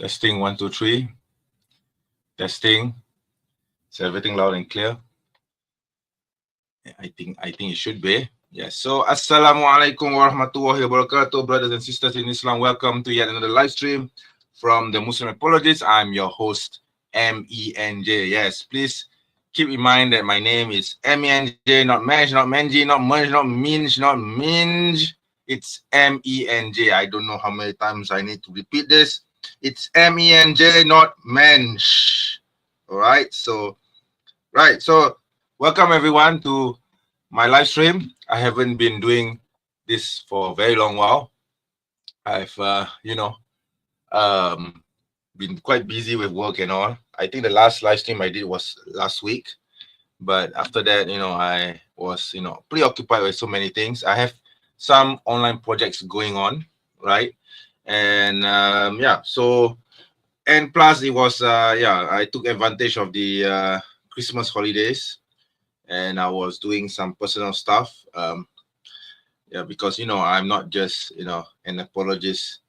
Testing 1, 2, 3. Testing. Is everything loud and clear? I think it should be. Yes. So Assalamualaikum warahmatullahi wabarakatuh, brothers and sisters in Islam. Welcome to yet another live stream from the Muslim Apologist. I'm your host, MENJ. Yes, please keep in mind that my name is MENJ, not MENJ, not MENJ, not MENJ, not MENJ, not MENJ. It's MENJ. I don't know how many times I need to repeat this. It's MENJ, not MENJ. All right. So welcome everyone to my live stream. I haven't been doing this for a very long while. I've been quite busy with work and all. I think the last live stream I did was last week, but after that, I was preoccupied with so many things. I have some online projects going on, right? And and plus it was I took advantage of the Christmas holidays, and I was doing some personal stuff. Because I'm not just an apologist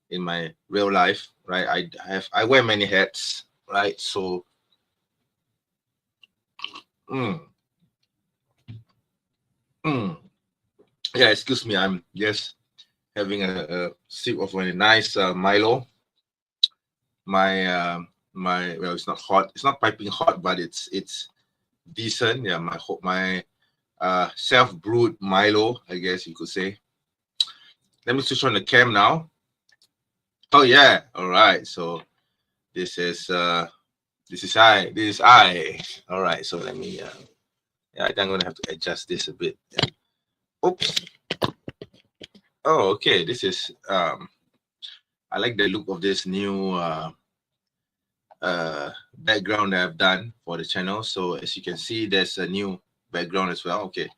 in my real life, right? I wear many hats, right? So excuse me, I'm just having a sip of a nice Milo. Well, it's not hot, it's not piping hot, but it's decent. Yeah, my self-brewed Milo, I guess you could say. Let me switch on the cam now. Oh yeah, all right. So this is I. All right. So let me. I think I'm gonna have to adjust this a bit. Yeah. Oops. Oh, okay. This is. I like the look of this new background that I've done for the channel. So as you can see, there's a new background as well. Okay.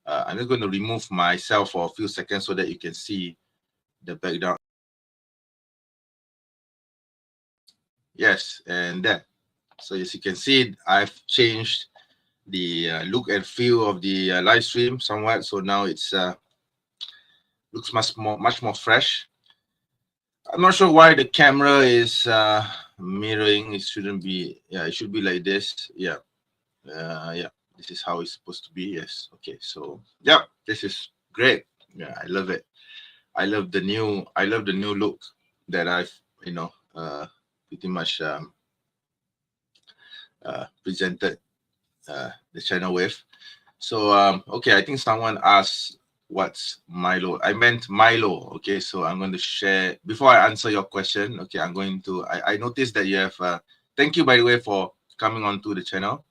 I'm just going to remove myself for a few seconds so that you can see the background. Yes, and then, so as you can see, I've changed the look and feel of the live stream somewhat. So now it's looks much more fresh. I'm not sure why the camera is mirroring. It shouldn't be. Yeah, it should be like this. Yeah, this is how it's supposed to be. Yes. Okay. So yeah, this is great. Yeah, I love it. I love the new look that I've pretty much presented the channel with. So okay, I think someone asked what's Milo. I meant Milo. Okay, so I'm going to share before I answer your question. Okay, I'm going to. I noticed that you have. Thank you, by the way, for coming onto the channel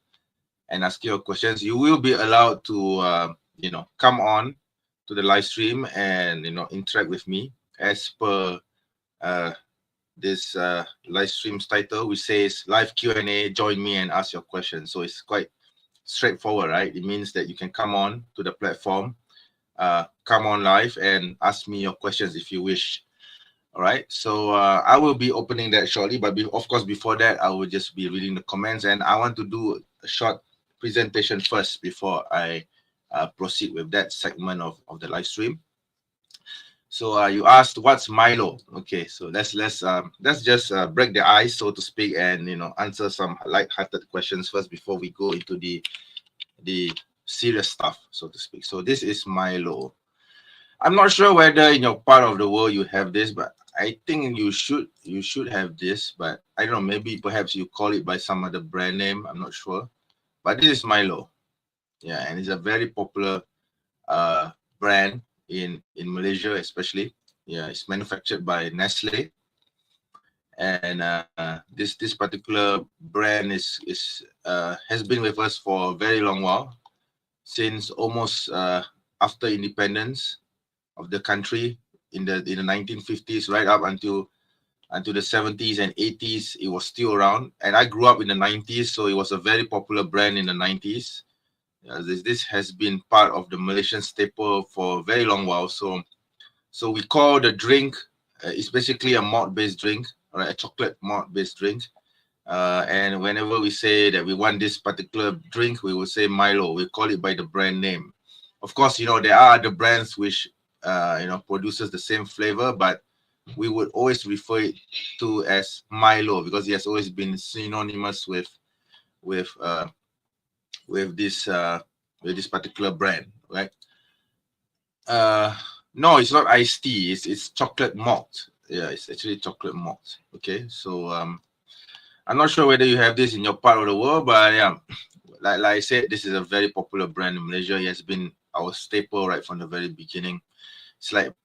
and asking your questions. You will be allowed to come on to the live stream and interact with me as per this live stream's title, which says live Q&A. Join me and ask your questions. So it's quite straightforward, right? It means that you can come on to the platform, come on live and ask me your questions if you wish. All right, so I will be opening that shortly, but of course before that I will just be reading the comments, and I want to do a short presentation first before I proceed with that segment of the live stream. So you asked what's Milo. Okay, so let's just break the ice, so to speak, and answer some light-hearted questions first before we go into the serious stuff, so to speak. So this is Milo. I'm not sure whether in your part of the world you have this, but I think you should have this, but I don't know, maybe perhaps you call it by some other brand name. I'm not sure, but this is Milo. Yeah, and it's a very popular brand in Malaysia, especially. Yeah, it's manufactured by Nestle, and this particular brand has been with us for a very long while, since almost after independence of the country in the 1950s, right up until the 70s and 80s. It was still around, and I grew up in the 90s, so it was a very popular brand in the 90s. This has been part of the Malaysian staple for a very long while. So we call the drink, it's basically a malt-based drink, right? A chocolate malt-based drink. And whenever we say that we want this particular drink, we will say Milo. We call it by the brand name. Of course, there are other brands which produces the same flavor, but we would always refer it to as Milo, because he has always been synonymous with this particular brand, right? No, it's not iced tea. It's chocolate malt. Yeah, it's actually chocolate malt. Okay, so I'm not sure whether you have this in your part of the world, but yeah, like I said, this is a very popular brand in Malaysia. It has been our staple right from the very beginning.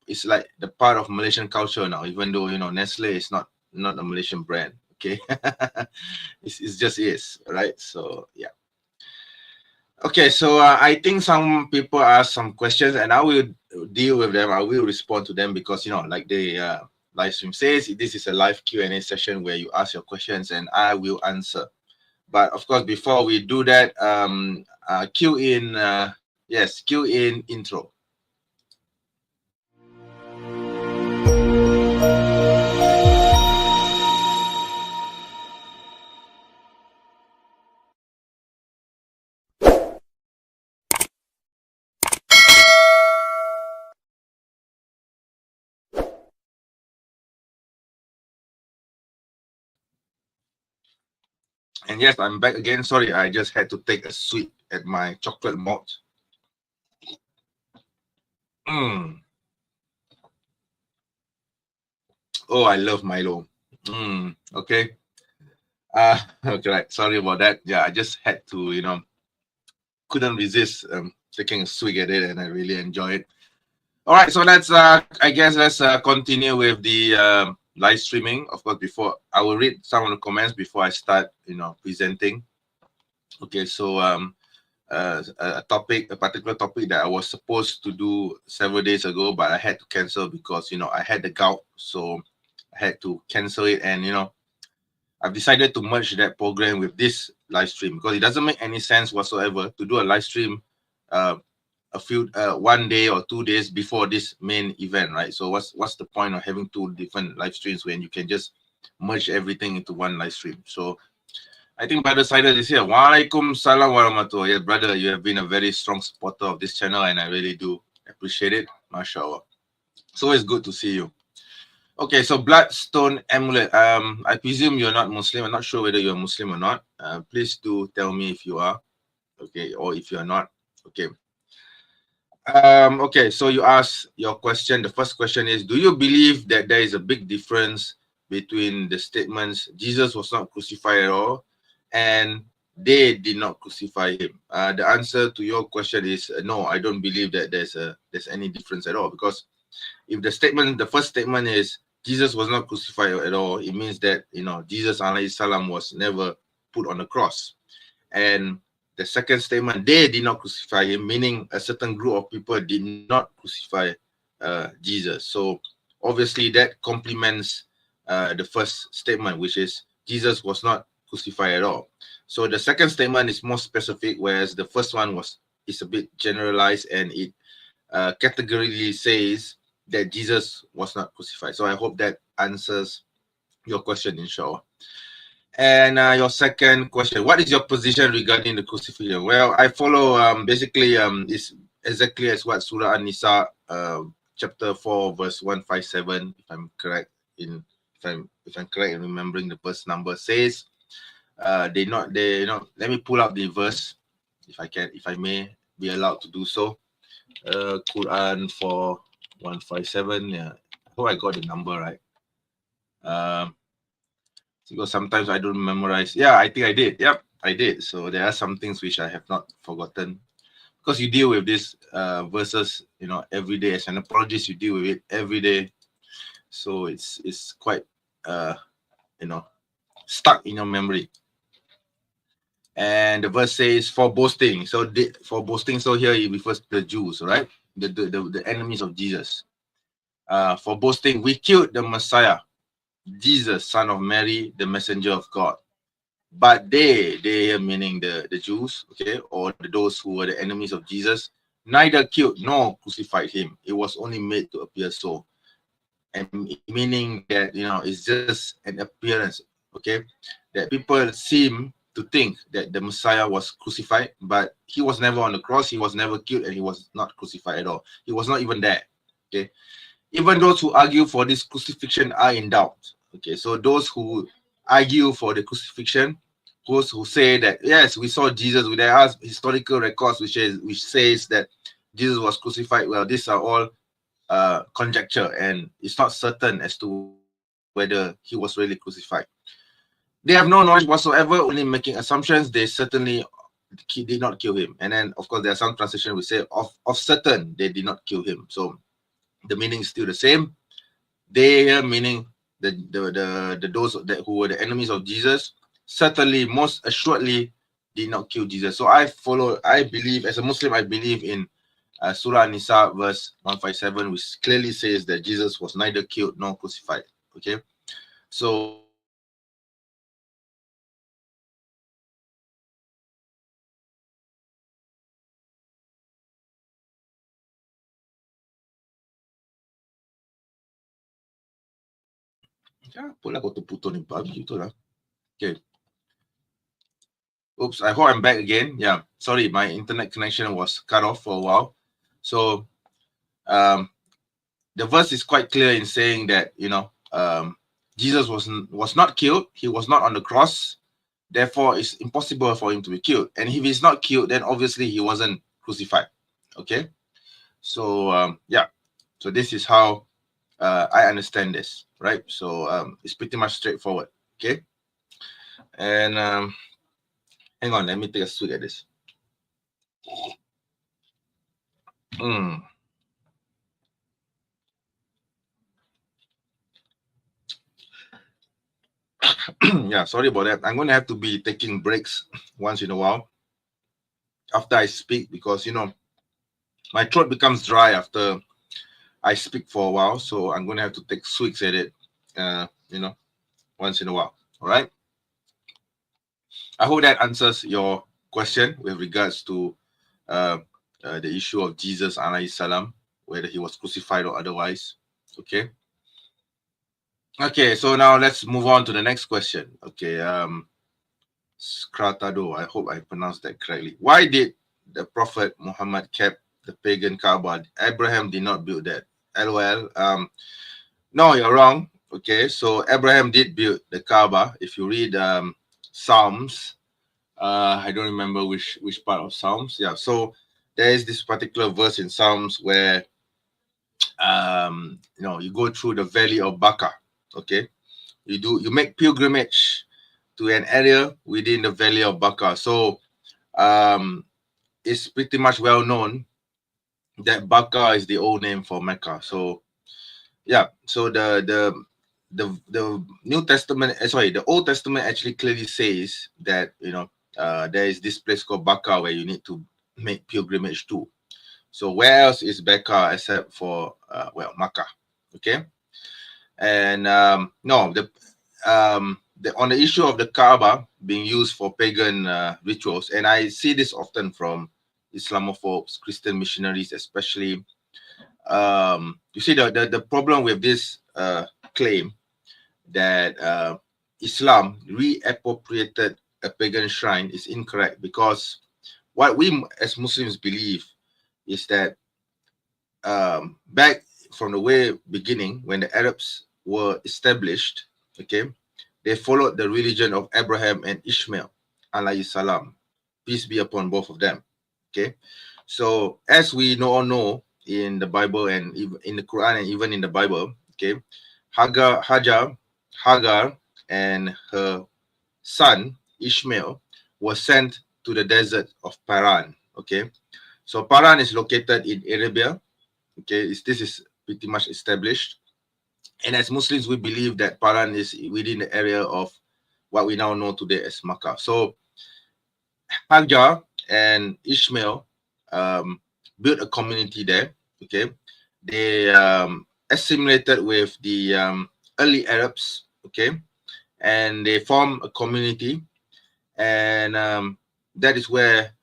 It's like the part of Malaysian culture now, even though Nestle is not a Malaysian brand. Okay, it just is, right? So yeah. Okay, so I think some people ask some questions, and I will deal with them. I will respond to them because like the live stream says, this is a live Q&A session where you ask your questions and I will answer. But of course, before we do that, cue in intro. And yes, I'm back again. Sorry, I just had to take a sweep at my chocolate malt. Oh, I love Milo. Okay. Okay, right. Sorry about that. Yeah, I just had to, couldn't resist taking a swig at it, and I really enjoy it. All right, so let's continue with the live streaming. Of course, before I will read some of the comments before I start, presenting. Okay, so a particular topic that I was supposed to do several days ago, but I had to cancel because I had the gout, so I had to cancel it, and I've decided to merge that program with this live stream because it doesn't make any sense whatsoever to do a live stream a few 1 day or 2 days before this main event, right? So what's the point of having two different live streams when you can just merge everything into one live stream? So I think Brother Saida is here. Walaikum salam warahmatullahi. Yes, brother, you have been a very strong supporter of this channel, and I really do appreciate it. MashaAllah. So it's good to see you. Okay, so Bloodstone Amulet. I presume you're not Muslim. I'm not sure whether you're Muslim or not. Please do tell me if you are. Okay, or if you're not. Okay. Okay, so you ask your question. The first question is, do you believe that there is a big difference between the statements Jesus was not crucified at all and they did not crucify him? The answer to your question is no. I don't believe that there's any difference at all, because if the first statement is Jesus was not crucified at all, it means that Jesus alayhi salam was never put on the cross. And the second statement, they did not crucify him, meaning a certain group of people did not crucify Jesus. So obviously that complements the first statement, which is Jesus was not crucified at all. So the second statement is more specific, whereas the first one is a bit generalized, and it categorically says that Jesus was not crucified. So I hope that answers your question, inshallah. And your second question, what is your position regarding the crucifixion? Well, I follow basically it's exactly as what Surah An-Nisa chapter 4 verse 157, if I'm correct in remembering the verse number, says let me pull up the verse if I may be allowed to do so. Quran 4 157. Yeah, I hope I got the number right. Because sometimes I don't memorize. Yeah, I think I did. Yep, I did. So there are some things which I have not forgotten, because you deal with this verses, every day. As an apologist, you deal with it every day. So it's quite stuck in your memory. And the verse says, for boasting. So for boasting, so here it refers to the Jews, right? The enemies of Jesus. For boasting, we killed the Messiah, Jesus, son of Mary, the messenger of God. But they meaning the Jews, okay, or those who were the enemies of Jesus, neither killed nor crucified him. It was only made to appear so. And meaning that, it's just an appearance, okay? That people seem to think that the Messiah was crucified, but he was never on the cross, he was never killed, and he was not crucified at all. He was not even there, okay? even those who argue for this crucifixion are in doubt. Okay, so those who argue for the crucifixion, those who say that yes, we saw Jesus, there are historical records which says that Jesus was crucified. Well, these are all conjecture, and it's not certain as to whether he was really crucified. They have no knowledge whatsoever, only making assumptions. They certainly did not kill him. And then, of course, there are some translations which say of certain they did not kill him. So the meaning is still the same. They here meaning the those that who were the enemies of Jesus, certainly, most assuredly, did not kill Jesus. So I believe, as a Muslim, I believe in Surah Nisa verse 157, which clearly says that Jesus was neither killed nor crucified. Okay, so ya, pula kau terputus ni babi tu lah. Okay. Oops, I hope I'm back again. Yeah, sorry, my internet connection was cut off for a while. So the verse is quite clear in saying that, Jesus was not killed. He was not on the cross. Therefore, it's impossible for him to be killed. And if he's not killed, then obviously he wasn't crucified. Okay. So yeah. So this is how I understand this, right? So it's pretty much straightforward. Okay. And hang on, let me take a swig at this. Yeah, sorry about that. I'm going to have to be taking breaks once in a while after I speak, because my throat becomes dry after I speak for a while. So I'm going to have to take swigs at it, once in a while. All right. I hope that answers your question with regards to the issue of Jesus alayhi salam, whether he was crucified or otherwise. Okay. Okay, so now let's move on to the next question. Okay, Skratado, I hope I pronounced that correctly. Why did the Prophet Muhammad kept the pagan Kaaba? Abraham did not build that. LOL. No, you're wrong. Okay, so Abraham did build the Kaaba. If you read Psalms, I don't remember which part of Psalms. Yeah, so there is this particular verse in Psalms where you go through the valley of Baca. Okay, you make pilgrimage to an area within the valley of Baca. So it's pretty much well known that Baca is the old name for Mecca. So yeah, so the New Testament, the Old Testament actually clearly says that there is this place called Baca where you need to make pilgrimage to. So where else is Baca except for Makkah? Okay. And no, on the issue of the Kaaba being used for pagan rituals, and I see this often from Islamophobes, Christian missionaries, especially. You see, the problem with this claim that Islam reappropriated a pagan shrine is incorrect, because what we as Muslims believe is that back from the way beginning, when the Arabs were established, okay, they followed the religion of Abraham and Ishmael, alayhi salam, peace be upon both of them. Okay, so as we all know in the Bible and even in the Quran and even in the Bible, okay, Hagar and her son Ishmael were sent to the desert of Paran. Okay, so Paran is located in Arabia. Okay, this is pretty much established. And as Muslims, we believe that Paran is within the area of what we now know today as Makkah. So Hagar and Ishmael built a community there. Okay, they assimilated with the early Arabs. Okay, and they formed a community, and that is where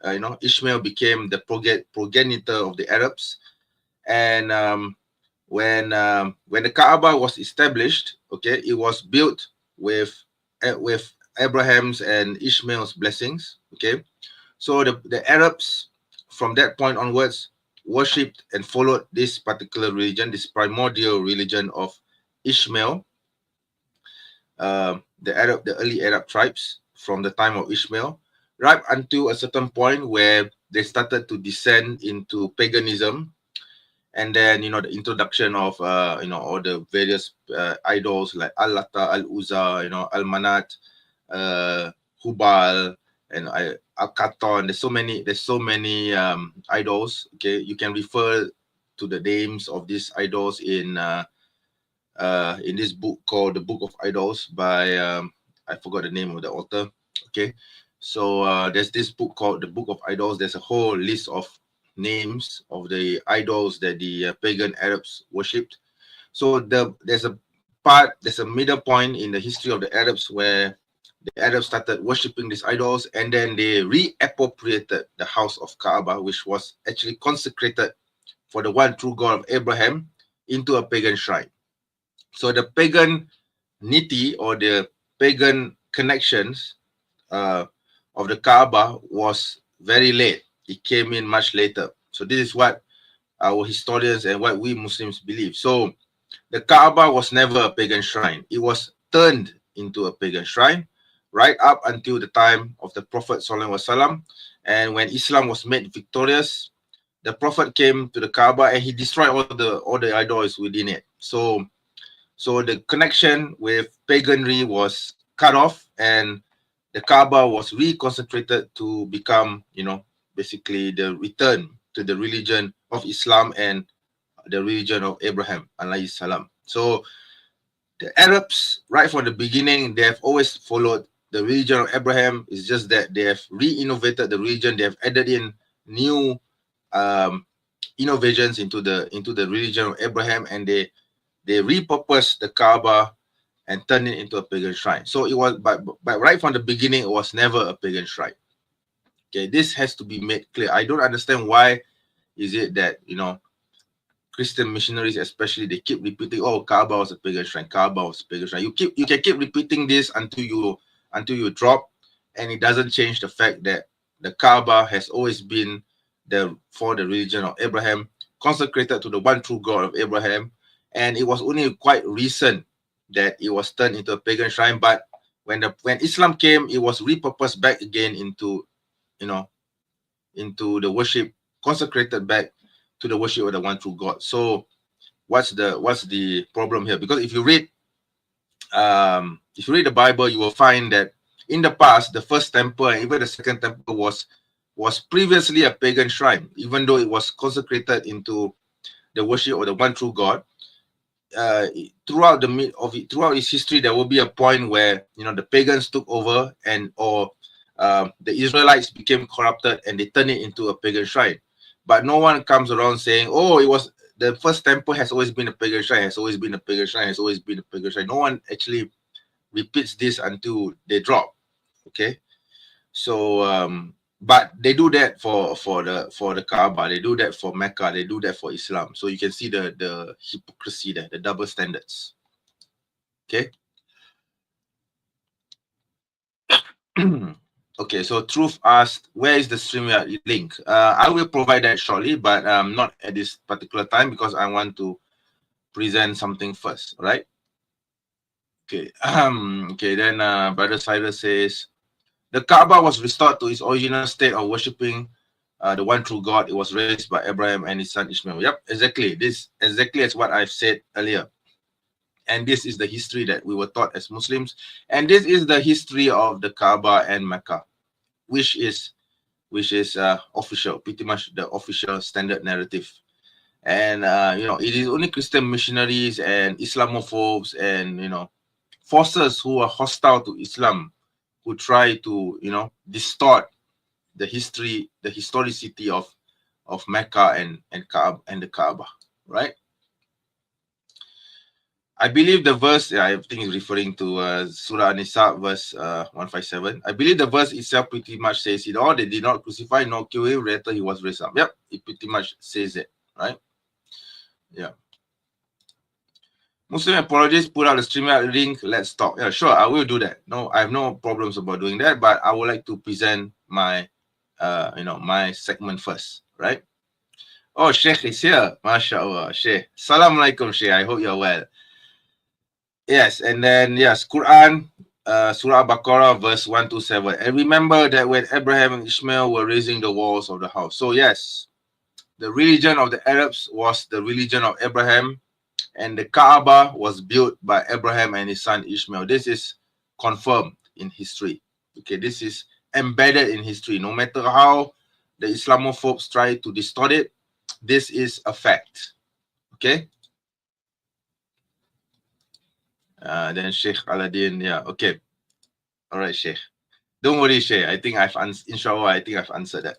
Ishmael became the progenitor of the Arabs. And when the Kaaba was established, okay, it was built with Abraham's and Ishmael's blessings. Okay, so the Arabs from that point onwards worshipped and followed this particular religion, this primordial religion of Ishmael, the early Arab tribes from the time of Ishmael, right until a certain point where they started to descend into paganism, and then the introduction of all the various idols like Al-Lata, Al-Uzza, Al-Manat, Hubal, and Al-Qaton. There's so many idols. Okay, you can refer to the names of these idols in this book called The Book of Idols by I forgot the name of the author. Okay, so there's this book called The Book of Idols. There's a whole list of names of the idols that the pagan Arabs worshipped. So there's a middle point in the history of the Arabs where the Arabs started worshipping these idols, and then they reappropriated the house of Kaaba, which was actually consecrated for the one true God of Abraham, into a pagan shrine. So the pagan niti, or the pagan connections of the Kaaba, was very late. It came in much later. So this is what our historians and what we Muslims believe. So the Kaaba was never a pagan shrine. It was turned into a pagan shrine right up until the time of the Prophet ﷺ. And when Islam was made victorious, the Prophet came to the Kaaba and he destroyed all the idols within it. So the connection with paganry was cut off, and the Kaaba was reconcentrated to become, basically the return to the religion of Islam and the religion of Abraham alayhi salam. So the Arabs, right from the beginning, they have always followed the religion of Abraham. It's just that they have re-innovated the religion. They have added in new innovations into the religion of Abraham, and they repurposed the Kaaba and turned it into a pagan shrine. So it was, but right from the beginning, it was never a pagan shrine. Okay, this has to be made clear. I don't understand why is it that Christian missionaries, especially, they keep repeating, "Oh, Kaaba was a pagan shrine. Kaaba was a pagan shrine." You can keep repeating this until you drop, and it doesn't change the fact that the Kaaba has always been for the religion of Abraham, consecrated to the one true God of Abraham, and it was only quite recent that it was turned into a pagan shrine. But when Islam came, it was repurposed back again into the worship, consecrated back to the worship of the one true God. So what's the problem here? Because if you read the Bible, you will find that in the past, the first temple and even the second temple was previously a pagan shrine, even though it was consecrated into the worship of the one true God. Throughout its history, there will be a point where the pagans took over, or the Israelites became corrupted and they turned it into a pagan shrine. But no one comes around saying, "Oh, it was the first temple has always been a pagan shrine, has always been a pagan shrine, has always been a pagan shrine." No one actually repeats this until they drop. Okay, so but they do that for the Kaaba, they do that for Mecca, they do that for Islam. So you can see the hypocrisy there, the double standards. Okay. Okay, so Truth asked, where is the StreamYard link? I will provide that shortly, but not at this particular time because I want to present something first, right? Okay. Okay, then Brother Cyrus says, the Kaaba was restored to its original state of worshipping the one true God. It was raised by Abraham and his son Ishmael. Yep, exactly. This exactly as what I've said earlier. And this is the history that we were taught as Muslims. And this is the history of the Kaaba and Mecca, which is official, pretty much the official standard narrative. And it is only Christian missionaries and Islamophobes and forces who are hostile to Islam who try to distort the historicity of Mecca and Kaaba and the Kaaba, right? I believe the verse, I think is referring to Surah An-Nisa, verse 157. I believe the verse itself pretty much says it all. They did not crucify nor kill him, later he was raised up. Yep, it pretty much says it, right? Yeah. Muslim Apologist, put out the StreamYard link. Let's talk. Yeah, sure, I will do that. No, I have no problems about doing that, but I would like to present my my segment first, right? Oh, Sheikh is here. MashaAllah. Sheikh. Assalamu alaikum, Sheikh. I hope you're well. Yes, and then yes, Quran, Surah Baqarah, verse 127. And remember that when Abraham and Ishmael were raising the walls of the house. So yes, the religion of the Arabs was the religion of Abraham, and the Kaaba was built by Abraham and his son Ishmael. This is confirmed in history. Okay, this is embedded in history. No matter how the Islamophobes try to distort it, this is a fact. Okay. Then Sheikh Aladdin, yeah, okay. All right, Sheikh. Don't worry, Sheikh. I think inshallah, I think I've answered that.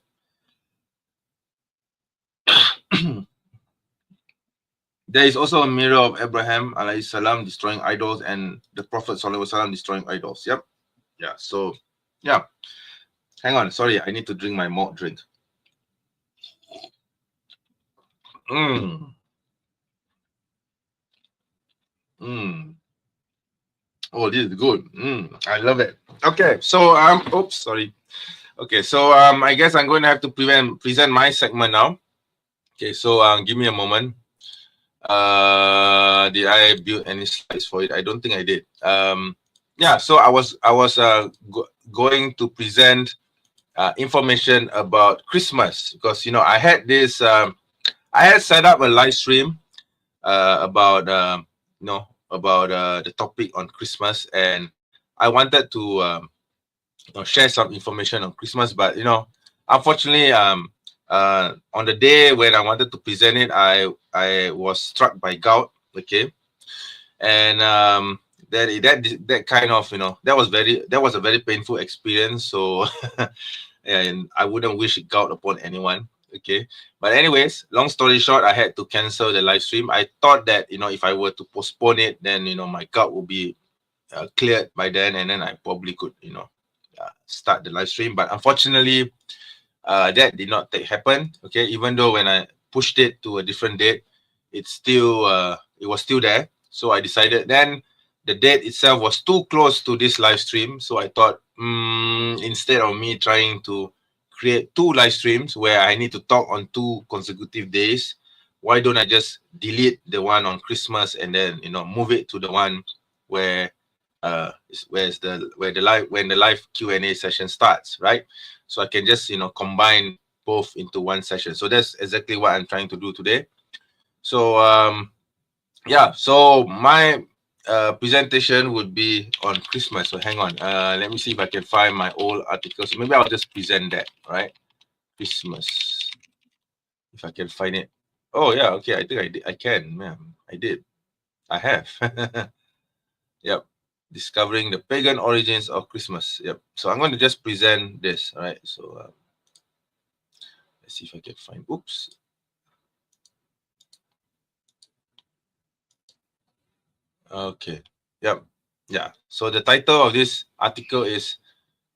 There is also a mirror of Abraham alayhi salam destroying idols and the Prophet sallallahu alaihi wasallam destroying idols. Yep. Yeah. So, yeah. Hang on. Sorry, I need to drink my malt drink. Mm. Mm. Oh, this is good. I love it. Okay. So, oops, sorry. Okay. So, I guess I'm going to have to present my segment now. Okay. So, give me a moment. Did I build any slides for it? I don't think I did. Yeah, so I was going to present information about Christmas because I had this I had set up a live stream about the topic on Christmas, and I wanted to share some information on Christmas, but unfortunately on the day when I wanted to present it, I was struck by gout. Okay, and that kind of that was a very painful experience. So and I wouldn't wish gout upon anyone. Okay, but anyways, long story short, I had to cancel the live stream. I thought that if I were to postpone it, then my gout would be cleared by then, and then I probably could start the live stream. But unfortunately, that did not happen. Okay, even though when I pushed it to a different date, it was still there. So I decided then the date itself was too close to this live stream. So I thought instead of me trying to create two live streams where I need to talk on 2 consecutive days, why don't I just delete the one on Christmas and then move it to the one where when the live Q&A session starts, right? So I can just combine both into one session. So that's exactly what I'm trying to do today. So yeah, so my presentation would be on Christmas. So hang on, let me see if I can find my old article. So maybe I'll just present that, right? Christmas, if I can find it. Oh yeah, okay, I think I can. Yeah, I have. Yep. Discovering the pagan origins of Christmas. Yep. So I'm going to just present this. All right. So let's see if I can find. Oops. Okay. Yep. Yeah. So the title of this article is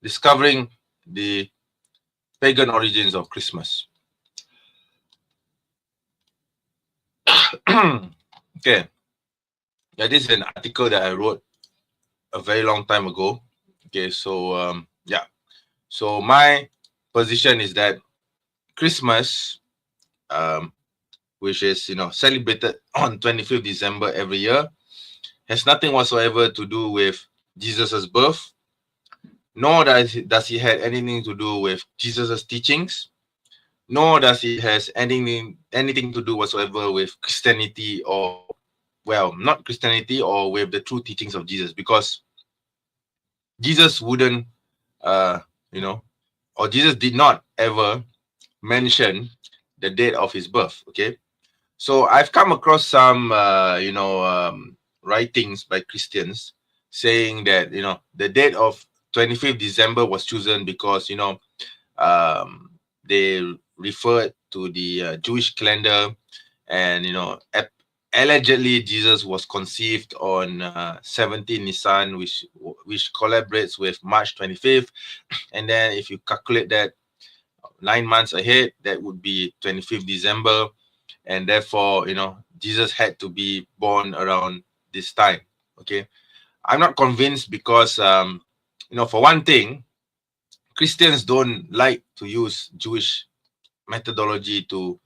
Discovering the Pagan Origins of Christmas. Okay. Yeah, this is an article that I wrote a very long time ago. Okay. So yeah. So my position is that Christmas, which is celebrated on 25th December every year, has nothing whatsoever to do with Jesus's birth, nor does he have anything to do with Jesus's teachings, nor does he has anything to do whatsoever with Christianity, or well, not Christianity, or with the true teachings of Jesus, because Jesus wouldn't or Jesus did not ever mention the date of his birth. Okay, so I've come across some writings by Christians saying that the date of 25th December was chosen because they referred to the Jewish calendar, and allegedly Jesus was conceived on 17 Nisan, which collaborates with March 25th, and then if you calculate that 9 months ahead, that would be 25th December, and therefore Jesus had to be born around this time. Okay, I'm not convinced because for one thing, Christians don't like to use Jewish methodology to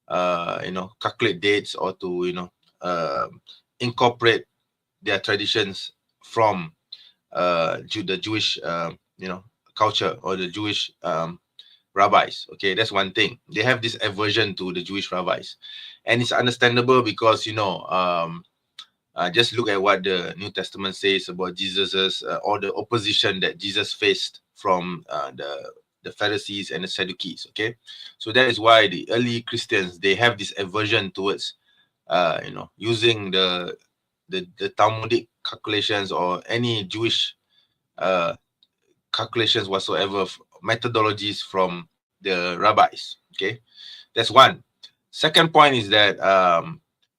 calculate dates or to incorporate their traditions from the Jewish culture or the Jewish rabbis. Okay, that's one thing. They have this aversion to the Jewish rabbis, and it's understandable because just look at what the New Testament says about Jesus's or the opposition that Jesus faced from the Pharisees and the Sadducees. Okay, so that is why the early Christians, they have this aversion towards using the Talmudic calculations or any Jewish calculations whatsoever, methodologies from the rabbis. Okay, that's one. Second point is that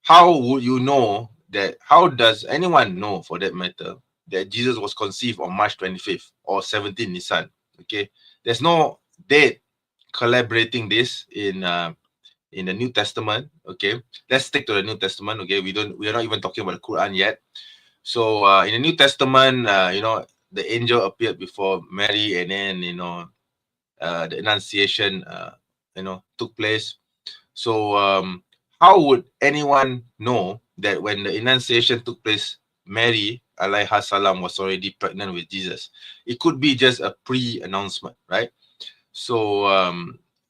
how would you know that? How does anyone know, for that matter, that Jesus was conceived on March 25th or 17 Nisan? Okay, there's no date collaborating this in the New Testament. Okay, let's stick to the New Testament. Okay, we are not even talking about the Quran yet. So in the New Testament, the angel appeared before Mary, and then the Annunciation took place. So how would anyone know that when the Annunciation took place, Mary alayha salam was already pregnant with Jesus? It could be just a pre-announcement, right? So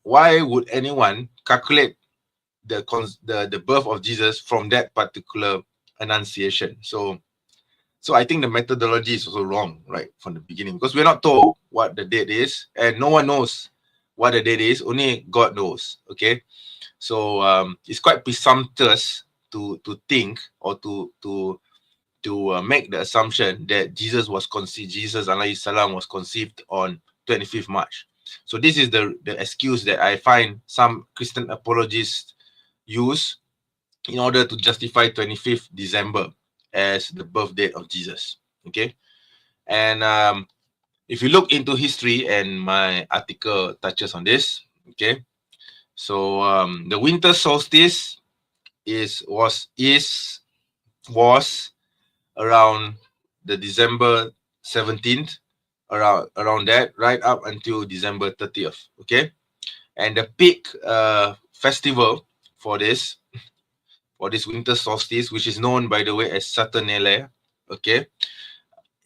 why would anyone calculate the birth of Jesus from that particular Annunciation? So I think the methodology is also wrong, right, from the beginning, because we're not told what the date is, and no one knows what the date is. Only God knows. Okay, so it's quite presumptuous to think or to make the assumption that Jesus alayhi salam was conceived on 25th March. So this is the excuse that I find some Christian apologists use in order to justify 25th December as the birth date of Jesus. Okay, and if you look into history, and my article touches on this. Okay, so the winter solstice was around the December 17th, around that, right up until December 30th. Okay, and the peak festival for this winter solstice, which is known, by the way, as Saturnalia, okay,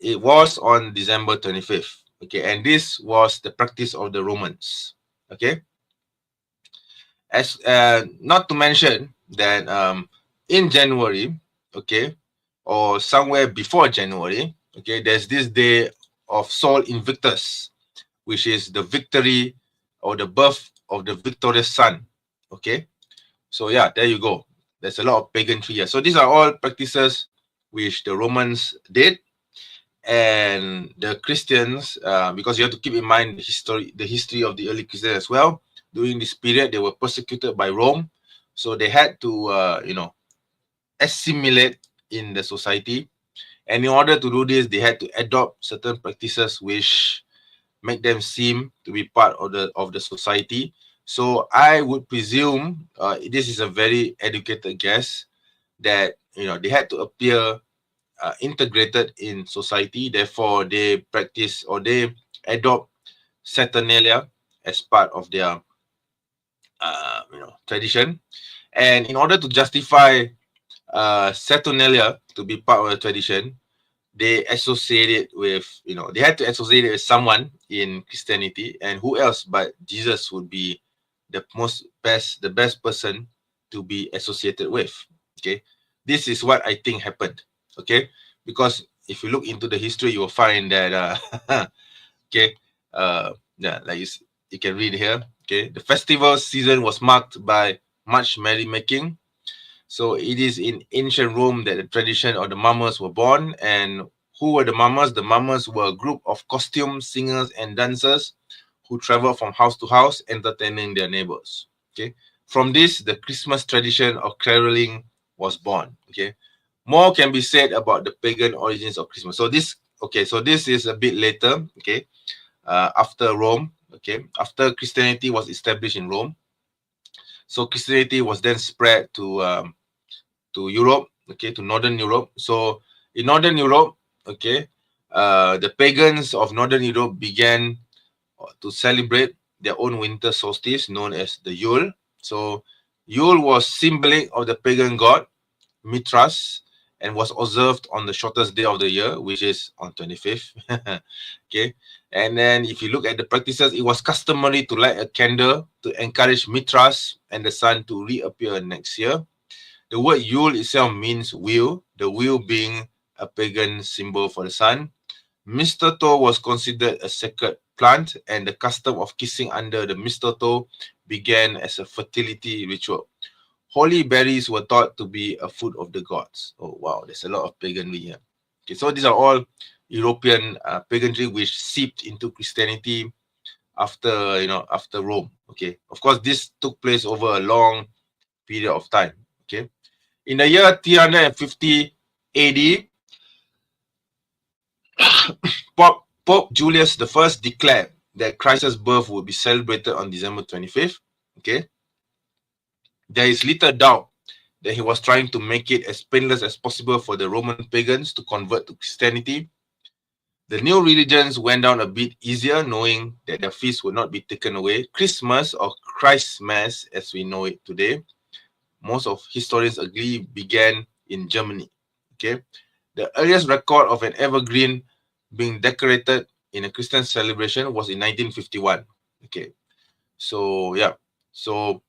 it was on December 25th. Okay, and this was the practice of the Romans. Okay, as not to mention that in January, okay, or somewhere before January, okay, there's this day of Sol Invictus, which is the victory or the birth of the victorious sun. Okay, so yeah, there you go. There's a lot of paganry here. So these are all practices which the Romans did, and the Christians, because you have to keep in mind the history of the early Christians as well. During this period, they were persecuted by Rome, so they had to assimilate in the society, and in order to do this, they had to adopt certain practices which make them seem to be part of the society. So I would presume, this is a very educated guess, that they had to appear integrated in society. Therefore, they practice or they adopt Saturnalia as part of their tradition. And in order to justify Saturnalia to be part of the tradition, they associate it with, they had to associate it with someone in Christianity, and who else but Jesus would be the best person to be associated with. Okay, this is what I think happened. Okay, because if you look into the history, you will find that okay, yeah, like you can read here. Okay, the festival season was marked by much merrymaking. So it is in ancient Rome that the tradition of the mummers were born. And who were the mummers? The mummers were a group of costume singers and dancers who traveled from house to house, entertaining their neighbors. Okay, from this, the Christmas tradition of caroling was born. Okay, more can be said about the pagan origins of Christmas. So this is a bit later. Okay, after Rome. Okay, after Christianity was established in Rome. So Christianity was then spread to Europe, okay, to Northern Europe. So in Northern Europe, okay, the pagans of Northern Europe began to celebrate their own winter solstice known as the Yule. So Yule was symbolic of the pagan god Mithras and was observed on the shortest day of the year, which is on 25th. Okay. And then if you look at the practices, it was customary to light a candle to encourage Mithras and the sun to reappear next year. The word Yule itself means wheel, the wheel being a pagan symbol for the sun. Mistletoe was considered a sacred plant, and the custom of kissing under the mistletoe began as a fertility ritual. Holy berries were thought to be a food of the gods. Oh wow, there's a lot of paganry here. Okay, so these are all European paganry which seeped into Christianity after after Rome. Okay, of course this took place over a long period of time. Okay, in the year 350 AD, Pope Julius I declared that Christ's birth would be celebrated on December 25th. Okay, there is little doubt that he was trying to make it as painless as possible for the Roman pagans to convert to Christianity. The new religions went down a bit easier, knowing that their feast would not be taken away. Christmas, or Christmas as we know it today, most of historians agree began in Germany. Okay, the earliest record of an evergreen being decorated in a Christian celebration was in 1951. Okay, so yeah, so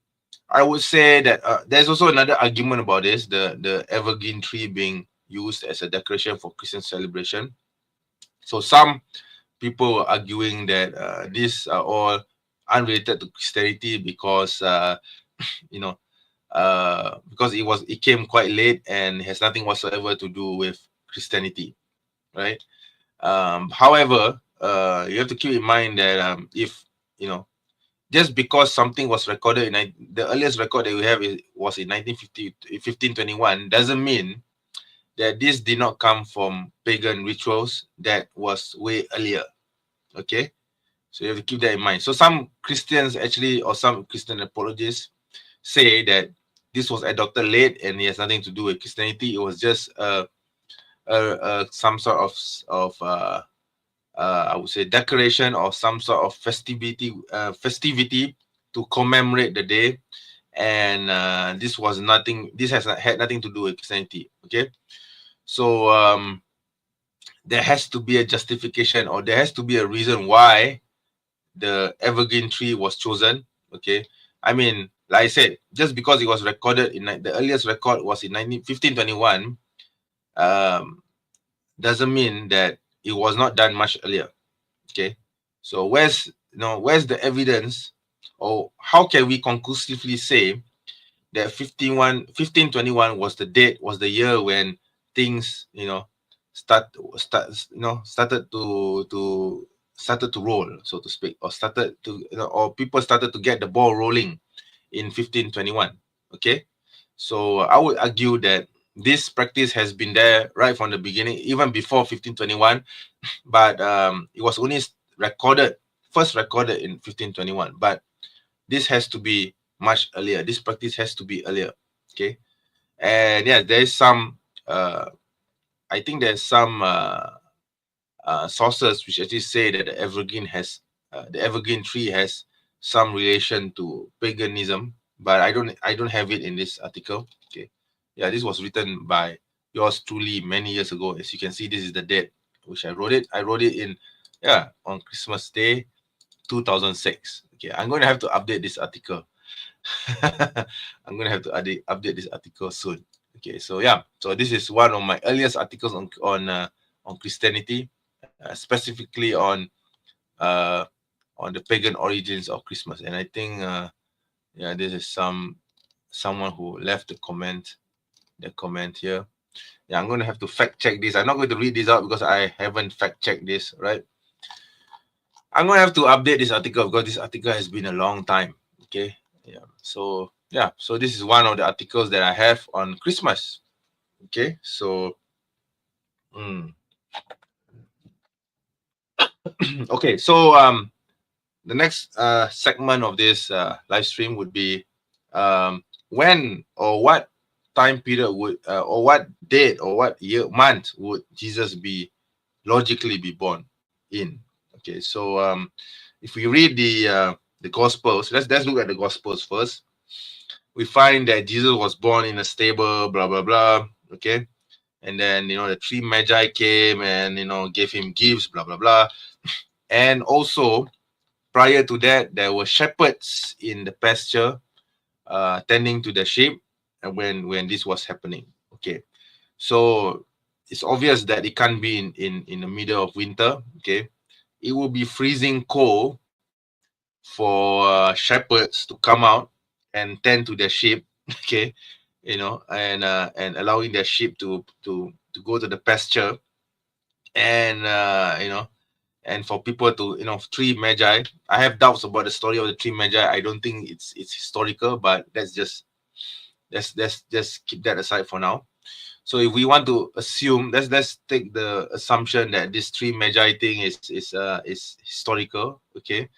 I would say that there's also another argument about this, the evergreen tree being used as a decoration for Christian celebration. So some people were arguing that these are all unrelated to Christianity because because it came quite late and has nothing whatsoever to do with Christianity, right? However, you have to keep in mind that if just because something was recorded in the earliest record that we have was in 1521 doesn't mean that this did not come from pagan rituals that was way earlier. Okay, so you have to keep that in mind. So some Christians actually, or some Christian apologists, say that this was adopted late and it has nothing to do with Christianity. It was just some sort of I would say decoration or some sort of festivity to commemorate the day, and this has had nothing to do with Christianity. Okay, so there has to be a justification, or there has to be a reason why the evergreen tree was chosen. Okay, I mean, like I said, just because it was recorded in the earliest record was in 1521 doesn't mean that it was not done much earlier. Okay, so where's the evidence, or how can we conclusively say that 1521 was the year when things started to roll, so to speak, or started to or people started to get the ball rolling in 1521. Okay, so I would argue that this practice has been there right from the beginning, even before 1521, but it was only first recorded in 1521. But this has to be much earlier. This practice has to be earlier. Okay, and yeah, there is some. I think there's some sources which actually say that the evergreen tree has some relation to paganism, but I don't have it in this article. Okay, yeah, this was written by yours truly many years ago. As you can see, this is the date which I wrote it. I wrote it on Christmas Day 2006. Okay, I'm going to have to update this article. I'm going to have to update this article soon. Okay, so yeah, so this is one of my earliest articles on Christianity, specifically on the pagan origins of Christmas. And I think yeah, this is someone who left the comment here. Yeah, I'm going to have to fact check this. I'm not going to read this out because I haven't fact checked this, right? I'm going to have to update this article because this article has been a long time. Okay, yeah. So yeah, so this is one of the articles that I have on Christmas. Okay, so okay, so the next segment of this live stream would be when or what time period would or what date or what month would Jesus be logically be born in. Okay, so if we read the Gospels, let's look at the Gospels first. we find that Jesus was born in a stable, blah blah blah. Okay, and then the three magi came and gave him gifts, blah blah blah. And also prior to that, there were shepherds in the pasture, tending to the sheep, and when this was happening. Okay, so it's obvious that it can't be in the middle of winter. Okay, it will be freezing cold for shepherds to come out and tend to their sheep. Okay, and allowing their sheep to go to the pasture, and and for people to three magi. I have doubts about the story of the three magi. I don't think it's historical, but let's just keep that aside for now. So if we want to assume, let's take the assumption that this three magi thing is historical. Okay,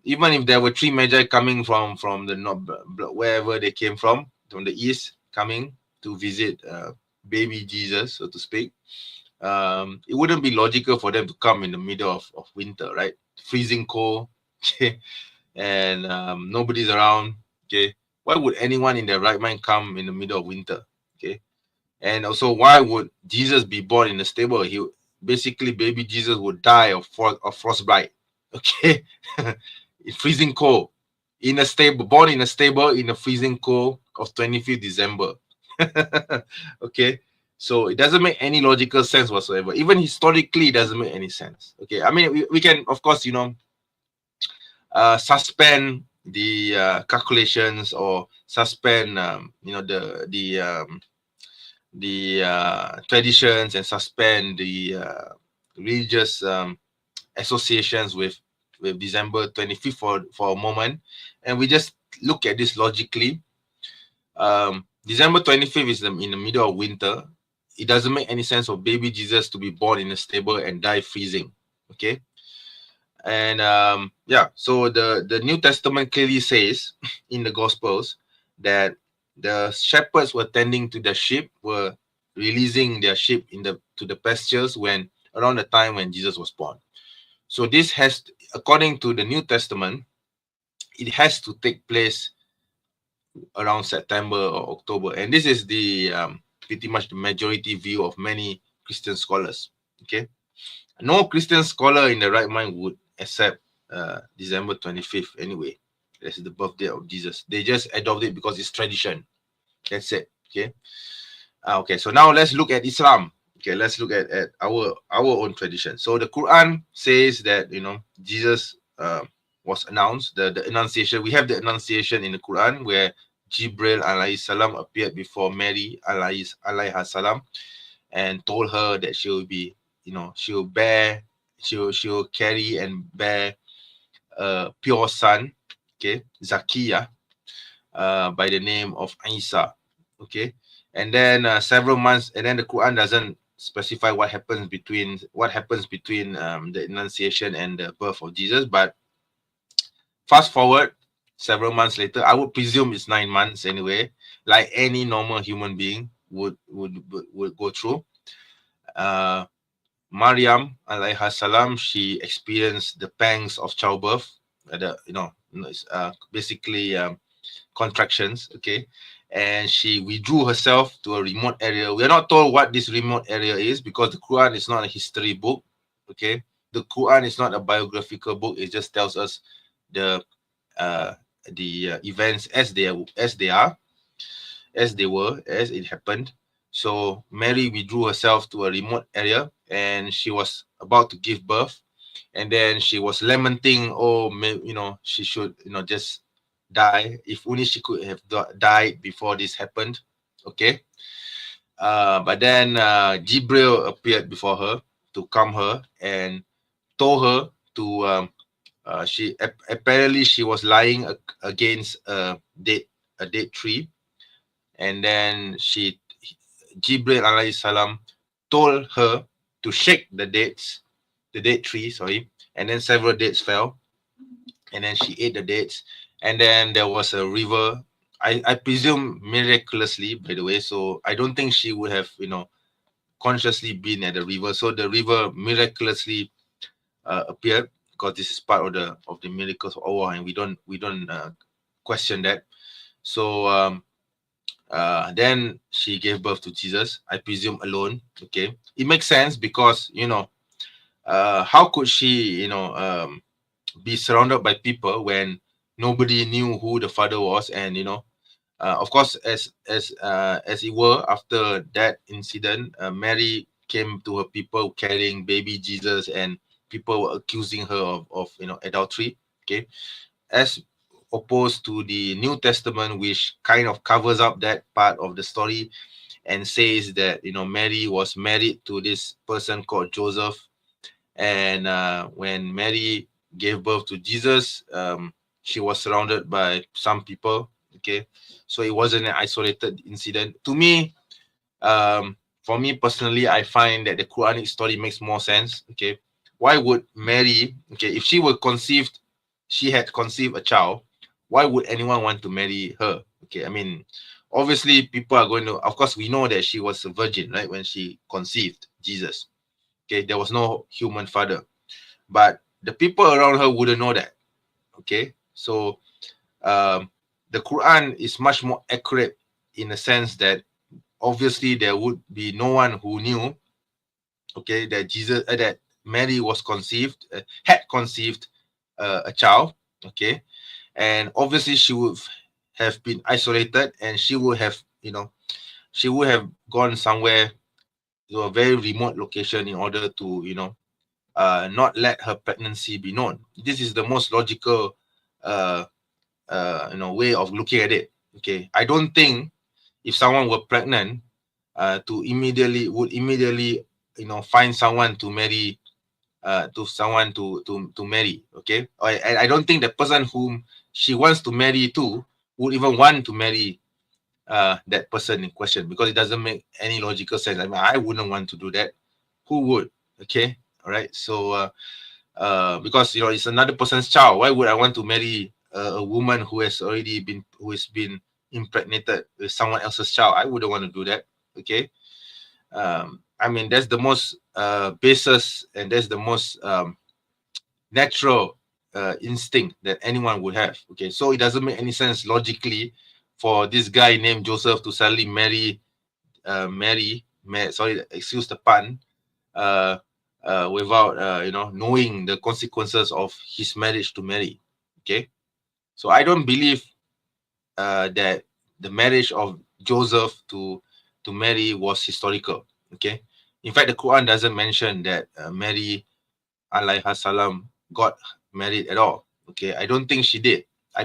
even if there were three magi coming from the north, wherever they came from the east, coming to visit baby Jesus, so to speak, it wouldn't be logical for them to come in the middle of winter, right? Freezing cold. Okay, and nobody's around. Okay, why would anyone in their right mind come in the middle of winter? Okay, and also, why would Jesus be born in a stable? Basically, baby Jesus would die of frostbite. Okay, in freezing cold, in a stable, born in a stable in a freezing cold of 25th December. Okay, so it doesn't make any logical sense whatsoever. Even historically, it doesn't make any sense. Okay, I mean, we can, of course, suspend the calculations, or suspend the traditions, and suspend the religious associations with December 25th for a moment, and we just look at this logically. December 25th is in the middle of winter. It doesn't make any sense for baby Jesus to be born in a stable and die freezing. Okay, and yeah, so the New Testament clearly says in the Gospels that the shepherds were tending to the sheep, were releasing their sheep to the pastures when around the time when Jesus was born. So this has, according to the New Testament, it has to take place around September or October, and this is the pretty much the majority view of many Christian scholars. Okay, no Christian scholar in the right mind would accept December 25th anyway. That's the birthday of Jesus. They just adopt it because it's tradition. That's it. Okay. Okay. So now let's look at Islam. Okay. Let's look at our own tradition. So the Quran says that Jesus was announced. The Annunciation. We have the Annunciation in the Quran where Jibril alayhi salam appeared before Mary alayhi salam and told her that she will be, she'll carry and bear a pure son, okay, Zakiya, by the name of Isa, okay. And then several months, and then the Quran doesn't specify what happens between the Annunciation and the birth of Jesus. But fast forward several months later, I would presume it's 9 months anyway, like any normal human being would go through. Maryam alayha salam, she experienced the pangs of childbirth, basically contractions, okay, and she withdrew herself to a remote area. We are not told what this remote area is because the Quran is not a history book, okay. The Quran is not a biographical book. It just tells us the events as they were, as it happened. So Mary withdrew herself to a remote area, and she was about to give birth, and then she was lamenting, oh, she should, just die. If only she could have died before this happened. Okay. But then Jibril appeared before her to calm her and told her to apparently she was lying against a date tree, and then Jibril alayhi salam told her to shake the date tree, sorry, and then several dates fell, and then she ate the dates, and then there was a river. I presume miraculously, by the way, so I don't think she would have consciously been at the river. So the river miraculously appeared, because this is part of the miracles of Allah, and we don't question that. So then she gave birth to Jesus, I presume alone. Okay, it makes sense because how could she be surrounded by people when nobody knew who the father was, and of course, as it were, after that incident, Mary came to her people carrying baby Jesus, and people were accusing her of adultery. Okay, as opposed to the New Testament, which kind of covers up that part of the story and says that Mary was married to this person called Joseph, and when Mary gave birth to Jesus, she was surrounded by some people. Okay, so it wasn't an isolated incident. To me, for me personally, I find that the Quranic story makes more sense. Okay, why would Mary? Okay, if she had conceived a child, why would anyone want to marry her? Okay, I mean, obviously people are going to. Of course, we know that she was a virgin, right, when she conceived Jesus. Okay, there was no human father, but the people around her wouldn't know that. Okay, so um, the Quran is much more accurate in the sense that obviously there would be no one who knew, okay, that that Mary was had conceived a child. Okay, and obviously she would have been isolated, and she would have gone somewhere to a very remote location in order to not let her pregnancy be known. This is the most logical uh, way of looking at it. Okay, I don't think if someone were pregnant, would immediately find someone to marry, to marry. Okay, and I don't think the person whom she wants to marry to would even want to marry that person in question, because it doesn't make any logical sense. I mean, I wouldn't want to do that. Who would? Okay, all right. So because it's another person's child. Why would I want to marry a woman who has been impregnated with someone else's child? I wouldn't want to do that. Okay. I mean, that's the most basis, and that's the most natural instinct that anyone would have. Okay, so it doesn't make any sense logically for this guy named Joseph to suddenly sorry, excuse the pun, uh, without knowing the consequences of his marriage to Mary. Okay, so I don't believe that the marriage of Joseph to Mary was historical. Okay, in fact, the Quran doesn't mention that Mary alayhi salam got married at all. Okay, I don't think she did. I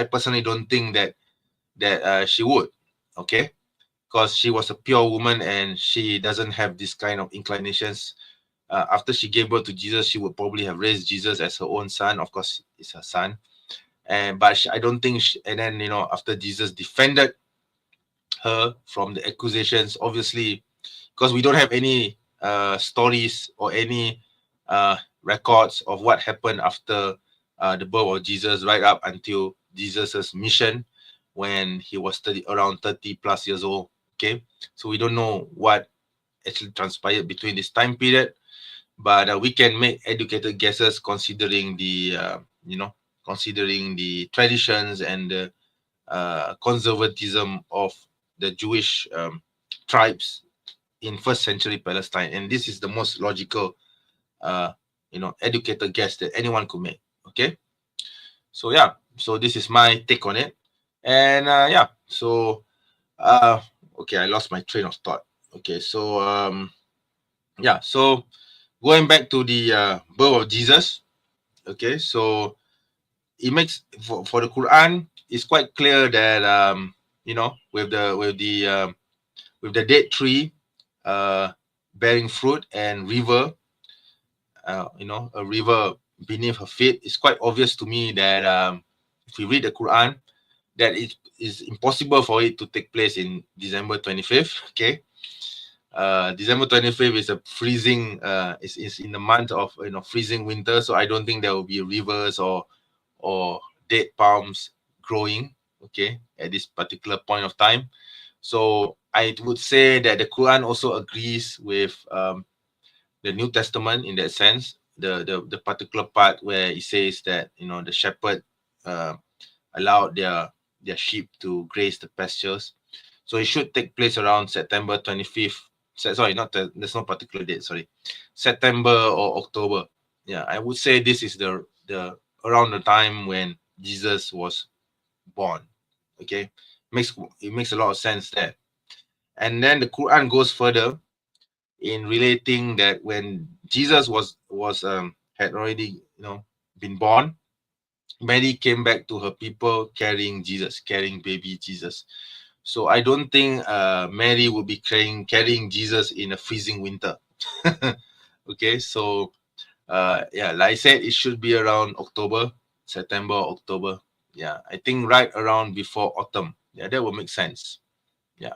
personally don't think that she would. Okay, because she was a pure woman and she doesn't have this kind of inclinations. After she gave birth to Jesus, she would probably have raised Jesus as her own son. Of course, it's her son. I don't think and then after Jesus defended her from the accusations, obviously, because we don't have any stories or any records of what happened after the birth of Jesus, right up until Jesus's mission when he was around 30 plus years old. Okay, so we don't know what actually transpired between this time period, but we can make educated guesses considering considering the traditions and the conservatism of the Jewish tribes in first century Palestine, and this is the most logical, educated guess that anyone could make. Okay, so yeah, so this is my take on it, and okay, I lost my train of thought. Okay, so so going back to the birth of Jesus. Okay, so it makes for the Quran, it's quite clear that with the date tree bearing fruit and river, a river beneath her feet, it's quite obvious to me that if we read the Quran, that it is impossible for it to take place in December 25th. Okay, December 25th is a freezing is in the month of freezing winter, so I don't think there will be rivers or date palms growing, okay, at this particular point of time. So I would say that the Quran also agrees with the New Testament in that sense. The particular part where it says that the shepherd allowed their sheep to graze the pastures. So it should take place around September 25th. Sorry, there's no particular date, sorry. September or October. Yeah, I would say this is the around the time when Jesus was born. Okay. It makes a lot of sense there. And then the Quran goes further in relating that when Jesus had already been born, Mary came back to her people carrying baby Jesus. So I don't think Mary will be carrying Jesus in a freezing winter. Okay, so yeah, like I said, it should be around September, October. Yeah, I think right around before autumn. Yeah, that will make sense. Yeah.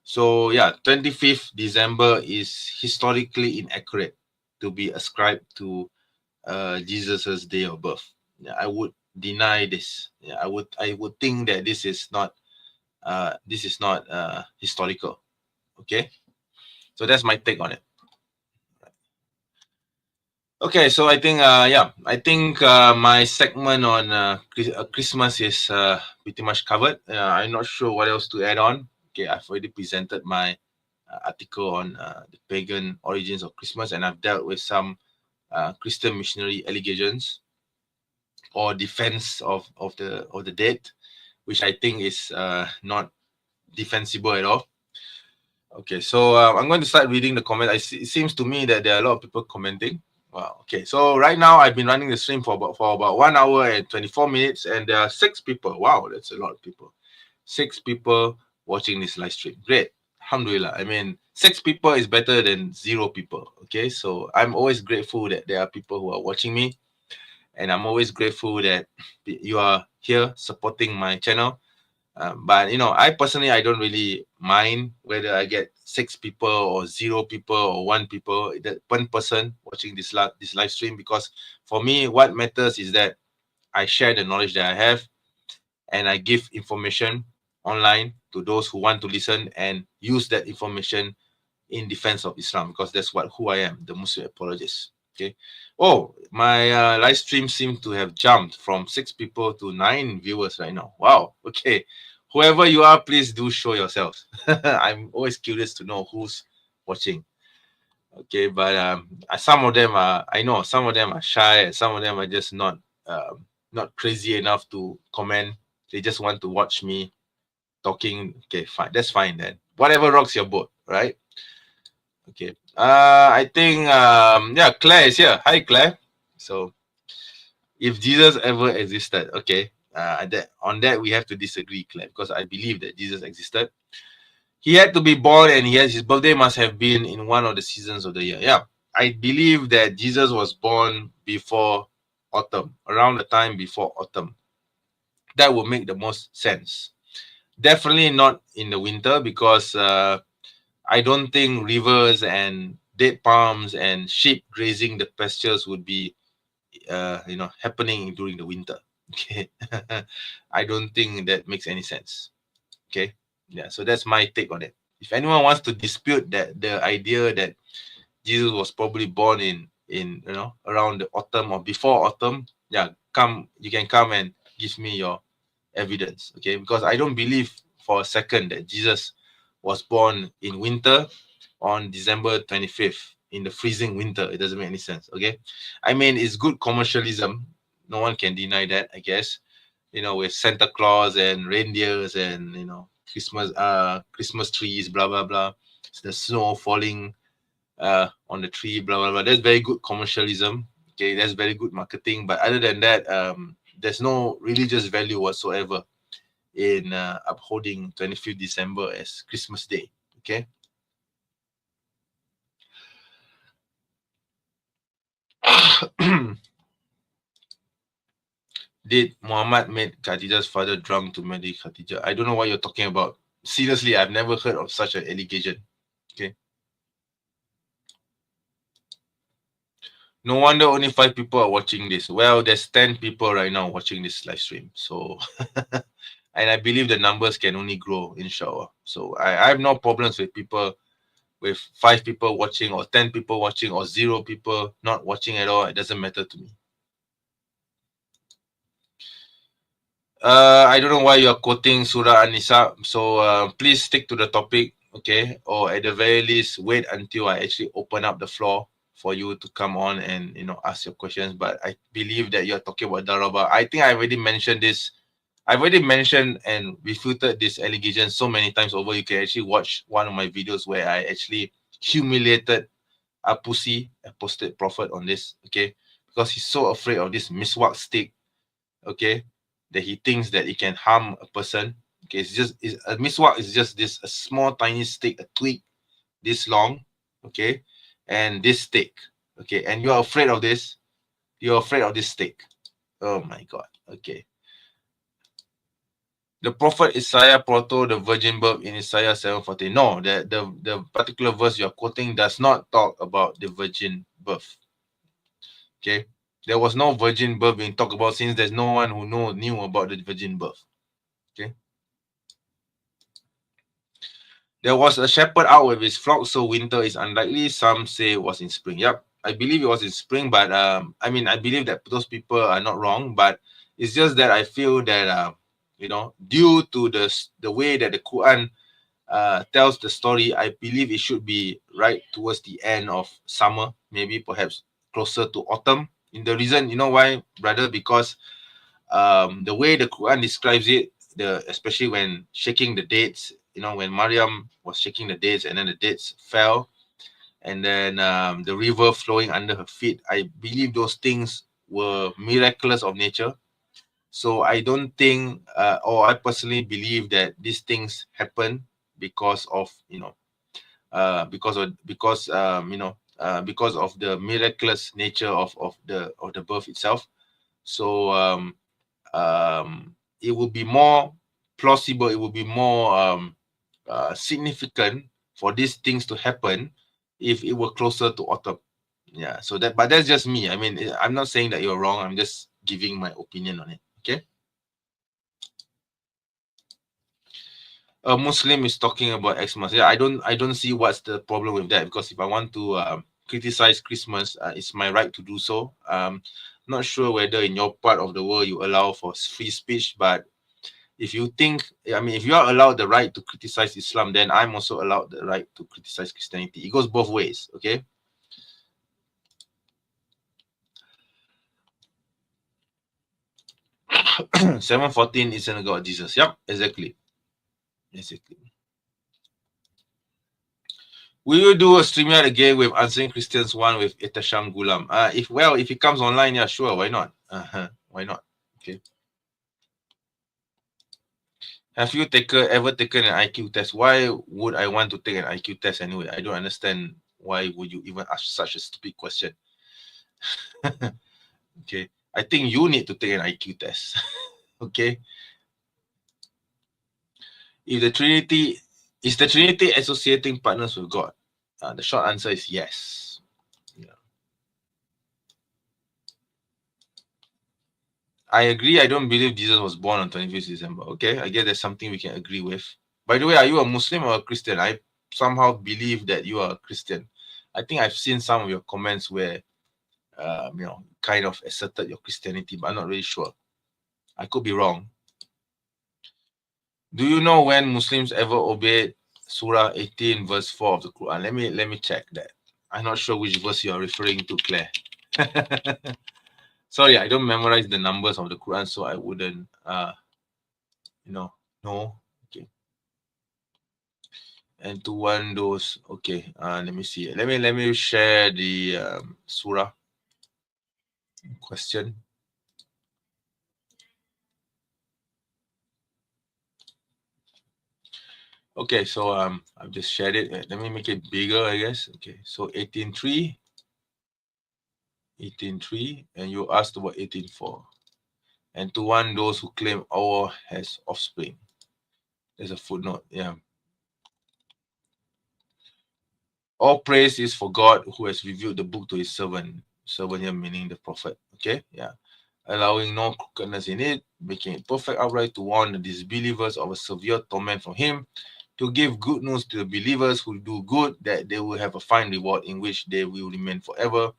So yeah, 25th December is historically inaccurate to be ascribed to Jesus's day of birth. Yeah, I would deny this. Yeah, I would think that this is not historical. Okay, so that's my take on it. Okay, so I think my segment on Christmas is pretty much covered. I'm not sure what else to add on. Okay, I've already presented my article on the pagan origins of Christmas, and I've dealt with some Christian missionary allegations or defense of the dead, which I think is not defensible at all. Okay, so I'm going to start reading the comments. It seems to me that there are a lot of people commenting. Wow. Okay, so right now I've been running the stream for about 1 hour and 24 minutes, and there are 6 people. Wow, that's a lot of people. 6 people watching this live stream. Great. Alhamdulillah. I mean, 6 people is better than 0 people. Okay, so I'm always grateful that there are people who are watching me, and I'm always grateful that you are here supporting my channel. But I personally, I don't really mind whether I get 6 people or 0 people or 1 people, that 1 person watching this live stream, because for me, what matters is that I share the knowledge that I have, and I give information online to those who want to listen and use that information in defense of Islam, because that's who I am, the Muslim apologist. Okay. Oh, my live stream seems to have jumped from 6 people to 9 viewers right now. Wow. Okay. Whoever you are, please do show yourselves. I'm always curious to know who's watching. Okay, but some of them are, I know some of them are shy, and some of them are just not crazy enough to comment. They just want to watch me talking. Okay, fine. That's fine then. Whatever rocks your boat, right? Okay. I think yeah, Claire is here. Hi, Claire. So, if Jesus ever existed, okay, on that we have to disagree, Claire, because I believe that Jesus existed. He had to be born, and his birthday must have been in one of the seasons of the year. Yeah, I believe that Jesus was born before autumn, around the time before autumn. That would make the most sense. Definitely not in the winter, because I don't think rivers and date palms and sheep grazing the pastures would be happening during the winter. Okay. I don't think that makes any sense. Okay. Yeah, so that's my take on it. If anyone wants to dispute that, the idea that Jesus was probably born in around the autumn or before autumn, yeah, you can come and give me your evidence. Okay, because I don't believe for a second that Jesus was born in winter on December 25th in the freezing winter. It doesn't make any sense. Okay, I mean, it's good commercialism. No one can deny that, I guess. With Santa Claus and reindeers and Christmas trees, blah blah blah. It's the snow falling on the tree, blah blah blah. That's very good commercialism. Okay, that's very good marketing. But other than that, there's no religious value whatsoever in upholding 25th December as Christmas Day. Okay. Did Muhammad make Khadija's father drunk to marry Khadija? I don't know what you're talking about. Seriously, I've never heard of such an allegation. Okay. No wonder only 5 people are watching this. Well, there's 10 people right now watching this live stream. So, and I believe the numbers can only grow, inshallah. So I have no problems with people, with 5 people watching or 10 people watching or 0 people not watching at all. It doesn't matter to me. I don't know why you're quoting Surah An-Nisa, so please stick to the topic, okay? Or at the very least, wait until I actually open up the floor for you to come on and, you know, ask your questions. But I believe that you're talking about Daraba. I think I already mentioned this. I've already mentioned and refuted this allegation so many times over. You can actually watch one of my videos where I actually humiliated a pussy, a posted prophet on this, okay? Because he's so afraid of this miswak stick, okay, that he thinks that it can harm a person. Okay, a miswak is just this a small tiny stick, a twig this long, okay, and this stick, okay, and you're afraid of this. You're afraid of this stick. Oh my God. Okay. The prophet Isaiah foretold the virgin birth in Isaiah 7:14. No, the particular verse you're quoting does not talk about the virgin birth. Okay. There was no virgin birth being talked about since there's no one who knew about the virgin birth. Okay. There was a shepherd out with his flock, so winter is unlikely. Some say it was in spring. Yep, I believe it was in spring, but I mean, I believe that those people are not wrong, but it's just that I feel that you know, due to the way that the Quran tells the story, I believe it should be right towards the end of summer, maybe perhaps closer to autumn. In the reason, you know why, brother? Because the way the Quran describes it, especially when shaking the dates, you know, when Maryam was shaking the dates and then the dates fell, and then the river flowing under her feet, I believe those things were miraculous of nature. So I don't think, or I personally believe that these things happen because of, you know, because of the miraculous nature of the birth itself. So it will be more plausible, it will be more significant for these things to happen if it were closer to autumn. Yeah, so that, but that's just me. I mean, I'm not saying that you're wrong, I'm just giving my opinion on it. Okay. A Muslim is talking about Xmas. Yeah, I don't see what's the problem with that, because if I want to criticize Christmas, it's my right to do so. Not sure whether in your part of the world you allow for free speech, but if you think, I mean, if you are allowed the right to criticize Islam, then I'm also allowed the right to criticize Christianity. It goes both ways, okay? 7:14 isn't about Jesus. Yep, exactly. Exactly. We will do a StreamYard again with Answering Christians one with Itasham Gulam. If it comes online, yeah, sure, why not? Why not? Okay. Have you ever taken an IQ test? Why would I want to take an IQ test anyway? I don't understand why would you even ask such a stupid question. Okay. I think you need to take an IQ test. Okay. If the Trinity is the Trinity associating partners with God? The short answer is yes. Yeah. I agree. I don't believe Jesus was born on 25th December. Okay, I guess that's something we can agree with. By the way, are you a Muslim or a Christian? I somehow believe that you are a Christian. I think I've seen some of your comments where, you know, kind of asserted your Christianity, but I'm not really sure. I could be wrong. Do you know when Muslims ever obeyed Surah 18, verse 4 of the Quran? Let me check that. I'm not sure which verse you are referring to, Claire. Sorry, I don't memorize the numbers of the Quran, so I wouldn't you know. Okay. And to one those, okay. Let me see. Let me share the surah question. Okay, so I've just shared it. Let me make it bigger, I guess. Okay, so 18.3, and you asked about 18.4. And to one those who claim Allah has offspring. There's a footnote. Yeah. All praise is for God who has revealed the book to his servant. Servant here meaning the prophet. Okay, yeah. Allowing no crookedness in it, making it perfect outright, to warn the disbelievers of a severe torment from him, to give good news to the believers who do good, that they will have a fine reward in which they will remain forever,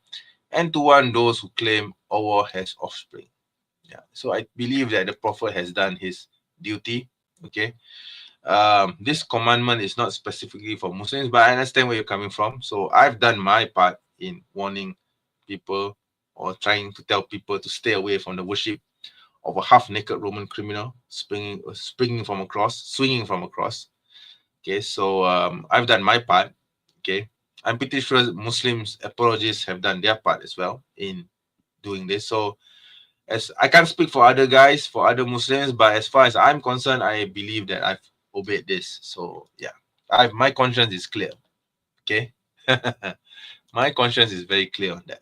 and to warn those who claim Allah has offspring. Yeah. So I believe that the Prophet has done his duty. Okay. This commandment is not specifically for Muslims, but I understand where you're coming from. So I've done my part in warning people or trying to tell people to stay away from the worship of a half-naked Roman criminal swinging from a cross. Okay, so I've done my part. Okay, I'm pretty sure Muslims apologists have done their part as well in doing this. So as I can't speak for other guys, for other Muslims, but as far as I'm concerned, I believe that I've obeyed this. So yeah, my conscience is clear. Okay, my conscience is very clear on that.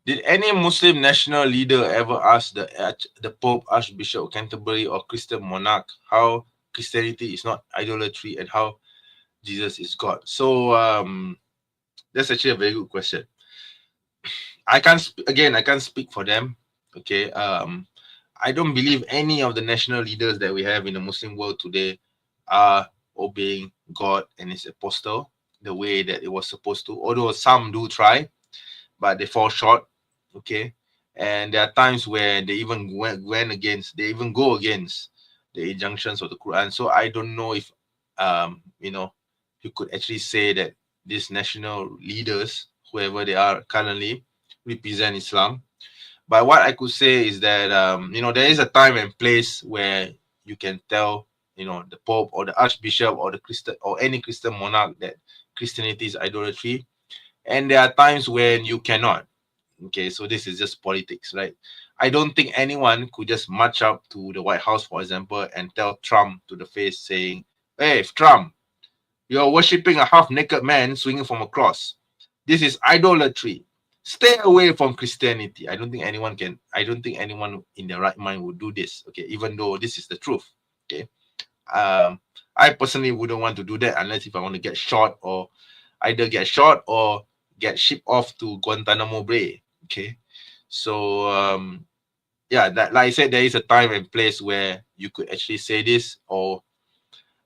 Did any Muslim national leader ever ask the Pope, Archbishop of Canterbury, or Christian monarch how Christianity is not idolatry and how Jesus is God? So that's actually a very good question. I can't speak for them. Okay. I don't believe any of the national leaders that we have in the Muslim world today are obeying God and his apostle the way that it was supposed to. Although some do try, but they fall short. Okay. And there are times where they even they even go against the injunctions of the Quran. So I don't know if you could actually say that these national leaders, whoever they are currently, represent Islam. But what I could say is that there is a time and place where you can tell the Pope or the Archbishop or the Christian or any Christian monarch that Christianity is idolatry, and there are times when you cannot. Okay, so this is just politics, right? I don't think anyone could just march up to the White House, for example, and tell Trump to the face saying, "Hey, Trump, you're worshiping a half-naked man swinging from a cross. This is idolatry. Stay away from Christianity." I don't think anyone in their right mind would do this. Okay, even though this is the truth. Okay. I personally wouldn't want to do that unless if I want to get shot or either get shot or get shipped off to Guantanamo Bay. Okay. So yeah, that like I said, there is a time and place where you could actually say this, or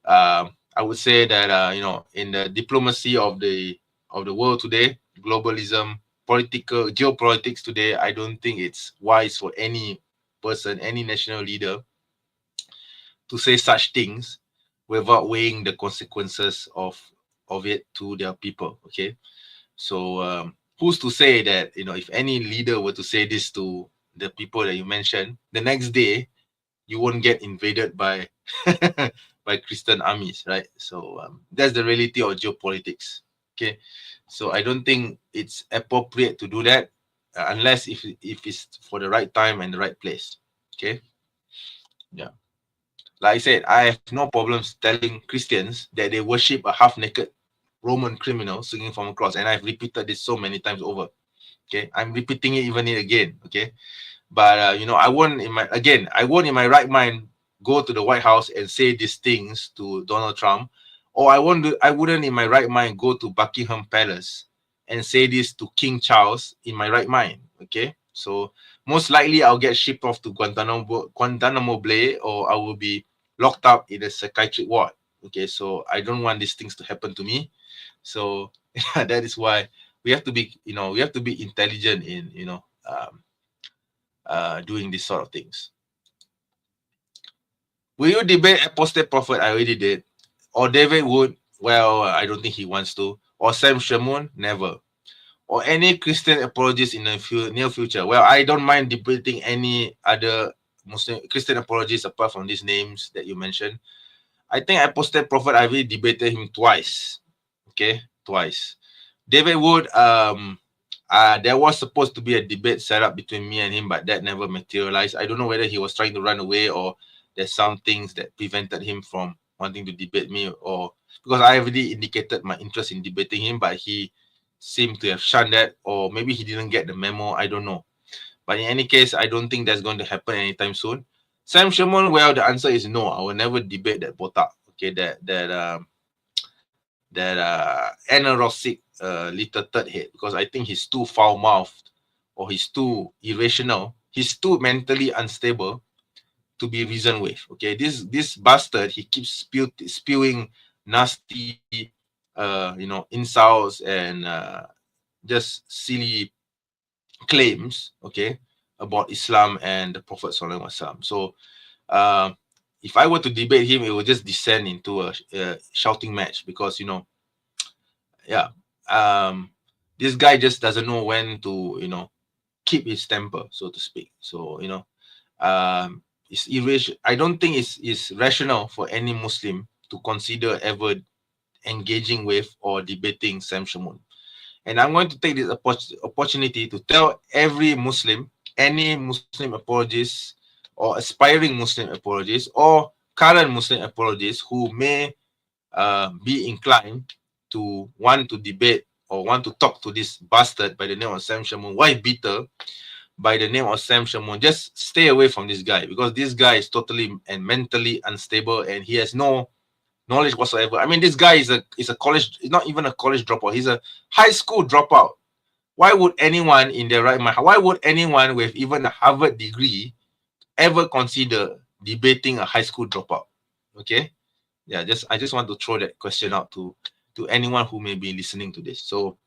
I would say that in the diplomacy of the world today, globalism, geopolitics today, I don't think it's wise for any person, any national leader, to say such things without weighing the consequences of it to their people. Okay, so who's to say that if any leader were to say this to the people that you mentioned, the next day you won't get invaded by by Christian armies, right? So that's the reality of geopolitics. Okay, so I don't think it's appropriate to do that unless if it's for the right time and the right place. Okay, yeah. Like I said, I have no problems telling Christians that they worship a half-naked Roman criminal swinging from a cross, and I've repeated this so many times over. Okay, I'm repeating it even again. Okay, but I won't in my right mind go to the White House and say these things to Donald Trump, or I wouldn't in my right mind go to Buckingham Palace and say this to King Charles in my right mind. Okay, so most likely I'll get shipped off to Guantanamo Bay, or I will be locked up in a psychiatric ward. Okay, so I don't want these things to happen to me. So that is why we have to be intelligent in doing this sort of things. Will you debate apostate prophet? I already did. Or David Wood? Well, I don't think he wants to. Or Sam Shamoun? Never. Or any Christian apologist in the near future? Well, I don't mind debating any other Muslim Christian apologists apart from these names that you mentioned. I think apostate prophet, I already debated him twice. Okay, twice. David Wood, there was supposed to be a debate set up between me and him, but that never materialized. I don't know whether he was trying to run away or there's some things that prevented him from wanting to debate me, or because I already indicated my interest in debating him, but he seemed to have shunned that, or maybe he didn't get the memo. I don't know. But in any case, I don't think that's going to happen anytime soon. Sam Shamoun, well, the answer is no. I will never debate that botak. Okay, that anorexic little third head, because I think he's too foul-mouthed, or he's too irrational, he's too mentally unstable to be reasoned with. Okay, this bastard, he keeps spewing nasty insults and just silly claims, okay, about Islam and the Prophet Sallallahu Alaihi Wasallam. So if I were to debate him, it would just descend into a shouting match, because yeah, this guy just doesn't know when to keep his temper, so to speak. So it's I don't think it's rational for any Muslim to consider ever engaging with or debating Sam Shamoun. And I'm going to take this opportunity to tell every Muslim, any Muslim apologist or aspiring Muslim apologist or current Muslim apologist who may be inclined to want to debate or want to talk to this bastard by the name of Sam Shamoun, wife beater by the name of Sam Shamoun, just stay away from this guy, because this guy is totally and mentally unstable, and he has no knowledge whatsoever. I mean, this guy is a college, not even a college dropout. He's a high school dropout. Why would anyone in their right mind, why would anyone with even a Harvard degree ever consider debating a high school dropout? Okay. Yeah, I just want to throw that question out to anyone who may be listening to this. So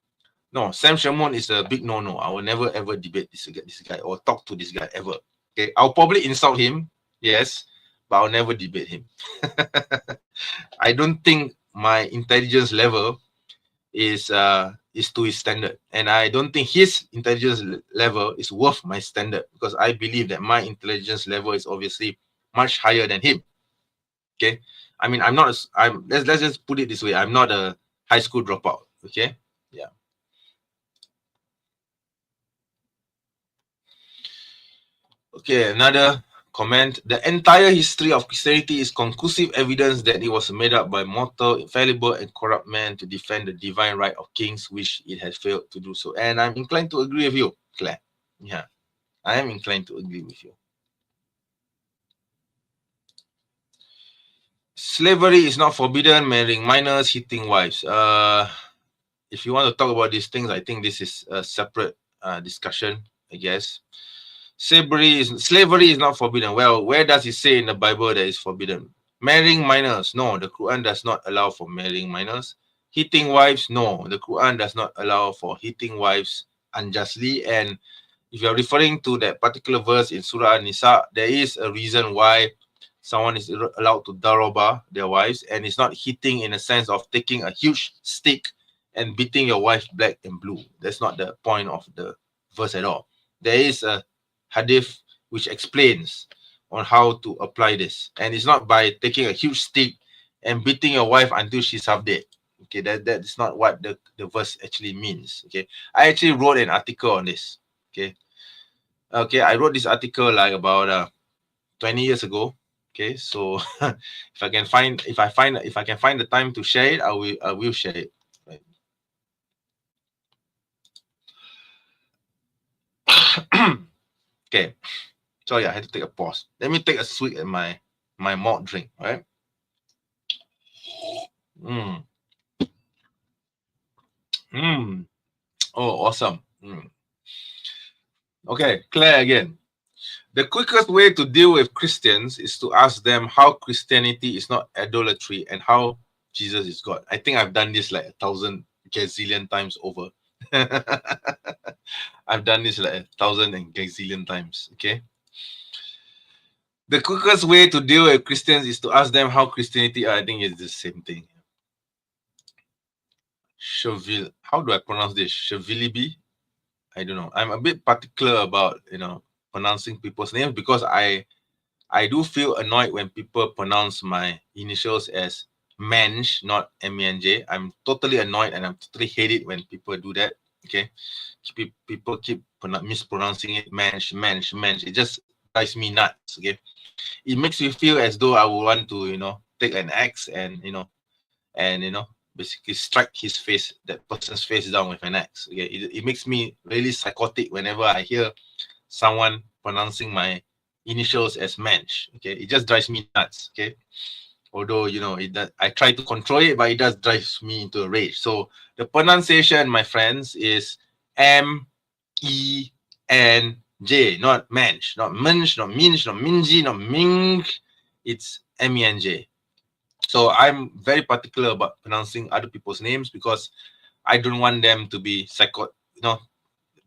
no, Sam Shamoun is a big no-no. I will never ever debate this guy or talk to this guy ever. Okay, I'll probably insult him, yes, but I'll never debate him. I don't think my intelligence level is to his standard, and I don't think his intelligence level is worth my standard, because I believe that my intelligence level is obviously much higher than him. Okay, I mean, let's just put it this way: I'm not a high school dropout. Okay, yeah. Okay, another comment. The entire history of Christianity is conclusive evidence that it was made up by mortal, infallible, and corrupt men to defend the divine right of kings, which it has failed to do so. And I'm inclined to agree with you, Claire. Yeah, I am inclined to agree with you. Slavery is not forbidden. Marrying minors, hitting wives. If you want to talk about these things, I think this is a separate discussion, I guess. Slavery is not forbidden. Well, where does it say in the Bible that it's forbidden? Marrying minors, no, the Quran does not allow for marrying minors. Hitting wives, no, the Quran does not allow for hitting wives unjustly. And if you're referring to that particular verse in Surah An-Nisa, there is a reason why someone is allowed to daroba their wives, and it's not hitting in a sense of taking a huge stick and beating your wife black and blue. That's not the point of the verse at all. There is a hadith which explains on how to apply this, and it's not by taking a huge stick and beating your wife until she's half dead. Okay, that is not what the verse actually means. Okay, I actually wrote an article on this. Okay, I wrote this article like about 20 years ago. Okay, so if I can find the time to share it, I will share it. Right. Okay, sorry, I had to take a pause. Let me take a swig at my malt drink. All right. Oh, awesome. Okay, Claire again. The quickest way to deal with Christians is to ask them how Christianity is not idolatry and how Jesus is God. I think I've done this like 1,000 gazillion times over. I've done this like 1,000 and gazillion times. Okay. The quickest way to deal with Christians is to ask them how Christianity. I think it's the same thing. How do I pronounce this? Chevilibi? I don't know. I'm a bit particular about pronouncing people's names, because I do feel annoyed when people pronounce my initials as MENJ, not MENJ. I'm totally annoyed, and I totally hate it when people do that. Okay, people keep mispronouncing it, MENJ. It just drives me nuts. Okay, it makes me feel as though I would want to take an axe and basically strike that person's face down with an axe. Okay, it makes me really psychotic whenever I hear someone pronouncing my initials as MENJ. Okay, it just drives me nuts. Okay, although I try to control it, but it does drive me into a rage. So the pronunciation, my friends, is MENJ, not MENJ, not MENJ, not MINJ, not MINJI, not MING. It's MENJ. So I'm very particular about pronouncing other people's names, because I don't want them to be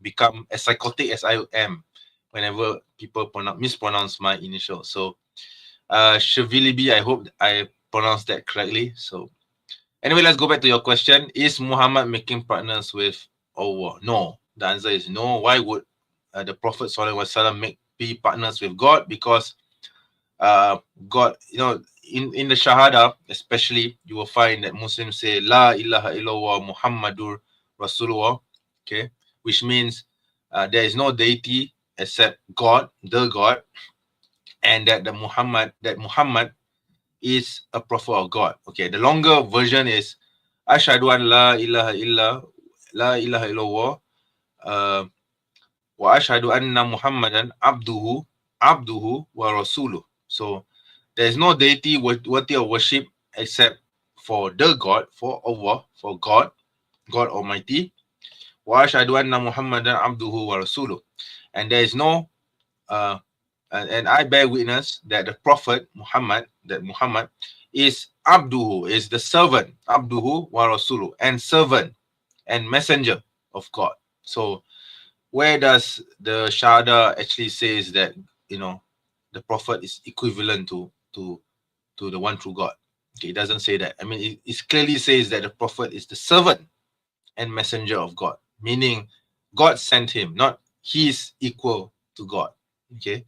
become as psychotic as I am whenever people mispronounce my initial. So Shivilibi, I hope I pronounced that correctly. So anyway, let's go back to your question. Is Muhammad making partners with Allah? No. The answer is no. Why would the Prophet ﷺ be partners with God? Because God, in the Shahada, especially, you will find that Muslims say La ilaha illallah Muhammadur Rasulullah, okay, which means there is no deity except God, the God, and that Muhammad is a prophet of God. Okay, the longer version is Ashhadu an la ilaha illallah wa ashhadu anna Muhammadan abduhu wa rasuluh. So there is no deity worthy of worship except for the God, for Allah, for God Almighty. Wa ashhadu anna Muhammadan abduhu wa rasuluh. And there is no and I bear witness that the Prophet Muhammad is abduhu, is the servant, abduhu wa rasuluh, and servant and messenger of God. So where does the Shahada actually says that the Prophet is equivalent to the one true God? Okay, it doesn't say that. I mean, it clearly says that the Prophet is the servant and messenger of God, meaning God sent him, not he's equal to God. Okay,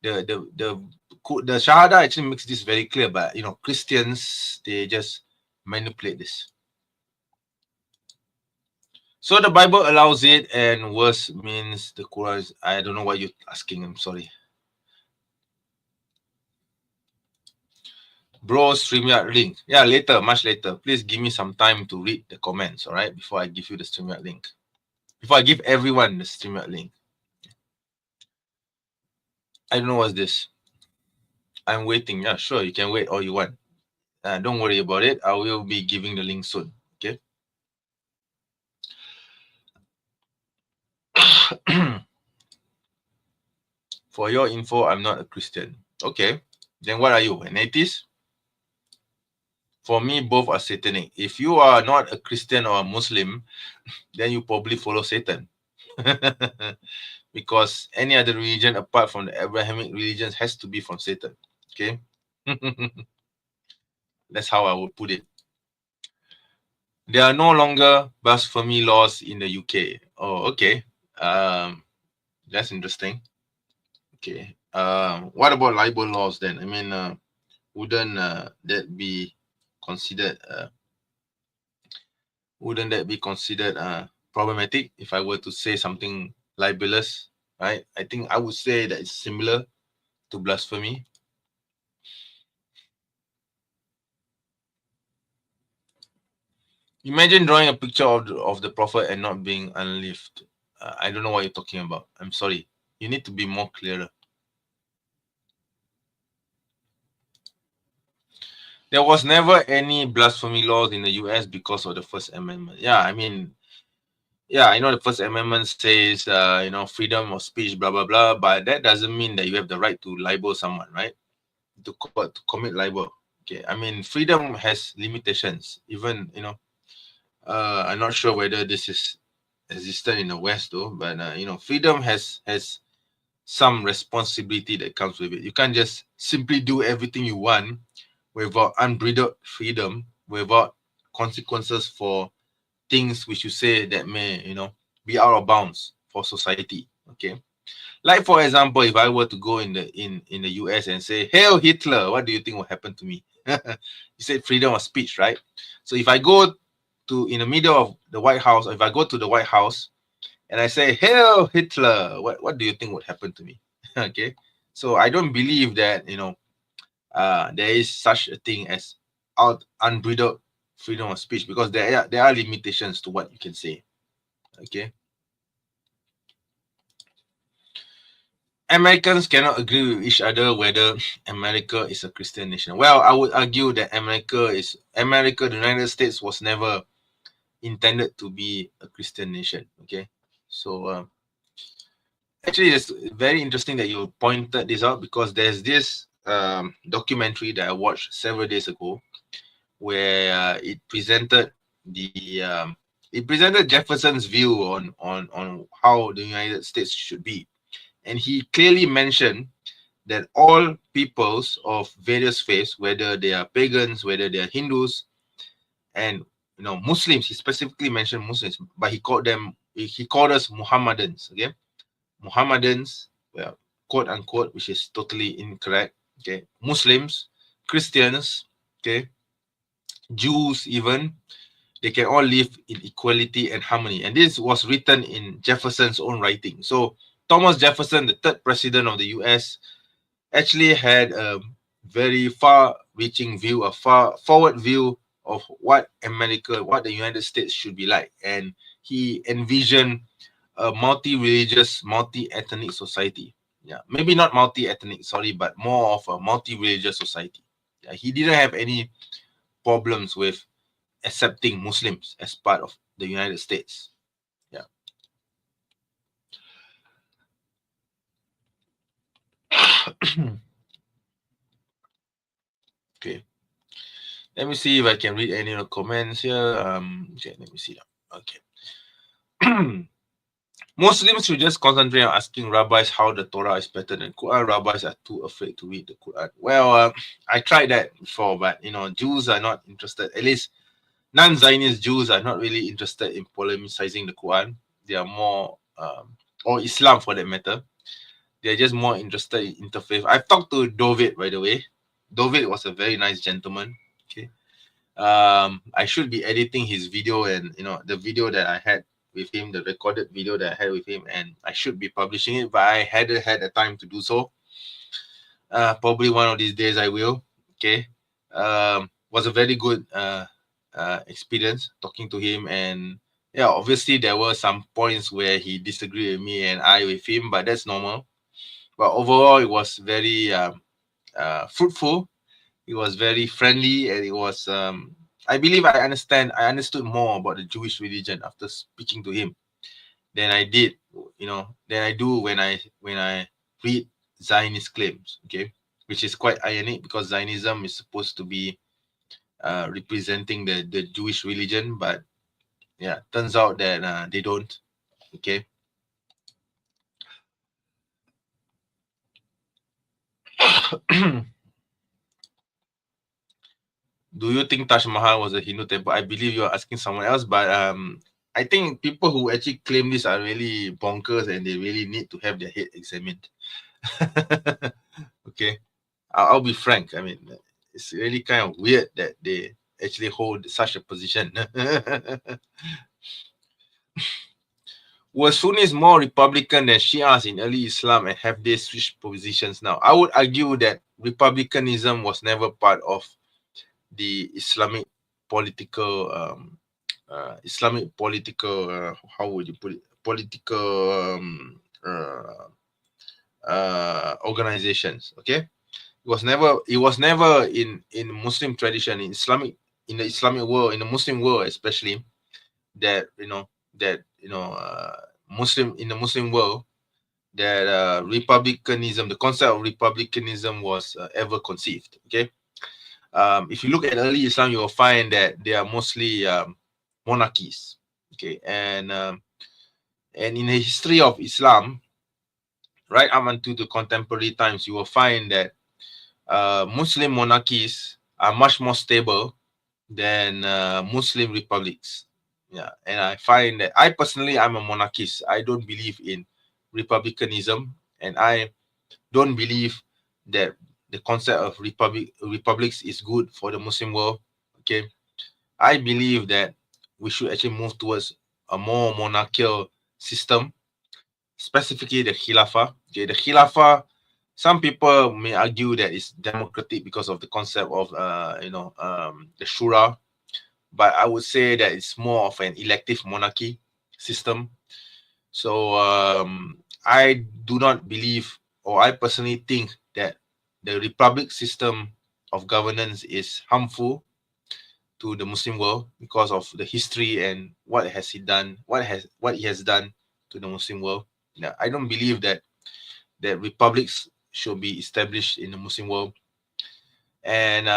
the Shahada actually makes this very clear, but Christians, they just manipulate this. So the Bible allows it, and worse means the Quran. I don't know what you're asking. I'm sorry. Bro, StreamYard link. Yeah, later, much later. Please give me some time to read the comments, all right, before I give you the StreamYard link. Before I give everyone the StreamYard link. I don't know what's this. I'm waiting. Yeah, sure, you can wait all you want. Don't worry about it. I will be giving the link soon. Okay. For your info, I'm not a Christian. Okay. Then what are you? An atheist? For me, both are satanic. If you are not a Christian or a Muslim, then you probably follow Satan. Because any other religion apart from the Abrahamic religions has to be from Satan. Okay. That's how I would put it. There are no longer blasphemy laws in the UK. Oh, okay. That's interesting. Okay. What about libel laws then? I mean, wouldn't that be considered? Wouldn't that be considered problematic if I were to say something libelous? Right. I think I would say that it's similar to blasphemy. Imagine drawing a picture of the Prophet and not being unleavened. I don't know what you're talking about. I'm sorry. You need to be more clearer. There was never any blasphemy laws in the US because of the First Amendment. Yeah, I mean, yeah, I know the First Amendment says, freedom of speech, blah, blah, blah, but that doesn't mean that you have the right to libel someone, right? To commit libel. Okay, I mean, freedom has limitations. Even, I'm not sure whether this is existent in the West though, but, freedom has some responsibility that comes with it. You can't just simply do everything you want without unbridled freedom, without consequences for things which you say that may, be out of bounds for society. Okay. Like for example, if I were to go in the US and say, "Hail Hitler," what do you think will happen to me? You said freedom of speech, right? So if I go to in the middle of the White House, or if I go to the White House and I say, "Hail Hitler," what do you think would happen to me? Okay. So I don't believe that, there is such a thing as unbridled freedom of speech, because there are limitations to what you can say. Okay. Americans cannot agree with each other whether America is a Christian nation. Well, I would argue that the United States was never intended to be a Christian nation. Okay. So actually, it's very interesting that you pointed this out, because there's this documentary that I watched several days ago where it presented the He presented Jefferson's view on how the United States should be, and he clearly mentioned that all peoples of various faiths, whether they are pagans, whether they are Hindus, and Muslims, he specifically mentioned Muslims, but he called us Muhammadans. Okay, Muhammadans, well, quote unquote, which is totally incorrect. Okay, Muslims, Christians, okay, Jews, even, they can all live in equality and harmony. And this was written in Jefferson's own writing. So Thomas Jefferson, the third president of the US, actually had a very far-reaching view, a forward view of what America, what the United States should be like. And he envisioned a multi-religious, multi-ethnic society. Yeah, maybe not multi-ethnic, sorry, but more of a multi-religious society. Yeah, he didn't have any problems with accepting Muslims as part of the United States. Yeah. Okay. Let me see if I can read any of the comments here. Okay, let me see. Okay. Muslims should just concentrate on asking rabbis how the Torah is better than Quran. Rabbis are too afraid to read the Quran. Well, I tried that before, but Jews are not interested. At least non-Zionist Jews are not really interested in polemicizing the Quran. They are more, or Islam for that matter. They're just more interested in interfaith. I've talked to David, by the way. David was a very nice gentleman. Okay. I should be editing his video, and the video that I had with him, the recorded video that I had with him, and I should be publishing it, but I hadn't had the time to do so. Probably one of these days I will. Okay. Was a very good experience talking to him, and yeah, obviously there were some points where he disagreed with me and I with him, but that's normal. But overall, it was very fruitful. It was very friendly, and it was. I believe I understood more about the Jewish religion after speaking to him than I did, than I do when I read Zionist claims. Okay, which is quite ironic because Zionism is supposed to be representing the Jewish religion, but yeah, turns out that they don't. Okay. Do you think Taj Mahal was a Hindu temple? I believe you are asking someone else, but I think people who actually claim this are really bonkers, and they really need to have their head examined. Okay, I'll be frank. I mean, it's really kind of weird that they actually hold such a position. Were Sunnis more Republican than Shias in early Islam, and have they switched positions now? I would argue that Republicanism was never part of the Islamic political how would you put it, political organizations. Okay, it was never in Muslim tradition, in the Islamic world, in the Muslim world especially, that Muslim in the Muslim world, that republicanism, the concept of republicanism was ever conceived. Okay. If you look at early Islam, you will find that they are mostly monarchies. Okay, and in the history of Islam, right up until the contemporary times, you will find that Muslim monarchies are much more stable than Muslim republics. Yeah, and I find that I personally, I'm a monarchist. I don't believe in republicanism, and I don't believe that the concept of republics is good for the Muslim world. Okay, I believe that we should actually move towards a more monarchical system, specifically the Khilafah. Okay, the Khilafah, some people may argue that it's democratic because of the concept of the Shura, but I would say that it's more of an elective monarchy system. So I do not believe, or I personally think, that the republic system of governance is harmful to the Muslim world because of the history and what it has done to the Muslim world. Yeah, I don't believe that republics should be established in the Muslim world. And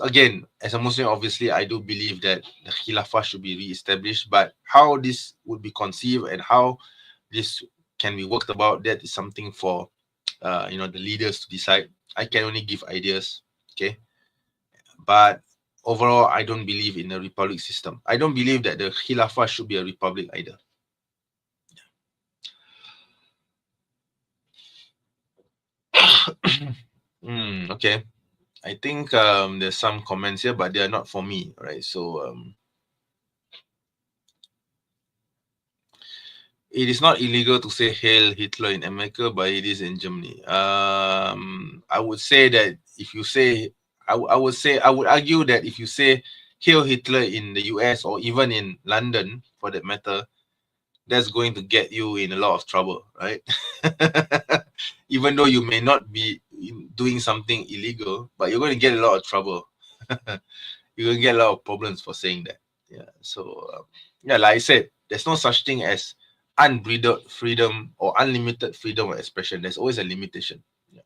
again, as a Muslim, obviously, I do believe that the Khilafah should be re-established. But how this would be conceived and how this can be worked about, that is something for the leaders to decide. I can only give ideas, okay? But overall, I don't believe in a republic system. I don't believe that the Khilafah should be a republic either. Okay. I think there's some comments here, but they are not for me, right? So it is not illegal to say Hail Hitler in America, but it is in Germany. I would say that if you say, I would argue that if you say Hail Hitler in the US or even in London, for that matter, that's going to get you in a lot of trouble, right? Even though you may not be doing something illegal, but you're going to get a lot of trouble. You're going to get a lot of problems for saying that. Yeah. So, yeah, like I said, there's no such thing as unbridled freedom or unlimited freedom of expression. There's always a limitation. Yeah.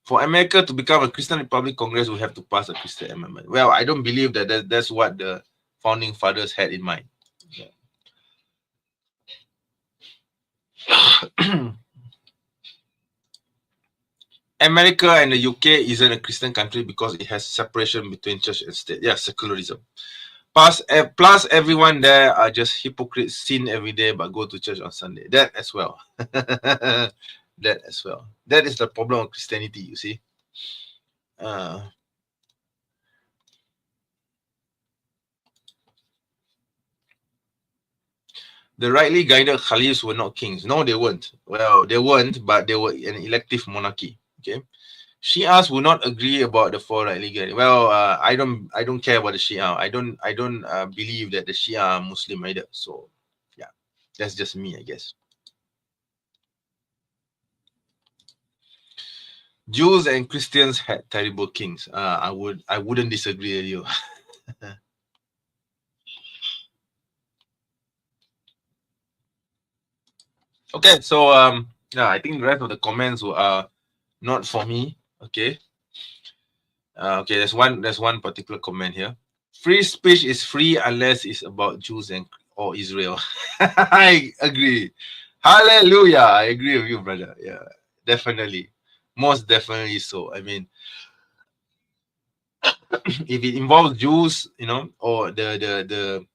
For America to become a Christian Republic, Congress will have to pass a Christian amendment. Well, I don't believe that's what the founding fathers had in mind. Yeah. America and the UK isn't a Christian country because it has separation between church and state. Yeah, secularism. Plus everyone there are just hypocrites, sin every day, but go to church on Sunday. That as well. That as well. That is the problem of Christianity, you see. The rightly guided caliphs were not kings. No, they weren't. Well, they weren't, but they were an elective monarchy. Okay. Shias will not agree about the four rightly guided. Well, I don't care about the Shia. I don't believe that the Shia are Muslim either. So, yeah, that's just me, I guess. Jews and Christians had terrible kings. I wouldn't disagree with you. Okay, so yeah, I think the rest of the comments are not for me. Okay. Okay, there's one particular comment here. Free speech is free unless it's about Jews or Israel. I agree. Hallelujah. I agree with you, brother. Yeah, definitely. Most definitely so. I mean, if it involves Jews, or the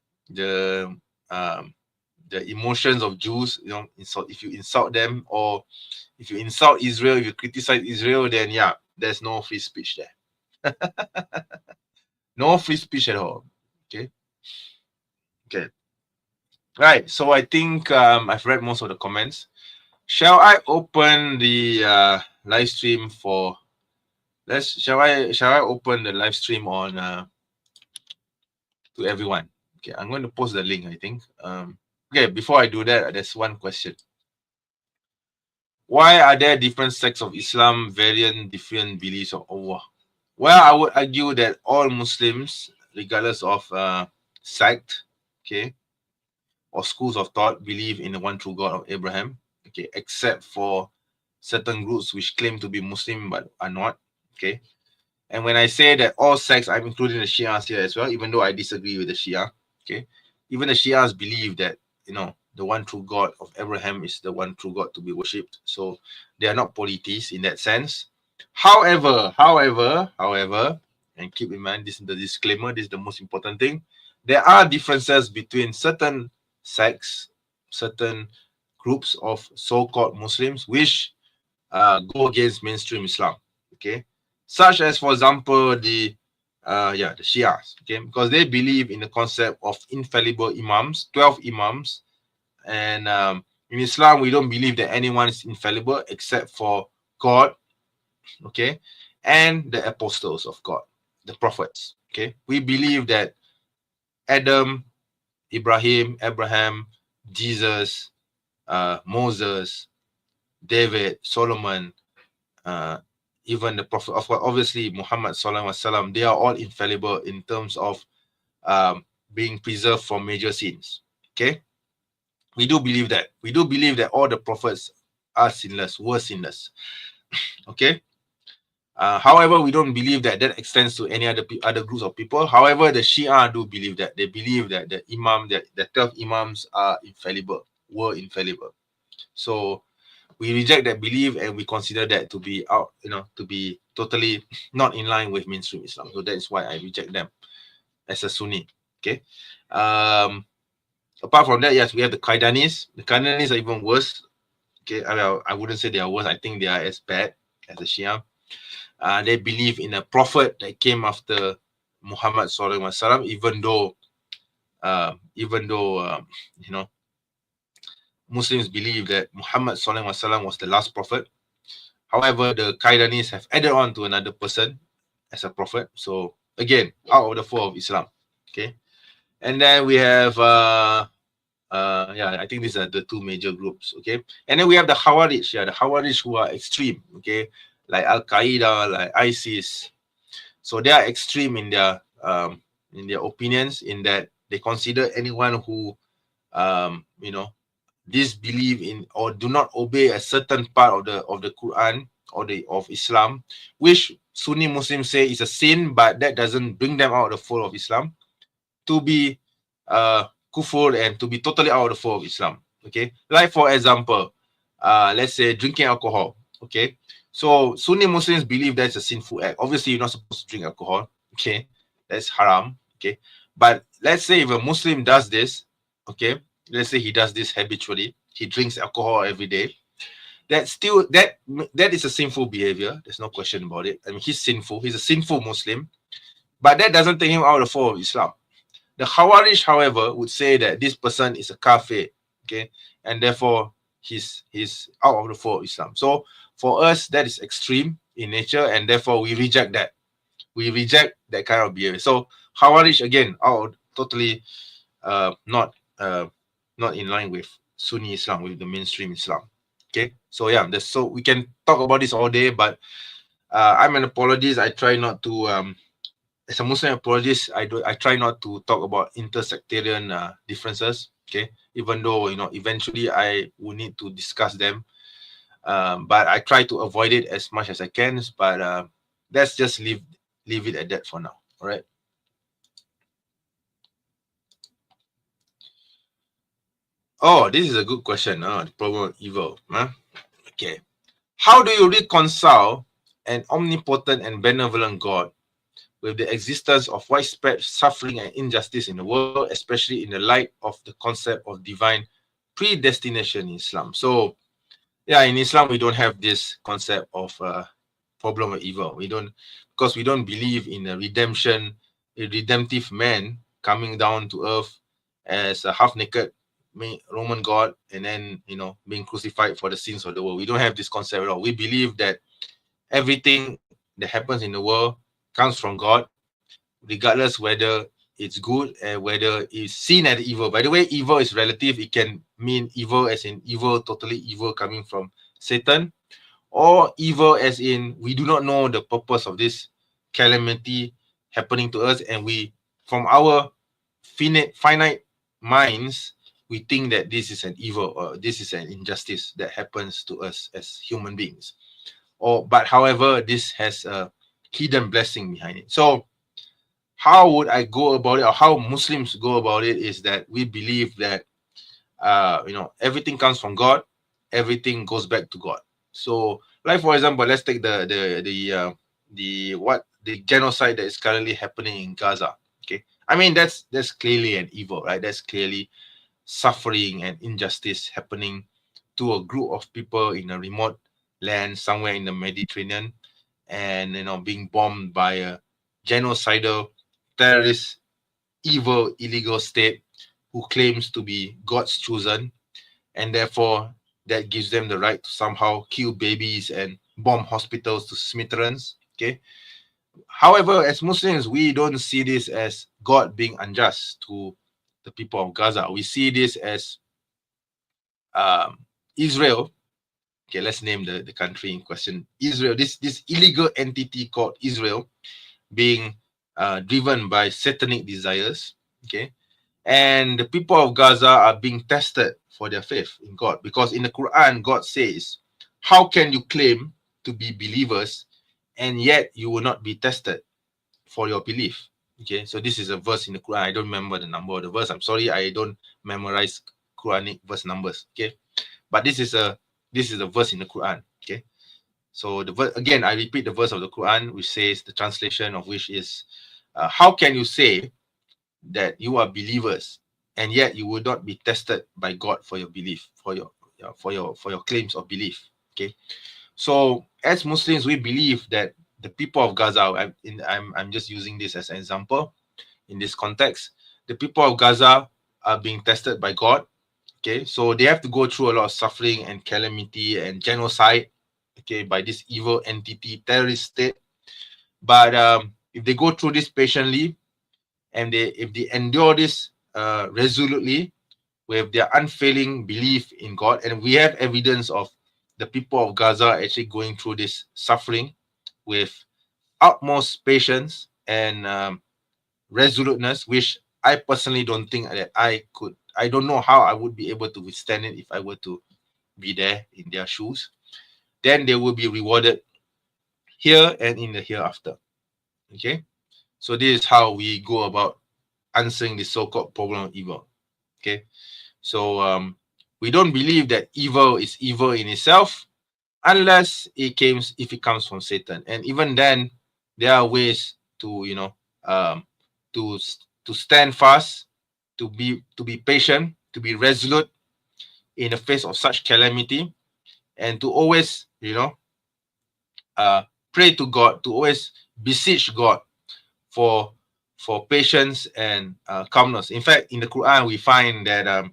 emotions of Jews, if you insult them, or if you insult Israel, if you criticize Israel, then yeah, there's no free speech there. No free speech at all. Okay. Okay. Right. So I think I've read most of the comments. Shall I open the live stream for? Shall I open the live stream on to everyone? Okay, I'm going to post the link. I think. Okay. Before I do that, there's one question. Why are there different sects of Islam varying different beliefs of Allah? Well, I would argue that all Muslims, regardless of sect, okay, or schools of thought, believe in the one true God of Abraham, okay, except for certain groups which claim to be Muslim but are not, okay. And when I say that all sects, I'm including the Shias here as well, even though I disagree with the Shia, okay. Even the Shias believe that, the one true God of Abraham is the one true God to be worshipped. So they are not polytheists in that sense. However, and keep in mind, this is the disclaimer, this is the most important thing. There are differences between certain sects, certain groups of so-called Muslims which go against mainstream Islam, okay? Such as, for example, the Shias, okay? Because they believe in the concept of infallible imams, 12 imams, and in Islam, we don't believe that anyone is infallible except for God, okay, and the apostles of God, the prophets, okay. We believe that Adam, Abraham, Jesus, Moses, David, Solomon, even the prophet, of course, obviously Muhammad sallallahu alaihi wasallam, they are all infallible in terms of being preserved from major sins, okay. We do believe that all the prophets are sinless, were sinless. Okay. However, we don't believe that extends to any other groups of people. However, the Shia do believe that. They believe that the 12 imams are infallible, were infallible. So we reject that belief and we consider that to be to be totally not in line with mainstream Islam. So that is why I reject them as a Sunni. Okay. Apart from that, yes, we have the Qaidanis. The Qaidanis are even worse. Okay, I wouldn't say they are worse. I think they are as bad as the Shia. They believe in a prophet that came after Muhammad sallallahu alaihi wasallam, even though Muslims believe that Muhammad sallallahu alaihi wasallam was the last prophet. However, the Qaidanis have added on to another person as a prophet. So again, out of the four of Islam. Okay, and then we have I think these are the two major groups. Okay, and then we have the Khawarij. Yeah, the Khawarij who are extreme. Okay, like Al Qaeda, like ISIS. So they are extreme in their opinions, in that they consider anyone who disbelieve in or do not obey a certain part of the Quran or of Islam, which Sunni Muslims say is a sin, but that doesn't bring them out of the fold of Islam, to be kufur and to be totally out of the fold of Islam. Okay, like for example, let's say drinking alcohol. Okay, so Sunni Muslims believe that's a sinful act. Obviously, you're not supposed to drink alcohol. Okay, that's haram. Okay, but let's say if a Muslim does this, okay, let's say he does this habitually, he drinks alcohol every day, that is a sinful behavior. There's no question about it. I mean, he's sinful. He's a sinful Muslim, but that doesn't take him out of the fold of Islam. The Khawarij, however, would say that this person is a kafir, okay, and therefore he's out of the fold of Islam. So for us, that is extreme in nature, and therefore we reject that. We reject that kind of behavior. So Khawarij, again, totally not in line with Sunni Islam, with the mainstream Islam. Okay, so yeah, so we can talk about this all day, but I'm an apologist. I try not to as a Muslim apologist, I try not to talk about intersectarian differences. Okay, even though eventually I will need to discuss them, but I try to avoid it as much as I can. But let's just leave it at that for now. All right. Oh, this is a good question. The problem of evil. Huh? Okay. How do you reconcile an omnipotent and benevolent God with the existence of widespread suffering and injustice in the world, especially in the light of the concept of divine predestination in Islam? So, yeah, in Islam, we don't have this concept of problem of evil. Because we don't believe in a redemptive man coming down to earth as a half-naked Roman god and then being crucified for the sins of the world. We don't have this concept at all. We believe that everything that happens in the world comes from God, regardless whether it's good and whether it's seen as evil. By the way, evil is relative. It can mean evil as in evil, totally evil coming from Satan, or evil as in we do not know the purpose of this calamity happening to us, and we, from our finite minds, we think that this is an evil or this is an injustice that happens to us as human beings. But however, this has a hidden blessing behind it. So how would I go about it, or how Muslims go about it, is that we believe that everything comes from God, everything goes back to God. So, like for example, let's take the genocide that is currently happening in Gaza. Okay, I mean that's clearly an evil, right? That's clearly suffering and injustice happening to a group of people in a remote land somewhere in the Mediterranean, and being bombed by a genocidal, terrorist, evil, illegal state who claims to be God's chosen, and therefore that gives them the right to somehow kill babies and bomb hospitals to smithereens. Okay. However, as Muslims, we don't see this as God being unjust to the people of Gaza. We see this as Israel. Okay, let's name the country in question. Israel, this illegal entity called Israel, being driven by satanic desires. Okay, and the people of Gaza are being tested for their faith in God, because in the Quran, God says how can you claim to be believers and yet you will not be tested for your belief? Okay, so this is a verse in the Quran. I don't remember the number of the verse. I'm sorry, I don't memorize Quranic verse numbers. Okay, but this is a verse in the Quran. Okay, so the verse again, I repeat the verse of the Quran, which says, the translation of which is, how can you say that you are believers and yet you will not be tested by God for your belief, for your claims of belief? Okay, so as Muslims, we believe that the people of Gaza, I'm just using this as an example in this context, the people of Gaza are being tested by God. Okay, so they have to go through a lot of suffering and calamity and genocide, okay, by this evil entity, terrorist state. But if they go through this patiently, and if they endure this resolutely, with their unfailing belief in God, and we have evidence of the people of Gaza actually going through this suffering with utmost patience and resoluteness, which I personally don't think that I could. I don't know how I would be able to withstand it if I were to be there in their shoes. Then they will be rewarded here and in the hereafter. Okay, so this is how we go about answering the so-called problem of evil. Okay, so we don't believe that evil is evil in itself unless if it comes from Satan, and even then there are ways to um, to stand fast, to be patient, to be resolute in the face of such calamity, and to always uh, pray to God, to always beseech God for patience and calmness. In fact, in the Quran, we find that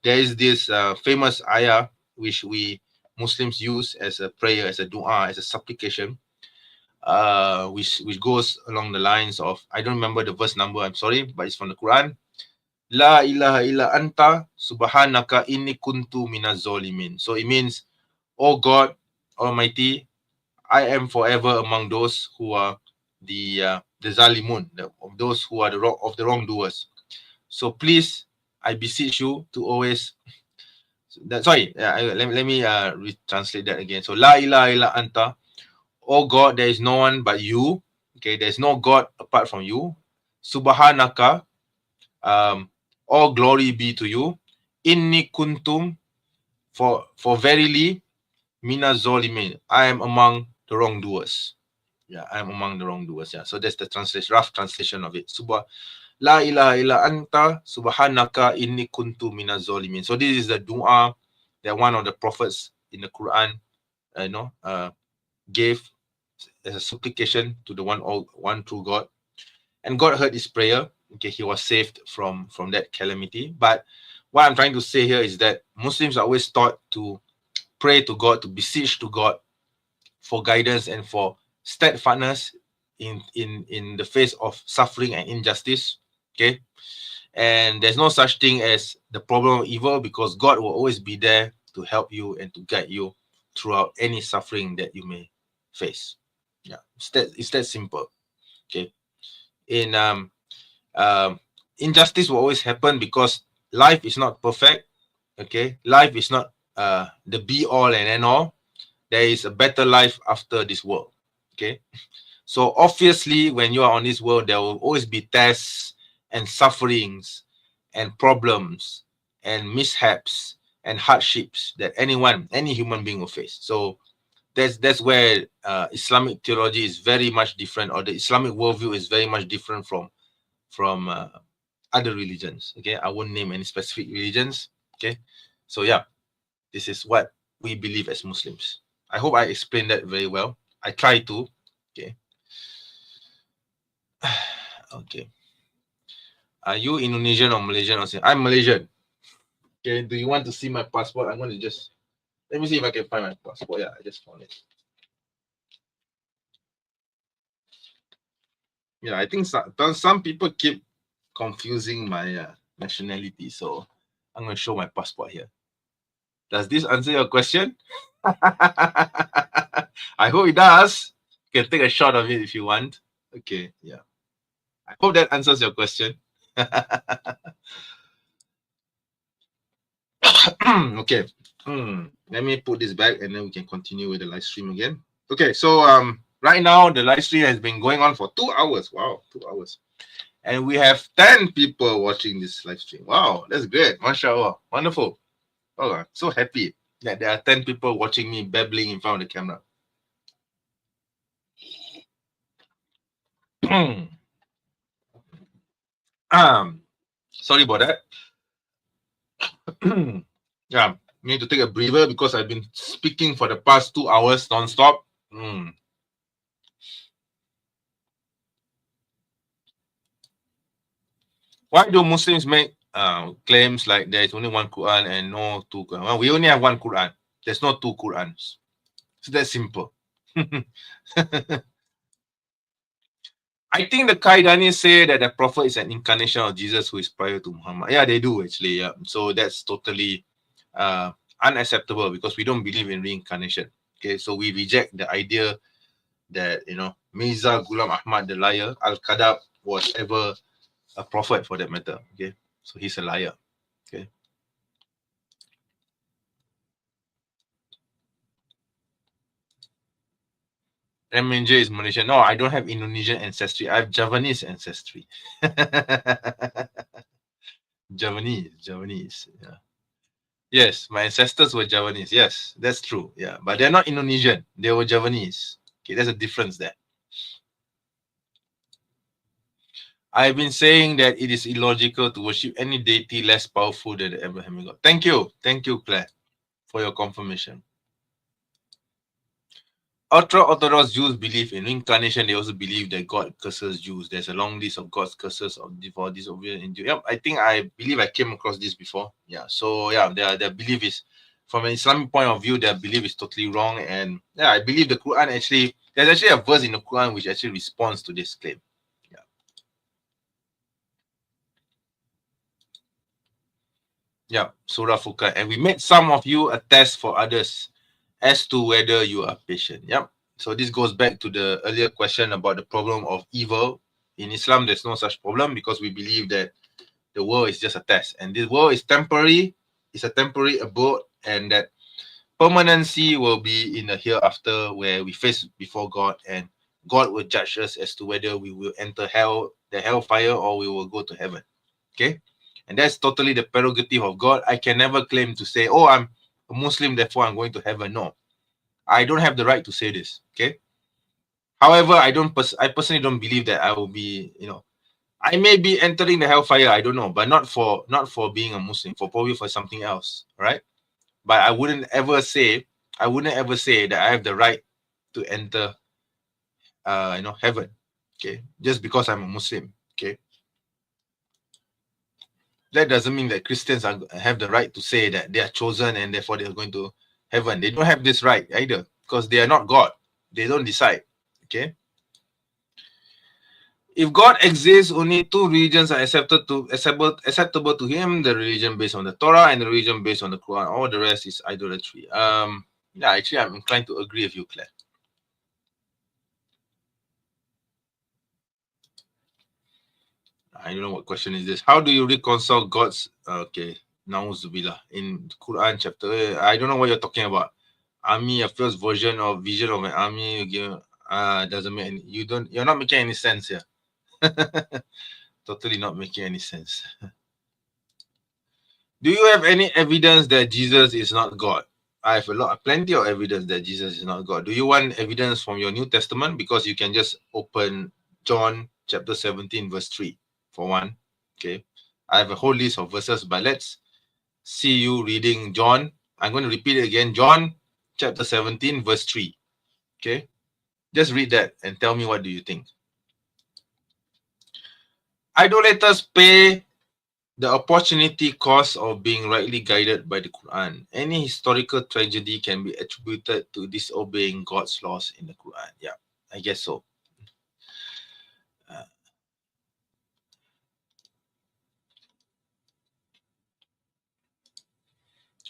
there is this famous ayah which we Muslims use as a prayer, as a dua, as a supplication, which goes along the lines of, I don't remember the verse number, I'm sorry, but it's from the Quran. La ilaha illa anta subhanaka inni kuntu minaz zalimin. So it means, oh God Almighty, I am forever among those who are the zalimun, of those who are the wrongdoers. So please, I beseech you to always. Let me retranslate that again. So la ilaha illa anta, oh God, there is no one but you. Okay, there's no God apart from you. Subhanaka, all glory be to you. Inni kuntum, for verily, mina zolimin, I am among the wrongdoers. Yeah, I am among the wrongdoers. Yeah, so that's the translation, rough translation of it. La ilaha illa anta subhanaka inni kuntu minaz zalimin. So this is the dua that one of the prophets in the Quran, gave as a supplication to the one true God, and God heard his prayer. Okay, he was saved from that calamity. But what I'm trying to say here is that Muslims are always taught to pray to God, to beseech to God for guidance and for steadfastness in the face of suffering and injustice. Okay, and there's no such thing as the problem of evil, because God will always be there to help you and to guide you throughout any suffering that you may face. Yeah, it's that simple. Okay, in injustice will always happen because life is not perfect. Okay, life is not the be all and end all. There is a better life after this world. Okay, so obviously when you are on this world, there will always be tests and sufferings and problems and mishaps and hardships that any human being will face. So that's where Islamic theology is very much different, or the Islamic worldview is very much different from other religions. Okay, I won't name any specific religions. Okay, so yeah, this is what we believe as Muslims. I hope I explained that very well. I try to. Okay. Okay. Are you Indonesian or Malaysian or something? I'm Malaysian. Okay. Do you want to see my passport? I'm going to just let me see if I can find my passport. Yeah, I just found it. Yeah, I think some people keep confusing my nationality, so I'm going to show my passport here. Does this answer your question? I hope it does. You can take a shot of it if you want. Okay, yeah. I hope that answers your question. Okay. let me put this back and then we can continue with the live stream again. Okay, so right now the live stream has been going on for 2 hours. Wow, 2 hours. And we have 10 people watching this live stream. Wow, that's great. Mashallah. Wonderful. Oh, I'm so happy that there are 10 people watching me babbling in front of the camera. Sorry about that. Yeah, need to take a breather because I've been speaking for the past 2 hours non-stop. Why do Muslims make claims like there is only one Quran and no two Quran? Well, we only have one Quran. There's no two Qurans. It's that simple. I think the Kaidanis say that the prophet is an incarnation of Jesus who is prior to Muhammad. Yeah, they do actually. Yeah, so that's totally unacceptable because we don't believe in reincarnation. Okay, so we reject the idea that Mirza Ghulam Ahmad the liar, Al-Qadab, was ever a prophet for that matter. Okay, so he's a liar. Okay. MENJ is Malaysian. No, I don't have Indonesian ancestry. I have Javanese ancestry. Javanese. Yeah. Yes, my ancestors were Javanese. Yes, that's true. Yeah, but they're not Indonesian. They were Javanese. Okay, there's a difference there. I've been saying that it is illogical to worship any deity less powerful than the Abrahamic God. Thank you, Claire, for your confirmation. Ultra-Orthodox Jews believe in reincarnation. They also believe that God curses Jews. There's a long list of God's curses for disobedience. Yep, I believe I came across this before. Yeah, so yeah, their belief is, from an Islamic point of view, their belief is totally wrong. And yeah, I believe the Quran there's actually a verse in the Quran which actually responds to this claim. Yeah, Surah Furqan. And we made some of you a test for others as to whether you are patient. Yep. So this goes back to the earlier question about the problem of evil. In Islam, there's no such problem because we believe that the world is just a test. And this world is temporary. It's a temporary abode. And that permanency will be in the hereafter where we face before God. And God will judge us as to whether we will enter the hellfire, or we will go to heaven. Okay? And that's totally the prerogative of God. I can never claim to say, oh, I'm a Muslim, therefore I'm going to heaven. No, I don't have the right to say this. Okay. However, I personally don't believe that I will be, I may be entering the hellfire. I don't know, but not for being a Muslim, probably for something else. Right. But I wouldn't ever say that I have the right to enter, heaven. Okay. Just because I'm a Muslim. Okay. That doesn't mean that Christians have the right to say that they are chosen and therefore they are going to heaven. They don't have this right either because they are not God. They don't decide. Okay. If God exists, only two religions are acceptable to him: the religion based on the Torah and the religion based on the Quran. All the rest is idolatry. Yeah, actually, I'm inclined to agree with you, Claire. I don't know what question is this. How do you reconcile God's Nauzubillah in Quran chapter? I don't know what you're talking about. Army, a first version or vision of an army, doesn't make any, you're not making any sense here. Totally not making any sense. Do you have any evidence that Jesus is not God? I have plenty of evidence that Jesus is not God. Do you want evidence from your New Testament? Because you can just open John chapter 17, verse 3 for one. Okay. I have a whole list of verses, but let's see you reading John. I'm going to repeat it again. John chapter 17, verse 3. Okay. Just read that and tell me, what do you think? Idolaters pay the opportunity cost of being rightly guided by the Quran. Any historical tragedy can be attributed to disobeying God's laws in the Quran. Yeah, I guess so.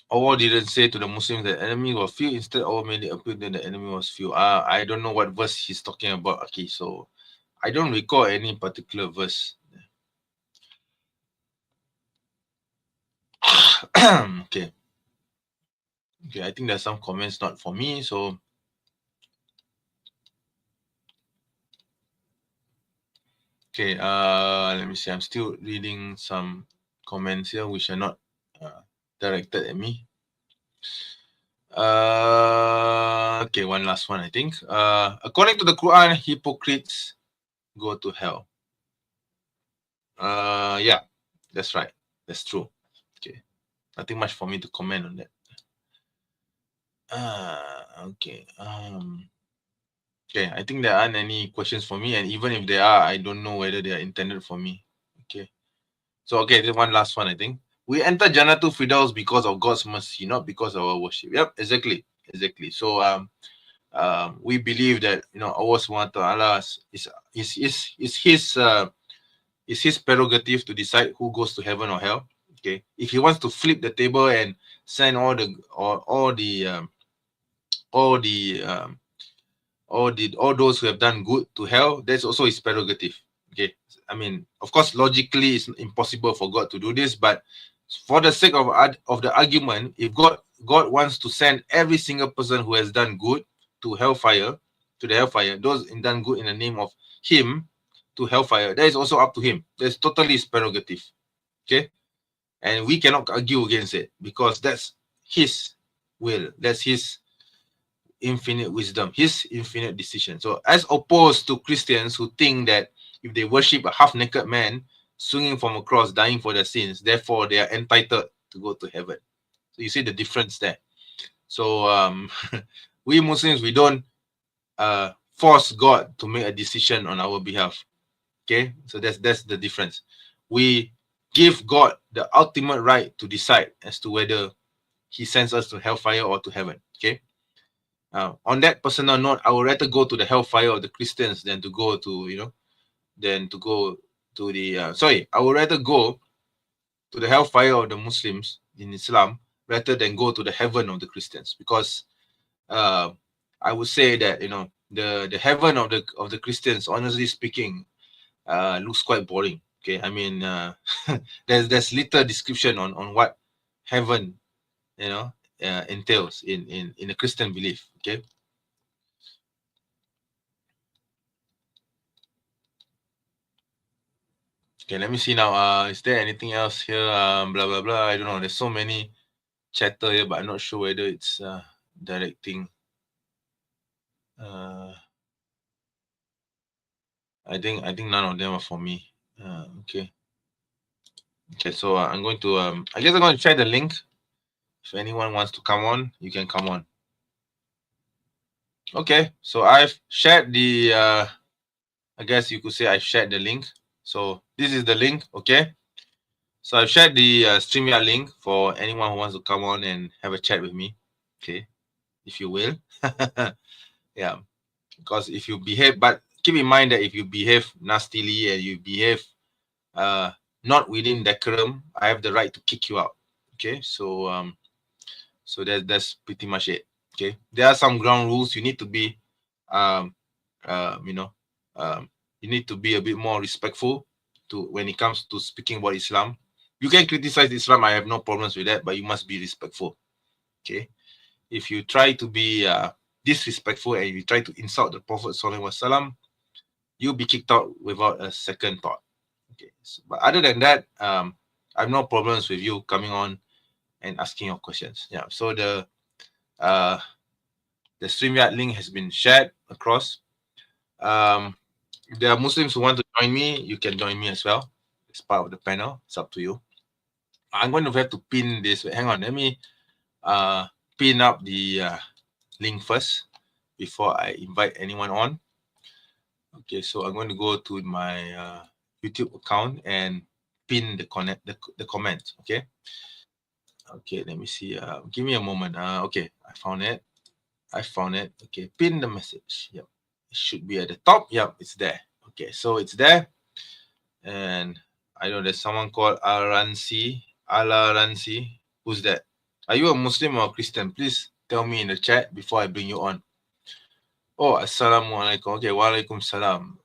Allah didn't say to the Muslims that enemy was few. Instead, Allah made it appear that the enemy was few. I don't know what verse he's talking about. Okay, so I don't recall any particular verse. Okay. Okay, I think there's some comments not for me, so okay, let me see. I'm still reading some comments here which are not directed at me. Okay, one last one, I think. According to the Quran, hypocrites go to hell. Yeah, that's right. That's true. Okay, nothing much for me to comment on that. Okay. Okay, I think there aren't any questions for me, and even if there are, I don't know whether they are intended for me. Okay. So okay, there's one last one, I think. We enter Jannatul Firdaus because of God's mercy, not because of our worship. Yep, exactly. Exactly. So we believe that Allah Subhanahu wa Ta'ala is his prerogative to decide who goes to heaven or hell. Okay. If he wants to flip the table and send all the all those who have done good to hell, that's also his prerogative. Okay. I mean, of course, logically it's impossible for God to do this, but for the sake of the argument, if God wants to send every single person who has done good to hellfire, to the hellfire, those in done good in the name of him to hellfire, that is also up to him. That's totally his prerogative. Okay. And we cannot argue against it because that's his will. That's his infinite wisdom, his infinite decision. So as opposed to Christians who think that if they worship a half-naked man swinging from a cross, dying for their sins, therefore they are entitled to go to heaven. So you see the difference there. So we Muslims, we don't force God to make a decision on our behalf. Okay, so that's the difference. We give God the ultimate right to decide as to whether he sends us to hellfire or to heaven. Okay. On that personal note, I would rather go to the hellfire of the Christians than to go to the I would rather go to the hellfire of the Muslims in Islam rather than go to the heaven of the Christians, because I would say that the heaven of the Christians, honestly speaking, looks quite boring. Okay, I mean, there's little description on what heaven entails in a Christian belief. Okay. Okay, let me see now. Is there anything else here? Blah blah blah. I don't know. There's so many chatter here, but I'm not sure whether it's directing. I think none of them are for me. Okay. Okay, so I'm going to I guess I'm going to share the link. If anyone wants to come on, you can come on. Okay, so I've shared the I guess you could say I shared the link. So this is the link. Okay. So I've shared the StreamYard link for anyone who wants to come on and have a chat with me. Okay, if you will. Yeah, because if you behave, but keep in mind that if you behave nastily and you behave not within decorum, I have the right to kick you out. Okay, so so that's pretty much it. Okay, there are some ground rules. You need to be you need to be a bit more respectful to when it comes to speaking about Islam. You can criticize Islam, I have no problems with that, but you must be respectful. Okay, if you try to be disrespectful and you try to insult the Prophet Sallallahu Alaihi Wasallam, you'll be kicked out without a second thought. Okay, so, but other than that, I have no problems with you coming on and asking your questions. Yeah, so the StreamYard link has been shared across. If there are Muslims who want to join me, you can join me as well. It's part of the panel. It's up to you. I'm going to have to pin this. Hang on, let me pin up the link first before I invite anyone on. Okay, so I'm going to go to my YouTube account and pin the comment. Okay. Okay, let me see. Give me a moment. Okay, I found it. Okay, pin the message. Yep, it should be at the top. Yep, it's there. Okay, so it's there. And I know there's someone called Alaransi. Who's that? Are you a Muslim or a Christian? Please tell me in the chat before I bring you on. Oh, assalamualaikum. Okay, walaikum salam.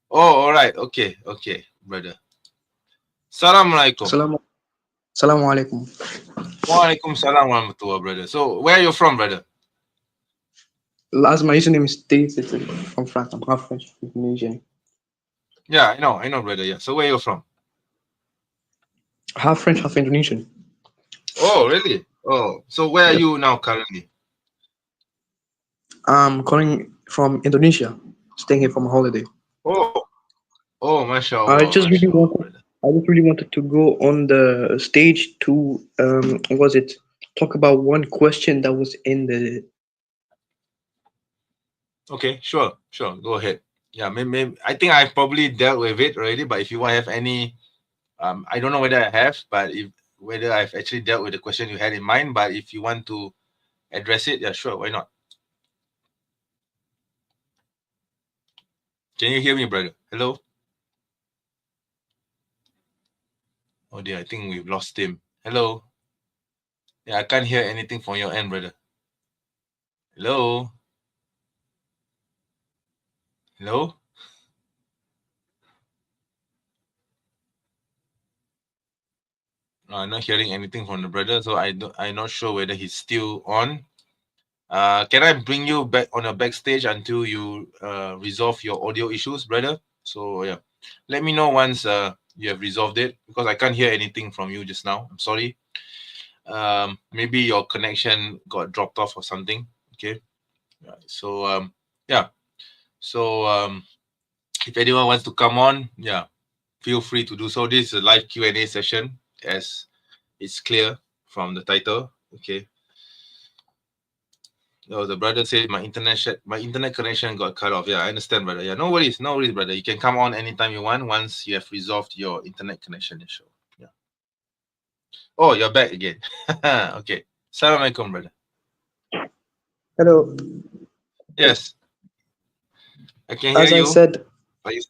Oh, all right. Okay, brother. Assalamualaikum. Assalamu alaikum. Wa alaikum salam wa rahmatullah, brother. So where are you from, brother? As my username is David from France. I'm half French, Indonesian. Yeah, I know, brother. Yeah. So where are you from? Half French, half Indonesian. Oh, really? Oh, so where are Yep. you now currently? I'm calling from Indonesia, staying here from a holiday. Oh, oh, I mashallah, just really mashallah, wanted, brother. I just really wanted to go on the stage to, was it talk about one question that was in the. Okay, sure. Go ahead. Yeah, maybe I think I probably dealt with it already. But if you want to have any, I don't know whether I have, but if whether I've actually dealt with the question you had in mind. But if you want to address it, yeah, sure, why not? Can you hear me, brother? Hello? Oh dear, I think we've lost him. Hello? Yeah, I can't hear anything from your end, brother. Hello? Hello? No, I'm not hearing anything from the brother, so I'm not sure whether he's still on. Can I bring you back on a backstage until you resolve your audio issues, brother? So yeah, let me know once you have resolved it, because I can't hear anything from you just now. I'm sorry. Maybe your connection got dropped off or something. Okay. Right. So yeah. So if anyone wants to come on, yeah, feel free to do so. This is a live Q&A session, as it's clear from the title. Okay. Oh, the brother said my internet connection got cut off. Yeah, I understand, brother. Yeah, no worries, brother. You can come on anytime you want once you have resolved your internet connection issue. Yeah. Oh, you're back again. Okay. Assalamualaikum, brother. Hello. Yes, I can hear As I you. said, Are you?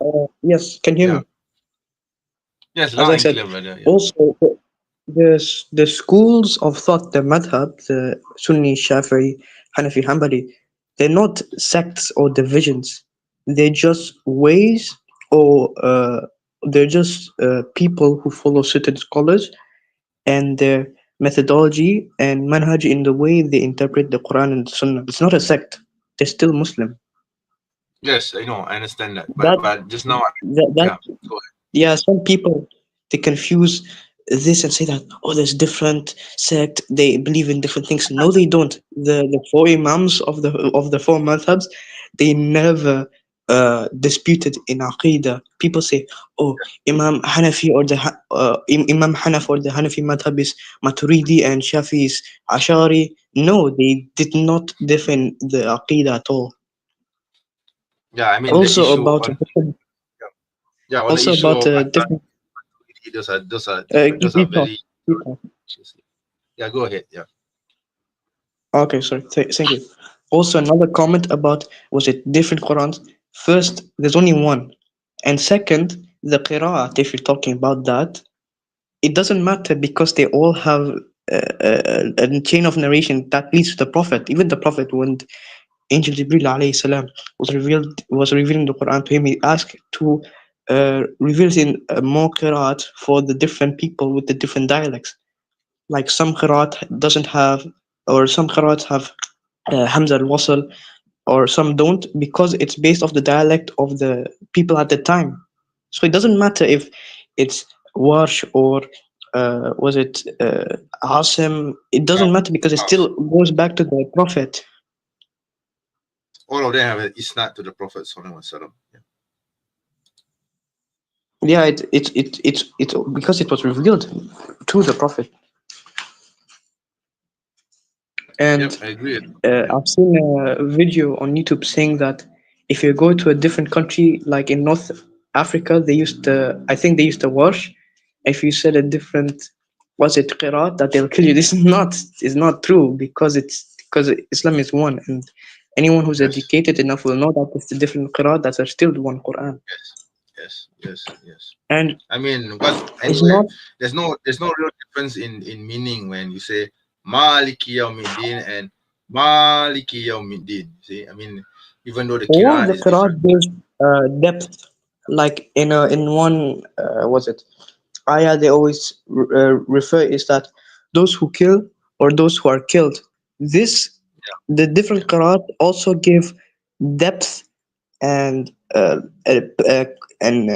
yes, can you hear Yeah. me? Yes, As loud I and said, clear, brother. Yeah. also the schools of thought, the madhab, the Sunni, Shafi'i, Hanafi, Hanbali, they're not sects or divisions. They're just ways, or they're just people who follow certain scholars and their methodology and manhaj in the way they interpret the Quran and the Sunnah. It's not a sect. They're still Muslim. Yes, I know. I understand that. That But just now, that yeah. Go Yeah, some people they confuse this and say that, oh, there's different sect, they believe in different things. No, they don't. The four imams of the four madhabs, they never disputed in Aqidah. People say, oh, Imam Hanafi or Imam Hanaf or the Hanafi madhab is Maturidi and Shafi is Ashari. No, they did not defend the Aqidah at all. Yeah, I mean the Also issue about on yeah on the also issue about of different. those are different. Those are Keep very talking. yeah. Go ahead. Yeah. Okay, sorry. Thank you. Also, another comment about was it different Qurans? First, there's only one, and second, the qira'at. If you're talking about that, it doesn't matter because they all have a chain of narration that leads to the Prophet. Even the Prophet, when Angel Jibril alayhi salam was revealing the Quran to him, he asked to reveal it in more qira'at for the different people with the different dialects. Like some qira'at doesn't have, or some qira'at have Hamza al-Wasl, or some don't, because it's based off the dialect of the people at the time. So it doesn't matter if it's Warsh or was it Asim. It doesn't matter because it still goes back to the Prophet. All of them have an isnad to the Prophet Sallallahu Alaihi Wasallam. Yeah. Yeah, it's because it was revealed to the Prophet. Yep, And I agree. Yeah. I've seen a video on YouTube saying that if you go to a different country, like in North Africa, I think they used the wash. If you said a different, was it qiraat, that they'll kill you. This is not true because Islam is one, and anyone who's Yes. educated enough will know that it's the different qiraat that are still the one Quran. Yes. And I mean, what it's anyway? not. There's no real difference in meaning when you say Maliki Yawmiddin and Maliki Yawmiddin. See, I mean, even though the All Qiraat the is qiraat different. gives depth, like in one was it? ayah they always refer is that those who kill or those who are killed. This the different qira'at also give depth and uh, and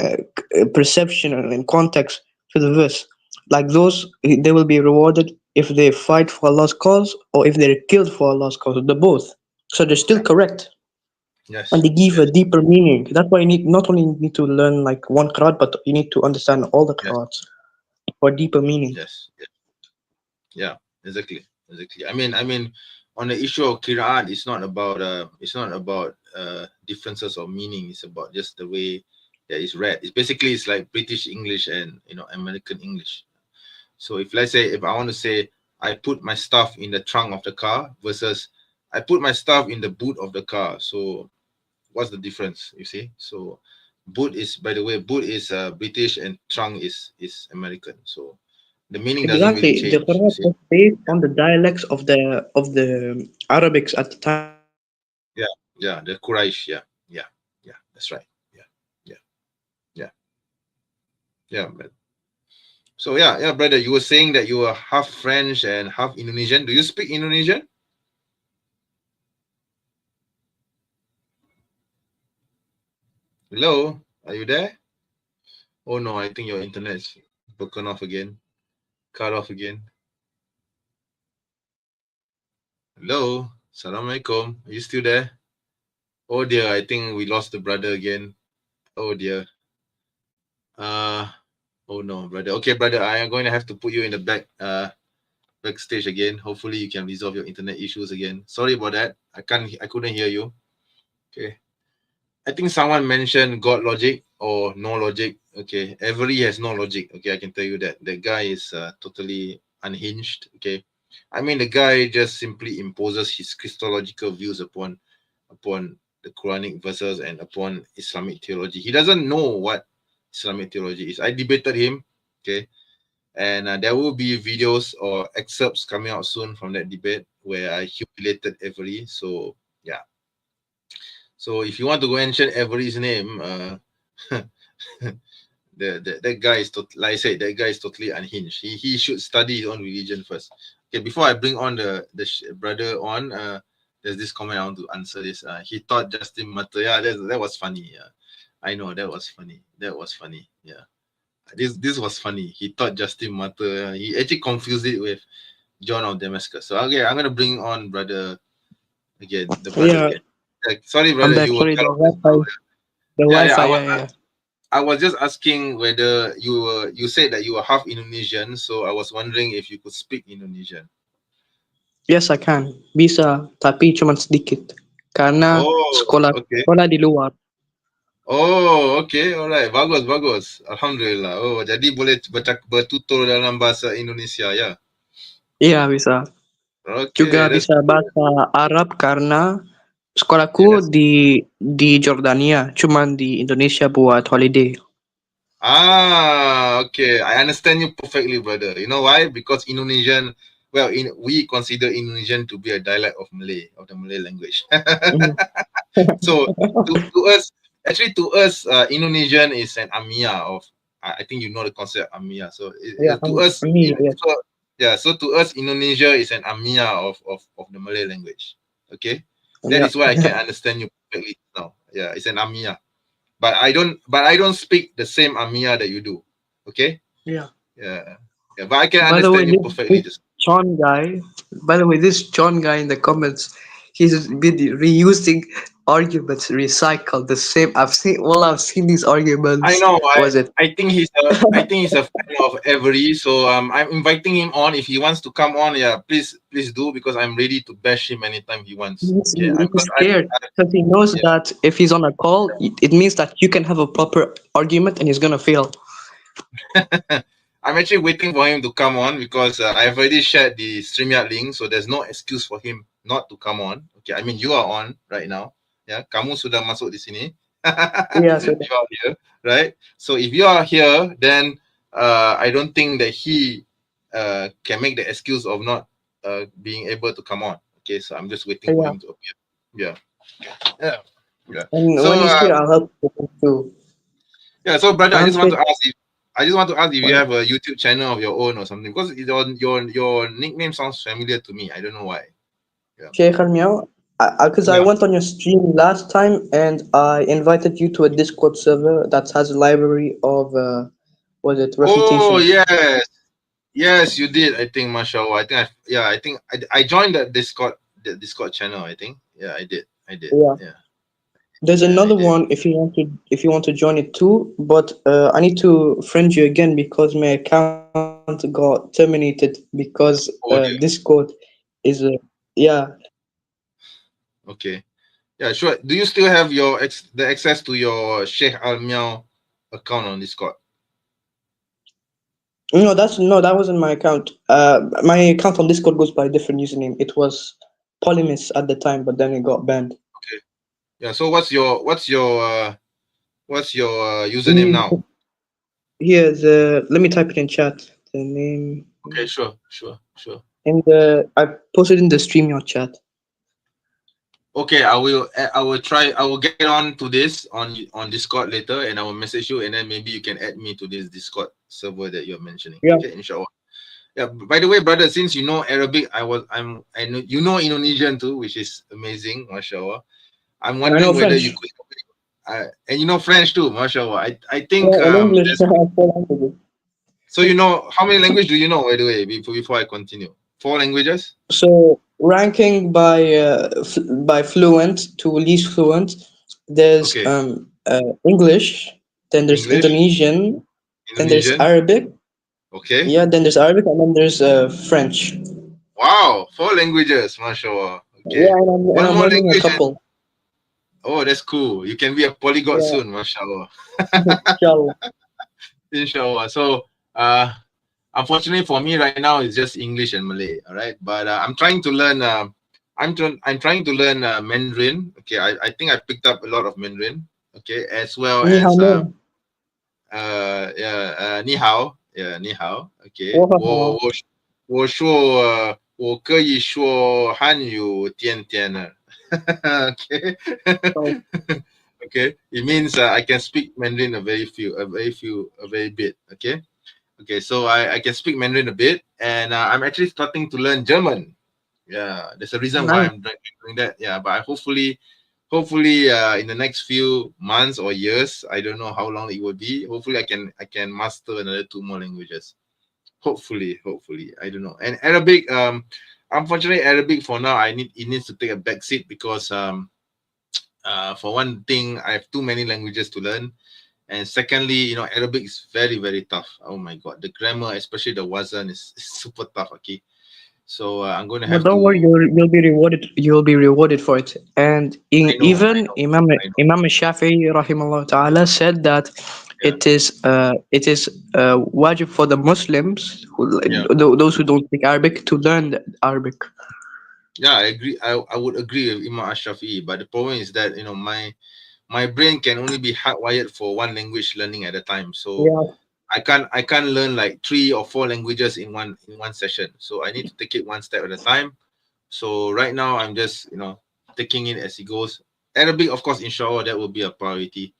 perception and context to the verse. Like those, they will be rewarded if they fight for Allah's cause or if they're killed for Allah's cause. The both. So they're still correct, and Yes, they give a yes, deeper meaning. That's why you need not only need to learn like one qiraat, but you need to understand all the yes, qiraats for deeper meaning. yes, yes. Yeah, exactly, exactly. I mean, on the issue of Qira'at, it's not about differences of meaning. It's about just the way that it's read. It's like British English and American English. So if I want to say I put my stuff in the trunk of the car versus I put my stuff in the boot of the car. So what's the difference? You see? So boot is British and trunk is American. So the meaning doesn't really Exactly, the change. You qiraat see? was based on the dialects of the Arabics at the time. Yeah, yeah, the Quraysh. Yeah, yeah, yeah. That's right. Yeah, yeah, yeah, yeah. So yeah, brother, you were saying that you were half French and half Indonesian. Do you speak Indonesian? Hello, are you there? Oh no, I think your internet's broken off again, cut off again. Hello, Assalamualaikum. Are you still there? Oh dear, I think we lost the brother again. Oh dear. Uh, oh no, brother. Okay, brother, I am going to have to put you in the backstage again. Hopefully, you can resolve your internet issues again. Sorry about that. I couldn't hear you. Okay. I think someone mentioned God logic or no logic. Okay, Avery has no logic. Okay, I can tell you that the guy is totally unhinged. Okay, I mean the guy just simply imposes his Christological views upon the Quranic verses and upon Islamic theology. He doesn't know what Islamic theology is. I debated him. Okay, and there will be videos or excerpts coming out soon from that debate where I humiliated Avery. So yeah. So if you want to go mention Avery's name, that guy is like I said, that guy is totally unhinged. He should study his own religion first. Okay, before I bring on the brother on, there's this comment I want to answer this. He thought Justin Matter. Yeah, that was funny. Yeah, I know that was funny. That was funny. Yeah, this was funny. He thought Justin Matter. He actually confused it with John of Damascus. So okay, I'm gonna bring on brother again. The brother Yeah, again. Sorry, I'm brother, back. you were Sorry, cut the off just Wi-Fi, now. the Yeah, yeah. Wi-Fi. Yeah, yeah. I was just asking whether you said that you were half Indonesian, so I was wondering if you could speak Indonesian. Yes, I can. Bisa, tapi cuma sedikit. Karena Oh, sekolah okay. sekolah di luar. Oh, okay. Alright. Bagus, bagus. Alhamdulillah. Oh, jadi boleh bertutur dalam bahasa Indonesia ya. Iya, bisa. Juga Okay, that's bisa good. bahasa Arab karena sekolahku Yes. di Jordania, cuman di Indonesia buat holiday. Okay. I understand you perfectly, brother. You know why? Because Indonesian, well, we consider Indonesian to be a dialect of Malay, of the Malay language. Mhm. So to us, actually to us, Indonesian is an amia of. I think you know the concept amia. So Ya, to us, kami, ya. so, yeah. So to us, Indonesia is an amia of the Malay language. Okay, that Ya. is why I can understand you perfectly now. Yeah, it's an amia, but I don't speak the same amia that you do. Okay. Yeah. Yeah. Yeah, but I can By the way, understand you perfectly. this Just John guy, by the way, this John guy in the comments, he's been reusing arguments, recycled the same. I've seen these I arguments. know. I Was it? I think he's a fan of Avery. So I'm inviting him on. If he wants to come on, yeah, please do because I'm ready to bash him anytime he wants. Okay. I'm He's because scared because he knows yeah. that if he's on a call, it means that you can have a proper argument and he's gonna fail. I'm actually waiting for him to come on because I've already shared the StreamYard link, so there's no excuse for him not to come on. Okay, I mean you are on right now. Yeah, kamu sudah masuk di sini. Yeah, so You are here, right? So if you are here, then I don't think that he can make the excuse of not being able to come on. Okay, so I'm just waiting for yeah. him to appear. Yeah, yeah, yeah. And So when he's here, I'll help you too. yeah, so brother, I I'm just want to fit. ask you. I just want to ask if you Well, have a YouTube channel of your own or something, because your nickname sounds familiar to me. I don't know why. Yeah. Sheikh Al-Miao, because I Yeah. went on your stream last time and I invited you to a Discord server that has a library of, was it Oh refutations? yes, yes, you did. I think, mashallah. I think I joined the Discord channel. I think. Yeah, I did. I did. Yeah. Yeah. There's Yeah, I another did. one if you want to join it too, but I need to friend you again because my account got terminated because Oh dear. Discord is yeah. Okay. Yeah, sure. Do you still have the access to your Sheikh Al Miao account on Discord? No, that wasn't my account. My account on Discord goes by a different username. It was Polymis at the time, but then it got banned. Okay. Yeah. So what's your username Mm, now? Here, let me type it in chat. The name Okay. Sure. Sure. Sure. in the I posted in the StreamYard chat. Okay. I will try. I will get on to this on Discord later, and I will message you, and then maybe you can add me to this Discord server that you're mentioning. Yeah, Okay. Inshallah. Yeah. By the way, brother, since you know Arabic, I know you know Indonesian too, which is amazing, mashallah. I'm I know wondering whether you French. could, and you know French too, mashallah. I think Yeah, and English. I have four languages. so. You know how many language do you know, by the way, before I continue? Four languages. So ranking by fluent to least fluent, there's Okay. English, then there's English, Indonesian, then there's Indonesian. Arabic. Okay. Yeah, then there's Arabic, and then there's French. Wow, four languages, mashallah. Yeah, Okay. and One I'm more learning a language. couple. Oh, that's cool. You can be a polyglot Yeah, soon, mashallah. inshallah. Inshallah. So, unfortunately for me right now, it's just English and Malay. All right, but I'm trying to learn. I'm trying to learn Mandarin. Okay, I think I picked up a lot of Mandarin. Okay, as well Ni hao as ne? yeah, ni hao. Yeah, ni hao. Okay, Wow. 我可以说汉语点点的。Okay. So, Okay, it means I can speak Mandarin a very bit. Okay. Okay, so I can speak Mandarin a bit, and I'm actually starting to learn German. Yeah, there's a reason why nice. I'm doing that. Yeah, but hopefully, in the next few months or years, I don't know how long it will be. Hopefully, I can master another two more languages. Hopefully, I don't know. And Arabic, unfortunately, Arabic for now, it needs to take a back seat because for one thing, I have too many languages to learn. And secondly, Arabic is very, very tough. Oh my God. The grammar, especially the wazan, is super tough. Okay. So I'm going to But have don't worry, to. you'll be rewarded. You'll be rewarded for it. And I know, I even know, I know. Imam Shafi'i rahimahullah ta'ala said that Yeah. it is wajib for the Muslims Yeah. those who don't speak Arabic to learn the Arabic. Yeah, I agree. I would agree with Imam Ashrafi. But the problem is that, my brain can only be hardwired for one language learning at a time. So Yeah. I can't learn like 3 or 4 languages in one session. So I need to take it one step at a time. So right now I'm just taking it as it goes. Arabic, of course, inshallah, that will be a priority.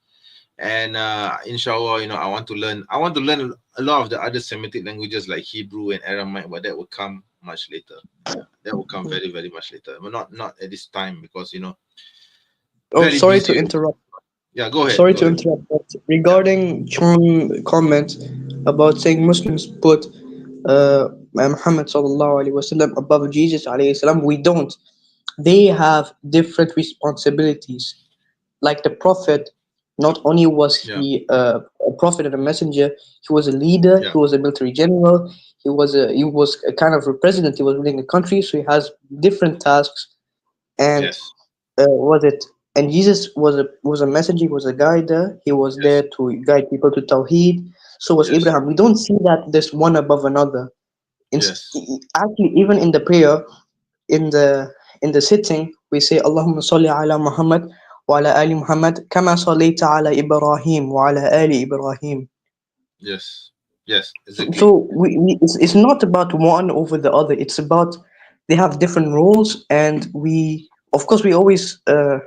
And inshallah, I want to learn a lot of the other Semitic languages like Hebrew and Aramaic, but that will come much later. Yeah, that will come very, very much later. But not at this time because Oh, very sorry to busy. interrupt. Yeah, go ahead. Sorry Go to ahead. interrupt. But regarding John comment about saying Muslims put Muhammad sallallahu alaihi wasallam above Jesus alayhi salam, we don't. They have different responsibilities. Like the prophet, not only was Yeah, he a prophet and a messenger, he was a leader, yeah, he was a military general, he was a kind of a president, he was running a country, so he has different tasks. And yes, was it? And Jesus was a messenger, he was a guider, he was yes, there to guide people to Tawheed. So was yes, Abraham. We don't see that there's one above another. yes, Actually, even in the prayer, in the in the sitting, we say Allahumma salli ala Muhammad wa ala ali Muhammad kama sallaita ala Ibrahim wa ala ali Ibrahim. yes, yes, So exactly. it's not about one over the other. It's about they have different roles, and we of course we always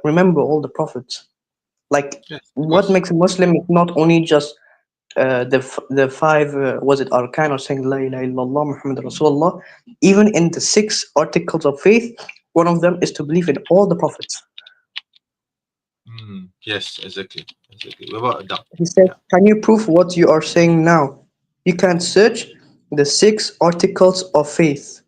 remember all the prophets. Like Yes, of what course. makes a Muslim is not only just the five was it arkan, or saying La ilaha illallah Muhammad Rasulullah. Even in the 6 articles of faith, one of them is to believe in all the prophets. Yes, exactly. What about Adam? He said, Yeah. can you prove what you are saying now? You can search the 6 articles of faith,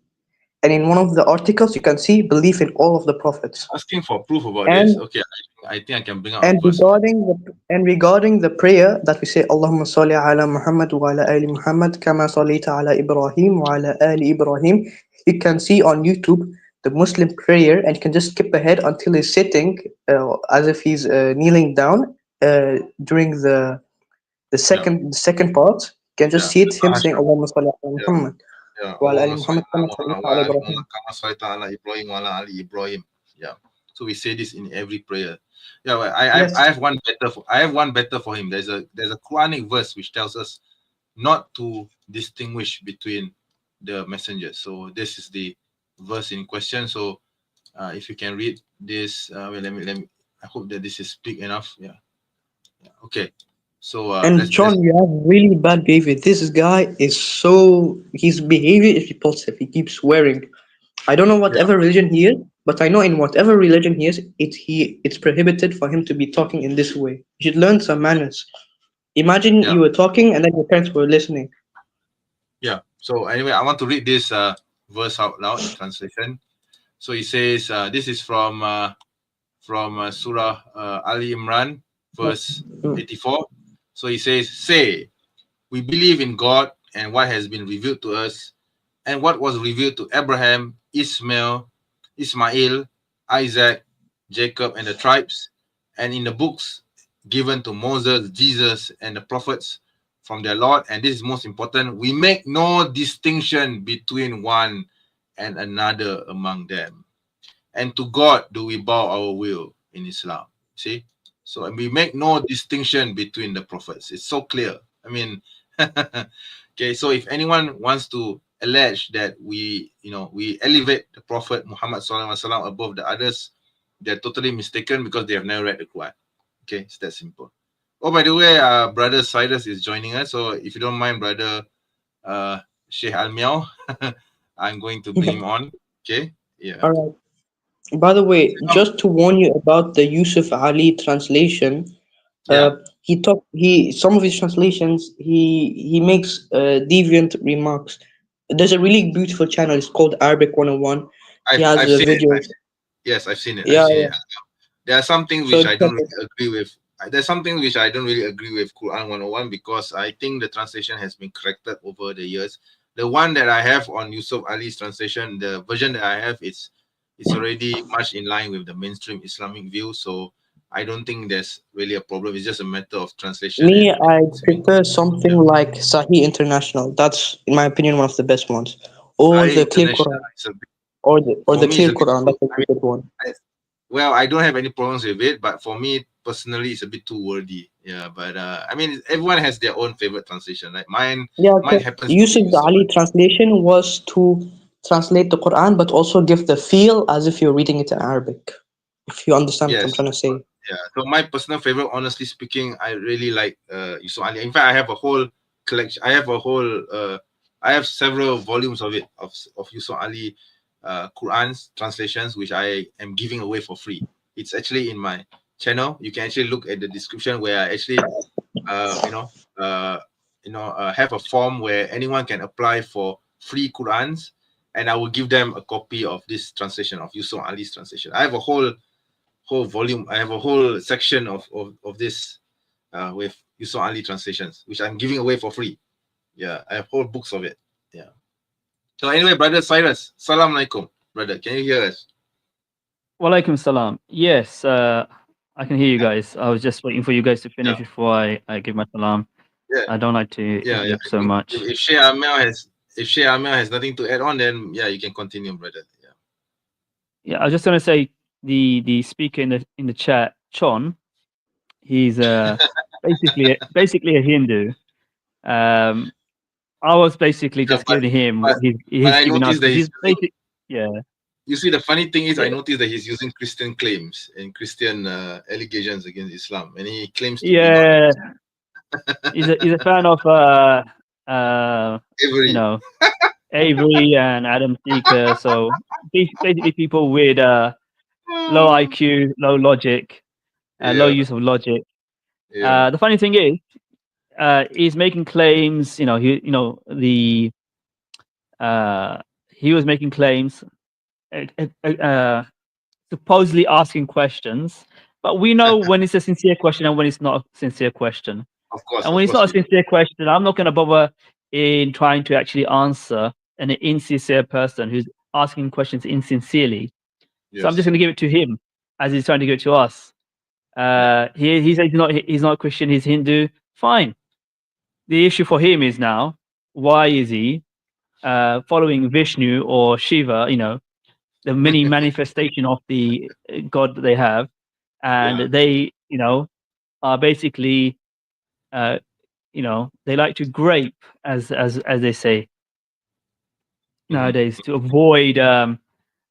and in one of the articles you can see belief in all of the prophets. Asking for proof about this. And Okay, I think I can bring out a And verse for it. regarding the prayer that we say, Allahumma salli ala Muhammad wa ala ali Muhammad kama sallaita ala Ibrahim wa ala ali Ibrahim. You can see on YouTube the Muslim prayer, and you can just skip ahead until he's sitting, as if he's kneeling down during Yeah. the second part. You can just Yeah. see it, him saying, Tahashahud. Allahumma salli ala Yeah. Muhammad Yeah. wa ala ali Allahumma salli Muhammad kama ala Muhammad sallaita wa ala ali Ibrahim. Muhammad kama sallaita ala Ibrahim wa ala ali Ibrahim. Yeah. So we say this in every prayer. Yeah, well, Yes. I have one better for him. There's a Quranic verse which tells us not to distinguish between the messengers. So this is the verse in question. So if you can read this, well, let me. I hope that this is big enough. Yeah. Okay. So And let's John, you have really bad behavior. This guy is his behavior is repulsive. He keeps swearing. I don't know yeah, whatever religion he is, but I know in whatever religion he is, it's prohibited for him to be talking in this way. You should learn some manners. Imagine yeah, you were talking and then your parents were listening. yeah. So anyway, I want to read this verse out loud in translation. So he says, this is from Surah Ali Imran, verse Mm. 84. So he says, say, we believe in God and what has been revealed to us, and what was revealed to Abraham, Ismail, Isaac, Jacob, and the tribes, and in the books given to Moses, Jesus, and the prophets from their Lord. And this is most important, we make no distinction between one and another among them. And to God do we bow our will in Islam. See? So and we make no distinction between the prophets. It's so clear. I mean, okay, so if anyone wants to allege that we elevate the Prophet Muhammad SAW above the others, they're totally mistaken because they have never read the Quran. Okay, it's that simple. Oh, by the way, brother Cyrus is joining us. So if you don't mind, brother Sheikh Al Miao, I'm going to bring him on. Okay, yeah, All right. By the way, oh, just to warn you about the Yusuf Ali translation, yeah. some of his translations he makes deviant remarks. There's a really beautiful channel. It's called Arabic 101. He has I've seen it. videos. Yes, I've seen it. Yeah, yeah. There are some things So which I don't check it. really agree with. There's something which I don't really agree with Quran 101 because I think the translation has been corrected over the years. The one that I have on Yusuf Ali's translation, the version that I have, it's already much in line with the mainstream Islamic view. So I don't think there's really a problem. It's just a matter of translation Me, and I speaking. prefer something Yeah. like Sahih International. That's, in my opinion, one of the best ones. Or Sahih the Clear International Quran. is a bit, Or for the me, it's Clear a bit Quran. too. That's a good one. Well, I don't have any problems with it, but for me personally, it's a bit too wordy. Yeah, but I mean, everyone has their own favorite translation. Like mine Yeah, happens to be Yusuf Yusuf Ali Ali. translation was to translate the Quran, but also give the feel as if you're reading it in Arabic. If you understand what I'm Yes. trying to say. Yeah. So my personal favorite, honestly speaking, I really like Yusuf Ali. In fact, I have a whole collection. I have several volumes of it of Yusuf Ali Quran's translations, which I am giving away for free. It's actually in my channel. You can actually look at the description where I actually uh, you know, have a form where anyone can apply for free Qurans, and I will give them a copy of this translation of Yusuf Ali's translation. I have a whole volume. I have a whole section of this with Yusuf Ali translations, which I'm giving away for free. Yeah, I have whole books of it. Yeah. So anyway, brother Cyrus, salam alaikum, brother. Can you hear us? Walaikum salam. Yes, I can hear you Yeah. guys. I was just waiting for you guys to finish Yeah. before I give my salam. Yeah. I don't like to Yeah. interrupt so If, much. if Sheikh Amel has nothing to add on, then yeah, you can continue, brother. Yeah. Yeah, I was just gonna say the speaker in the chat, Chon, he's basically a Hindu. I was basically Yeah, just giving him but what he's I giving us noticed that because he's he's using. basic. Yeah, You see, the funny thing is, I yeah, noticed that he's using Christian claims and Christian allegations against Islam, and he claims to be not a yeah. Muslim. he's a fan of Avery. you know, Avery and Adam Seeker. So basically people with low IQ, low logic, low Yeah, use of logic. yeah. The funny thing is, he's making claims. You know, he was making claims, supposedly asking questions. But we know when it's a sincere question and when it's not a sincere question. And when Of it's course not a we do. sincere question, I'm not going to bother in trying to actually answer an insincere person who's asking questions insincerely. So I'm just Yes. going to give it to him as he's trying to give it to us. He says he's not Christian, he's Hindu. Fine. The issue for him is now, why is he following Vishnu or Shiva? You know, the many manifestation of the god that they have, and Yeah. they, you know, are basically, you know, they like to grape, as they say nowadays, to avoid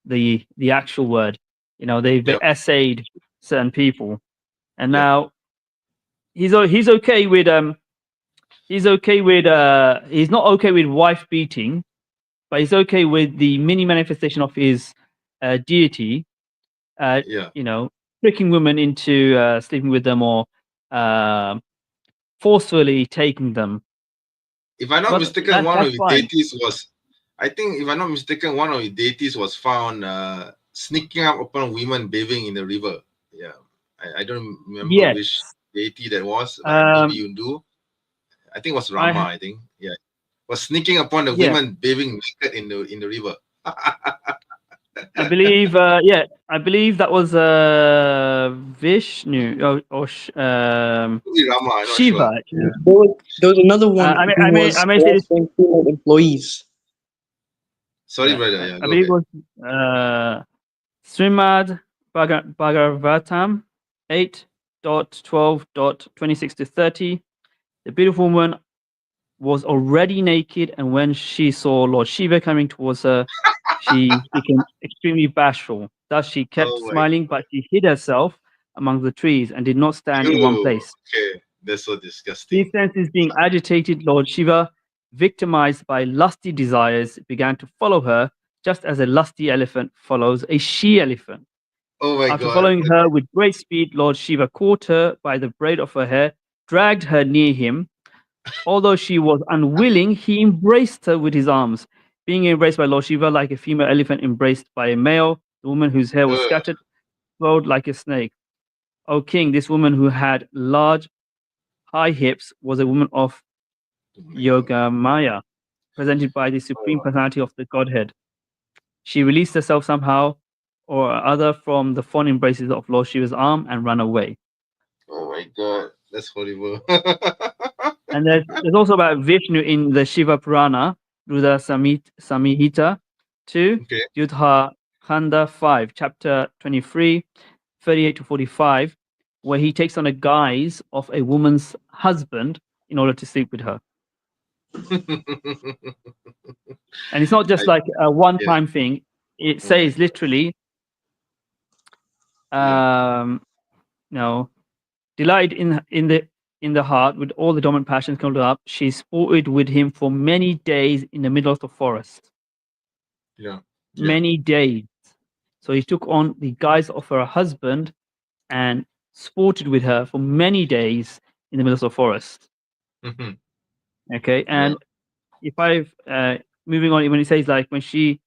the actual word. You know, they've Yep. essayed certain people, and Yep. now he's okay with he's not okay with wife beating, but he's okay with the mini manifestation of his deity. Yeah. You know, tricking women into sleeping with them or forcefully taking them. If I'm not But mistaken, one of that's his fine. deities was, I think, if I'm not mistaken, one of his deities was found sneaking up upon women bathing in the river. Yeah, I don't remember Yes. which deity that was, but maybe you do. I think it was Rama. I think, yeah, was sneaking upon the Yeah. women bathing naked in the river. I believe, I believe that was Vishnu or Could be Rama. I'm not Shiva. sure. Actually. There was another one who I was may say this. harassing female employees. Sorry, Yeah, brother. Yeah, I go believe it ahead. was Srimad Bhagavatam 8.12.26 to 30. The beautiful woman was already naked, and when she saw Lord Shiva coming towards her, she became extremely bashful. Thus, she kept Oh my smiling, but she hid herself among the trees and did not stand in one God. place. Okay, that's so disgusting. These senses being agitated, Lord Shiva, victimized by lusty desires, began to follow her, just as a lusty elephant follows a she-elephant. Oh my After God. following her with great speed, Lord Shiva caught her by the braid of her hair, dragged her near him. Although she was unwilling, he embraced her with his arms. Being embraced by Lord Shiva like a female elephant embraced by a male, the woman whose hair was scattered flowed like a snake. O king, this woman who had large, high hips was a woman of Oh my God. Yoga Maya, presented by the Supreme Personality of the Godhead. She released herself somehow or other from the fond embraces of Lord Shiva's arm and ran away. Oh my God, that's horrible. And there's also about Vishnu in the Shiva Purana, Rudra Samhita 2, Okay. Yudha Khanda 5, chapter 23, 38 to 45, where he takes on a guise of a woman's husband in order to sleep with her. And it's not just like a one-time thing. It says literally, delight in the heart with all the dominant passions called up. She sported with him for many days in the middle of the forest. Many days. So he took on the guise of her husband and sported with her for many days in the middle of the forest. Okay, and if I've moving on, when he says like when she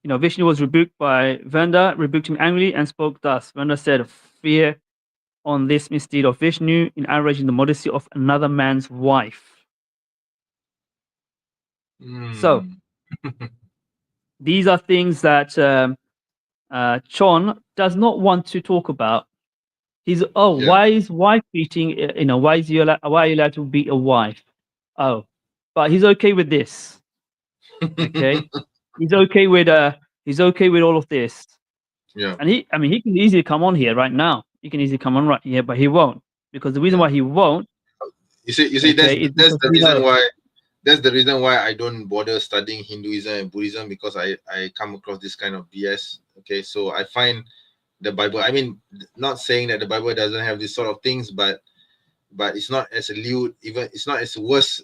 Vishnu was rebuked by Vanda, rebuked him angrily and spoke thus. Vanda said, fear on this misdeed of Vishnu in outraging the modesty of another man's wife. So these are things that Chon does not want to talk about. He's why is wife beating? Why is why are you allowed to beat a wife? Oh, but he's okay with this. Okay, he's okay with all of this. Yeah. And he can easily come on here right now. He can easily come on right here, but he won't, because the reason why he won't. You see, Okay, that's the reason why. That's the reason why I don't bother studying Hinduism and Buddhism, because I come across this kind of BS. Okay, so I find the Bible. I mean, not saying that the Bible doesn't have this sort of things, but it's not as lewd. Even it's not as worse.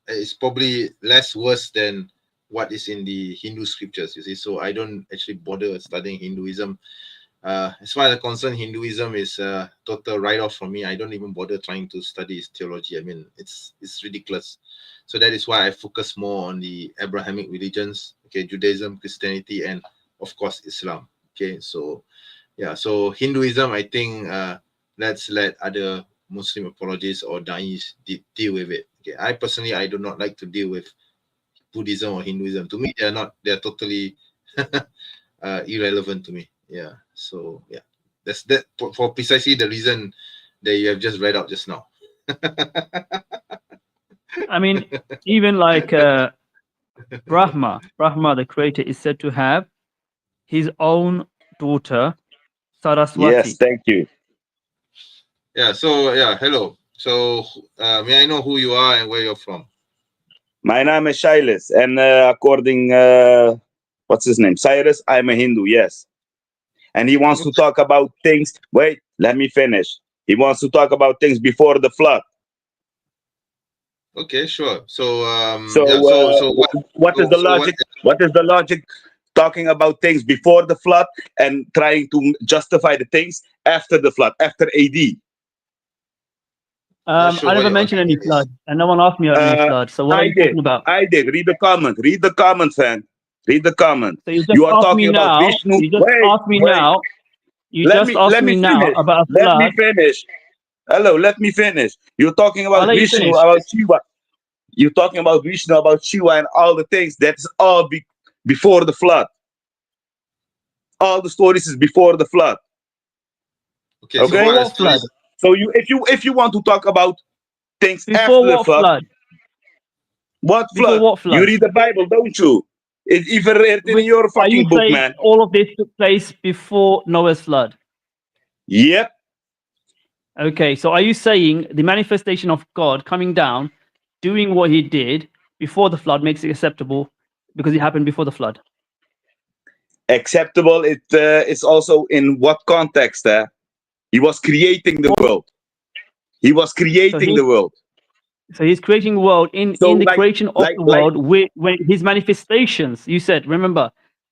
It's probably less worse than what is in the Hindu scriptures. You see, so I don't actually bother studying Hinduism. As far as I'm concerned, Hinduism is a total write-off for me. I don't even bother trying to study its theology. I mean, it's ridiculous. So that is why I focus more on the Abrahamic religions, okay, Judaism, Christianity, and of course Islam. Okay, so yeah, so Hinduism, I think let's let other Muslim apologists or da'is deal with it. Okay, I personally, I do not like to deal with Buddhism or Hinduism. To me, they're totally irrelevant to me. Yeah. So yeah, that's that for precisely the reason that you have just read out just now. I mean, even like Brahma, the creator, is said to have his own daughter, Saraswati. Yes, thank you. Yeah. So yeah, hello. So may I know who you are and where you're from? My name is Shailis, and according what's his name, Cyrus, I'm a Hindu. Yes, and he wants to talk about things. Wait, let me finish. He wants to talk about things before the flood. Okay, sure. So what is the logic? What is the logic? Talking about things before the flood and trying to justify the things after the flood, after AD. Not sure I what never your mentioned any opinion is. flood, and no one asked me about any flood. So what are you talking about? I did. Read the comment. Read the comment, fan. Read the comment. So you just You are asked me talking about now. Vishnu. You just asked me Wait. now. You Let just me asked me now finish. about a Let flood. me finish. Hello, let me finish. You're talking I'll about let you Vishnu, finish. about Shiva. You're talking about Vishnu, about Shiva, and all the things. That's all before the flood. All the stories is before the flood. Okay. Okay. Before what flood? So if you want to talk about things Before after the what flood, flood? what Before flood? what flood? You read the Bible, don't you? It's even written in your Are you fucking book, saying man. all of this took place before Noah's flood? Yep. Okay, so are you saying the manifestation of God coming down, doing what he did before the flood makes it acceptable because it happened before the flood? Acceptable. It's also in what context? He was creating the world. He was creating the world. So he's creating the world in the creation of the world with when his manifestations. You said, remember,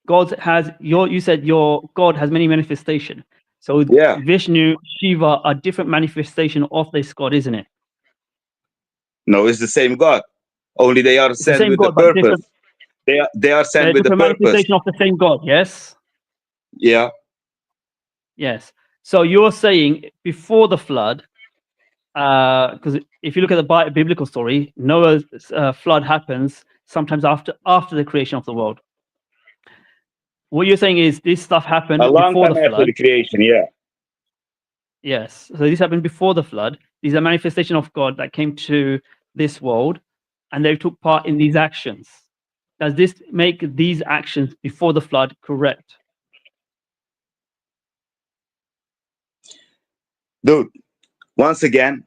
you said your God has many manifestations. So yeah, Vishnu, Shiva are different manifestation of this God, isn't it? No, it's the same God. Only they are sent with the purpose. They are sent with the purpose. Manifestation of the same God, yes? Yeah. Yes. So you're saying before the flood, because if you look at the biblical story, Noah's flood happens sometimes after the creation of the world. What you're saying is this stuff happened a long before time the after flood. the creation. Yeah. Yes. So this happened before the flood. These are manifestation of God that came to this world, and they took part in these actions. Does this make these actions before the flood correct? Dude, once again,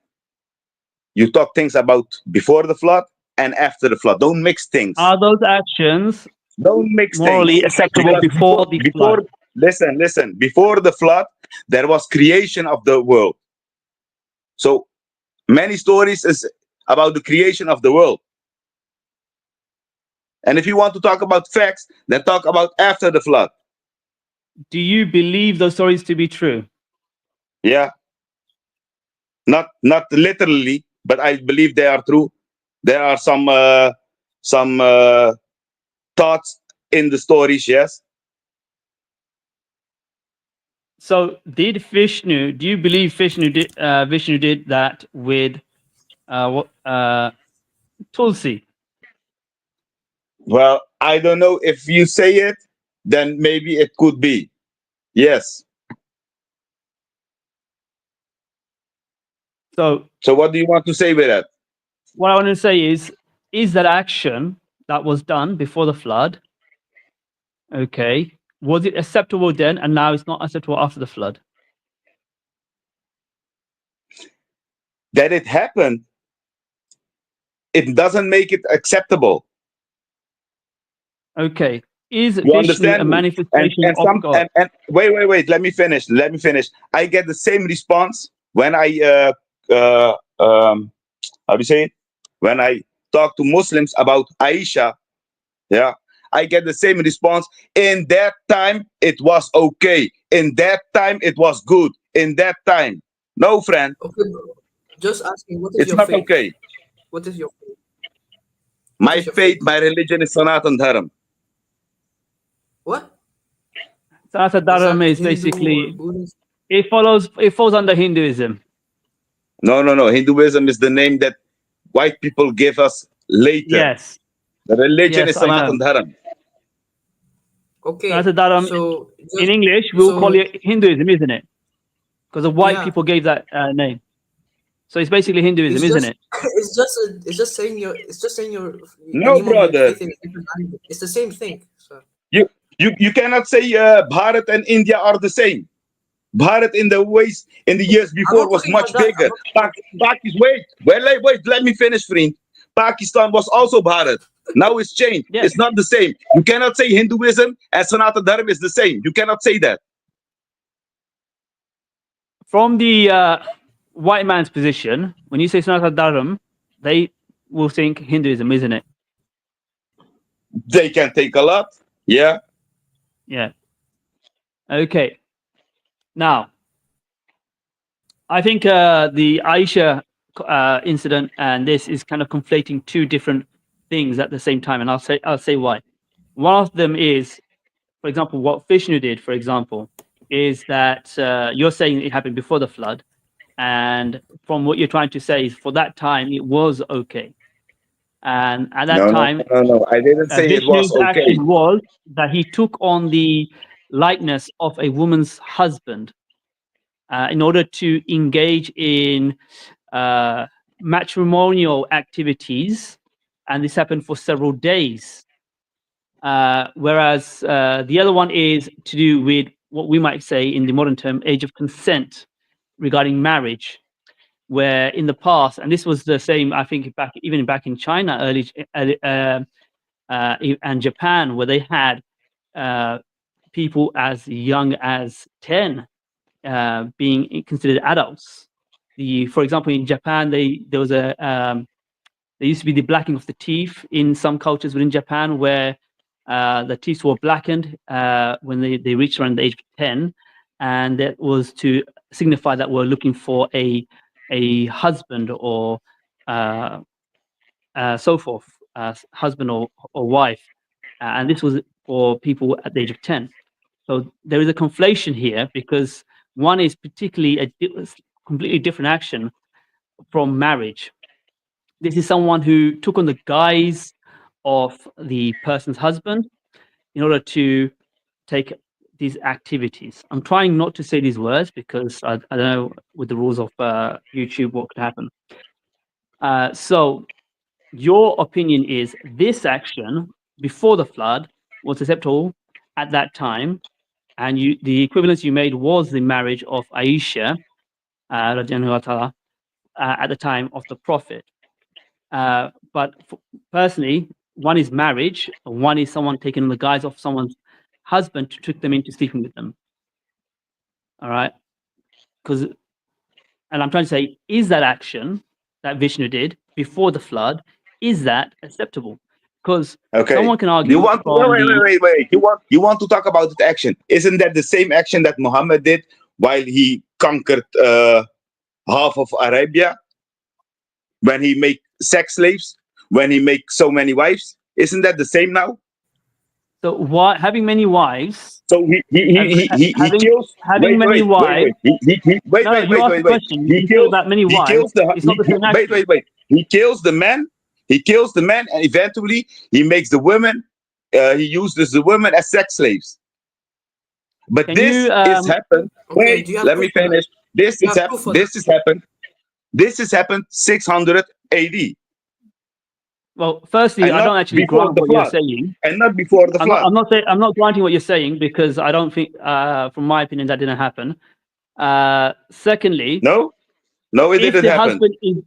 you talk things about before the flood and after the flood. Don't mix things. Are those actions morally acceptable before the flood? Listen. Before the flood, there was creation of the world. So many stories is about the creation of the world. And if you want to talk about facts, then talk about after the flood. Do you believe those stories to be true? Yeah. Not literally, but I believe they are true. There are some thoughts in the stories, yes. So do you believe Vishnu did that with Tulsi? Well, I don't know if you say it, then maybe it could be. Yes. So what do you want to say with that? What I want to say is that action that was done before the flood, okay, was it acceptable then and now it's not acceptable after the flood? That it happened, it doesn't make it acceptable. Okay, Is You Vishnu understand a me? manifestation of God? And wait. Let me finish. I get the same response when I how do you say it? When I talk to Muslims about Aisha, yeah, I get the same response. In that time, it was okay. In that time, it was good. In that time, no, friend, Okay, bro. Just asking, what is it's your not faith? okay. What is your faith? What My is your faith, faith? my religion is Sanatan Dharam. What? Sanatana Is Dharma that is Hindu or basically Buddhist? it falls under Hinduism. No. Hinduism is the name that white people give us later. Yes, The religion yes, is I know. Sanatan Dharam. Okay, Sanatana Dharma so in just English we'll call so it Hinduism, isn't it? Because the white yeah, people gave that name. So it's basically Hinduism, it's isn't just it? it's just saying your No, name of your brother. faith in a different language. It's the same thing. So You cannot say Bharat and India are the same. Bharat in the years I'm before not was talking much about that. I'm bigger. not talking about Wait, let me finish, friend. Pakistan was also Bharat. Now it's changed. Yes. It's not the same. You cannot say Hinduism and Sanatana Dharma is the same. You cannot say that. From the white man's position, when you say Sanatana Dharma, they will think Hinduism, isn't it? They can take a lot. Yeah. Yeah. Okay. Now, I think the Aisha incident and this is kind of conflating two different things at the same time, and I'll say why. One of them is, for example, what Vishnu did. For example, is that you're saying it happened before the flood, and from what you're trying to say is for that time it was okay, and at that time No. I didn't say it was Vishnu's okay. action was that he took on the likeness of a woman's husband in order to engage in matrimonial activities, and this happened for several days. Whereas the other one is to do with what we might say in the modern term, age of consent regarding marriage, where in the past, and this was the same, I think, even back in China, and Japan, where they had people as young as 10 being considered adults. For example, in Japan, there used to be the blacking of the teeth in some cultures within Japan, where the teeth were blackened when they reached around the age of 10, and that was to signify that we're looking for a husband or so forth, husband or wife, and this was for people at the age of 10. So there is a conflation here because one is particularly a completely different action from marriage. This is someone who took on the guise of the person's husband in order to take these activities. I'm trying not to say these words because I don't know with the rules of YouTube what could happen. So your opinion is this action before the flood was acceptable at that time, and the equivalence you made was the marriage of Aisha radiallahu ta'ala, at the time of the Prophet. But personally, one is marriage, one is someone taking the guise of someone's husband to trick them into sleeping with them. All right, and I'm trying to say, is that action that Vishnu did before the flood, is that acceptable? Because someone can argue You want wait. You want to talk about the action? Isn't that the same action that Muhammad did while he conquered half of Arabia? When he make sex slaves, when he make so many wives, isn't that the same now? So why having many wives? So he kills. Having many wives. Wait. He kills that many wives. He kills the. It's not the same action. Wait. He kills the man. He kills the man, and eventually he makes the women. He uses the women as sex slaves. But this is happened. okay, Wait, let me finish. This has happened. This has happened 600 AD. Well, firstly, I don't actually grant what you're saying, and not before the flood. I'm not granting what you're saying because I don't think, from my opinion, that didn't happen. Secondly, no, it didn't happen.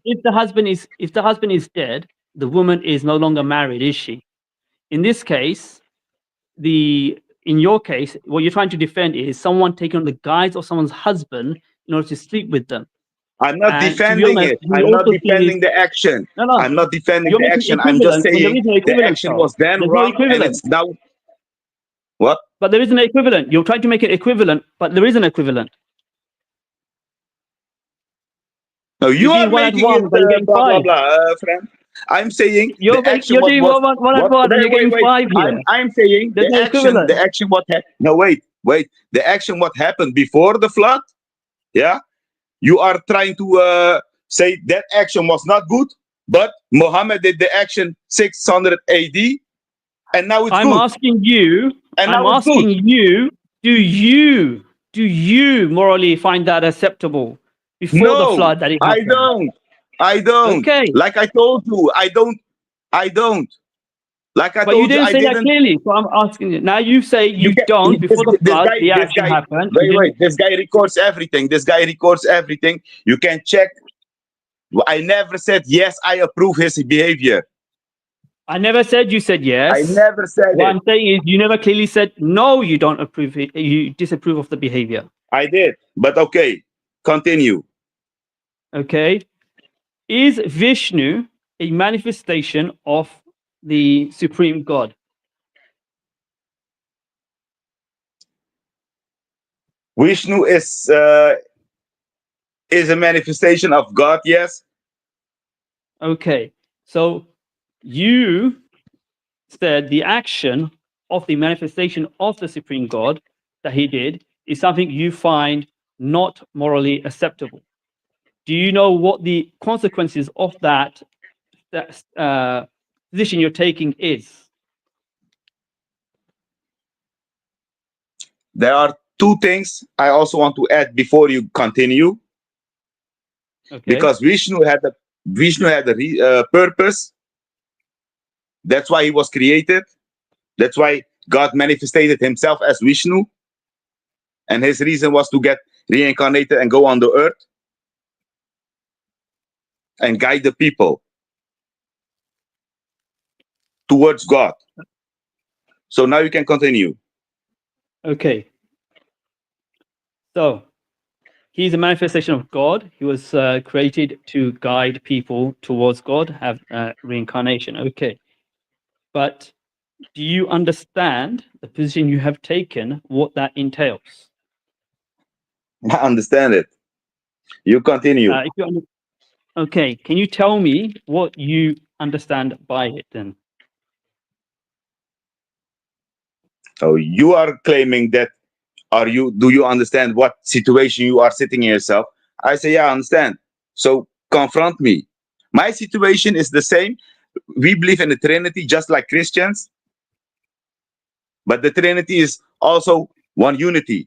If the husband is dead, the woman is no longer married, is she? In this case, in your case, what you're trying to defend is someone taking on the guise of someone's husband in order to sleep with them. I'm not And to be defending honest, it. we I'm not also see defending the action. no, I'm not defending you're the making action. I'm just equivalent when there saying is no the equivalent. action was then There's no wrong, and equivalent. it's now what? But there isn't an equivalent. You're trying to make it equivalent, but there is an equivalent. No, you You're are doing one at making one, it but you're getting blah blah five. blah, friend. I'm saying the action You're what doing was one at what? one, and you're getting Wait. five here. I'm saying There's no equivalent. the action what happened. No, wait. The action what happened before the flood. Yeah, you are trying to say that action was not good, but Muhammad did the action 600 AD, and now it's I'm good. asking you. And I'm now it's good. asking you. Do you morally find that acceptable before the No, flood that it I happened? I don't. Okay. Like I told you, I don't. Like I But you told you, didn't I say that didn't. clearly, so I'm asking you. Now you say you Can, don't before the this flood, guy, the action happened. You didn't. wait, this guy records everything. This guy records everything. You can check. I never said yes, I approve his behavior. I never said you said yes. I never said What it. I'm saying is you never clearly said no, you don't approve it, you disapprove of the behavior. I did, but okay, continue. Okay. Is Vishnu a manifestation of the supreme God? Vishnu is a manifestation of God, yes. Okay. So you said the action of the manifestation of the supreme God that he did is something you find not morally acceptable. Do you know what the consequences of that position you're taking is? There are two things I also want to add before you continue. Okay. Because Vishnu had a purpose. That's why he was created. That's why God manifested himself as Vishnu. And his reason was to get reincarnated and go on the earth and guide the people towards God. So now you can continue. Okay. So he's a manifestation of God. He was created to guide people towards God, have reincarnation. Okay. But do you understand the position you have taken, what that entails? I understand it. You continue. Okay. Can you tell me what you understand by it then? So you are claiming that do you understand what situation you are sitting in yourself? I say, yeah, I understand. So confront me. My situation is the same. We believe in the Trinity just like Christians, but the Trinity is also one unity.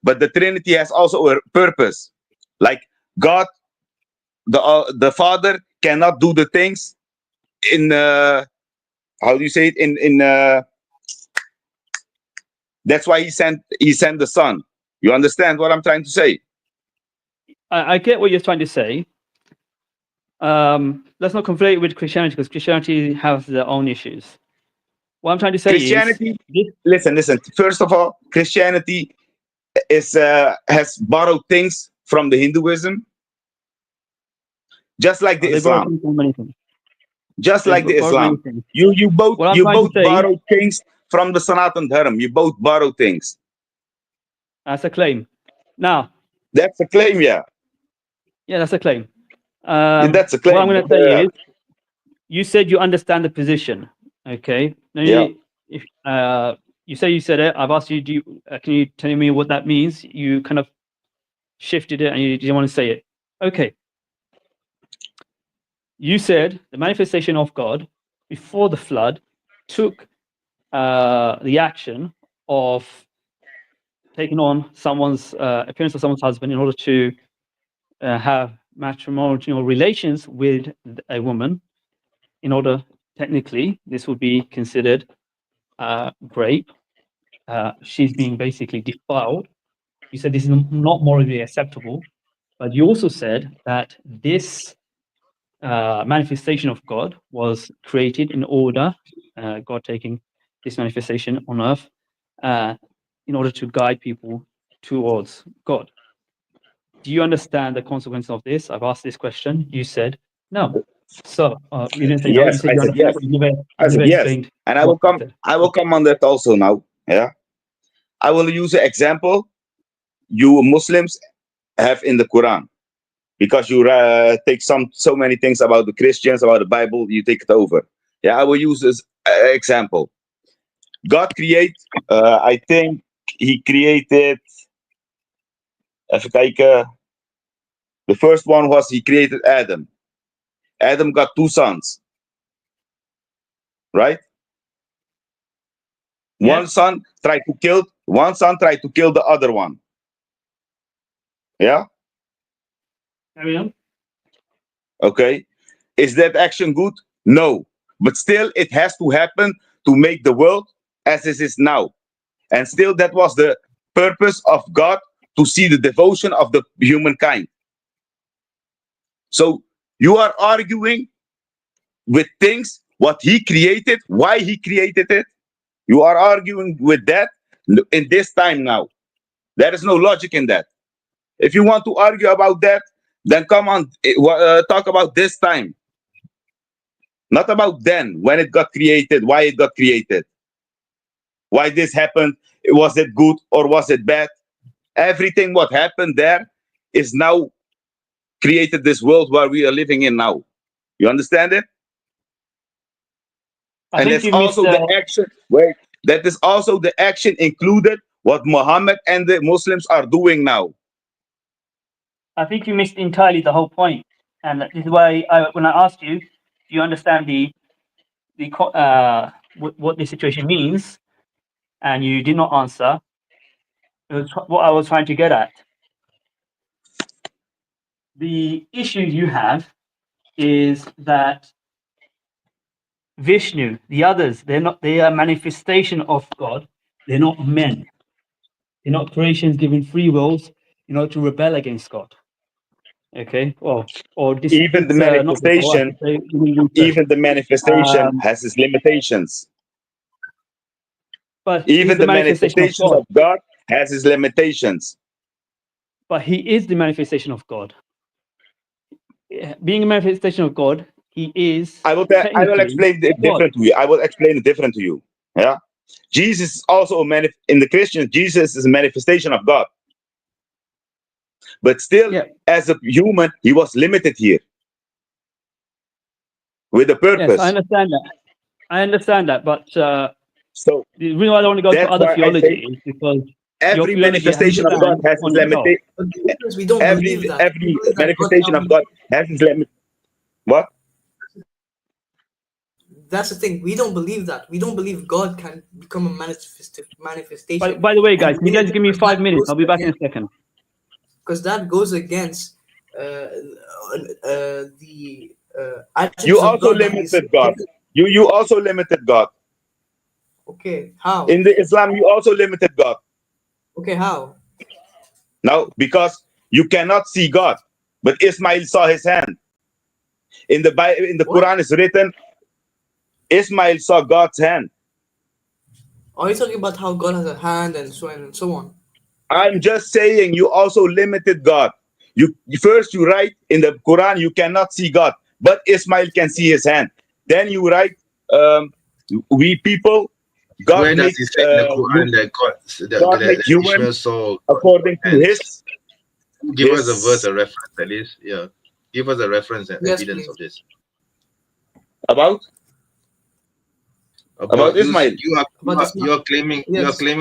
But the Trinity has also a purpose. Like God, the Father cannot do the things in how do you say it in that's why he sent the Son. You understand what I'm trying to say? I get what you're trying to say. Let's not conflate it with Christianity because Christianity has their own issues. What I'm trying to say Christianity, is, listen. First of all, Christianity has borrowed things from the Hinduism, just like the Islam. Just like the Islam. You both borrowed things from the Sanatan Dharma. You both borrow things. That's a claim. Now, that's a claim, yeah. Yeah, that's a claim. That's a claim. What I'm going to say is, you said you understand the position. Okay. Now, yeah. If you said it, I've asked you, can you tell me what that means? You kind of shifted it and you didn't want to say it. Okay. You said the manifestation of God before the flood took the action of taking on someone's appearance of someone's husband in order to have matrimonial relations with a woman. In order, technically, this would be considered rape. She's being basically defiled. You said this is not morally acceptable, but you also said that this manifestation of God was created in order, God taking this manifestation on earth in order to guide people towards God. Do you understand the consequence of this? I've asked this question. You said no. So you didn't say no. You Yes, said I you said yes. understand. You I said never yes, explained and I what will you come. said. I will come on that also now. Yeah, I will use an example you Muslims have in the Quran, because you take so many things about the Christians, about the Bible, you take it over. Yeah, I will use this example. God create. I think He created. Even kijken. The first one was He created Adam. Adam got 2 sons, right? Yeah. One son tried to kill the other one. Yeah. Carry on. Okay. Is that action good? No. But still, it has to happen to make the world as it is now. And still, that was the purpose of God, to see the devotion of the humankind. So you are arguing with things, what He created, why He created it. You are arguing with that in this time now. There is no logic in that. If you want to argue about that, then come on, talk about this time. Not about then, when it got created, why it got created. Why this happened, was it good or was it bad? Everything what happened there is now created this world where we are living in now. You understand it? I And think that's you missed also the action. Wait, that is also the action included what Muhammad and the Muslims are doing now. I think you missed entirely the whole point, and this is why when I asked you, do you understand what the situation means, and you did not answer. It was what I was trying to get at. The issue you have is that Vishnu, the others, they are manifestation of God. They're not men. They're not creations given free wills in order to rebel against God. Okay, or Even the manifestation, has its limitations. But even the manifestations of God has its limitations. But He is the manifestation of God. Being a manifestation of God, He is. I will explain it different to you. I will explain it different to you. Yeah, Jesus is also in the Christian. Jesus is a manifestation of God. But still, as a human, He was limited here with a purpose. Yes, I understand that. But so the reason why I don't want to go to other theology is because every manifestation of God has its limitation. We don't believe that. Every manifestation of God has its limit. What? That's the thing. We don't believe that. We don't believe God can become a manifestation. By the way, guys, can you guys give me 5 minutes? I'll be back in a second. Because that goes against the you also limited God. You also limited God. Okay, how? In the Islam, you also limited God. Okay, how? Now, because you cannot see God, but Ismail saw his hand. In the Bible, in the Quran is written, Ismail saw God's hand. Are you talking about how God has a hand and so on and so on? I'm just saying you also limited God. You write in the Quran you cannot see God, but Ismail can see his hand. Then you write, we people, God where does makes He say in the Quran that God that makes human Ishmael saw according to his. Give us a verse, a reference at least. Yeah, give us a reference and evidence of this. About Ismail. You are claiming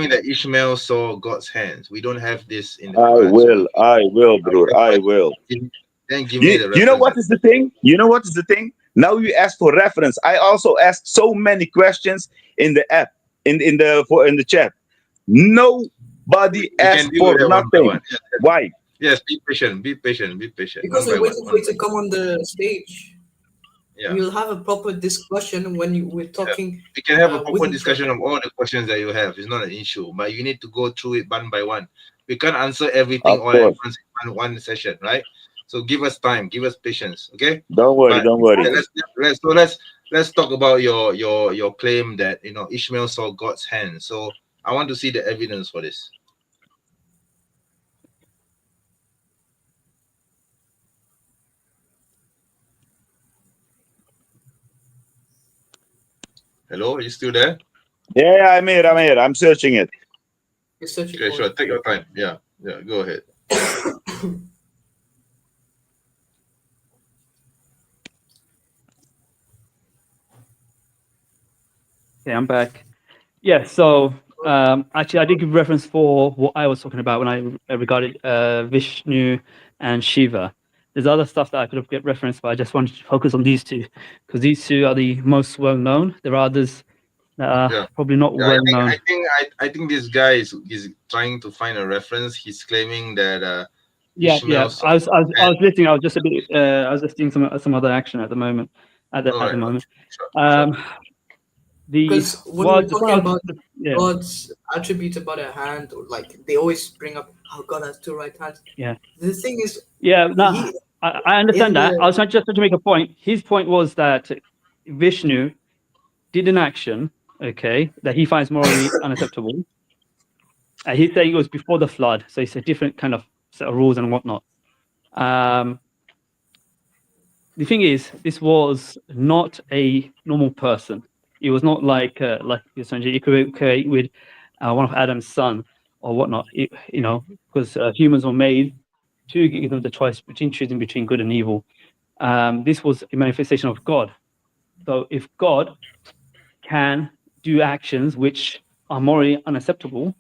that Ishmael saw God's hands. We don't have this in the Quran. I will, bro. I will. Then give me the reference. You know what is the thing? Now you ask for reference. I also asked so many questions in the app, in the chat. Nobody asked for nothing. Why? Yes, be patient. Because we're waiting for you to come on the stage. Yeah. We'll have a proper discussion when we're talking. Yeah. We can have a proper discussion of all the questions that you have. It's not an issue, but you need to go through it one by one. We can't answer everything all at once in one session, right? So give us time, give us patience, okay? Don't worry. let's talk about your claim that Ishmael saw God's hand. So I want to see the evidence for this. Hello, are you still there? Yeah, I'm here. I'm searching it. You're searching Okay, sure. Take your time. Yeah, go ahead. Okay, I'm back. Yeah, so actually, I did give reference for what I was talking about when I regarded Vishnu and Shiva. There's other stuff that I could have get referenced, but I just wanted to focus on these two because these two are the most well known. There are others that are probably not well known. I think this guy is trying to find a reference. He's claiming that Ishmael. I was listening. I was just a bit. I was just doing some other action at the moment. At the moment. Sure. Because when we're talking about God's attributes about a hand, or like they always bring up how God has two right hands. Yeah. The thing is, I understand that. I was just trying to make a point. His point was that Vishnu did an action, okay, that he finds morally unacceptable. He's saying it was before the flood, so it's a different kind of set of rules and whatnot. The thing is, this was not a normal person. It was not like Sanjay, you could equate with one of Adam's son or whatnot. Because humans were made to give them the choice between choosing between good and evil. This was a manifestation of God. So if God can do actions which are morally unacceptable,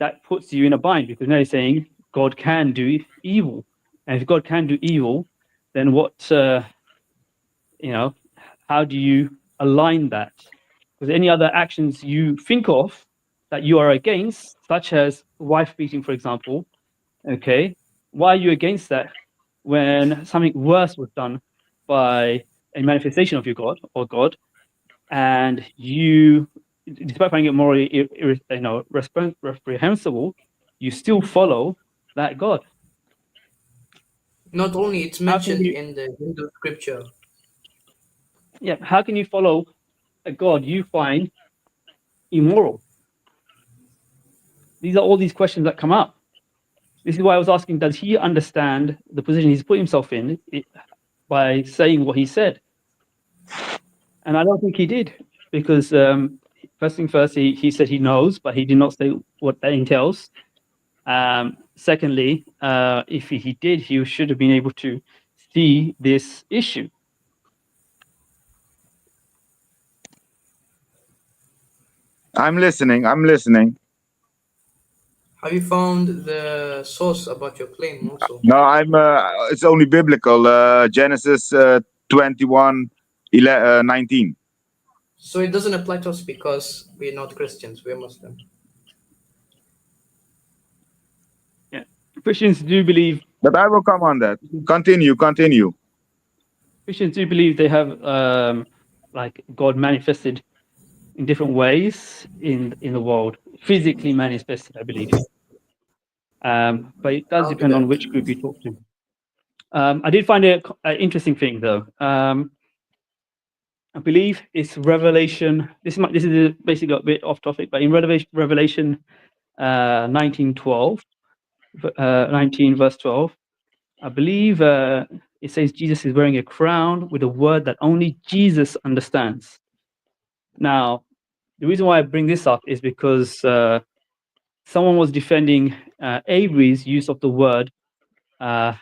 that puts you in a bind, because now you're saying God can do evil. And if God can do evil, then what, how do you align that? Because any other actions you think of that you are against, such as wife beating, for example, okay, why are you against that when something worse was done by a manifestation of your God or God, and you, despite finding it morally reprehensible, you still follow that God? Not only it's mentioned in the Hindu scripture. Yeah, how can you follow a God you find immoral? These are all these questions that come up. This is why I was asking, does he understand the position he's put himself in by saying what he said? And I don't think he did, because first thing first, he said he knows, but he did not say what that entails. Secondly, if he did, he should have been able to see this issue. I'm listening. Have you found the source about your claim also? No, it's only biblical. Genesis 21:19. So it doesn't apply to us because we're not Christians, we're Muslim. Yeah, Christians do believe. But I will come on that. Continue. Christians do believe they have like God manifested in different ways in the world, physically manifested, I believe. But it does depend on which group you talk to. I did find an interesting thing, though. I believe it's Revelation. This is basically a bit off topic, but in Revelation 19:12, 19 verse 12, I believe it says Jesus is wearing a crown with a word that only Jesus understands. Now, the reason why I bring this up is because someone was defending Avery's use of the word to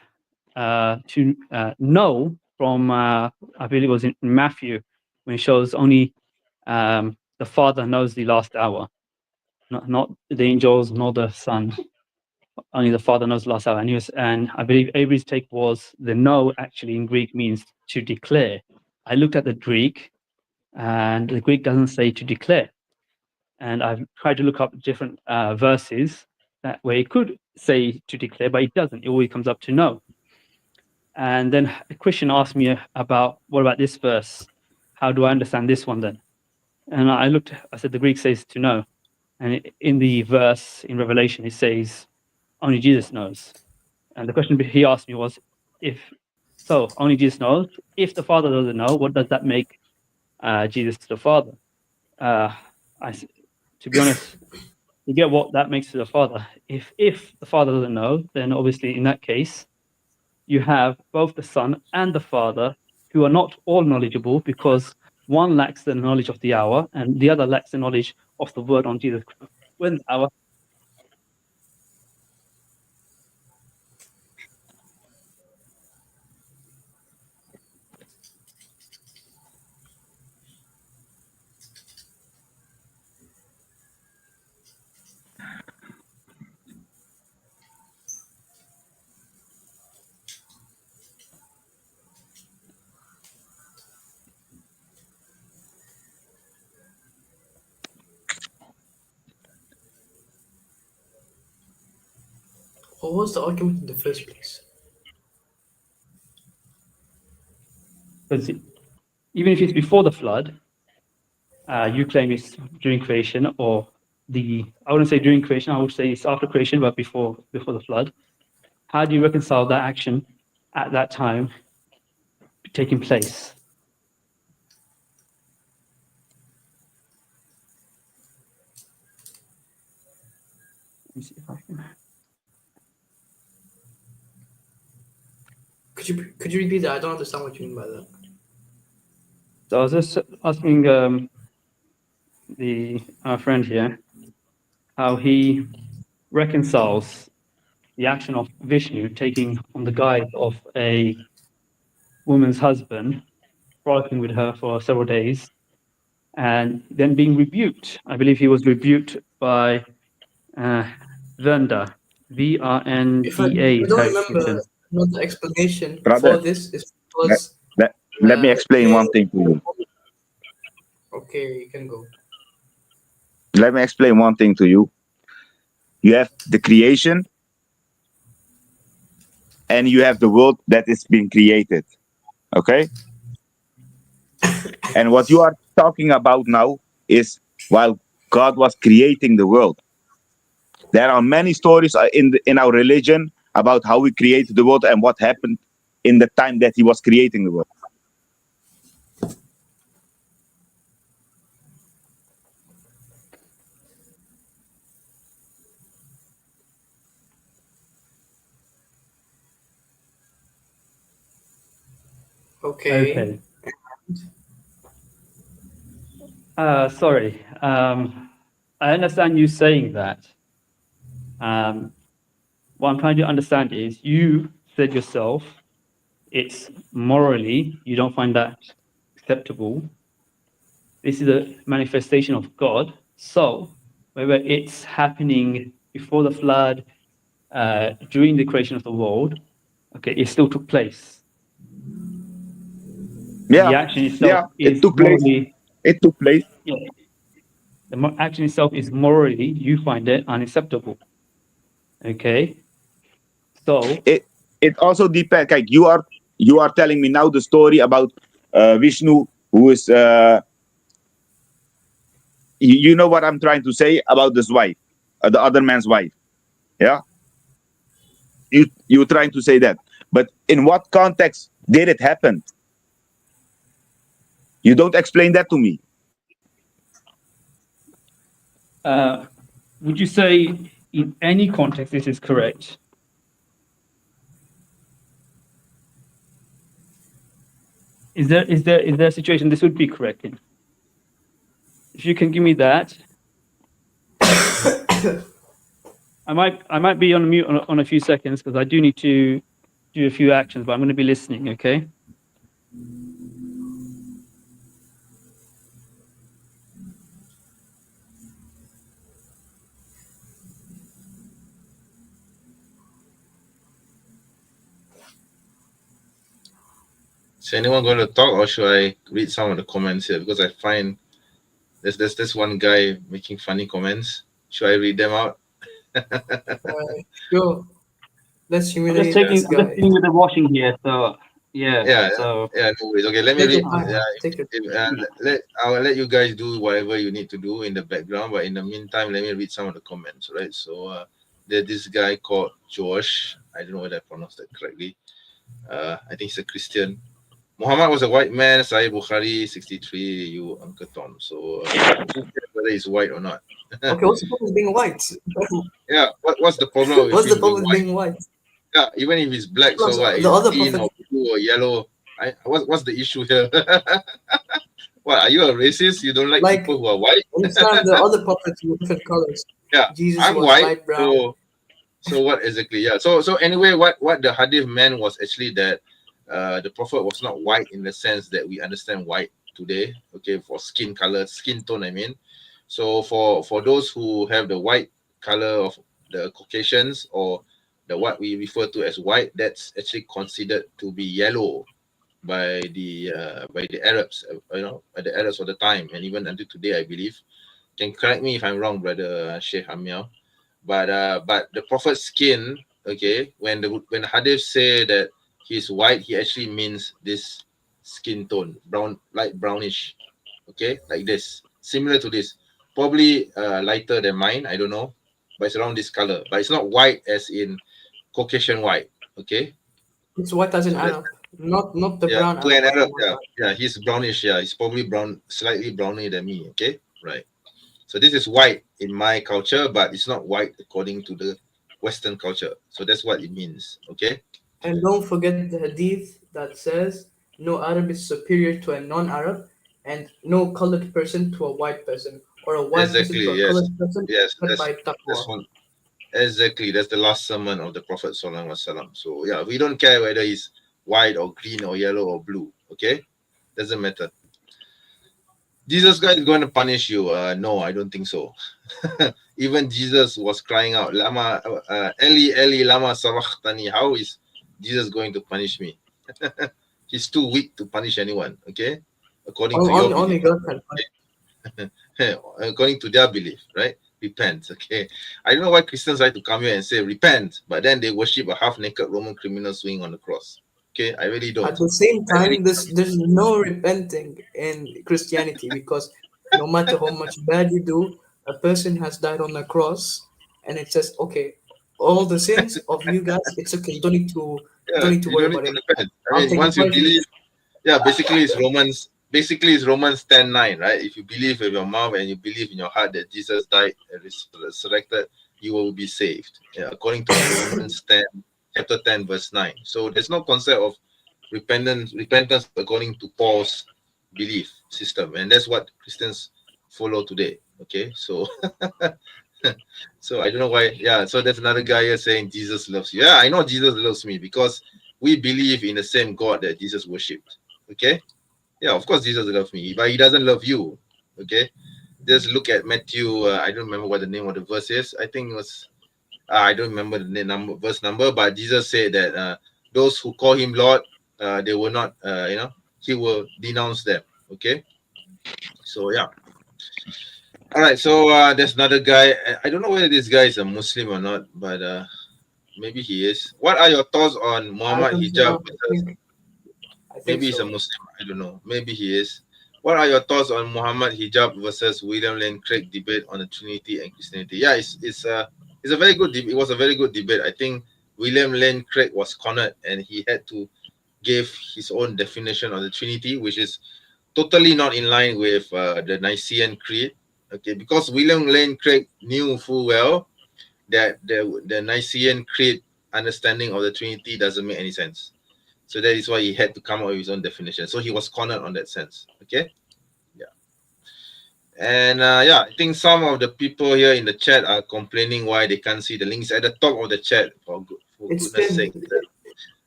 know from, I believe it was in Matthew, when it shows only the Father knows the last hour, not the angels, nor the Son. Only the Father knows the last hour. And I believe Avery's take was the know actually in Greek means to declare. I looked at the Greek, and the Greek doesn't say to declare. And I've tried to look up different verses where it could say to declare, but it doesn't. It always comes up to know. And then a Christian asked me about, what about this verse? How do I understand this one then? And I said, the Greek says to know. And in the verse in Revelation, it says, only Jesus knows. And the question he asked me was, if so, only Jesus knows. If the Father doesn't know, what does that make Jesus to the Father. To be honest, you get what that makes to the Father. If the Father doesn't know, then obviously in that case, you have both the Son and the Father who are not all knowledgeable, because one lacks the knowledge of the hour and the other lacks the knowledge of the word on Jesus Christ. When the hour. What was the argument in the first place? Because even if it's before the flood, you claim it's during creation, or I wouldn't say during creation, I would say it's after creation, but before the flood. How do you reconcile that action at that time taking place? Let me see if I can. Could you repeat that? I don't understand what you mean by that. So I was just asking our friend here how he reconciles the action of Vishnu taking on the guise of a woman's husband, frolicking with her for several days, and then being rebuked. I believe he was rebuked by Vrnda, Vrnda. If I don't remember, the explanation Brother, for this is because. Let me explain one thing to you. Okay, you can go. Let me explain one thing to you. You have the creation, and you have the world that is being created. Okay? And what you are talking about now is while God was creating the world. There are many stories in our religion about how we created the world and what happened in the time that he was creating the world. Okay. Sorry. I understand you saying that. What I'm trying to understand is you said yourself it's morally, you don't find that acceptable. This is a manifestation of God. So whether it's happening before the flood, during the creation of the world, okay, it still took place. Yeah, the action itself is it took morally, place. It took place. Yeah, the action itself is morally, you find it unacceptable. Okay, so it also depends. Like you are telling me now the story about Vishnu, who is you know what I'm trying to say about this wife, the other man's wife. Yeah, you're trying to say that, but in what context did it happen? You don't explain that to me. Would you say in any context this is correct? Is there a situation this would be correct in? If you can give me that. I might be on mute on a few seconds because I do need to do a few actions, but I'm going to be listening, okay? Is anyone going to talk, or should I read some of the comments here? Because I find there's this one guy making funny comments. Should I read them out? Sure. Let's humiliate I'm just dealing with the washing here, so yeah. No worries. Okay, let me read. I'll let you guys do whatever you need to do in the background, but in the meantime, let me read some of the comments. Right. So there's this guy called Josh. I don't know whether I pronounced that correctly. I think he's a Christian. Muhammad was a white man. Sahih Bukhari 63. You Uncle Tom. So who cares whether he's white or not? Okay, what's the problem with being white? Yeah. What's the problem with What's the him problem being with white? being white? Yeah. Even if he's black, Plus, so what? the He's other green prophets. or blue or yellow. What's the issue here? What, are you a racist? You don't like people who are white? In Islam, the other prophets were different colors. Yeah, Jesus I'm was white. light brown. So what exactly? Yeah. So anyway, what the hadith meant was actually that the prophet was not white in the sense that we understand white today. Okay, for skin color, skin tone. I mean, so for those who have the white color of the Caucasians or the what we refer to as white, that's actually considered to be yellow by the Arabs, by the Arabs of the time, and even until today, I believe. Can correct me if I'm wrong, brother Sheikh Amir. But the prophet's skin, okay, when the hadith say that he's white, he actually means this skin tone, brown, light brownish, okay, like this, similar to this, probably lighter than mine. I don't know, but it's around this color. But it's not white as in Caucasian white, okay. It's white as an Arab, not the brown to an Arab. Arab, yeah, he's brownish, yeah, he's probably brown, slightly browner than me, okay, right. So this is white in my culture, but it's not white according to the Western culture. So that's what it means, okay? And don't forget the hadith that says no Arab is superior to a non-Arab, and no colored person to a white person, or a white person Exactly, to a yes. colored person. Yes, By that's taqwa. one. Exactly, that's the last sermon of the Prophet Sallallahu Alaihi Wasallam. So yeah, we don't care whether he's white or green or yellow or blue, okay? Doesn't matter. Jesus guy is going to punish you. No, I don't think so. Even Jesus was crying out, Lama Eli Eli Lama Sabachthani. How is Jesus going to punish me? He's too weak to punish anyone, okay? According to your Only belief. God can punish. According to their belief, right? Repent, okay? I don't know why Christians like to come here and say repent, but then they worship a half-naked Roman criminal swinging on the cross. Okay, I really don't. At the same time, there's no repenting in Christianity, because no matter how much bad you do, a person has died on the cross, and it says, okay, all the sins of you guys, it's okay. You don't need to worry about it. Repent. I mean, once you believe, basically it's Romans 10:9, right? If you believe with your mouth and you believe in your heart that Jesus died and resurrected, you will be saved. Yeah, according to Romans 10, chapter 10, verse 9. So there's no concept of repentance according to Paul's belief system, and that's what Christians follow today. Okay, so so I don't know why. Yeah, so there's another guy here saying Jesus loves you. Yeah, I know Jesus loves me because we believe in the same God that Jesus worshipped. Okay, yeah, of course Jesus loves me, but he doesn't love you. Okay, just look at Matthew. I don't remember what the name of the verse is. I think it was I don't remember the verse number, but Jesus said that those who call him Lord, they will not, he will denounce them. Okay, so yeah. All right, so there's another guy. I don't know whether this guy is a Muslim or not, but maybe he is. What are your thoughts on Muhammad hijab? Maybe he's a Muslim. I don't know. Maybe he is. What are your thoughts on Muhammad hijab versus William Lane Craig debate on the Trinity and Christianity? Yeah, it's a very good debate. It was a very good debate. I think William Lane Craig was cornered and he had to give his own definition of the Trinity, which is totally not in line with the Nicene Creed. Okay, because William Lane Craig knew full well that the Nicene Creed understanding of the Trinity doesn't make any sense. So that is why he had to come up with his own definition. So he was cornered on that sense. Okay. Yeah. And I think some of the people here in the chat are complaining why they can't see the links at the top of the chat. For goodness sake.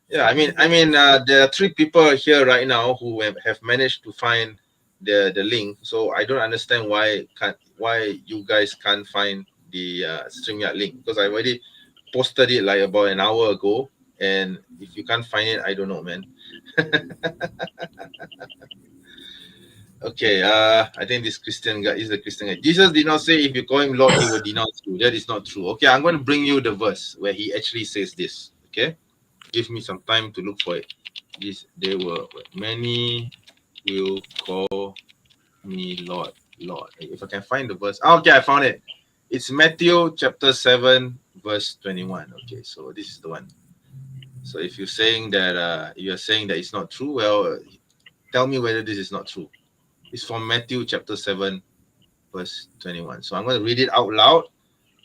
Yeah, I mean, there are 3 people here right now who have managed to find the link. So I don't understand why you guys can't find the StreamYard link, because I already posted it like about an hour ago. And if you can't find it, I don't know, man. Okay, I think this Christian guy is the Christian guy. Jesus did not say if you call him Lord, he will denounce you. That is not true. Okay, I'm going to bring you the verse where he actually says this. Okay, give me some time to look for it. Many will call me Lord, Lord. If I can find the verse. Okay, I found it. It's Matthew chapter 7, verse 21. Okay, so this is the one. So if you're saying that it's not true, well, tell me whether this is not true. It's from Matthew chapter 7, verse 21. So I'm going to read it out loud.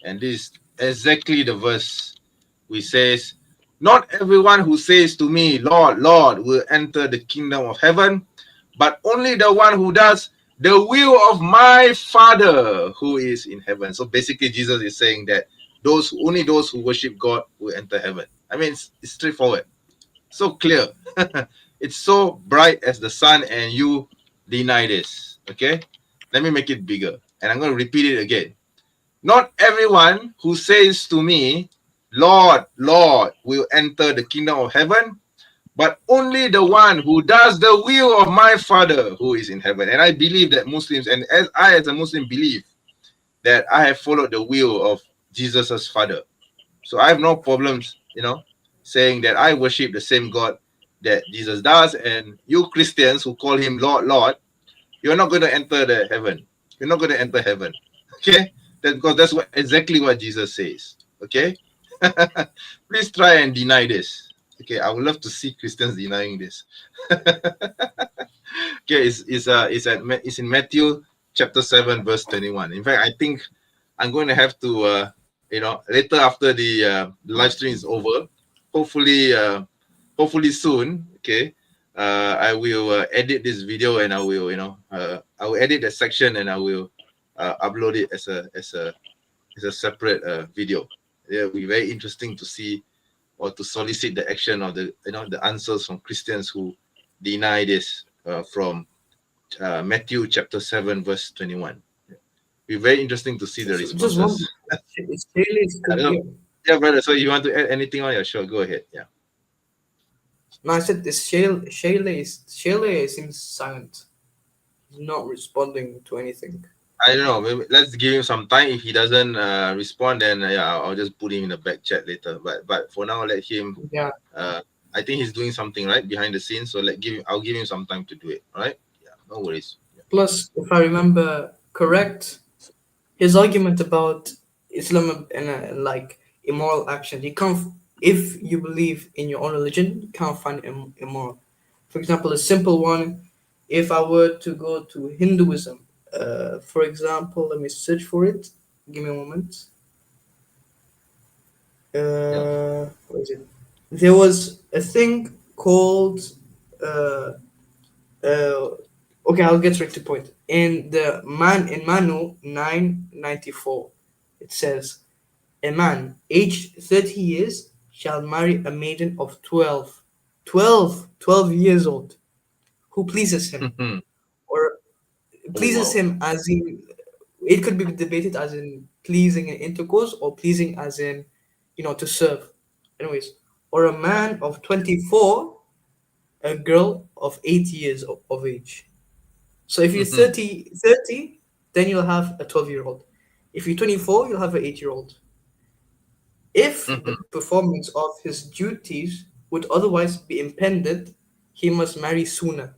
And this is exactly the verse which says, "Not everyone who says to me, Lord, Lord, will enter the kingdom of heaven, but only the one who does the will of my Father who is in heaven." So basically, Jesus is saying that only those who worship God will enter heaven. I mean, it's straightforward, so clear. It's so bright as the sun, and you deny this. Okay, let me make it bigger, and I'm going to repeat it again. Not everyone who says to me, Lord, Lord, will enter the kingdom of heaven, but only the one who does the will of my Father who is in heaven. And I believe that Muslims, and as a Muslim believe that I have followed the will of Jesus's Father. So I have no problems, saying that I worship the same God that Jesus does. And you Christians who call him Lord, Lord, you're not going to enter the heaven. You're not going to enter heaven. Okay? Because that's exactly what Jesus says. Okay? Please try and deny this. Okay, I would love to see Christians denying this. Okay, it's in Matthew chapter 7, verse 21. In fact, I think I'm going to have to later after the live stream is over, hopefully soon, okay, I will edit this video, and I will I will edit the section, and I will upload it as a separate video. Yeah, it'll be very interesting to see or to solicit the action of the answers from Christians who deny this from Matthew chapter 7, verse 21. It'll be very interesting to see the responses. Yeah, brother. So you want to add anything on? Yeah, sure. Go ahead. Yeah. No, I said this Shayla seems silent. He's not responding to anything. I don't know. Maybe let's give him some time. If he doesn't respond, then I'll just put him in the back chat later. But for now, let him. Yeah. I think he's doing something right behind the scenes. So I'll give him some time to do it. All right. Yeah. No worries. Yeah. Plus, if I remember correct, his argument about Islam and like immoral action, you can't. If you believe in your own religion, you can't find it immoral. For example, a simple one. If I were to go to Hinduism, for example, let me search for it. Give me a moment. What is it? There was a thing called. Okay, I'll get straight to the point. In Manu 994, it says, "A man aged 30 years shall marry a maiden of 12 years old, who pleases him." Or pleases him as in, it could be debated as in pleasing in intercourse, or pleasing as in, to serve. Anyways, or a man of 24, a girl of 8 years of age. So if you're 30, then you'll have a 12-year-old. If you're 24, you'll have an 8-year-old. If the performance of his duties would otherwise be impeded, he must marry sooner.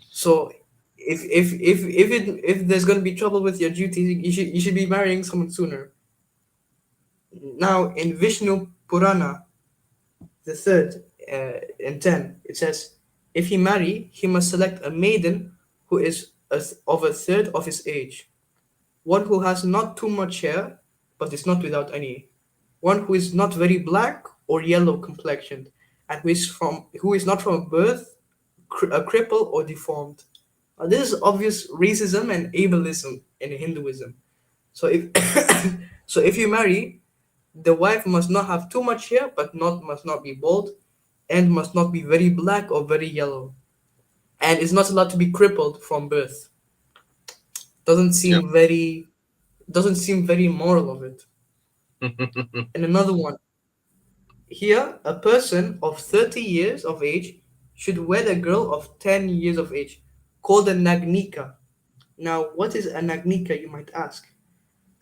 So if there's going to be trouble with your duties, you should be marrying someone sooner. Now in Vishnu Purana, the third in 10, it says, if he marry, he must select a maiden who is of a third of his age, one who has not too much hair but is not without any, one who is not very black or yellow complexioned, and who is not from birth a cripple or deformed. This is obvious racism and ableism in Hinduism. So if you marry, the wife must not have too much hair, but must not be bald, and must not be very black or very yellow, and is not allowed to be crippled from birth. Doesn't seem very moral of it. And another one. Here, a person of 30 years of age should wed a girl of 10 years of age, called a nagnika. Now, what is a nagnika, you might ask?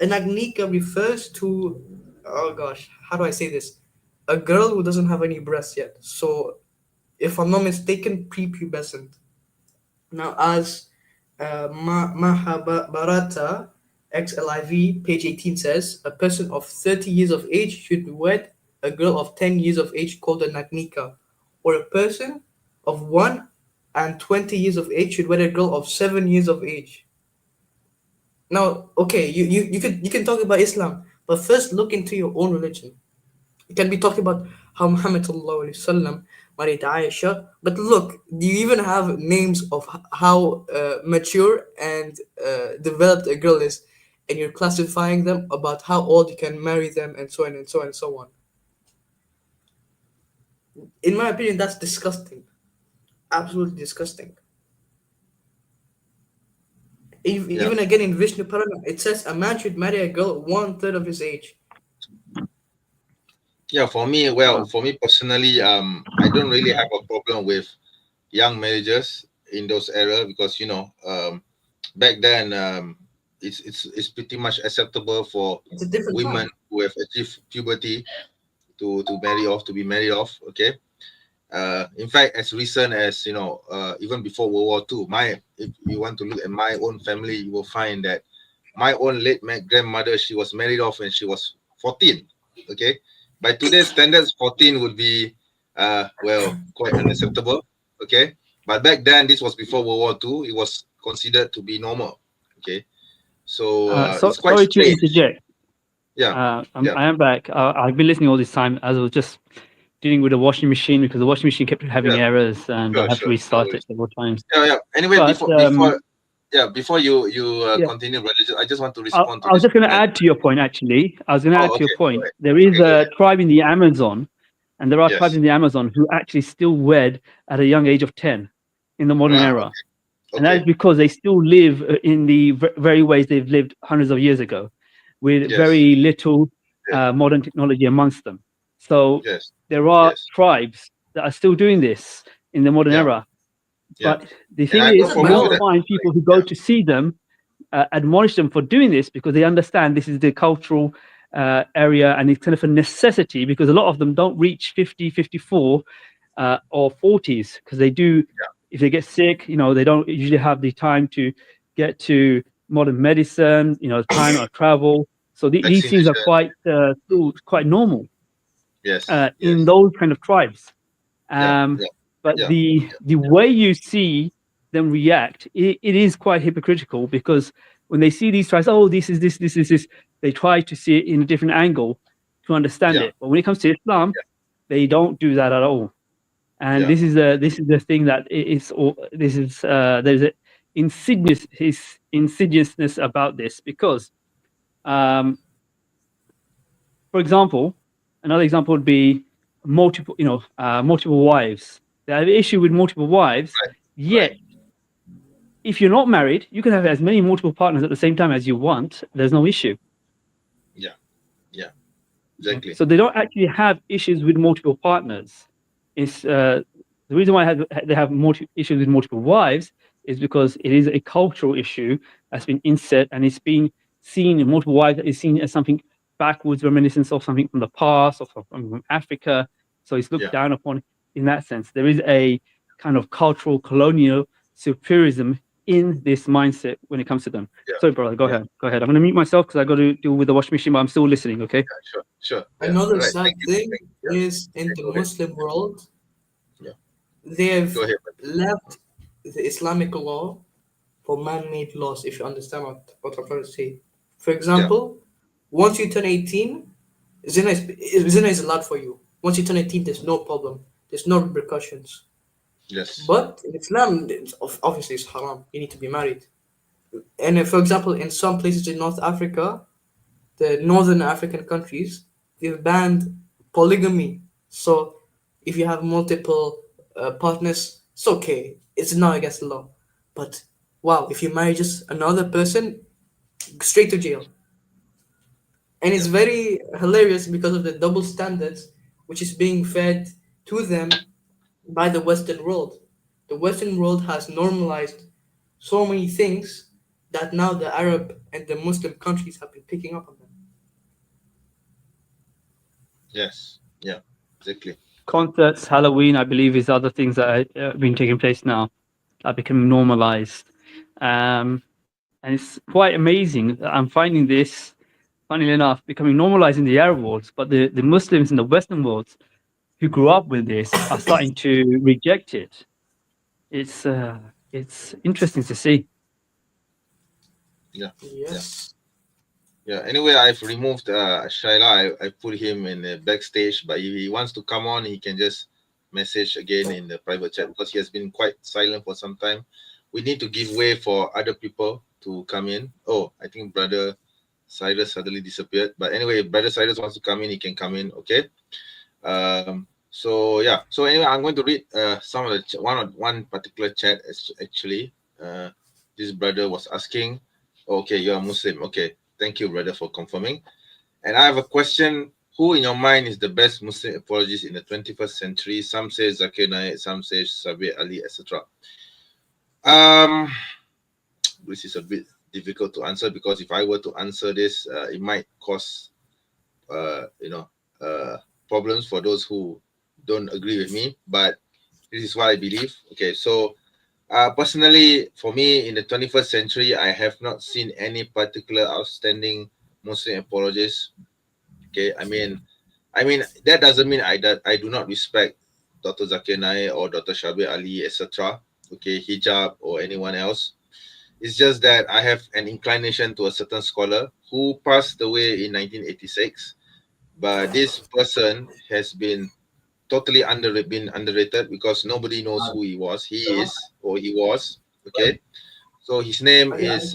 A nagnika refers to, oh gosh, how do I say this? A girl who doesn't have any breasts yet. So, if I'm not mistaken, prepubescent. Now, as Mahabharata XLIV, page 18 says, a person of 30 years of age should wed a girl of 10 years of age, called a nagnika, or a person of 1 and 20 years of age should wed a girl of 7 years of age. Now, okay, you can talk about Islam, but first look into your own religion. You can be talking about how Muhammad sallallahu alaihi wasallam married Aisha, but look, do you even have names of how mature and developed a girl is, and you're classifying them about how old you can marry them, and so on and so on and so on. In my opinion, that's disgusting. Absolutely disgusting. Even again in Vishnu Purana, it says a man should marry a girl 1/3 of his age. Yeah, for me, for me personally, I don't really have a problem with young marriages in those era because back then it's pretty much acceptable for It's a different women time. who have achieved puberty to be married off. Okay. In fact, as recent as even before World War II, if you want to look at my own family, you will find that my own late grandmother, she was married off when she was 14. Okay, by today's standards, 14 would be quite unacceptable. Okay, but back then, this was before World War II. It was considered to be normal. Okay, so it's quite sorry to strange. interject. Yeah, I am back. I've been listening all this time as I was just dealing with the washing machine because the washing machine kept having errors and I had to restart it several times. Yeah. Anyway, But, before you continue, I just want to respond to I was this. just going to add to your point, actually. I was going to add to your point. Right. There is a tribe in the Amazon, and there are Yes. tribes in the Amazon who actually still wed at a young age of 10 in the modern era. Okay. And that is because they still live in the very ways they've lived hundreds of years ago, with very little modern technology amongst them. So there are tribes that are still doing this in the modern era. But the thing is, you will find people who go to see them, admonish them for doing this because they understand this is the cultural area and it's kind of a necessity because a lot of them don't reach 50, 54 or 40s because they do. If they get sick, they don't usually have the time to get to modern medicine, time or travel. So these things are still quite normal. In those kind of tribes. But the way you see them react, it is quite hypocritical because when they see these tribes, this is this, they try to see it in a different angle to understand it. But when it comes to Islam, they don't do that at all. And this is the thing that there's an insidiousness about this because, for example, another example would be multiple wives. They have an issue with multiple wives, yet if you're not married, you can have as many multiple partners at the same time as you want. There's no issue. Yeah, exactly. So they don't actually have issues with multiple partners. It's the reason why they have issues with multiple wives is because it is a cultural issue that's been inset and it's being seen in multiple wives is seen as something backwards reminiscence of something from the past or from Africa. So it's looked down upon in that sense. There is a kind of cultural colonial superiorism in this mindset when it comes to them. Sorry, brother, go ahead. I'm going to mute myself because I got to deal with the washing machine, but I'm still listening, okay? Sure. Another sad thing is in the Muslim world, they've left the Islamic law for man-made laws, if you understand what I'm trying to say. For example, once you turn 18, zina is allowed for you. Once you turn 18, there's no problem. There's no repercussions. Yes. But in Islam, obviously it's haram. You need to be married. And for example, in some places in North Africa, the northern African countries, they've banned polygamy. So if you have multiple partners, it's okay. It's not against the law. But wow, if you marry just another person, straight to jail. And it's very hilarious because of the double standards which is being fed to them by the Western world. The Western world has normalized so many things that now the Arab and the Muslim countries have been picking up on them. Yes. Yeah. Exactly. Concerts, Halloween, I believe, is other things that have been taking place now, are becoming normalized. And it's quite amazing. I'm finding this, funnily enough, becoming normalized in the Arab world, but the Muslims in the Western world who grew up with this are starting to reject it. It's interesting to see. Yeah. Yes. Yeah. Anyway, I've removed Shaila. I put him in the backstage, but if he wants to come on, he can just message again in the private chat because he has been quite silent for some time. We need to give way for other people to come in. Oh, I think Brother Cyrus suddenly disappeared. But anyway, if Brother Cyrus wants to come in, he can come in. Okay. So yeah. So anyway, I'm going to read some of the one particular chat actually. This brother was asking, okay, you're a Muslim. Okay. Thank you, brother, for confirming. And I have a question. Who in your mind is the best Muslim apologist in the 21st century? Some say Zakir Naik, some say Sabir Ali, etc. This is a bit difficult to answer because if I were to answer this, it might cause, problems for those who don't agree with me. But this is what I believe. Okay, so personally, for me, in the 21st century, I have not seen any particular outstanding Muslim apologists. Okay, I mean that doesn't mean I do not respect Dr. Zakir Naik or Dr. Shabir Ali, etc. Okay, hijab or anyone else. It's just that I have an inclination to a certain scholar who passed away in 1986, but this person has been totally underrated because nobody knows who he was. He is or he was. Okay, so his name is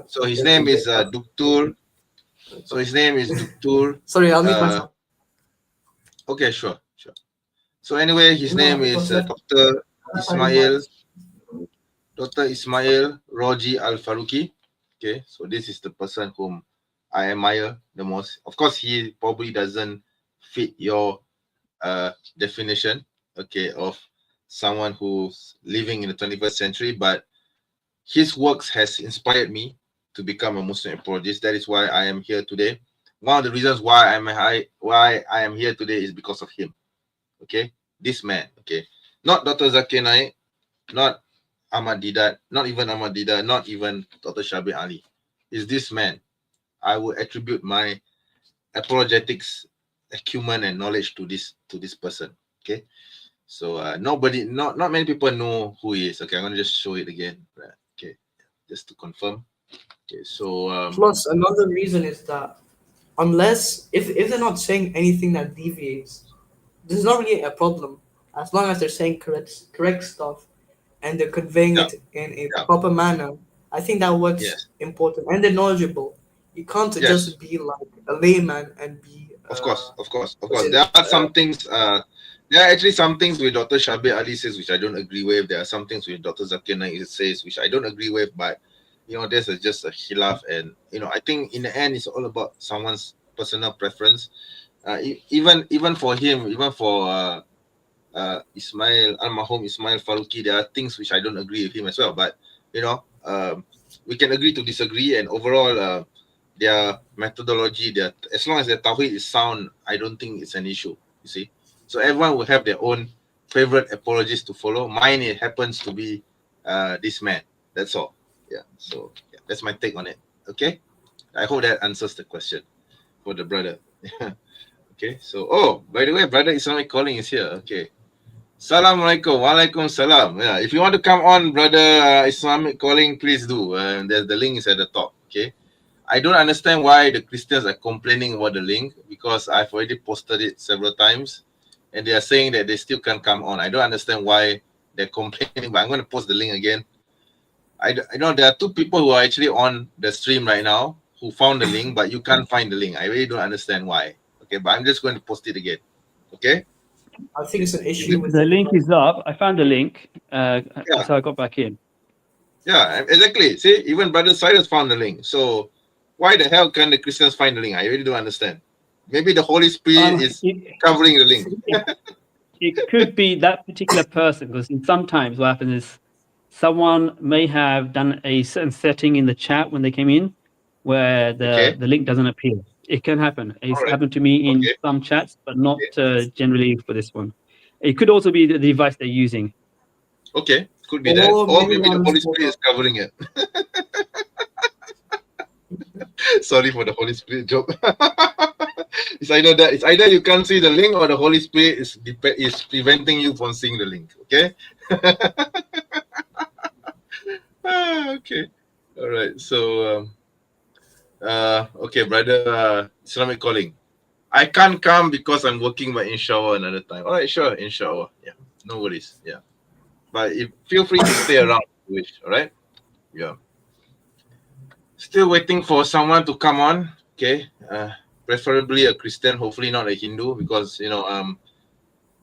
so his name is Duktur. So his name is Duktur. Sorry, I'll mute myself. Okay, sure. So anyway, his name is Dr. Ismail Roji Al Faruqi. Okay, so this is the person whom I admire the most. Of course, he probably doesn't fit your definition, okay, of someone who's living in the 21st century, but his works has inspired me to become a Muslim apologist. That is why I am here today. One of the reasons why I am here today is because of him. Okay, this man. Okay, not Dr. Zakir Naik, not Ahmad Didat, not even Ahmad Didat, not even Dr. Shabir Ali. Is this man. I would attribute my apologetics acumen and knowledge to this person. Okay, so not many people know who he is. Okay, I'm gonna just show it again. Okay, just to confirm. Okay, so plus another reason is that unless if they're not saying anything that deviates, this is not really a problem as long as they're saying correct stuff and they're conveying it in a proper manner. I think that what's important, and they're knowledgeable. You can't just be like a layman and be. Of course. There are some things. There are actually some things with Dr. Shabir Ali says which I don't agree with. There are some things with Dr. Zakir Naik says which I don't agree with. But there's just a khilaf, and I think in the end it's all about someone's personal preference. Even for him, even for Ismail Al-Mahum Ismail Faruqi, there are things which I don't agree with him as well. But we can agree to disagree, and overall their methodology, as long as their tawhid is sound, I don't think it's an issue. You see, so everyone will have their own favorite apologist to follow. Mine, it happens to be this man. That's all. Yeah. So that's my take on it. Okay. I hope that answers the question for the brother. Okay. So, by the way, brother Islamic Calling is here. Okay. Assalamualaikum. Walaikum salam. Yeah. If you want to come on, brother Islamic Calling, please do. The link is at the top. Okay. I don't understand why the Christians are complaining about the link because I've already posted it several times and they are saying that they still can't come on. I don't understand why they're complaining, but I'm going to post the link again. I know there are two people who are actually on the stream right now who found the link, but you can't find the link. I really don't understand why. Okay, but I'm just going to post it again. Okay? I think it's an issue with the link is up. I found the link. That's how I got back in. Yeah, exactly. See, even Brother Cyrus found the link. So why the hell can the Christians find the link? I really don't understand. Maybe the Holy Spirit is covering the link. It could be that particular person, because sometimes what happens is someone may have done a certain setting in the chat when they came in where the link doesn't appear. It can happen. It's happened to me in some chats, but not generally for this one. It could also be the device they're using. Okay, could be that. Or maybe the Holy Spirit is covering it. Sorry for the Holy Spirit joke. It's either that. It's either you can't see the link, or the Holy Spirit is preventing you from seeing the link. Okay. Okay. All right. So, okay, brother. Islamic calling. I can't come because I'm working, but inshallah another time. All right, sure, inshallah. Yeah, no worries. Yeah, but feel free to stay around if you wish. All right. Yeah. Still waiting for someone to come on. Okay. Preferably a Christian, hopefully not a Hindu, because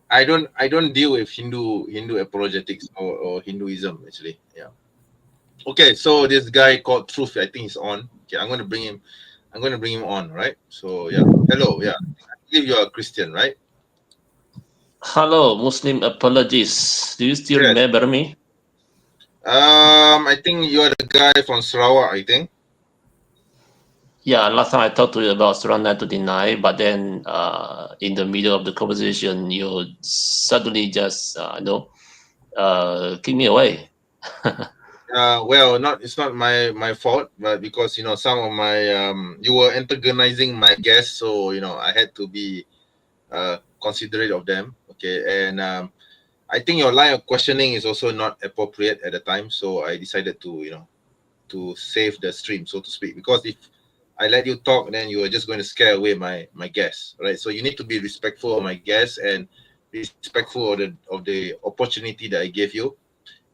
I don't deal with Hindu apologetics or Hinduism actually. Yeah. Okay, so this guy called Truth, I think he's on. Okay, I'm gonna bring him on, right? So yeah. Hello, yeah. I believe you're a Christian, right? Hello, Muslim apologists. Do you still Yes. remember me? I think you're the guy from Sarawak, I think. Yeah, last time I talked to you about Surah 929, but then in the middle of the conversation, you suddenly just, kick me away. Well, it's not my fault, but because some of my you were antagonizing my guests, so I had to be considerate of them. Okay, and I think your line of questioning is also not appropriate at the time, so I decided to save the stream, so to speak, because if I let you talk, then you are just going to scare away my guests, right? So you need to be respectful of my guests and respectful of the opportunity that I gave you,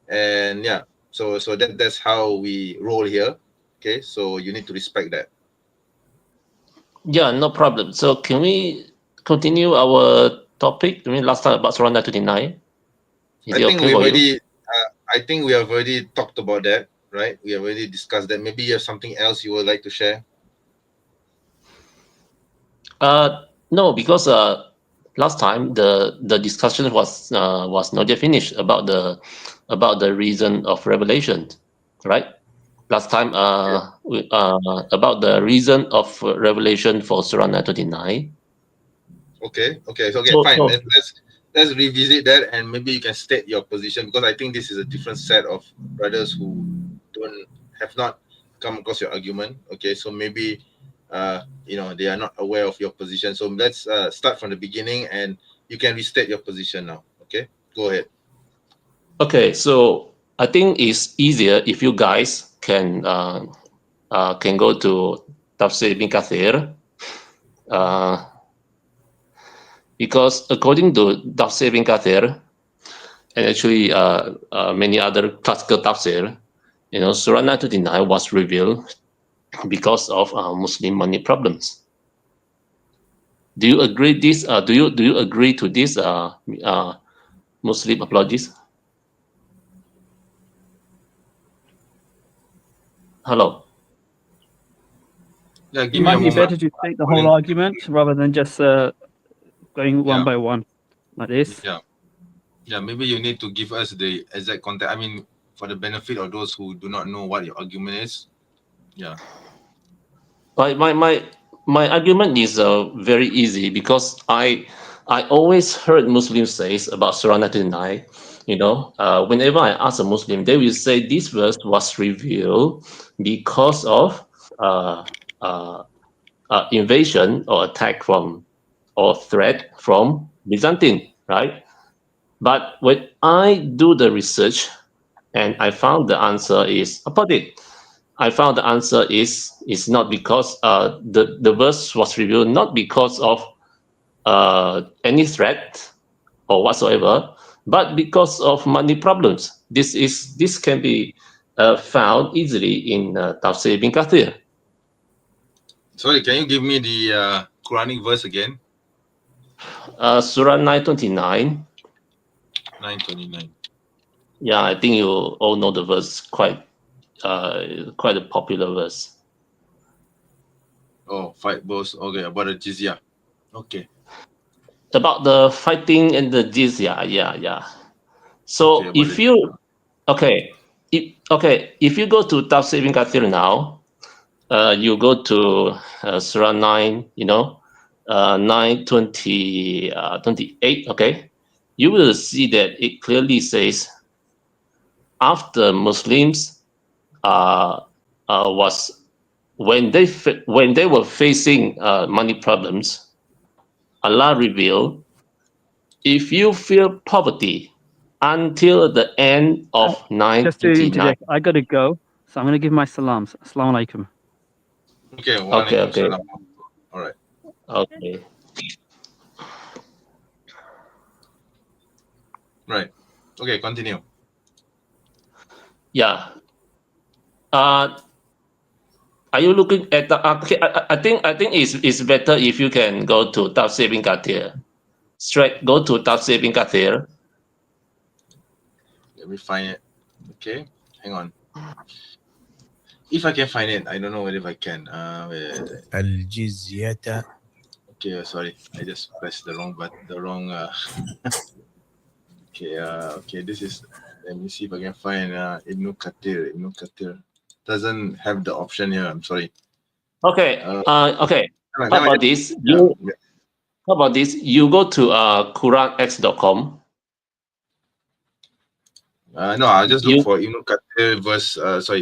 and yeah. So that's how we roll here. Okay, so you need to respect that. Yeah, no problem. So can we continue our topic? I mean, last time about Surah 929. Is I it think okay we've for you? already I think we have already talked about that, right? We have already discussed that. Maybe you have something else you would like to share. No, because last time the discussion was not yet finished about the reason of revelation, right? Last time about the reason of revelation for Surah 929. Okay, so So, fine. Let's revisit that, and maybe you can state your position, because I think this is a different set of brothers who have not come across your argument. Okay, so maybe they are not aware of your position. So let's start from the beginning, and you can restate your position now. Okay, go ahead. okay, so I think it's easier if you guys can go to Tafsir bin Kathir, because according to Tafsir bin Kathir, and actually many other classical tafsir, Surah 929 was revealed because of Muslim money problems. Do you agree this? Do you agree to this, Muslim apologists? Hello. Yeah, It give me might a be moment. better to state the whole argument rather than just going one by one like this. Yeah, maybe you need to give us the exact context. I mean, for the benefit of those who do not know what your argument is. Yeah. My argument is very easy, because I always heard Muslims say about Surah 929. Whenever I ask a Muslim, they will say this verse was revealed because of invasion or attack from, or threat from Byzantine, right? But when I do the research, and I found the answer is opposite. I found the answer is not because the verse was revealed not because of any threat or whatsoever, but because of money problems. This can be found easily in Tafsir bin Kathir. Sorry, can you give me the Quranic verse again? Surah 929. 929. Yeah, I think you all know the verse, quite a popular verse. Oh, fight boss. Okay, about the jizya. Okay. About the fighting and the jizya, yeah. So Okay, if you if you go to Tafsir bin Kathir now, you go to Surah 9, 28. Okay, you will see that it clearly says, after Muslims was when they were facing money problems, Allah revealed, if you feel poverty until the end of Just to 929. interject, I got to go, so I'm going to give my salams. Assalamu alaikum. Okay. Okay. All right. Okay. Right. Okay. Continue. Yeah. Are you looking at the? Okay, I think it's better if you can go to Tafsir bin Kathir. Straight go to Tafsir bin Kathir. Let me find it. Okay. Hang on. If I can find it, I don't know if I can. الجزية. Okay. Sorry, I just pressed the wrong button. The wrong. Okay. Okay. This is. Let me see if I can find Ibn Kathir. Ibn Kathir doesn't have the option here. I'm sorry. Okay. Okay. How about this? How about this? You go to QuranX.com. No, I'll just look for Ibn Kathir verse.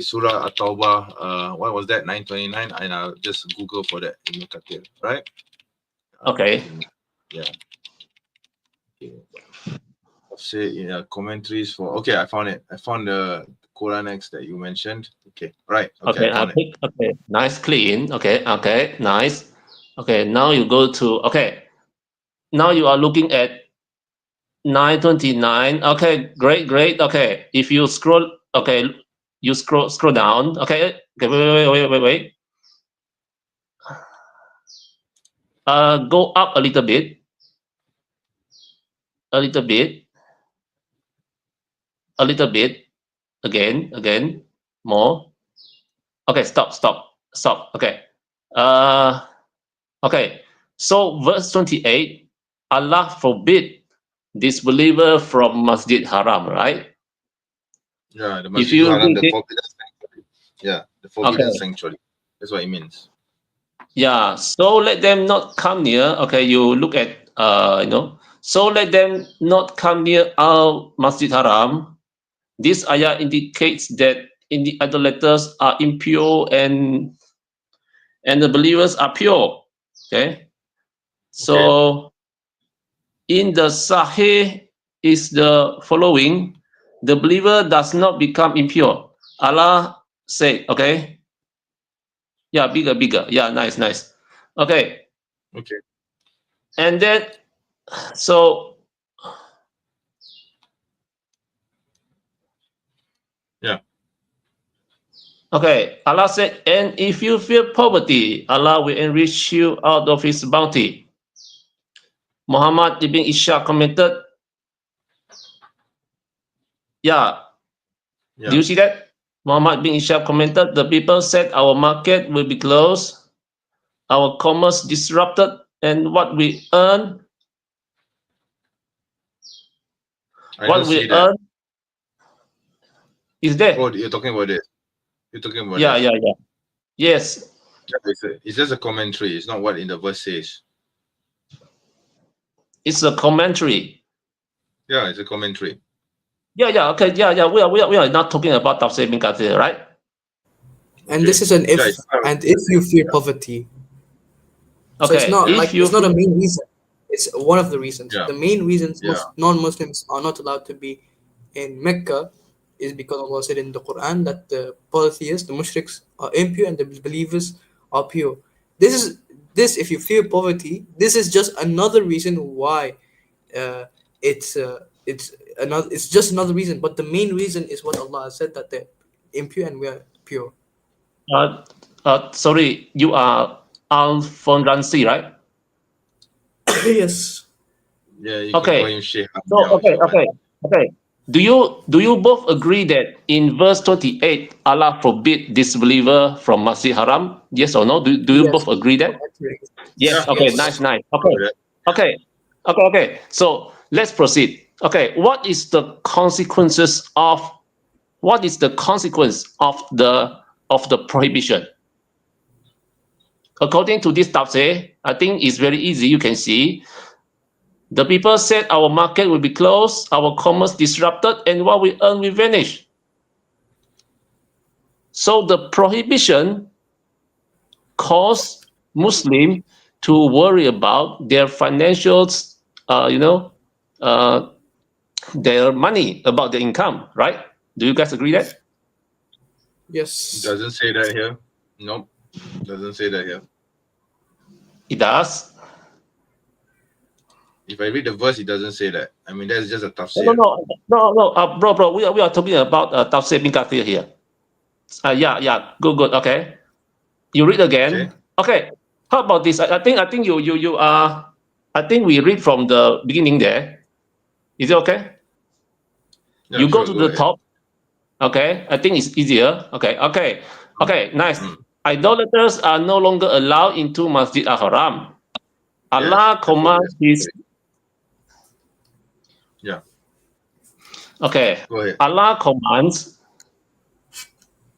Surah At-Tawbah. What was that? 929, and I'll just Google for that Ibn Kathir. Right? Okay. Yeah. Okay. Say commentaries for. Okay, I found it. I found the QuranX that you mentioned. Okay. Right. Okay. Okay. Nice, clean. Okay. Nice. Okay. Now you go to. Okay. Now you are looking at 929. Okay. Great. Okay. If you scroll. Okay. You scroll down. Okay. Wait. Go up a little bit. Again. More. Okay. Stop. Okay. Okay. So verse 28, Allah forbid disbeliever from Masjid Haram, right? Yeah, the Masjid Haram, the forbidden sanctuary. Yeah, the forbidden sanctuary. That's what it means. Yeah. So let them not come near. Okay, you look at So let them not come near our Masjid Haram. This ayah indicates that in the idolaters are impure and the believers are pure. Okay. So in the Sahih is the following: the believer does not become impure. Allah said, okay. Yeah, bigger. Yeah, nice. Okay. And then, so. Yeah. Okay, Allah said, and if you fear poverty, Allah will enrich you out of His bounty. Muhammad ibn Ishaq commented, yeah. Do you see that? Muhammad bin Ishaq commented, the people said our market will be closed, our commerce disrupted, and what we earn, is there. Oh, you're talking about it. Yeah. Yes. It's just a commentary. It's not what in the verse says. It's a commentary. Yeah, it's a commentary. Yeah. Okay. Yeah. We are not talking about Tafsir bin Kathir, right? And this is an if, and if you fear poverty. So it's not it's not a main reason. It's one of the reasons. The main reasons non-Muslims are not allowed to be in Mecca is because Allah said in the Quran that the polytheists, the mushriks, are impure and the believers are pure. This if you fear poverty, this is just another reason why it's just another reason. But the main reason is what Allah has said, that they're impure and we are pure. Sorry, you are Al-Fonransi, right? Yes. Yeah, you can call him Sheikh. Okay. Do you both agree that in verse 28 Allah forbid disbeliever from Masjid Haram? Yes or no? Do you both agree that? Yes. Okay. Nice. Okay. So let's proceed. Okay. What is the consequence of the prohibition? According to this tafsir, I think it's very easy. You can see the people said our market will be closed, our commerce disrupted, and what we earn will vanish. So the prohibition caused Muslim to worry about their financials, their money, about their income, right? Do you guys agree that? Yes. Doesn't say that here. Nope. Doesn't say that here. It does. If I read the verse, it doesn't say that. I mean, that's just a tafsir. No, bro. We are talking about Tafsir bin Kathir here. Yeah. Good. Okay. You read again. Okay. How about this? I think you I think we read from the beginning there. Is it okay? Yeah, You go sure, to go the ahead. top. Okay. I think it's easier. Okay. Nice. Idolaters are no longer allowed into Masjid Al-Haram. Allah commands His. Yeah. Okay. Go ahead. Allah commands.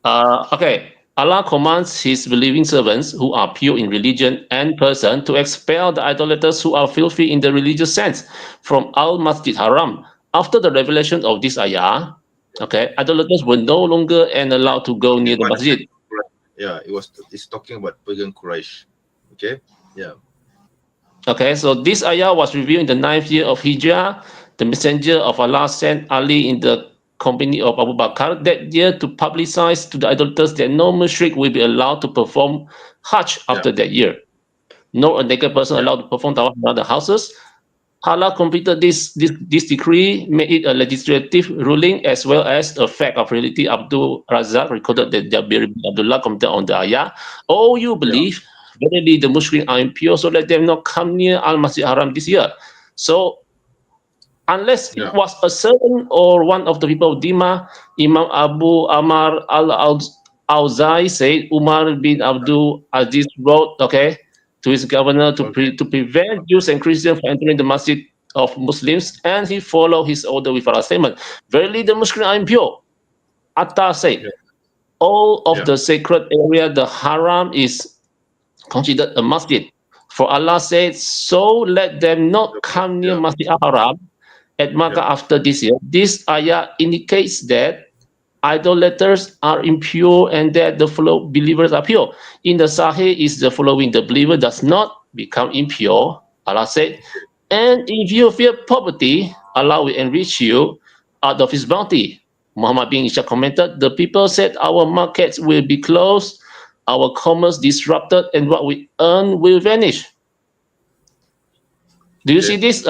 Allah commands His believing servants who are pure in religion and person to expel the idolaters who are filthy in the religious sense from Al-Masjid Haram. After the revelation of this ayah, idolaters were no longer allowed to go near the masjid. Yeah, it's talking about pagan Quraysh. Okay. Yeah. Okay, so this ayah was revealed in the 9th year of Hijrah. The messenger of Allah sent Ali in the company of Abu Bakr that year to publicize to the idolaters that no mushrik will be allowed to perform Hajj after that year. No naked person allowed to perform tawaf in other houses. Allah completed this decree, made it a legislative ruling as well as a fact of reality. Abdul Razak recorded that Jabir bin Abdullah commented on the ayah. Oh, you believe verily the Muslims are impure, so let them not come near Al-Masjid Haram this year. So unless it was a servant or one of the people of Dima, Imam Abu Amar al-Awzai said Umar bin Abdul Aziz wrote, to his governor to prevent Jews and Christians from entering the masjid of Muslims, and he followed his order with a statement. Verily the Muslims are impure. Atta said, all of the sacred area, the haram is considered a masjid. For Allah said, so let them not come near Masjid al-Haram at Makkah after this year. This ayah indicates that idolaters are impure and that the fellow believers are pure. In the Sahih is the following: the believer does not become impure, Allah said, and if you fear poverty, Allah will enrich you out of His bounty. Muhammad bin Ishaq commented, the people said our markets will be closed, our commerce disrupted, and what we earn will vanish. Do you see this?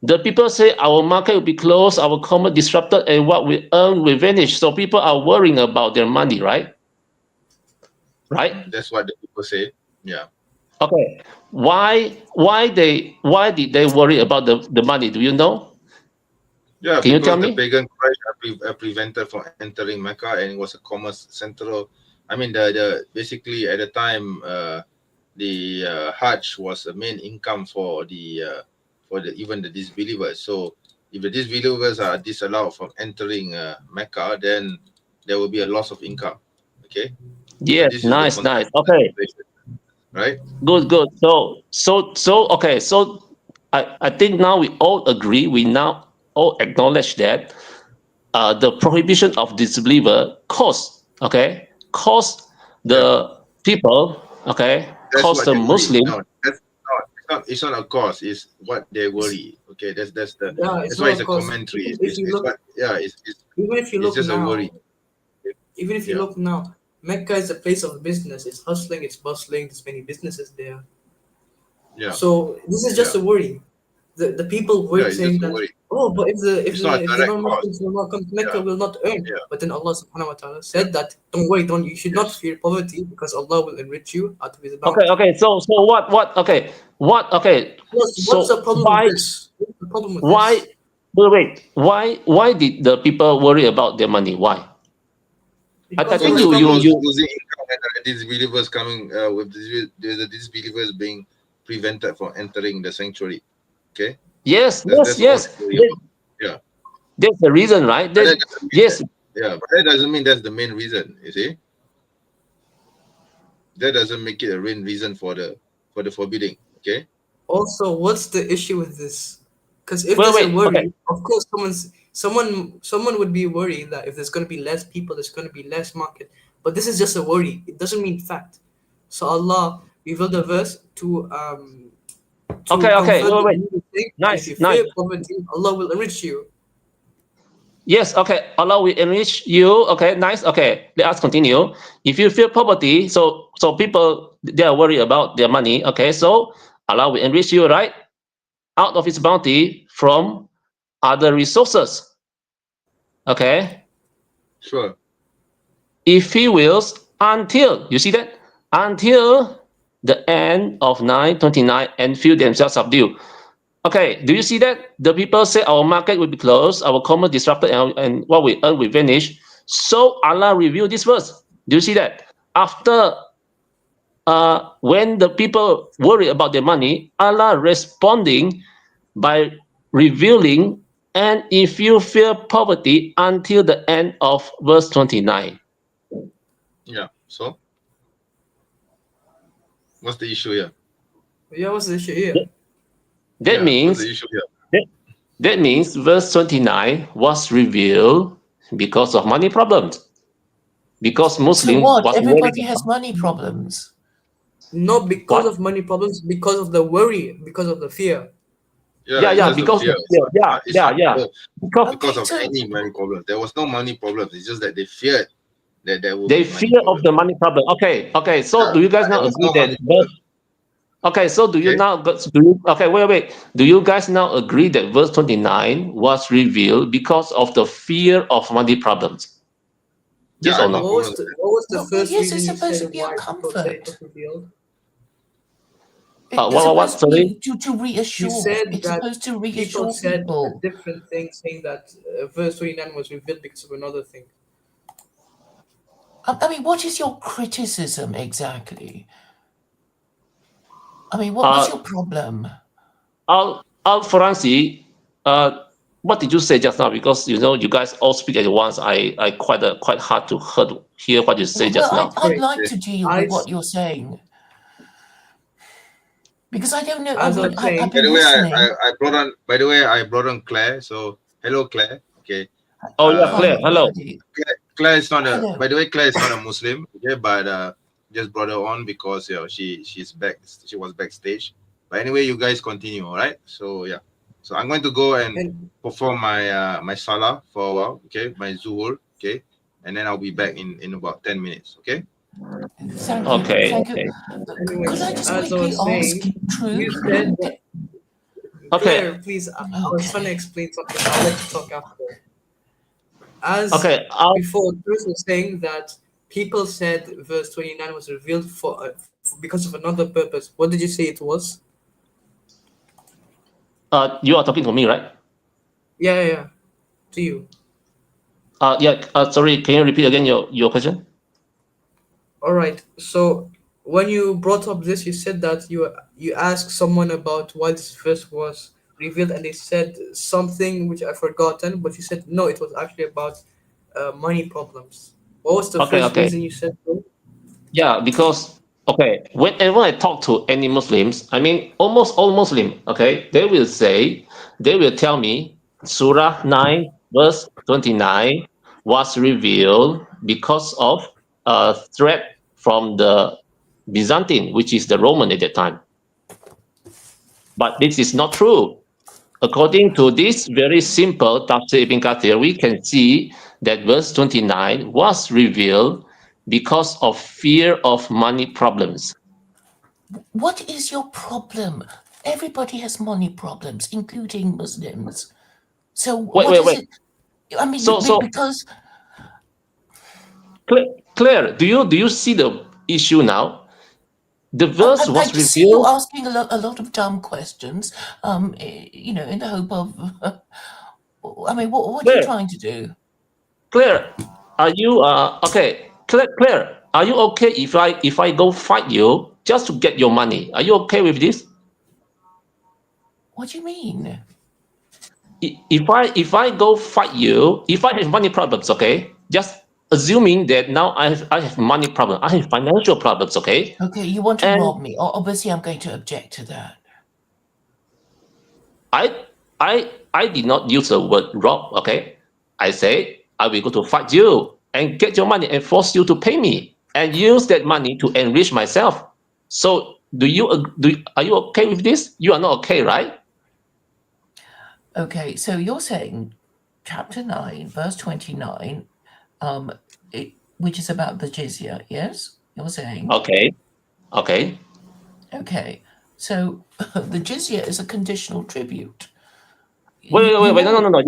The people say our market will be closed, our commerce disrupted, and what we earn will vanish. So people are worrying about their money, right? Right? That's what the people say. Yeah. Okay. Why did they worry about the money? Do you know? Yeah, Can you tell because me? the pagan Quraysh are prevented from entering Mecca, and it was a commerce central. I mean, the basically at the time, the Hajj was the main income for the even the disbelievers. So if the disbelievers are disallowed from entering Mecca, then there will be a loss of income. Okay. Yes, So nice. Okay. Right. Good. Okay. So I think now we all agree. We now all acknowledge that the prohibition of disbeliever caused the people, That's caused what the they worry. Muslim. No, it's not a cause. It's what they worry. Okay, that's it's why not it's a a cause. commentary. Even if you look, even if you it's look just a now, worry. even if you look now, Mecca is a place of business. It's hustling, it's bustling. There's many businesses there. Yeah. So this is just a worry. The people were It's saying just a that, worry. but if It's not a the direct non-Muslims will not come to Mecca, will not earn. Yeah. But then Allah Subhanahu wa Taala said that you should not fear poverty because Allah will enrich you out of His bounty. Okay. So what? Okay. What's the problem with this? What's the problem with this? Wait. Why did the people worry about their money? Why? I Because think Allah you losing income and the disbelievers coming with the disbelievers being prevented from entering the sanctuary. Okay. Yes. That's all they worry about. Yeah. That's the reason, right? Yes. Yeah, but that doesn't mean that's the main reason. You see, that doesn't make it a main reason for the forbidding. Okay. Also, what's the issue with this? Because if there's a worry, of course, someone would be worried that if there's going to be less people, there's going to be less market. But this is just a worry. It doesn't mean fact. So Allah revealed the verse to Okay, confirm wait. the thing. Nice, If you nice. fear poverty, Allah will enrich you. Yes, okay. Allah will enrich you. Okay, nice. Okay, let us continue. If you feel poverty, so people they are worried about their money. Okay, so Allah will enrich you, right? Out of His bounty from other resources. Okay. Sure. If He wills, until you see that, until the end of 929 and feel themselves subdued. Okay, do you see that? The people say our market will be closed, our commerce disrupted, and what we earn will vanish. So Allah revealed this verse. Do you see that? After, when the people worry about their money, Allah responding by revealing, and if you fear poverty until the end of verse 29. Yeah. So, what's the issue here? Yeah, what's the issue here? That Yeah, means what's the issue here? that means verse 29 was revealed because of money problems. Because Muslim So what? was Everybody worried has money problems. Not because What? of money problems, because of the worry, because of the fear. Yeah, it's just the because fear. of fear. It's not Because because Okay, of so any money problem. There was no money problem. It's just that they feared that there would they be money fear of problem. the money problem. Okay. So Yeah, do you guys but there now was agree no that money problem. okay, so do you Okay. now okay, wait. Do you guys now agree that verse 29 was revealed because of the fear of money problems? Yes Yeah, or no no? What problem. was the well, first yes, reason it's you supposed said to be a why people said it was comfort. revealed? It's What? supposed to Sorry. be to You reassure. said It's that supposed to people reassure said a people. different thing, saying that verse 29 was revealed because of another thing. I mean, what is your criticism exactly? I mean, what's your problem? Al Franci, what did you say just now? Because you guys all speak at once. I quite hard to hear what you say just Well, now. I'd like Okay. to deal I with what you're saying because I don't know. I As I mean, was I've saying, By been the way, listening. I brought on Claire. So hello, Claire. Okay. Oh yeah, Hi, Claire. Hello. everybody. Claire is not Hello. by the way, Claire is not a Muslim. Okay, but just brought her on because she's back. She was backstage. But anyway, you guys continue, all right? So yeah. So I'm going to go and and perform my my salah for a while. Okay, my zuhur. Okay, and then I'll be back in about 10 minutes. Okay. Thank you. Okay. Thank you. anyway, Could I just as I quickly was ask, saying, True? you said that. Okay. Claire, please. I was trying to Okay. explain something. I'll let you talk after. As Okay. before, Bruce was saying that people said verse 29 was revealed because of another purpose. What did you say it was? You are talking to me, right? Yeah. To you. Sorry. Can you repeat again your question? All right. So when you brought up this, you said that you asked someone about why this verse was revealed, and they said something which I've forgotten. But you said no, it was actually about money problems. What was the first Okay. reason you said so? Yeah, because whenever I talk to any Muslims, I mean almost all Muslim, okay, they will tell me Surah 9 verse 29 was revealed because of a threat from the Byzantine, which is the Roman at that time. But this is not true. According to this very simple Tafsir Ibn Kathir, we can see that verse 29 was revealed because of fear of money problems. What is your problem? Everybody has money problems, including Muslims. So what is Wait. it? I mean, So because Claire, do you see the issue now? The verse I was just see you revealed. asking a lot of dumb questions. In the hope of. I mean, what are you Claire, trying to do? Claire, are you okay? Claire, are you okay if I go fight you just to get your money? Are you okay with this? What do you mean? If I go fight you, if I have money problems, okay, just assuming that now I have money problem, I have financial problems, okay, Okay, you want to and rob me. Obviously, I'm going to object to that. I did not use the word rob, okay. I say I will go to fight you and get your money and force you to pay me and use that money to enrich myself. So are you okay with this? You are not okay, right? Okay, so you're saying chapter 9, verse 29, which is about the jizya, yes? You're saying? Okay. Okay. Okay, so the jizya is a conditional tribute. Wait. No.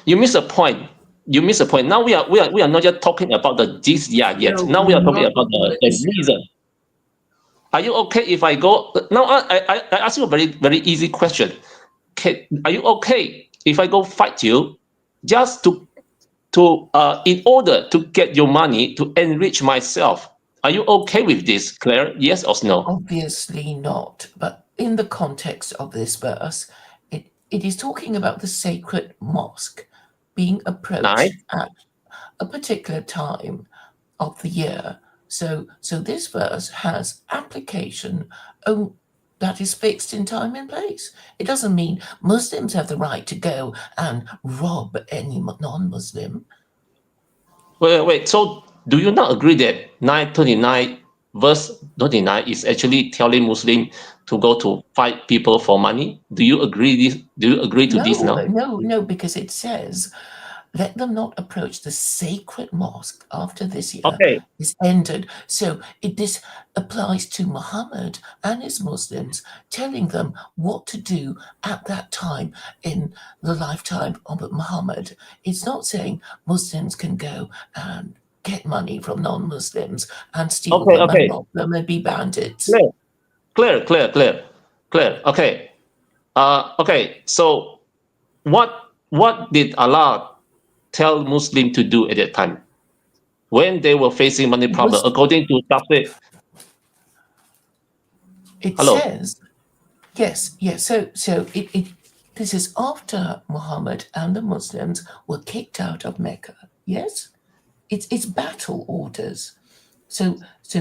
You miss a point. You miss a point. Now we are not yet talking about the jizya yet. No, Now we are we're talking not about talking about the this. reason. Are you okay if I go now? I ask you a very, very easy question. Are you okay if I go fight you just to in order to get your money to enrich myself? Are you okay with this, Claire? Yes or no? Obviously not, but in the context of this verse, it is talking about the sacred mosque being approached Nice. at a particular time of the year. So this verse has application that is fixed in time and place. It doesn't mean Muslims have the right to go and rob any non-Muslim. Wait. So do you not agree that 929 verse 29 is actually telling Muslim to go to fight people for money? Do you agree this? Do you agree to this now? No, because it says, let them not approach the sacred mosque after this year is ended. So this applies to Muhammad and his Muslims, telling them what to do at that time in the lifetime of Muhammad. It's not saying Muslims can go and get money from non-Muslims and steal them and rob them and be bandits. Clear. Okay. Okay. So what did Allah tell Muslim to do at that time when they were facing money problem? According to Tafsir, it hello. says, yes. So this is after Muhammad and the Muslims were kicked out of Mecca. Yes, it's battle orders. So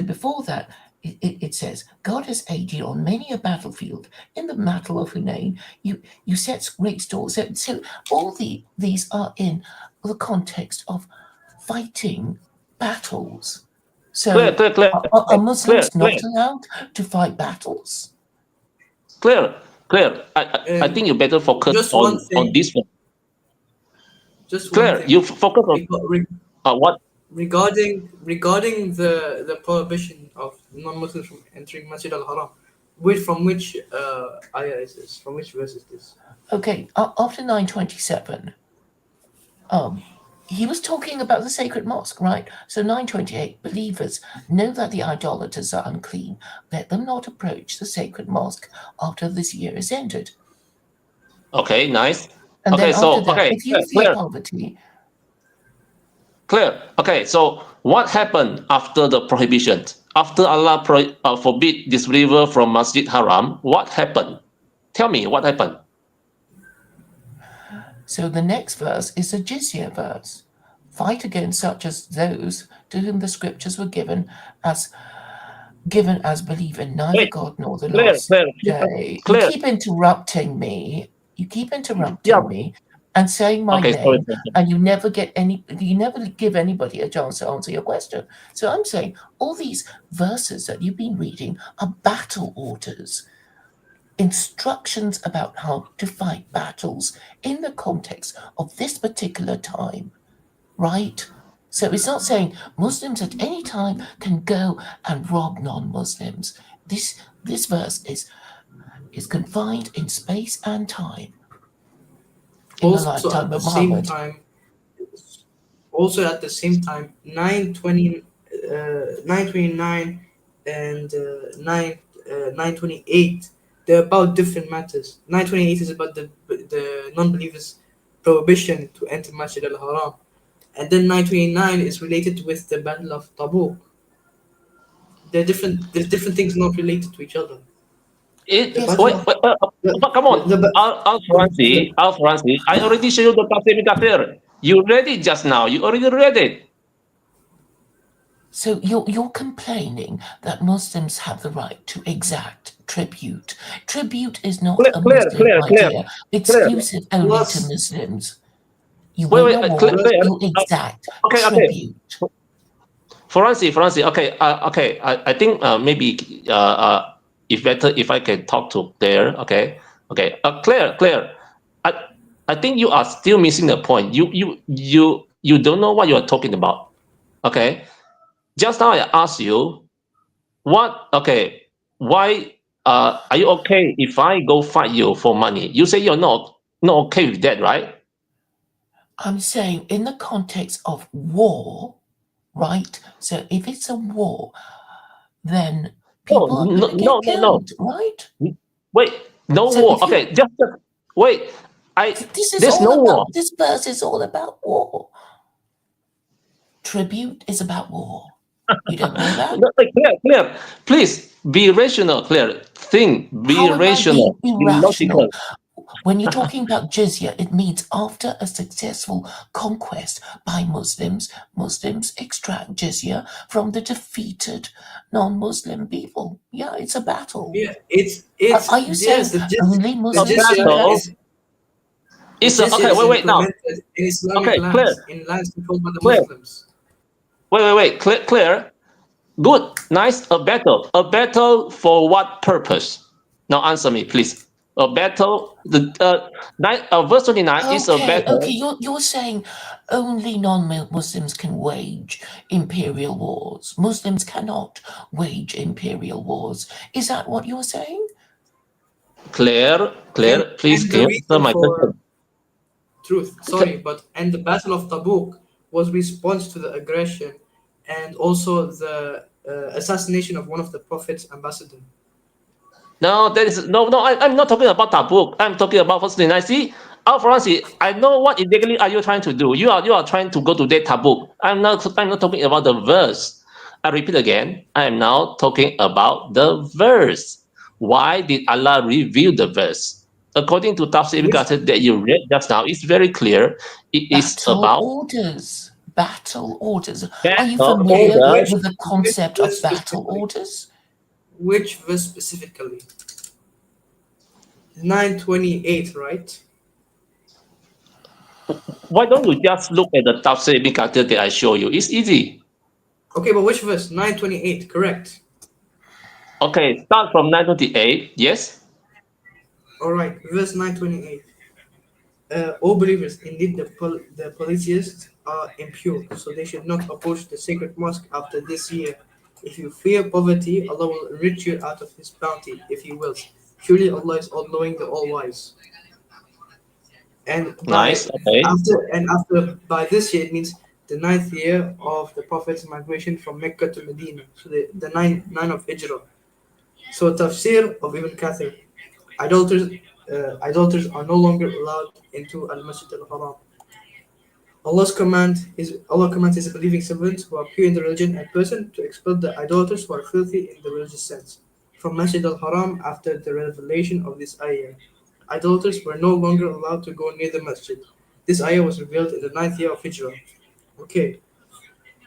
before that, it says, God has aided you on many a battlefield. In the battle of Hunain, you set great stores. So all these are in the context of fighting battles. So Clear. are Muslims not allowed to fight battles? Clear. I think you better focus on this one. Just Clear. one thing. You focus on what? Regarding the prohibition of non-Muslims from entering Masjid al-Haram, from which ayah is this? From which verse is this? Okay, after 927, he was talking about the sacred mosque, right? So 928, believers know that the idolaters are unclean. Let them not approach the sacred mosque after this year is ended. Okay, nice. And okay, then so after that, if you fear poverty. Clear. Okay, so what happened after the prohibition? After Allah forbid disbeliever from Masjid Haram, what happened? Tell me what happened. So the next verse is a jizya verse. Fight against such as those to whom the scriptures were given as believe in neither God nor the last day. You keep interrupting me. Me and saying my name, and you never give anybody a chance to answer your question. So I'm saying all these verses that you've been reading are battle orders, instructions about how to fight battles in the context of this particular time, right? So it's not saying Muslims at any time can go and rob non-Muslims. This verse is confined in space and time. Also at the same time, 929 and 928, they're about different matters. 928 is about the non-believers' prohibition to enter Masjid al-Haram, and then 929 is related with the Battle of Tabuk. There's different things not related to each other. Come on, Al-Franci, I already showed you the Tafsir. You read it just now. You already read it. So you're complaining that Muslims have the right to exact tribute. Tribute is not a Muslim idea, exclusive only to Muslims. You exact tribute. Francie. Okay, okay. I think maybe if better if I can talk to Claire. Okay. Claire. I think you are still missing the point. You don't know what you are talking about. Okay. Just now I asked you what. Okay. Why are you okay if I go fight you for money? You say you're not okay with that, right? I'm saying in the context of war, right? So if it's a war, then people are going to get killed, right? Wait, no So war. if you- Okay, just wait. There's no war. This verse is all about war. Tribute is about war. You don't know that? No, wait, Claire, please be rational, Claire. Be How am I rational, being be irrational? logical. When you're talking about jizya, it means after a successful conquest by Muslims extract jizya from the defeated non-Muslim people. Yeah, it's a battle. Yeah, it's Are you saying only Muslims? battle is wait now. implemented in Islamic Okay, lands, Claire. in lands controlled by the Claire. Muslims. Wait. Claire. Good, nice. A battle for what purpose? Now answer me, please. A battle. Verse 29 is a battle. Okay, you're saying only non-Muslims can wage imperial wars. Muslims cannot wage imperial wars. Is that what you're saying? Claire, please And the answer my question. And the Battle of Tabuk was response to the aggression and also the assassination of one of the Prophet's ambassador. No, that is no. I'm not talking about Tabuk. I'm talking about verse 29. See, Francis, I know what exactly are you trying to do. You are trying to go to that Tabuk. I'm not talking about the verse. I repeat again. I am now talking about the verse. Why did Allah reveal the verse? According to Tafsir that you read just now, it's very clear. It is about orders. Battle orders. Battle Are you familiar orders. with the concept of battle orders? Which verse specifically? 928, right? Why don't you just look at the Tafsir that I show you? It's easy. Okay, but which verse? 928, correct. Okay, start from 928, yes? All right, verse 928. O believers, indeed the polytheists are impure, so they should not approach the sacred mosque after this year. If you fear poverty, Allah will enrich you out of His bounty, if He wills. Surely Allah is all-knowing, the all-wise. And after by this year, it means the 9th year of the Prophet's migration from Mecca to Medina, so the 9 of Hijrah. So tafsir of Ibn Kathir, idolaters are no longer allowed into Al-Masjid al-Haram. Allah commands His believing servants who are pure in the religion and person to expel the idolaters who are filthy in the religious sense from Masjid al-Haram after the revelation of this ayah. Idolaters were no longer allowed to go near the masjid. This ayah was revealed in the 9th year of Hijrah. Okay.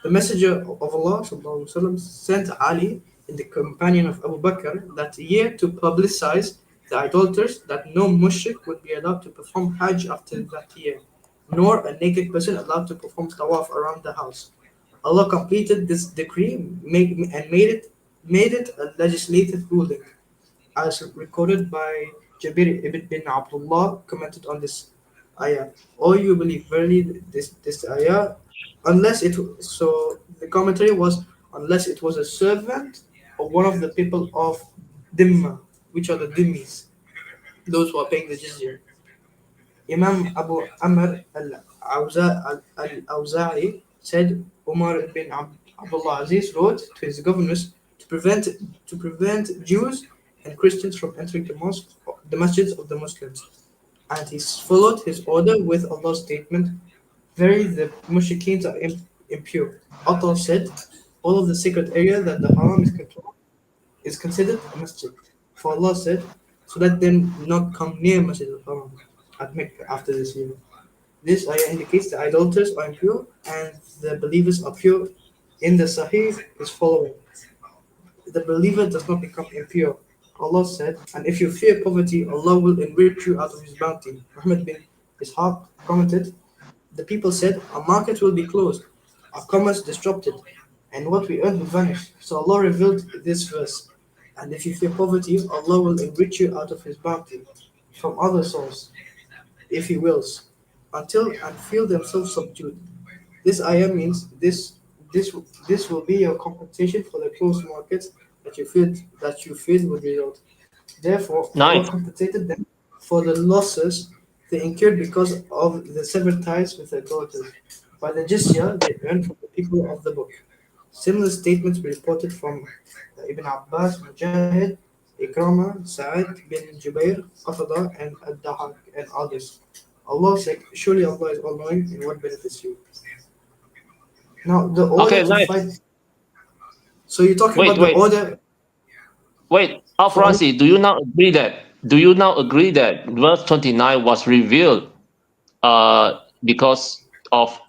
The Messenger of Allah وسلم, sent Ali in the companion of Abu Bakr that year to publicize the idolaters that no mushrik would be allowed to perform Hajj after that year, nor a naked person allowed to perform tawaf around the house. Allah completed this decree and made it a legislative ruling, as recorded by Jabir ibn Abdullah commented on this ayah. Oh, you believe verily this ayah, so the commentary was unless it was a servant or one of the people of Dhimma, which are the Dhimmis, those who are paying the jizya. Imam Abu Amr al-Awza'i said Umar bin Abdullah Aziz wrote to his governors to prevent Jews and Christians from entering the masjids of the Muslims, and he followed his order with Allah's statement, "Verily the mushrikeens are impure." Allah said, "All of the sacred area that the haram is considered a masjid." For Allah said, "So let them not come near Masjid al-Haram at Mecca after this year." This ayah indicates the idolaters are impure and the believers are pure. In the Sahih is following: the believer does not become impure. Allah said, "And if you fear poverty, Allah will enrich you out of His bounty." Muhammad bin Ishaq commented, "The people said, our market will be closed, our commerce disrupted, and what we earn will vanish. So Allah revealed this verse. And if you fear poverty, Allah will enrich you out of His bounty from other souls, if He wills, until and feel themselves subdued. This ayah means this will be your compensation for the closed markets that you feared would result. Therefore, Allah Nice. compensated them for the losses they incurred because of the severed ties with their daughters, by the jizya they earned from the people of the book. Similar statements were reported from Ibn Abbas, Mujahid, Ikrama, Sa'id bin Jubair, Qatada, and Ad-Dahak, and others. Allah said, surely Allah is all-knowing in what benefits you. Now, the order Okay, to nice. fight... So you're talking Wait, about the wait. order... Wait, Francis, do you now agree that verse 29 was revealed because of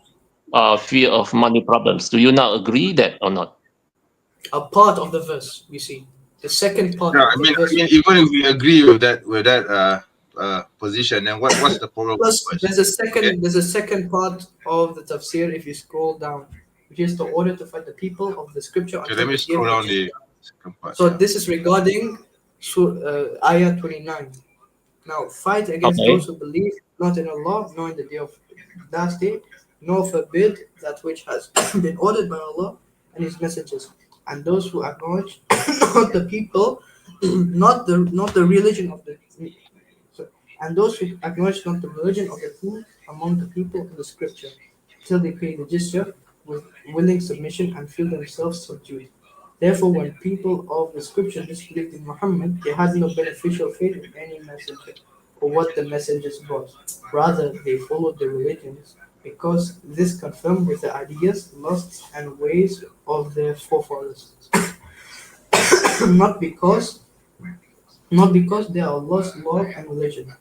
fear of money problems? Do you now agree that or not? A part of the verse, you see. The second part Yeah, of the verse. even if we agree with that position, then what's the problem? Plus, with there's a second part of the tafsir if you scroll down, which is the order to fight the people of the scripture. Okay, let me scroll down the second part. So this is regarding ayah 29. Now, fight against Okay. those who believe not in Allah, nor in the day of last day, nor forbid that which has been ordered by Allah and His messengers, and those who acknowledge not the people, not the religion of the, and those who acknowledge not the religion of the true among the people of the scripture, till they pay the jizya with willing submission and feel themselves subdued. Therefore, when people of the scripture disbelieved in Muhammad, they had no beneficial faith in any messenger or what the messengers brought. Rather, they followed the religions, because this confirmed with the ideas, lusts, and ways of their forefathers. not because they are Allah's law and religion.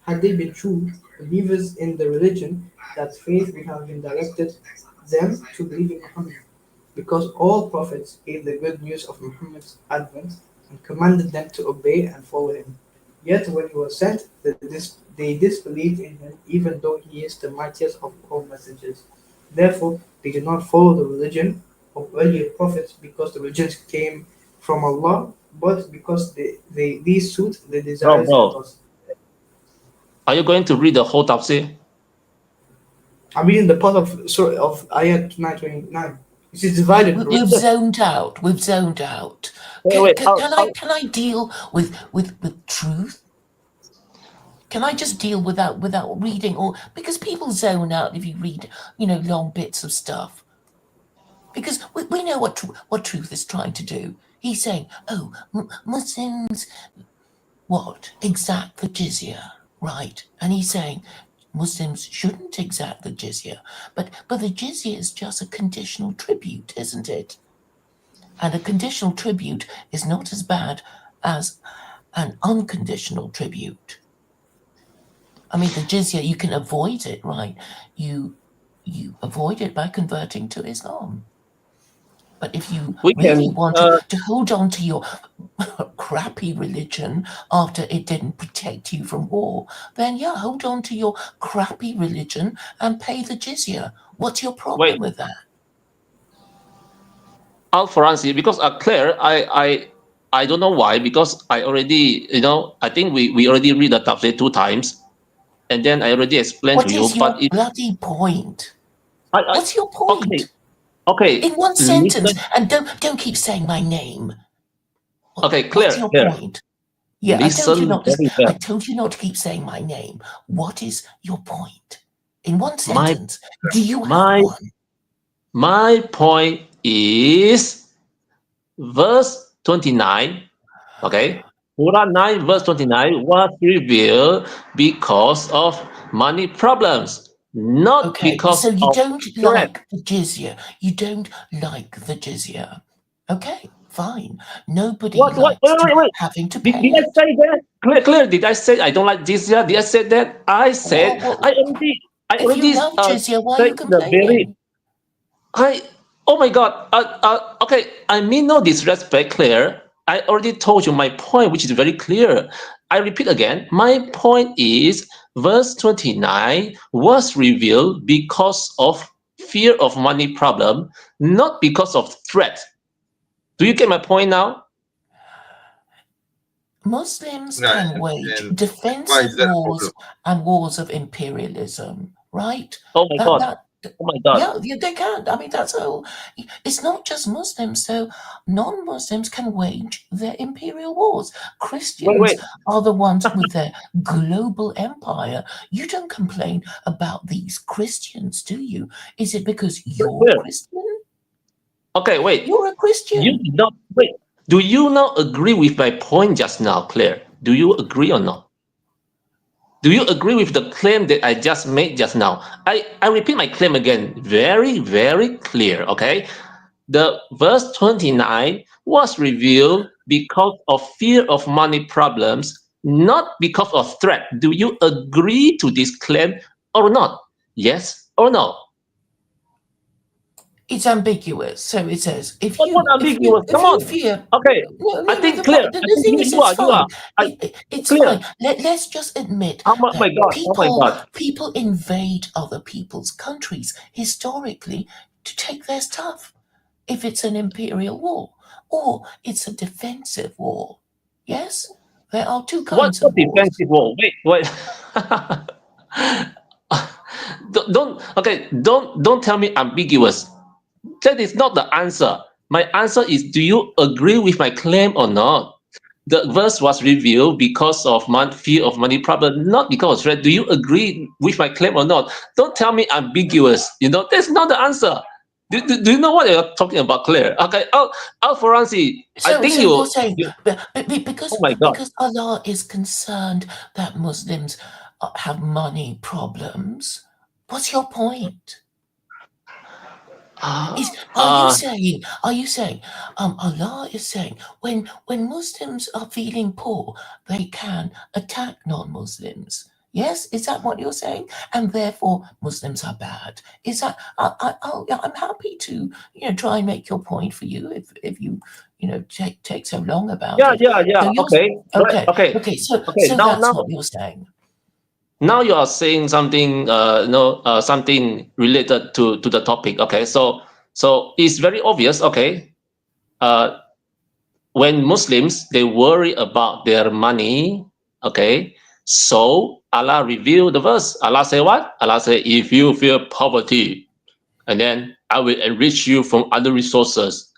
Had they been true believers in the religion, that faith would have been directed them to believe in Muhammad, because all prophets gave the good news of Muhammad's advent and commanded them to obey and follow him. Yet when he was sent, they disbelieved in him, even though he is the mightiest of all messengers. Therefore, they did not follow the religion of earlier prophets because the religions came from Allah, but because these suit the desires of us. Are you going to read the whole tafsir? I'm reading the part of ayat 929. This is divided. We've zoned out. Can I deal with truth? Can I just deal without reading, or because people zone out if you read long bits of stuff? Because we know what truth is trying to do. He's saying, Muslims exact the jizya, right? And he's saying Muslims shouldn't exact the jizya, but the jizya is just a conditional tribute, isn't it? And a conditional tribute is not as bad as an unconditional tribute. I mean, the jizya, you can avoid it, right? You avoid it by converting to Islam. But if you really want to hold on to your crappy religion after it didn't protect you from war, then hold on to your crappy religion and pay the jizya. What's your problem with that? Francis, because Claire, I don't know why, because I already, I think we already read the tafsir 2 times, and then I already explained to you. What is your bloody point? What's your point? Okay. In one sentence, and don't keep saying my name. Okay, Claire. What's your point? Yeah, I told you not to keep saying my name. What is your point? In one sentence, do you have one? My point is verse 29. Okay, Surah 9, verse 29 was revealed because of money problems. Not because so you of don't like the jizya. You don't like the jizya. Okay, fine. Nobody likes having to pay. Did I say that? Clear. Did I say I don't like jizya? Did I say that? I said I already. If you love jizya, why are you complaining? Oh my God. Okay. I mean no disrespect, Claire. I already told you my point, which is very clear. I repeat again. My point is verse 29 was revealed because of fear of money problem, not because of threat. Do you get my point now? Muslims Right. can wage And why defensive is that a wars problem? and wars of imperialism, right? Oh my God. Oh my God. Yeah, they can. I mean, that's all. It's not just Muslims, so non-Muslims can wage their imperial wars. Christians Wait. are the ones with their global empire. You don't complain about these Christians, do you? Is it because you're a Christian? Okay, wait. You're a Christian. You did not wait. Do you not agree with my point just now, Claire? Do you agree or not? Do you agree with the claim that I just made just now? I repeat my claim again, very, very clear, okay? The verse 29 was revealed because of fear of money problems, not because of threat. Do you agree to this claim or not? Yes or no? It's ambiguous. So it says, if But you, what if ambiguous? you, Come if you on. fear, Okay. I think Claire. the thing is, You it's fine. are. It's Clear. fine. Let's just admit Oh my that God. Oh my God. people invade other people's countries historically to take their stuff. If it's an imperial war or it's a defensive war, yes, there are two kinds What's of the wars. defensive war? Wait. Don't tell me ambiguous. That is not the answer. My answer is, do you agree with my claim or not? The verse was revealed because of fear of money problem, not because of threat. Do you agree with my claim or not? Don't tell me ambiguous. That's not the answer. Do you know what you're talking about, Claire? Okay, Al-Faransi, I think you're saying because oh my God. because Allah is concerned that Muslims have money problems. What's your point? Are you saying Allah is saying when Muslims are feeling poor, they can attack non-Muslims? Yes, is that what you're saying? And therefore Muslims are bad. Is that I'm happy to try and make your point for you if you take so long about it. Yeah. So Okay. So that's what you're saying. Now you are saying something, something related to the topic. Okay, so it's very obvious. Okay, when Muslims they worry about their money. Okay, so Allah revealed the verse. Allah say what? Allah say, if you fear poverty, and then I will enrich you from other resources.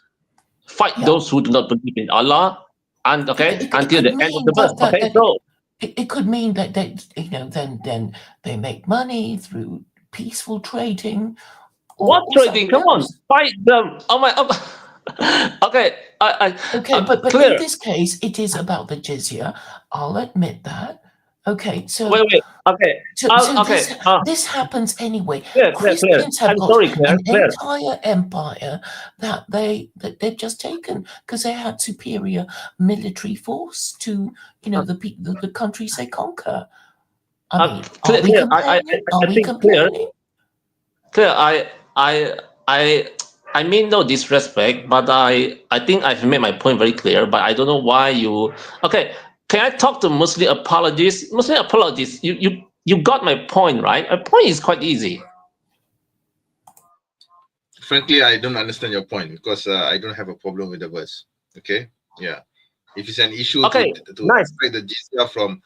Fight those who do not believe in Allah, and until the end of the verse. Okay, so. It could mean that then they make money through peaceful trading. What trading? Come on, fight them! Oh my! Okay, but clear. in this case, it is about the jizya. I'll admit that. Okay, so wait. Okay, this happens anyway. Clear. Christians have got an Claire. entire empire that they've just taken because they had superior military force to the countries they conquer. I mean, are we complaining? Clear. I mean no disrespect, but I think I've made my point very clear. But I don't know why you. Okay, can I talk to Muslim apologists? Muslim apologists, you got my point, right? My point is quite easy. Frankly, I don't understand your point because I don't have a problem with the verse. Okay, yeah. If it's an issue to extract the jizya from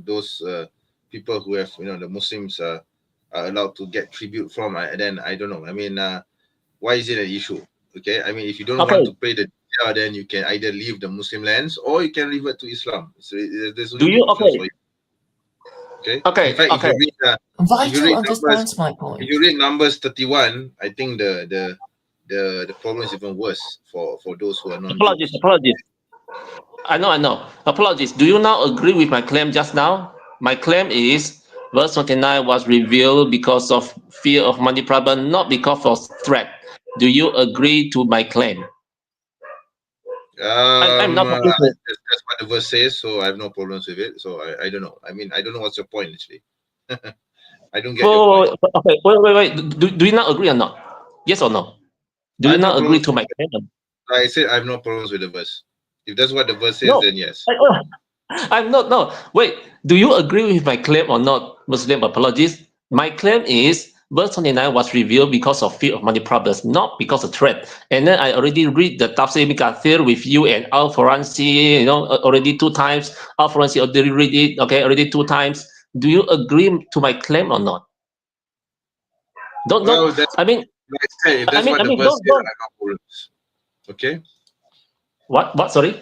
those people who have the Muslims are allowed to get tribute from, then I don't know. I mean, why is it an issue? Okay, I mean, if you don't want to pay the jizya, then you can either leave the Muslim lands or you can revert to Islam. So there's do you okay? Okay. In fact, if you read Numbers 31, I think the problem is even worse for those who are non. Apologies. I know. Apologies. Do you now agree with my claim just now? My claim is verse 29 was revealed because of fear of money problem, not because of threat. Do you agree to my claim? I'm not. That's what the verse says, so I have no problems with it. So I don't know. I mean, I don't know what's your point actually. I don't get your point. Okay, wait. Do you not agree or not? Yes or no? Do you not agree to my claim? I said I have no problems with the verse. If that's what the verse says, then yes. I'm not. No, wait. Do you agree with my claim or not, Muslim apologists? My claim is verse 29 was revealed because of fear of money problems, not because of threat. And then I already read the Tafsir Ibn Kathir with you and Al Faransi, already 2 times. Al Faransi already read it, okay, already 2 times. Do you agree to my claim or not? Well, that's, I mean, like I say, if that's what the verse says, I have no problems. Okay. What? Sorry.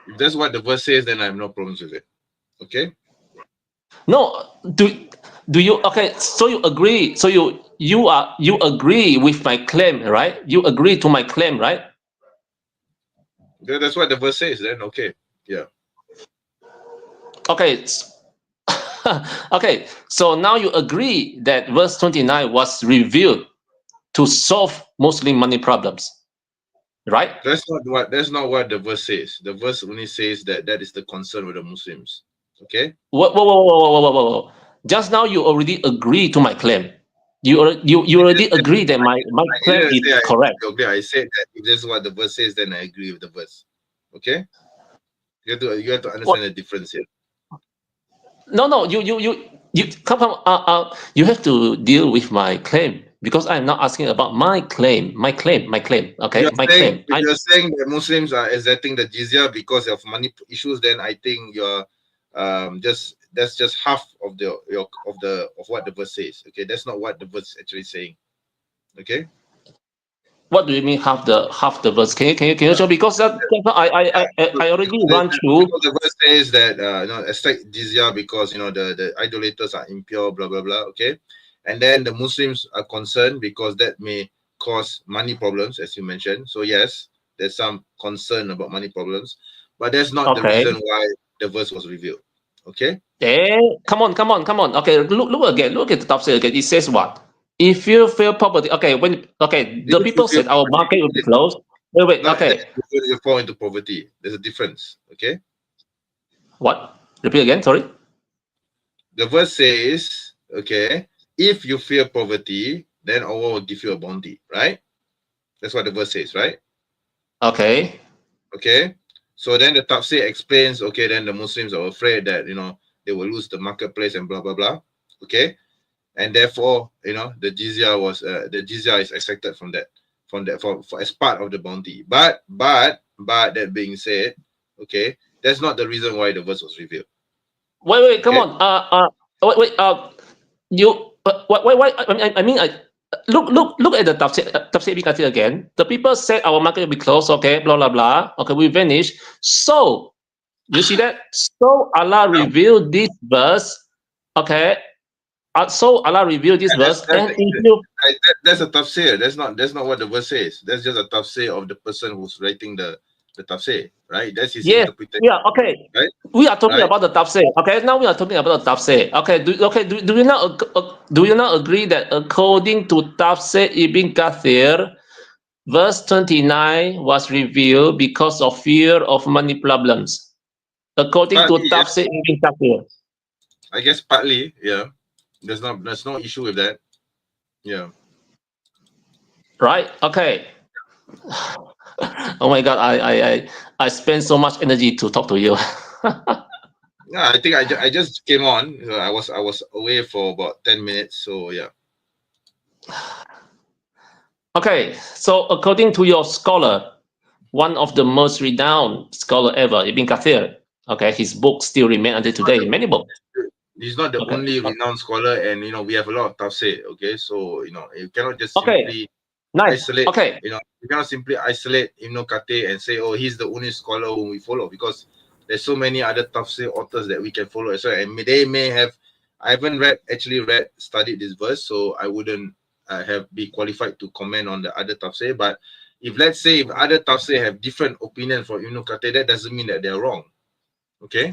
If that's what the verse says, then I have no problems with it. Okay. No. Do you? Okay. So you agree? So you agree with my claim, right? You agree to my claim, right? That's what the verse says. Then okay. Yeah. Okay. Okay. So now you agree that verse 29 was revealed to solve Muslim money problems, right? That's not what the verse says. The verse only says that is the concern with the Muslims. Okay. Whoa. Just now you already agree to my claim. You already agree that my claim is correct. I said that if that's what the verse says, then I agree with the verse. Okay. You have to understand the difference here. No. You come on. You have to deal with my claim because I'm not asking about my claim. My claim. Okay, claim. You're saying that Muslims are exacting the jizya because of money issues, then I think you're that's just half of what the verse says. Okay, that's not what the verse is actually saying. Okay. What do you mean half the verse? Can you show? Because that I already run through. The verse says that expect jizya because the idolaters are impure, blah blah blah. Okay, and then the Muslims are concerned because that may cause money problems, as you mentioned. So yes, there's some concern about money problems, but that's not the reason why the verse was revealed. Okay. Come on. Okay, look again. Look at the top again. It says what? If you feel poverty, the people said our market will be closed. Wait, okay. You fall into poverty. There's a difference. Okay. What? Repeat again. Sorry. The verse says, okay, if you fear poverty, then Allah will give you a bounty, right? That's what the verse says, right? Okay. Okay. So then the tafsir explains, okay, then the Muslims are afraid that they will lose the marketplace and blah blah blah. Okay. And therefore, the jizya is expected from that, for as part of the bounty. But that being said, okay, that's not the reason why the verse was revealed. Wait, come on. Wait. You. Wait. I mean, look at the tafsir Ibn Kathir again. The people said our market will be closed. Okay, blah blah blah. Okay, we vanish. So you see that? So Allah revealed this verse. Okay. So Allah revealed this verse, and that's a tafsir. That's not what the verse says. That's just a tafsir of the person who's writing the tafsir, right? That's his interpretation. Yeah, okay. Right? We are talking about the tafsir. Okay, now we are talking about the tafsir. Okay, do you not agree that according to Tafsir Ibn Kathir, verse 29 was revealed because of fear of money problems? According to Tafsir Ibn Kathir. I guess partly, yeah. There's no issue with that. Yeah. Right? Okay. Oh my God, I spend so much energy to talk to you. Yeah, I think I just came on. I was away for about 10 minutes. So yeah. Okay, so according to your scholar, one of the most renowned scholar ever, Ibn Kathir. Okay, his books still remain until today. Many books. He's not the only renowned scholar, and we have a lot of tafsir. Okay, so you cannot just simply isolate. Okay. You cannot simply isolate Ibn Kathir and say, oh, he's the only scholar whom we follow, because there's so many other tafsir authors that we can follow as well, and they may have. I haven't studied this verse, so I wouldn't be qualified to comment on the other tafsir. But if other tafsir have different opinion from Ibn Kathir, that doesn't mean that they're wrong. Okay.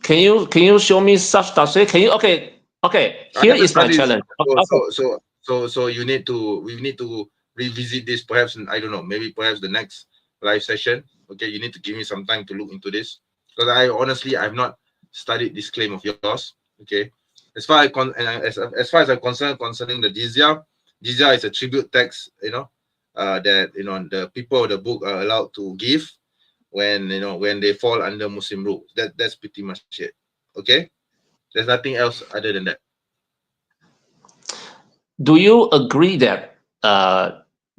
Can you show me such tafsir? Can you? Okay. Here is my challenge. So we need to revisit this. Perhaps, I don't know. Maybe perhaps the next live session. Okay, you need to give me some time to look into this, because I've not studied this claim of yours. Okay, as far as I'm concerned concerning the jizya is a tribute tax. That the people of the book are allowed to give when they fall under Muslim rule. That's pretty much it. Okay, there's nothing else other than that. do you agree that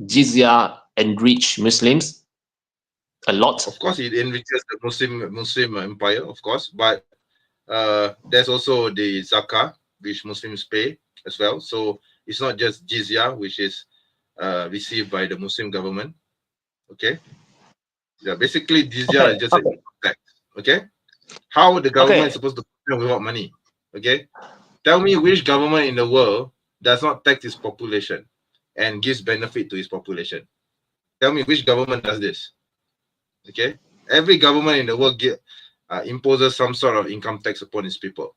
jizya enrich Muslims a lot? Of course, it enriches the Muslim empire, of course, but there's also the zakah, which Muslims pay as well. So it's not just jizya, which is received by the Muslim government. Okay. Yeah, basically jizya is just an income tax. Okay. How the government is supposed to pay without money? Okay. Tell me which government in the world does not tax its population and gives benefit to its population. Tell me which government does this. Okay. Every government in the world imposes some sort of income tax upon its people.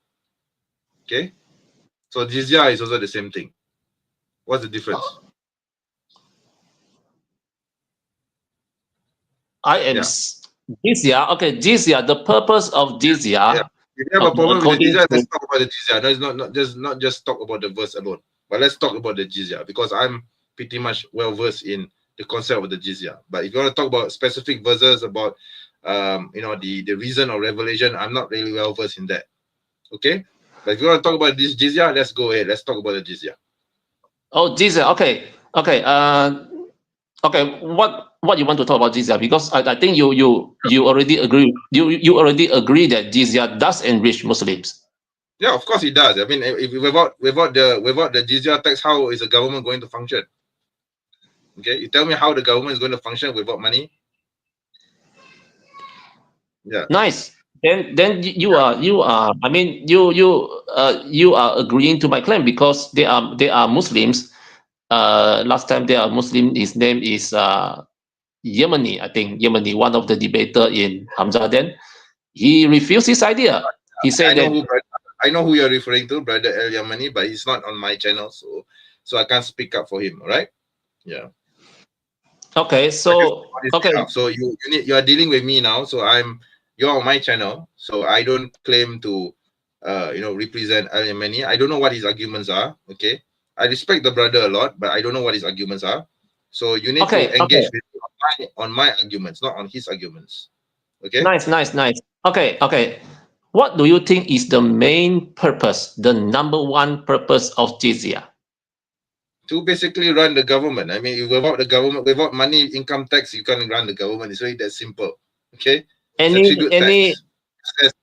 Okay. So jizya is also the same thing. What's the difference? Jizya. Okay, jizya. The purpose of jizya. Yeah. If you have a problem with the jizya, let's talk about the jizya. No, it's not just talk about the verse alone, but let's talk about the jizya, because I'm pretty much well versed in the concept of the jizya. But if you want to talk about specific verses about the reason of revelation, I'm not really well versed in that. Okay. But if you want to talk about this jizya, let's go ahead. Let's talk about the jizya. Oh, jizya. Okay. Okay. What you want to talk about jizya? Because I think you already agree. You already agree that jizya does enrich Muslims. Yeah, of course it does. I mean, if without the jizya tax, how is the government going to function? Okay, you tell me how the government is going to function without money. Yeah. Nice. Then you are. I mean, you are agreeing to my claim, because they are Muslims. Last time they are Muslim. His name is Yemeni. I think Yemeni, one of the debater in Hamzaden. He refused his idea. He said I know who you're referring to, Brother El Yemeni, but he's not on my channel, so I can't speak up for him. All right? Yeah. Okay. So So you are dealing with me now. So you're on my channel. So I don't claim to represent El Yemeni. I don't know what his arguments are. Okay. I respect the brother a lot, but I don't know what his arguments are. So you need to engage with me on my arguments, not on his arguments. Okay. Nice. Okay. What do you think is the main purpose, the number one purpose of jizya? To basically run the government. I mean, without the government, without money, income tax, you can't run the government. It's really that simple. Okay. Any government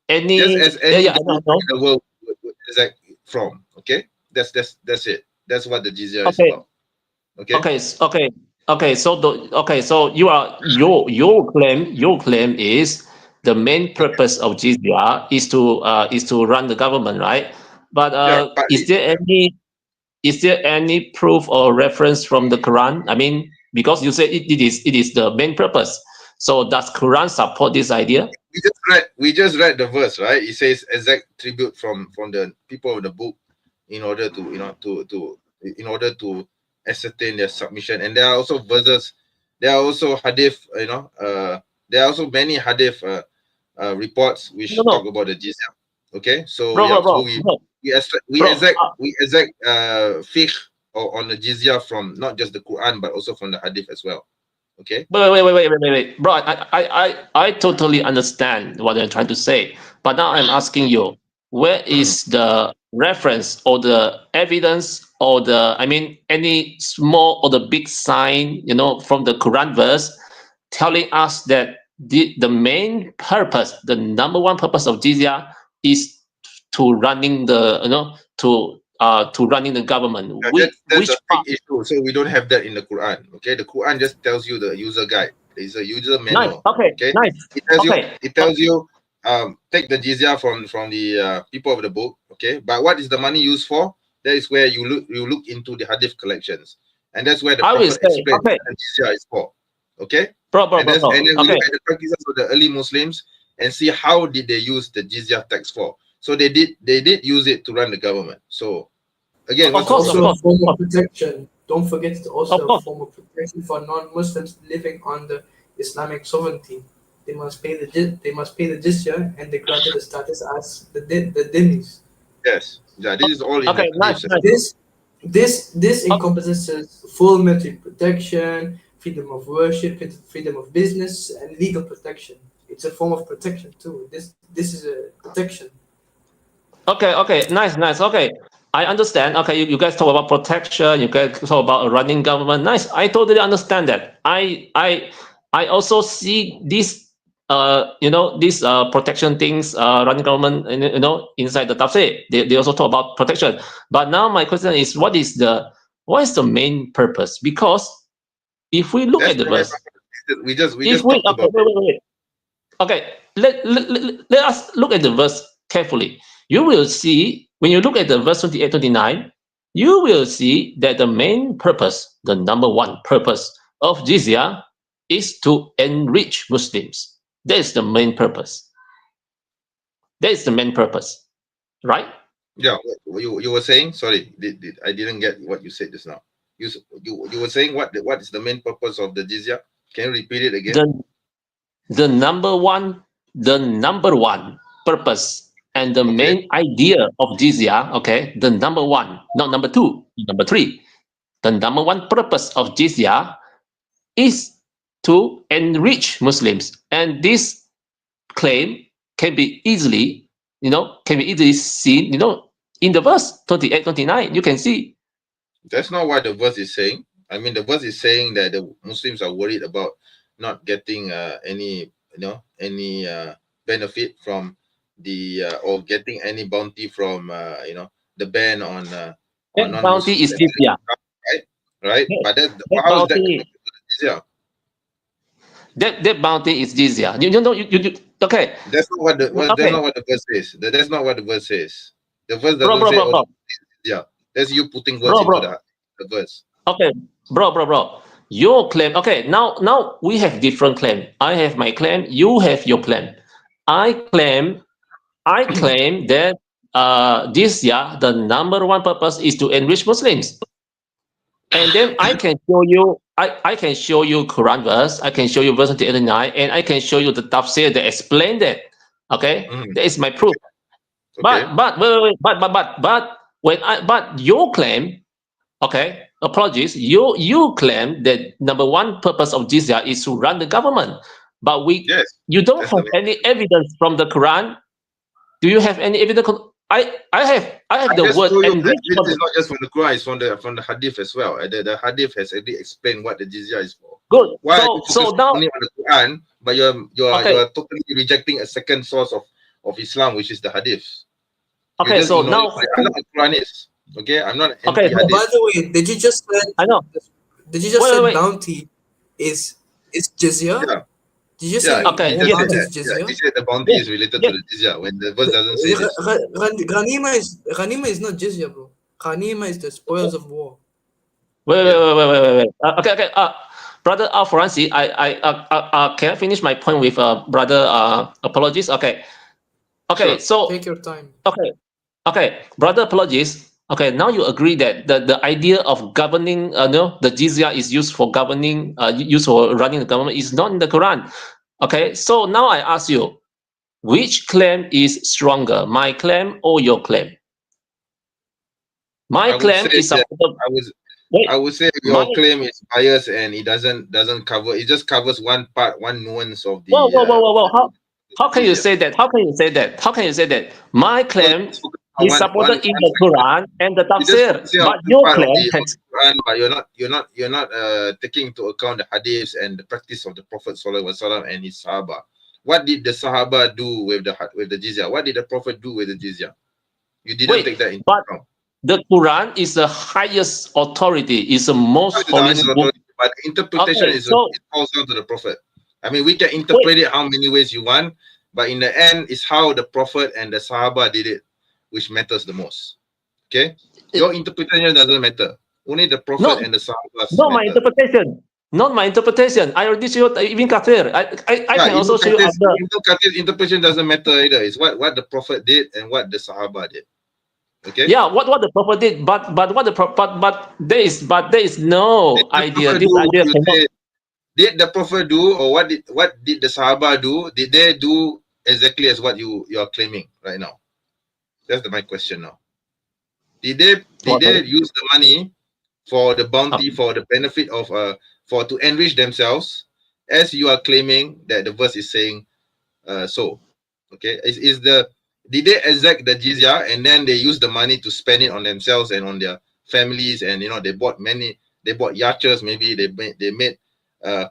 in the world exact from. Okay. That's it. That's what the jizya is about. Okay. So your claim is the main purpose of jizya is to run the government, right? But is there any proof or reference from the Quran? I mean, because you say it is the main purpose. So does Quran support this idea? We just read the verse, right? It says exact tribute from the people of the book in order to ascertain their submission. And there are also verses, there are also hadith, there are also many hadith reports which talk about the jizya. Okay, so we exact fiqh on the jizya from not just the Quran but also from the hadith as well. Okay. Wait, bro. I totally understand what you're trying to say, but now I'm asking you, where is the reference or the evidence or any small or the big sign, from the Quran verse telling us that the main purpose, the number one purpose of jizya is to running the, to running the government. That's a big issue. So we don't have that in the Quran. Okay, the Quran just tells you the user guide. There's a user manual. Nice. Okay. Nice. It tells you take the jizya from the people of the book. Okay, but what is the money used for? That is where you look into the hadith collections, and that's where the Prophet explains what the jizya is for. Okay. And then we look at the practices of the early Muslims and see how did they use the jizya tax for. So they did use it to run the government. So again, of course, a form of protection. Don't forget, it's also a form of protection for non-Muslims living under Islamic sovereignty. They must pay the jizya, and they're granted the status as the dhimmis. Yes, yeah, this is all. This encompasses full military protection, freedom of worship, freedom of business, and legal protection. It's a form of protection too. This is a protection. Okay, nice. Okay, I understand. Okay, you guys talk about protection. You guys talk about a running government. Nice. I totally understand that. I also see this. These protection things, running government, inside the tafsir. They also talk about protection. But now my question is, what is the main purpose? Because if we look at the verse, we just talked about. Wait. Okay, let us look at the verse carefully. You will see, when you look at the verse 28, 29, you will see that the main purpose, the number one purpose of jizya is to enrich Muslims. That is the main purpose. That is the main purpose, right? Yeah, you were saying, sorry, I didn't get what you said just now. You were saying what is the main purpose of the jizya? Can you repeat it again? The number one purpose and the main idea of jizya, okay, the number one, not number two, number three. The number one purpose of jizya is to enrich Muslims, and this claim can be easily seen, in the verse 28, 29. You can see. That's not what the verse is saying. I mean, the verse is saying that the Muslims are worried about not getting any benefit from the or getting any bounty from the ban on bounty is jizya, right? But how is that jizya? That bounty is jizya. You okay? That's not what the verse says. That's not what the verse says. The verse doesn't say jizya. That's you putting words into the verse. Okay, bro. Your claim. Okay, now we have different claim. I have my claim. You have your claim. I claim that jizya, the number one purpose is to enrich Muslims. And then I can show you. I can show you Quran verse. I can show you verse 89, and I can show you the tafsir that explain that. Okay, that is my proof. Okay. But your claim, okay, apologies. You claim that number one purpose of jizya is to run the government, but you don't have any evidence from the Quran. Do you have any evidence? I have the word enrich. This is not just from the Quran; it's from the Hadith as well. The Hadith has already explained what the jizya is for. Good. Why so now only on the Quran, but you're totally rejecting a second source of Islam, which is the Hadith. Okay, so now I know what the Quran is. Okay, I'm not By the way, did you just say? I know. Did you just say bounty is jizya? Yeah. Did you say bounty is jizya? He said the bounty is related to the jizya when the verse doesn't say this. Ghanima is not jizya, bro. Ghanima is the spoils of war. Wait. Okay. Brother Francis, I can I finish my point with brother Apologist? Okay. Sure. So take your time. Okay, brother Apologist. Okay, now you agree that the idea of governing, the jizya is used for governing, used for running the government is not in the Quran. Okay, so now I ask you, which claim is stronger, my claim or your claim? My claim is I would say your claim is biased and it doesn't cover. It just covers one part, one nuance of the. Whoa! How can you say that? How can you say that? My claim is supported in the Quran and the tafsir, but your claim has. Quran, but you're not taking into account the hadiths and the practice of the Prophet ﷺ and his Sahaba. What did the Sahaba do with the jizya? What did the Prophet do with the jizya? You didn't take that into account. The Quran is the highest authority, is the most holy book. But the interpretation it falls down to the Prophet. I mean, we can interpret it how many ways you want, but in the end, it's how the Prophet and the Sahaba did it, which matters the most. Okay? Your interpretation doesn't matter. Only the Prophet and the Sahaba Not my interpretation. Not my interpretation. I already showed Ibn Kathir. I can also show you other. Ibn Kathir's interpretation doesn't matter either. It's what the Prophet did and what the Sahaba did. Okay. Yeah, what the Prophet did, but there is no idea. This idea cannot. Did the Prophet do, or what did the Sahaba do? Did they do exactly as what you are claiming right now? That's my question now. Did they use the money for the bounty, for the benefit of for to enrich themselves, as you are claiming that the verse is saying so? Okay, is the did they exact the jizya and then they use the money to spend it on themselves and on their families, and they bought yachts, maybe they made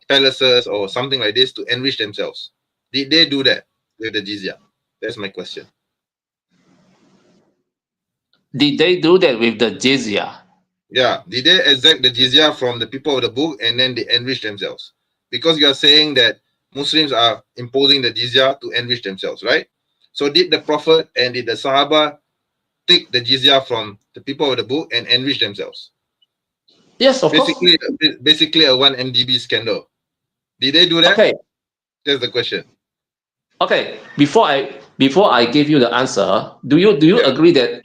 palaces or something like this to enrich themselves? Did they do that with the jizya? That's my question. Did they do that with the jizya? Yeah, did they exact the jizya from the people of the book and then they enrich themselves? Because you are saying that Muslims are imposing the jizya to enrich themselves, right? So did the Prophet and did the Sahaba take the jizya from the people of the book and enrich themselves? Yes, of course. Basically a 1 MDB scandal. Did they do that? Okay. That's the question. Okay. Before I give you the answer, do you agree that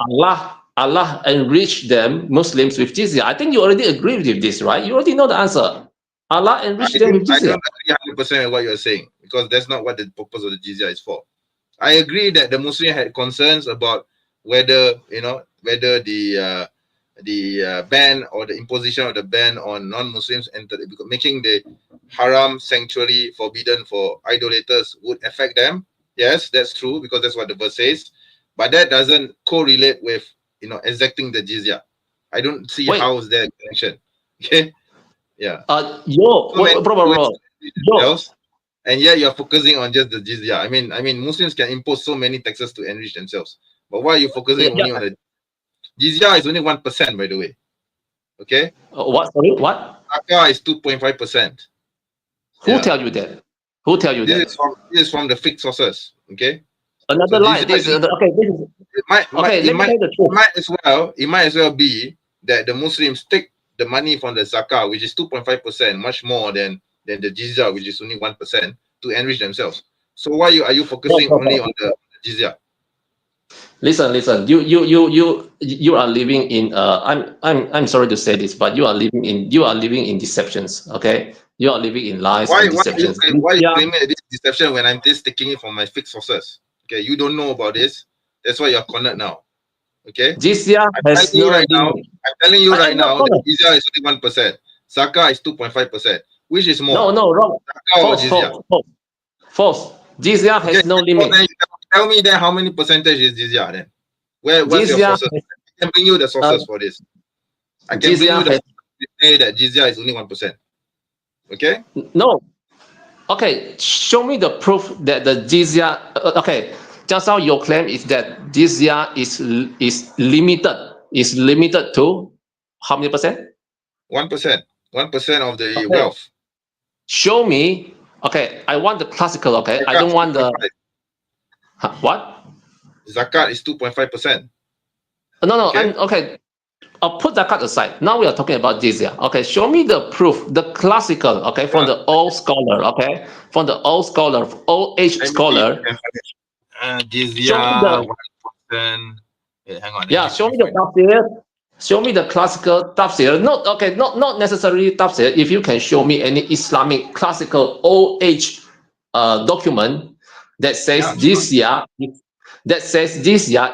Allah enriched them Muslims with jizya? I think you already agree with this, right? You already know the answer. Allah enriched them with jizya. I don't agree 100% with what you're saying, because that's not what the purpose of the jizya is for. I agree that the Muslim had concerns about whether the ban or the imposition of the ban on non-Muslims and making the haram sanctuary forbidden for idolaters would affect them. Yes, that's true, because that's what the verse says. But that doesn't correlate with exacting the jizya. I don't see how is there a connection. Okay. Yeah. And yet you're focusing on just the jizya. I mean, Muslims can impose so many taxes to enrich themselves. But why are you focusing only on the jizya? Is only 1%, by the way. Okay. What? Sorry, what? Zakah is 2.5%. Who tell you that? Who tell you that? This is from the fixed sources. Okay. Another lie. It might as well be that the Muslims take the money from the zakah, which is 2.5%, much more than the jizya, which is only 1%, to enrich themselves. So why are you focusing only on the jizya? Listen. You are living in. I'm sorry to say this, but you are living in deceptions. Okay, you are living in lies and deceptions. Why are you claiming this deception when I'm just taking it from my fixed sources? Okay, you don't know about this. That's why you're cornered now. Okay. Jizya has no I'm telling you right now that jizya is only 1%. Zakah is 2.5%. Which is more? No, wrong. False. Jizya has no limit. Tell me then how many percentage is jizya then? What's your sources? I can bring you the sources for this. I can bring you the say that jizya is only 1%. Okay? No. Okay, show me the proof that the jizya. Okay, just now your claim is that jizya is limited. Is limited to how many percent? 1%. 1% of the wealth. Show me. Okay, I want the classical. Okay, I don't want the. What? Zakat is 2.5%. No. Okay. Okay. I'll put zakat aside. Now we are talking about jizya. Okay, show me the proof, the classical. Okay, from the old scholar. Okay, from the old scholar, old age scholar. Jizya 1%. Hang on. Yeah, show me the tafsir. Show me the classical tafsir. Not necessarily tafsir. If you can show me any Islamic classical old age document that says jizya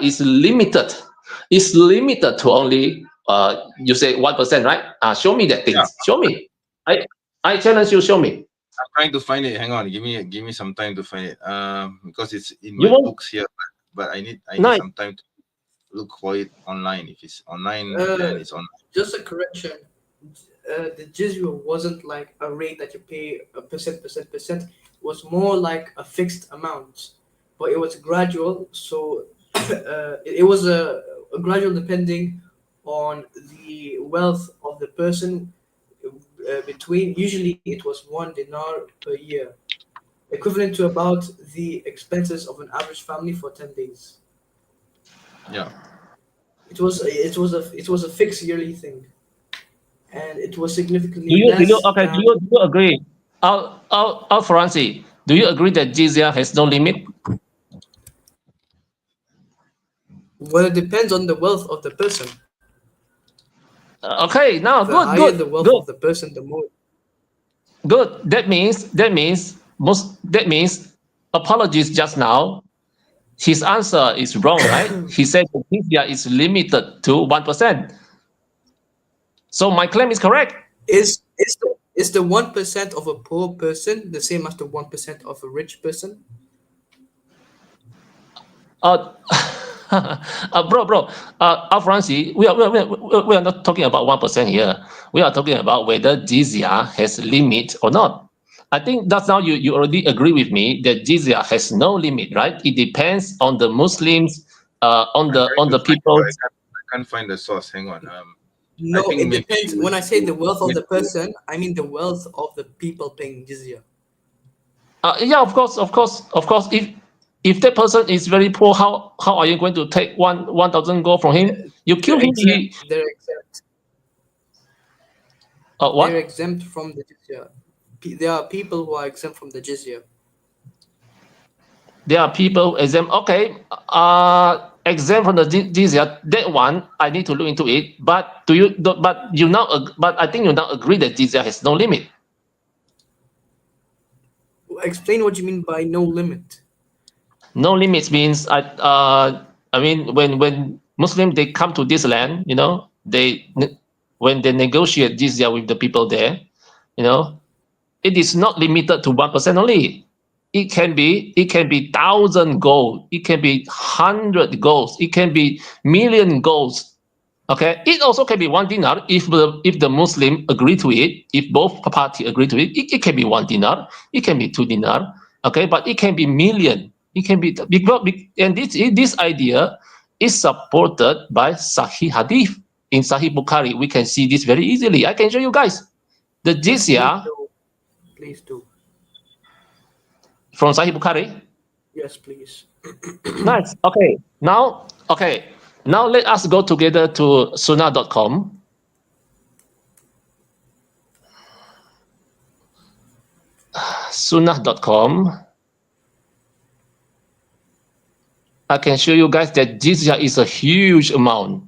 is limited. It's limited to only you say 1%, right? Show me that thing. Yeah. Show me. I challenge you. Show me. I'm trying to find it. Hang on. Give me some time to find it. Because it's in my books here, but I need some time to look for it online. If it's online, then it's online. Just a correction. The jizya wasn't like a rate that you pay a percent. It was more like a fixed amount, but it was gradual. So it was a gradual depending on the wealth of the person. Usually it was 1 dinar per year, equivalent to about the expenses of an average family for 10 days. Yeah. It was a fixed yearly thing, and it was significantly less. Do you agree? Al Franci, do you agree that jizya has no limit? Well, it depends on the wealth of the person. Okay, now the higher the wealth of the person, the more. Good. That means Apologist just now. His answer is wrong, right? He said the jizya is limited to 1%. So my claim is correct. Is the 1% of a poor person the same as the 1% of a rich person? Bro, Francis, we are not talking about 1% here. We are talking about whether jizya has limit or not. I think that's now you already agree with me that jizya has no limit, right? It depends on the Muslims, on the people. I can't find the source. Hang on. No, I think it maybe depends. When I say the wealth of the person, I mean the wealth of the people paying jizya. Yeah, of course. If that person is very poor, how are you going to take 1,000 gold from him? You kill him. They're exempt. What? They're exempt from the jizya. There are people who are exempt from the jizya. There are people exempt. Okay, exempt from the jizya. That one I need to look into it. But I think you now agree that jizya has no limit. Explain what you mean by no limit. No limits means I mean when Muslims they come to this land, when they negotiate jizya with the people there, it is not limited to 1% only. It can be 1,000 gold. It can be 100 golds. It can be million golds. Okay. It also can be 1 dinar if the Muslim agree to it. If both parties agree to it, it can be 1 dinar. It can be 2 dinar. Okay, but it can be million. It can be and this idea is supported by Sahih Hadith. In Sahih Bukhari, we can see this very easily. I can show you guys. The jizya. Please do. From Sahih Bukhari? Yes, please. Nice. Okay. Now let us go together to sunnah.com. Sunnah.com. I can show you guys that jizya is a huge amount.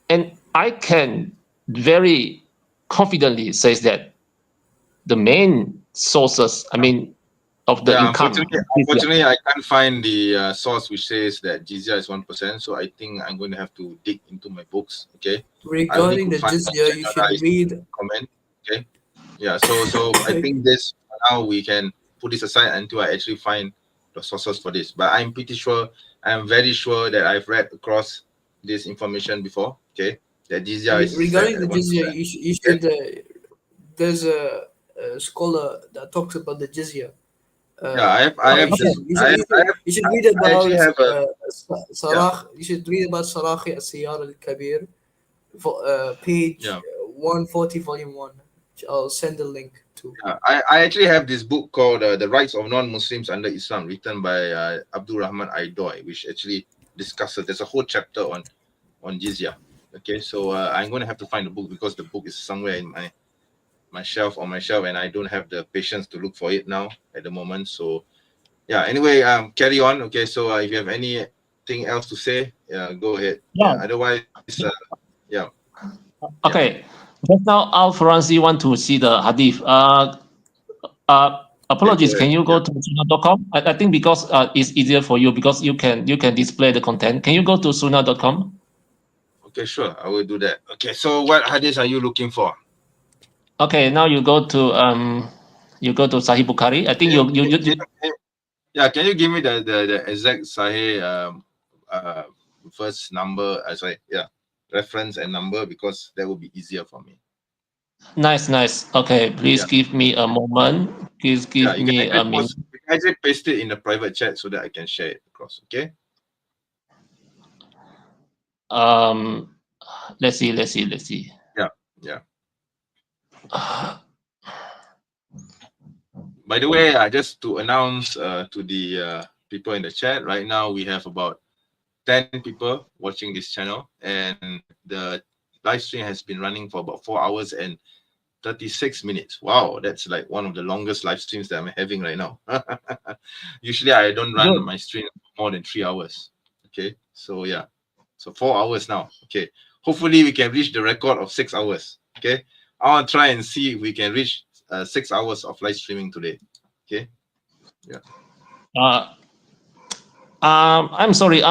And I can very confidently say that the main sources, of the income. Unfortunately, I can't find the source which says that jizya is 1%. So I think I'm going to have to dig into my books. Okay. Regarding the jizya, you should read. Comment. Okay. Yeah. So I think this now we can put this aside until I actually find the sources for this. But I'm pretty sure, I'm very sure that I've read across this information before. Okay. That jizya is regarding the jizya, you should. There's a scholar that talks about the jizya. You should read about You should read about Sarahi al-Siyar al-Kabir, page 140, volume 1. I'll send the link to. I actually have this book called The Rights of Non-Muslims Under Islam, written by Abdul Rahman Aidoy, which actually discusses. There's a whole chapter on jizya. Okay, so I'm going to have to find the book because the book is somewhere in my shelf, and I don't have the patience to look for it now at the moment. So yeah, anyway, carry on. Okay, so if you have anything else to say, go ahead. Otherwise, okay. Just now Al-Faransi want to see the hadith. Apologies, can you go to sunnah.com? I think because it's easier for you because you can display the content. Can you go to sunnah.com? Okay, sure, I will do that. Okay, so what hadith are you looking for? Okay, now you go to Sahih Bukhari. I think can you give me the exact Sahih first number? Reference and number, because that will be easier for me. Nice. Okay, please give me a moment. Please give me a minute. I just paste it in the private chat so that I can share it across. Okay. Let's see. Yeah. By the way, just to announce to the people in the chat, right now we have about 10 people watching this channel, and the live stream has been running for about 4 hours and 36 minutes. Wow, that's like one of the longest live streams that I'm having right now. Usually I don't run my stream more than 3 hours. Okay, so yeah, so 4 hours now. Okay, hopefully we can reach the record of 6 hours. Okay, I want to try and see if we can reach 6 hours of live streaming today. Okay. I'm sorry.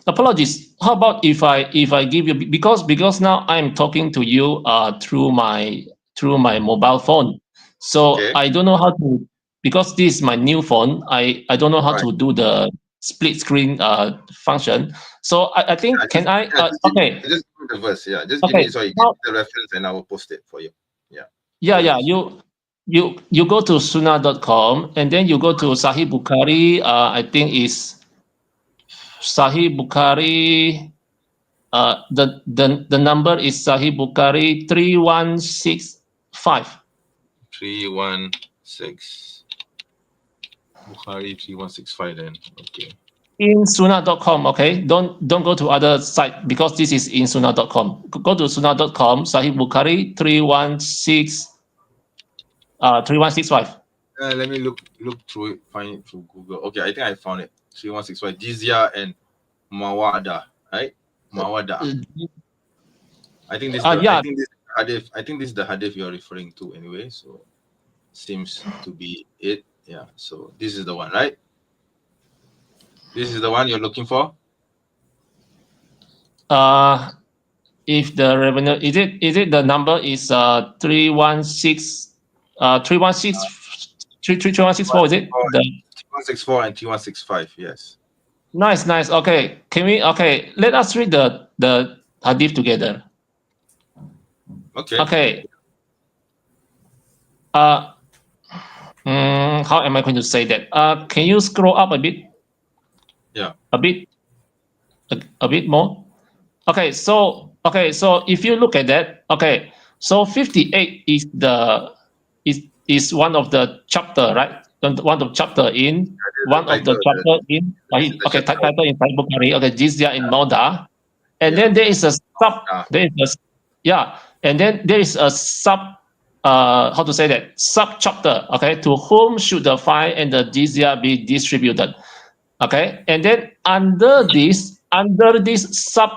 Apologies. How about if I give you, because now I'm talking to you through my mobile phone, so I don't know how to, because this is my new phone, I don't know how to do the split screen function. So I think can I okay. Just give me the verse, yeah. Just Okay, give me now, the reference and I will post it for you. Yeah. Yeah. You go to sunnah.com and then you go to Sahih Bukhari. I think is Sahih Bukhari. The number is Sahih Bukhari 3165. 316 Bukhari 3165 then. Okay. In sunnah.com, okay? Don't go to other site because this is in sunnah.com. Go to sunnah.com, Sahih Bukhari 3165. Let me look through it, find it through Google. Okay, I think I found it. 3165 Jizya and Mawada, right? Mawada. I think this yeah. I think this is the hadith you're referring to anyway, so seems to be it. Yeah, so this is the one, right? This is the one you're looking for? If the revenue is it the number is 316 is it? 3164 and 3165, yes. Nice. Okay. Let us read the hadith together. Okay. How am I going to say that? Can you scroll up a bit? Yeah. A bit more. Okay. So if you look at that, okay. So 58 is one of the chapter, right? One of the chapter in title in Sahih Bukhari. Okay, Jizya in Mauda, and then there is a sub. And then there is a sub. How to say that? Sub chapter. Okay, to whom should the fine and the jizya be distributed? Okay, and then under this sub,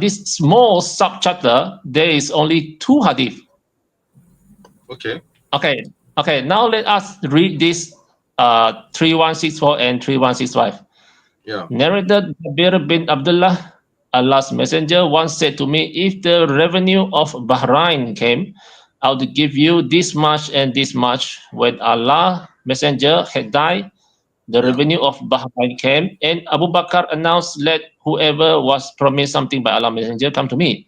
this small sub chapter, there is only 2 hadith. Okay. Now let us read this 3164 and 3165. Yeah. Narrated Jabir bin Abdullah, Allah's messenger once said to me, if the revenue of Bahrain came, I would give you this much and this much. When Allah's messenger had died, the revenue of Bahrain came, and Abu Bakr announced, let whoever was promised something by Allah's messenger come to me.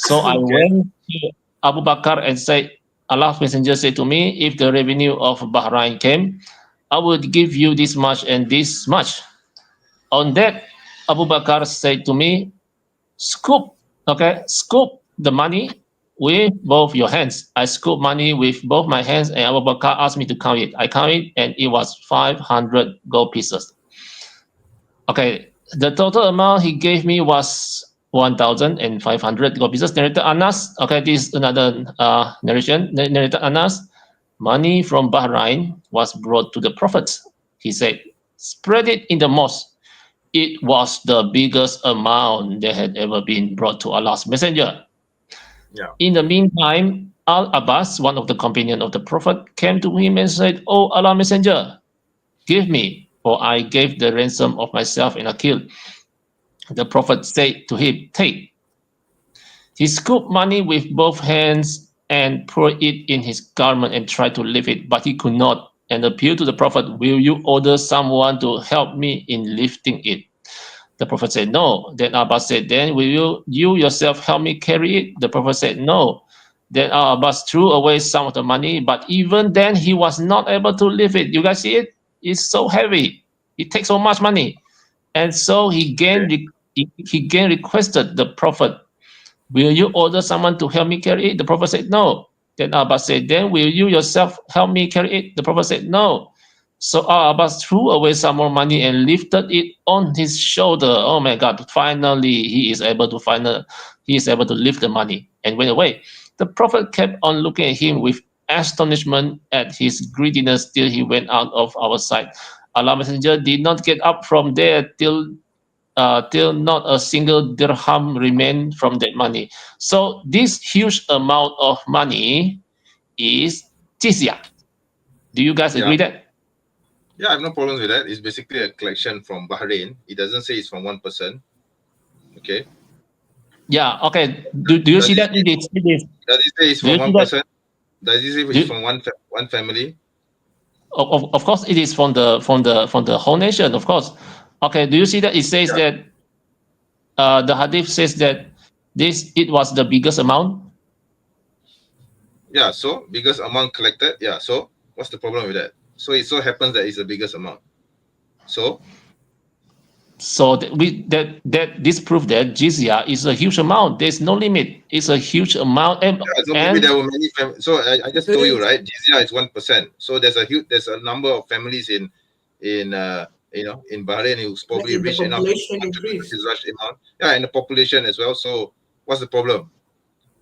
So I went to Abu Bakr and said, Allah's messenger said to me, if the revenue of Bahrain came, I would give you this much and this much. On that, Abu Bakr said to me, scoop the money with both your hands. I scooped money with both my hands, and Abu Bakr asked me to count it. I counted it, and it was 500 gold pieces. Okay, the total amount he gave me was 1,500 gold pieces. Narrated Anas. Okay, this is another narration. Narrated Anas. Money from Bahrain was brought to the Prophet. He said, spread it in the mosque. It was the biggest amount that had ever been brought to Allah's messenger. Yeah. In the meantime, Al-Abbas, one of the companions of the Prophet, came to him and said, oh, Allah's messenger, give me, for I gave the ransom of myself in a kill. The Prophet said to him, take. He scooped money with both hands and poured it in his garment and tried to lift it, but he could not, and appealed to the Prophet, will you order someone to help me in lifting it? The Prophet said, no. Then Abbas said, then will you yourself help me carry it? The Prophet said, no. Then Abbas threw away some of the money, but even then he was not able to lift it. You guys see it? It's so heavy. It takes so much money. And so he again requested the Prophet, will you order someone to help me carry it? The Prophet said, no. Then Abbas said, then will you yourself help me carry it? The Prophet said, no. So Abbas threw away some more money and lifted it on his shoulder. Oh my God, finally he is able to lift the money and went away. The Prophet kept on looking at him with astonishment at his greediness till he went out of our sight. Allah's messenger did not get up from there till not a single dirham remained from that money. So this huge amount of money is jizya. Do you guys agree that? Yeah, I have no problems with that. It's basically a collection from Bahrain. It doesn't say it's from one person. Okay. Yeah. Okay. Do you see that? It is. Does it say it's from one person? Does it say it's from one family? of course, it is from the whole nation, of course. Okay, do you see that it says that the hadith says that it was the biggest amount? Yeah, so biggest amount collected. Yeah, so what's the problem with that? So it so happens that it's the biggest amount. So that this proof that jizya is a huge amount. There's no limit. It's a huge amount. And, so maybe there were many families. So I just told you, right? Jizya is 1%. So there's a number of families in Bahrain who's probably rich enough to contribute this large amount. Yeah, and the population as well. So what's the problem?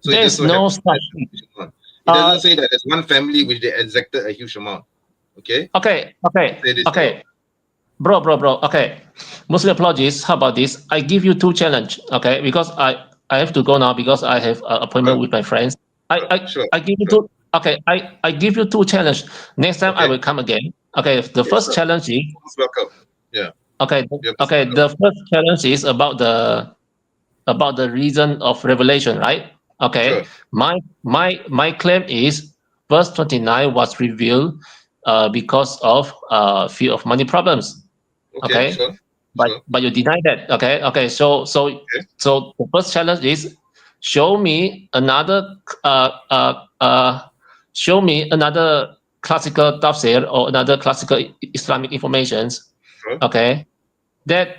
So there's no such. It doesn't say that there's one family which they exacted a huge amount. Okay. Okay. Bro. Okay. Muslim apologists, how about this? I give you 2 challenge. Okay, because I have to go now because I have an appointment with my friends. I give you 2. Okay, I give you 2 challenge. Next time I will come again. Okay. The first challenge is welcome. Yeah. Okay. Okay. The first challenge is about the reason of revelation, right? Okay. Sure. My claim is verse 29 was revealed because of fear of money problems. Okay. Sure. But you deny that. Okay. So the first challenge is show me another classical tafsir or another classical Islamic informations. Sure. Okay. That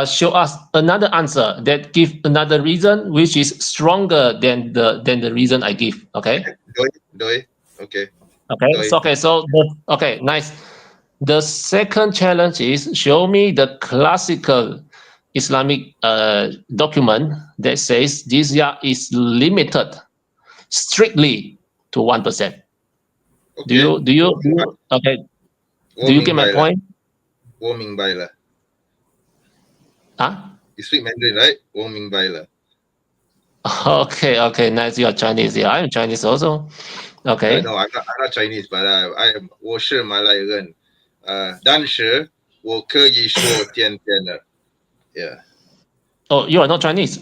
show us another answer that give another reason which is stronger than the reason I give. Okay. Okay. Okay. Nice. The second challenge is show me the classical Islamic document that says jizya is limited strictly to 1%. Okay. Do you okay? Do you get my point? You speak Mandarin, right? Okay, nice. You are Chinese. Yeah, I'm Chinese also. Okay. No, I'm not Chinese, but I am 我是马来人。但是我可以说点点的。Yeah. Oh, you are not Chinese?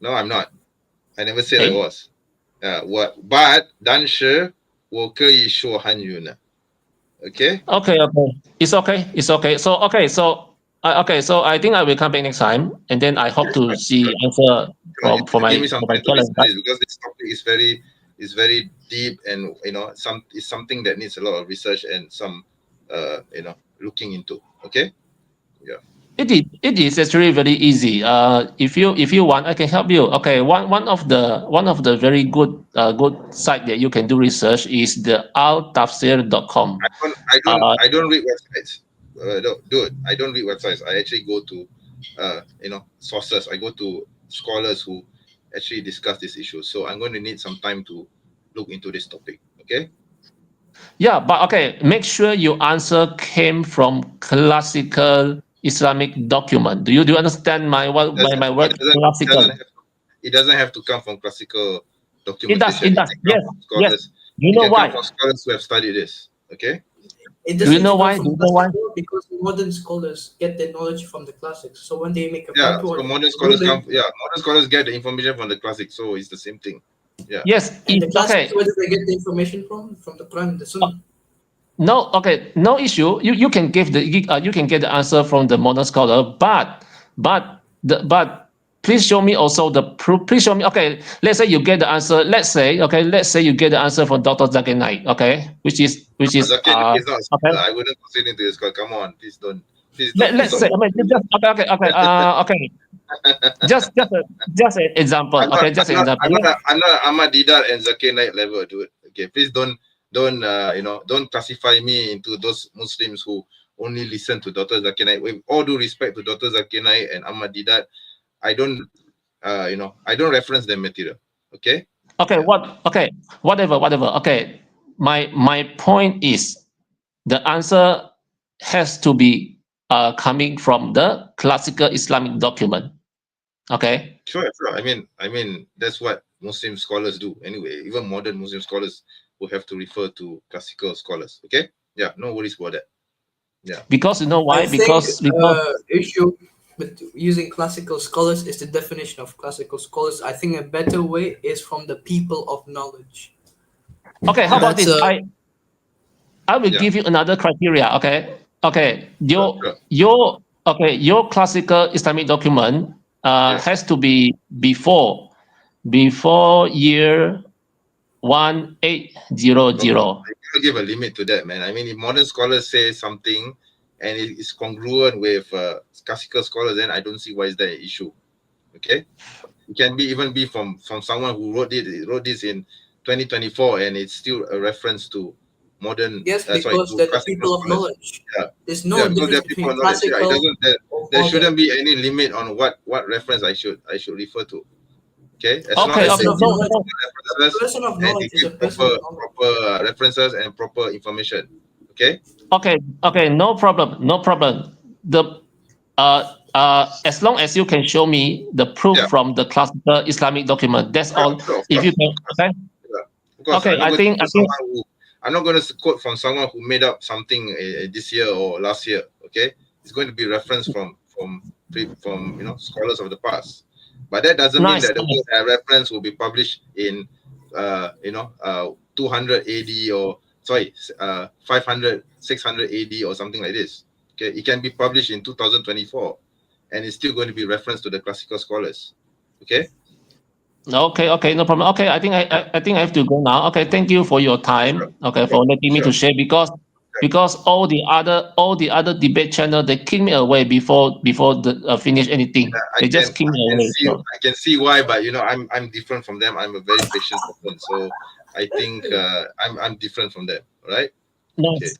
No, I'm not. I never said I was. But 但是我可以说汉语呢。Okay. Okay. It's okay. So I think I will come back next time, and then I hope to see answer for my challenge. Because this topic is very deep, and it's something that needs a lot of research and some looking into. Okay. Yeah. It is actually very easy. If you want, I can help you. Okay. One of the very good site that you can do research is the altafsir.com. I don't read websites. Dude, I don't read websites. I actually go to sources. I go to scholars who actually discuss this issue. So I'm going to need some time to look into this topic. Okay. Yeah, but okay, make sure your answer came from classical Islamic document. Do you understand my word classical? It doesn't have to come from classical documentation. It does. Yes. You know why? From scholars who have studied this. Okay. Do you know why? Because modern scholars get their knowledge from the classics. So when they make a so modern scholars get the information from the classics. So it's the same thing. Yeah. Yes. And the classics, where do they get the information from? From the Quran and the Sunnah. No issue. You can get the answer from the modern scholar, but please show me also the proof. Please show me. Okay, let's say you get the answer. Let's say you get the answer from Dr. Zakir Naik. Okay, which is okay. I wouldn't proceed into this. Come on, please don't. Let's say. Okay. Just an example. I'm not Ahmad Didat and Zakir Naik level, dude. Okay, please don't classify me into those Muslims who only listen to Dr. Zakir Naik. With all due respect to Dr. Zakir Naik and Ahmad Didat, I don't reference their material. Okay. Okay. Whatever. Okay. My point is, the answer has to be coming from the classical Islamic document. Okay. Sure. I mean that's what Muslim scholars do anyway. Even modern Muslim scholars will have to refer to classical scholars. Okay. Yeah. No worries about that. Yeah. Because you know why? Because issue with using classical scholars is the definition of classical scholars. I think a better way is from the people of knowledge. Okay. How about this? I will give you another criteria. Okay. Your classical Islamic document has to be before year 1800. I'll give a limit to that, man. I mean, if modern scholars say something and it is congruent with classical scholars, then I don't see why is that an issue. Okay, it can even be from someone who wrote this in 2024, and it's still a reference to modern. Yes, because they're the people of knowledge. Yeah. There's no difference between classical. There shouldn't be any limit on what reference I should refer to. Okay. As long as person of knowledge is a person of knowledge. Proper references and proper information. Okay. Okay. No problem. As long as you can show me the proof from the classical Islamic document, that's all. If you can, okay. I think I'm not going to quote from someone who made up something this year or last year. Okay, it's going to be reference from scholars of the past. But that doesn't mean that the word reference will be published in 200 AD or 500, 600 AD or something like this. Okay, it can be published in 2024, and it's still going to be referenced to the classical scholars. Okay. Okay, no problem. Okay, I think I have to go now. Okay, thank you for your time. Okay, for letting me to share because all the other debate channel, they keep me away before the finish anything. They just keep me away. I can see why, but I'm different from them. I'm a very patient person, so I think I'm different from them. Right?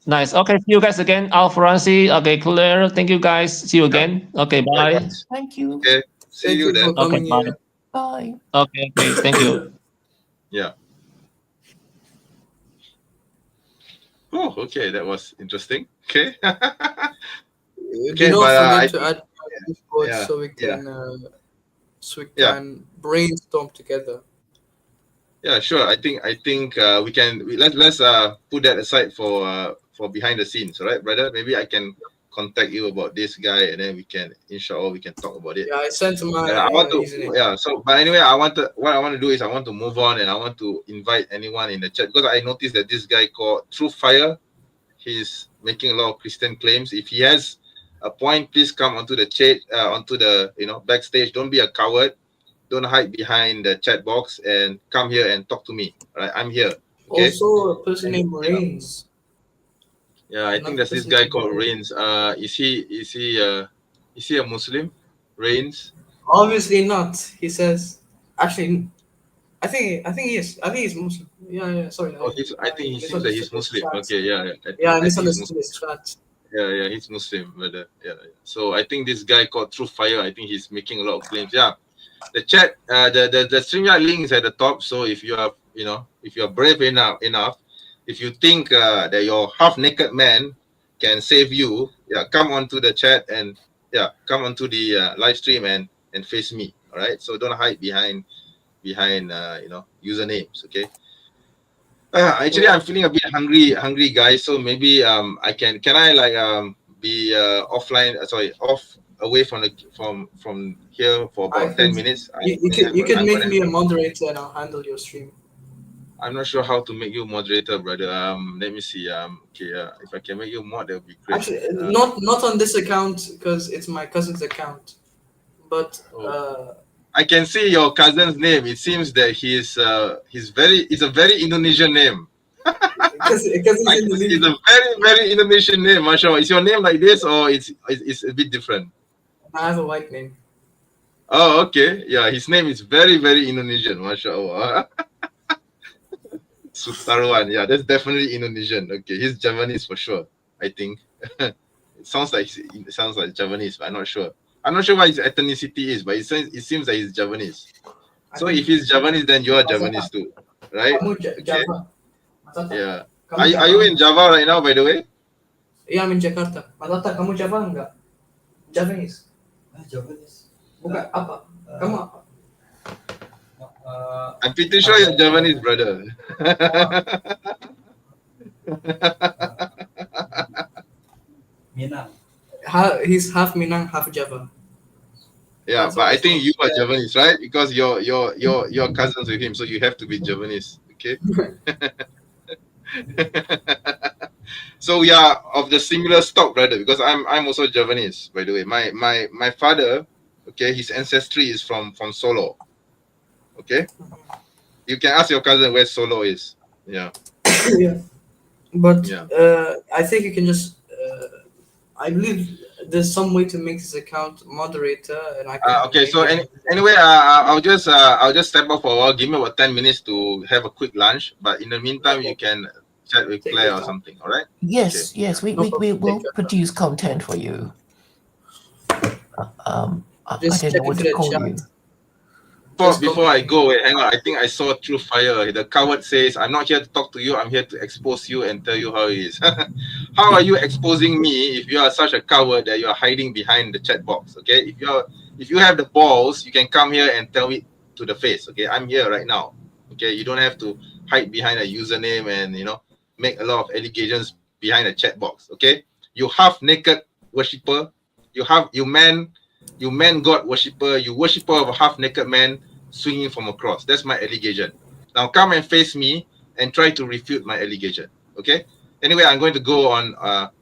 Nice. Okay, see you guys again. Al Franci. Okay, Claire. Thank you guys. See you again. Okay, bye. Thank you. Okay, see you then. Okay, bye. Bye. Okay, thank you. Yeah. Oh, okay, that was interesting. Okay. Okay, don't forget to add Discord so we can brainstorm together. Yeah, sure. I think we can let's put that aside for behind the scenes, all right, brother? Maybe I can contact you about this guy, and then we can, inshallah, we can talk about it. Yeah, I sent my. So, but anyway, what I want to do is I want to move on, and I want to invite anyone in the chat, because I noticed that this guy called Truth Fire, he's making a lot of Christian claims. If he has a point, please come onto the chat, onto the backstage. Don't be a coward. Don't hide behind the chat box and come here and talk to me. All right, I'm here. Okay? Also, a person named Reigns. Yeah, I think that's this guy called Reigns. Is he a Muslim? Reigns? Obviously not. He says. Actually, I think he is. I think he's Muslim. Yeah. Sorry. Oh, I think he seems that he's Muslim. Okay, yeah. I misunderstood his chat. Yeah, he's Muslim, but yeah. So I think this guy called Truth Fire, I think he's making a lot of claims. Yeah, the chat, the StreamYard link is at the top. So if you are, if you are brave enough, if you think that your half-naked man can save you, come onto the chat and come onto the live stream and face me. All right. So don't hide behind usernames. Okay. Actually, I'm feeling a bit hungry, guys. So maybe can I be offline? Off away from here for about 10 minutes. You can make me a moderator and I'll handle your stream. I'm not sure how to make you moderator, brother. Let me see. If I can make you mod, that would be great. Actually, not on this account because it's my cousin's account, but. I can see your cousin's name. It seems that it's a very Indonesian name. Because it's a very, very Indonesian name, mashallah. Is your name like this or it's a bit different? I have a white name. Oh, okay. Yeah, his name is very, very Indonesian, mashallah. Sustaruan, yeah, that's definitely Indonesian. Okay, he's Javanese for sure, I think. It sounds like Javanese, but I'm not sure. I'm not sure what his ethnicity is, but it seems like he's Javanese. So if he's Javanese, then you are Javanese too, right? Okay. Yeah. Are you in Java right now, by the way? Yeah, I'm in Jakarta. Matata, kamu Java enggak? Javanese. Javanese. Bukan apa? Kamu apa? I'm pretty sure you're Javanese, brother. Minang. He's half Minang, half Java. Yeah, but I think you are Javanese, right? Because you're cousins with him, so you have to be Javanese. Okay. So we are of the similar stock, brother, because I'm also Javanese, by the way. My father, okay, his ancestry is from Solo. Okay, you can ask your cousin where Solo is. Yeah. Yeah, but Yeah. I think you can just. I believe there's some way to make this account moderator, and I can. Okay. So maybe- anyway, I'll just step off for a while. Give me about 10 minutes to have a quick lunch. But in the meantime, you can chat with Take Claire your or time. something. All right. Yes, Okay. yes, No we problem. will Take your time. produce content for you. I Just don't check know what into to the call chat. you. Before I go, wait, hang on. I think I saw True Fire. The coward says, "I'm not here to talk to you. I'm here to expose you and tell you how it is." How are you exposing me if you are such a coward that you are hiding behind the chat box? Okay, if you have the balls, you can come here and tell me to the face. Okay, I'm here right now. Okay, you don't have to hide behind a username and make a lot of allegations behind a chat box. Okay, you half naked worshipper. You man God worshipper. You worshipper of a half naked man swinging from a cross. That's my allegation. Now come and face me and try to refute my allegation. Okay. Anyway, I'm going to go on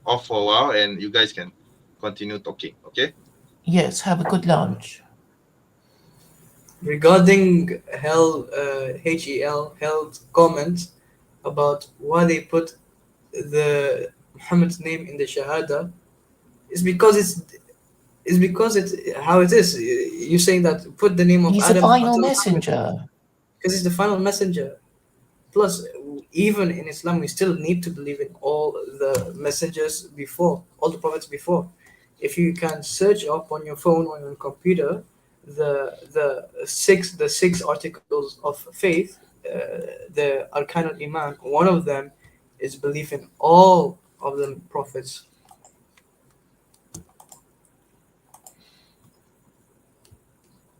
off for a while, and you guys can continue talking. Okay. Yes, have a good lunch. Regarding held comments about why they put the Muhammad's name in the Shahada, is because it's how it is. You're saying that put the name of He's the Adam final until messenger. because he's the final messenger. Plus, even in Islam, we still need to believe in all the messengers before, all the prophets before. If you can search up on your phone or on your computer the six articles of faith, the Arkan al-Iman, one of them is belief in all of the prophets.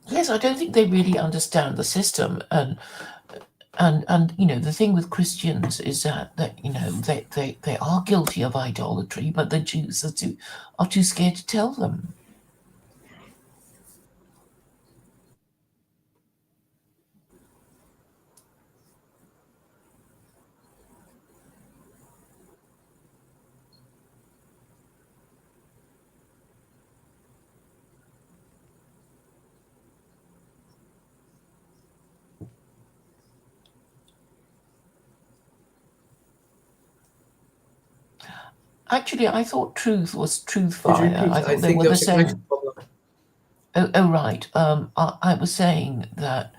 Yes, I don't think they really understand the system, and the thing with Christians is that they are guilty of idolatry, but the Jews are too scared to tell them. Actually, I thought truth was truth fire. I thought they were the same. Oh, right. I was saying that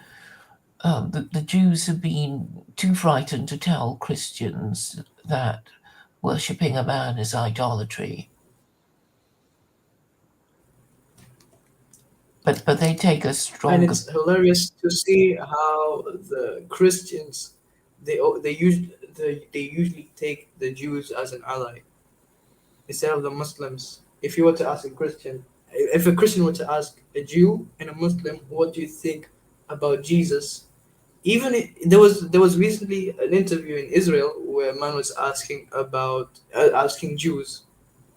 the Jews have been too frightened to tell Christians that worshipping a man is idolatry. But they take a stronger. And it's hilarious to see how the Christians they usually take the Jews as an ally instead of the Muslims. If you were to ask a Christian, if a Christian were to ask a Jew and a Muslim, what do you think about Jesus? There was recently an interview in Israel where a man was asking Jews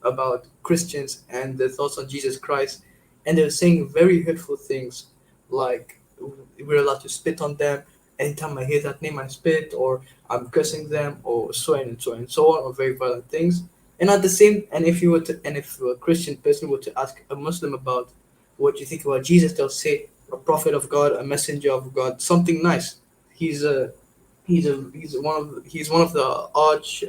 about Christians and their thoughts on Jesus Christ, and they were saying very hurtful things like we're allowed to spit on them. Anytime I hear that name, I spit, or I'm cursing them, or so on and so on and so on, or very violent things. And at the same, and if a Christian person were to ask a Muslim about what you think about Jesus, they'll say a prophet of God, a messenger of God, something nice. He's one of the arch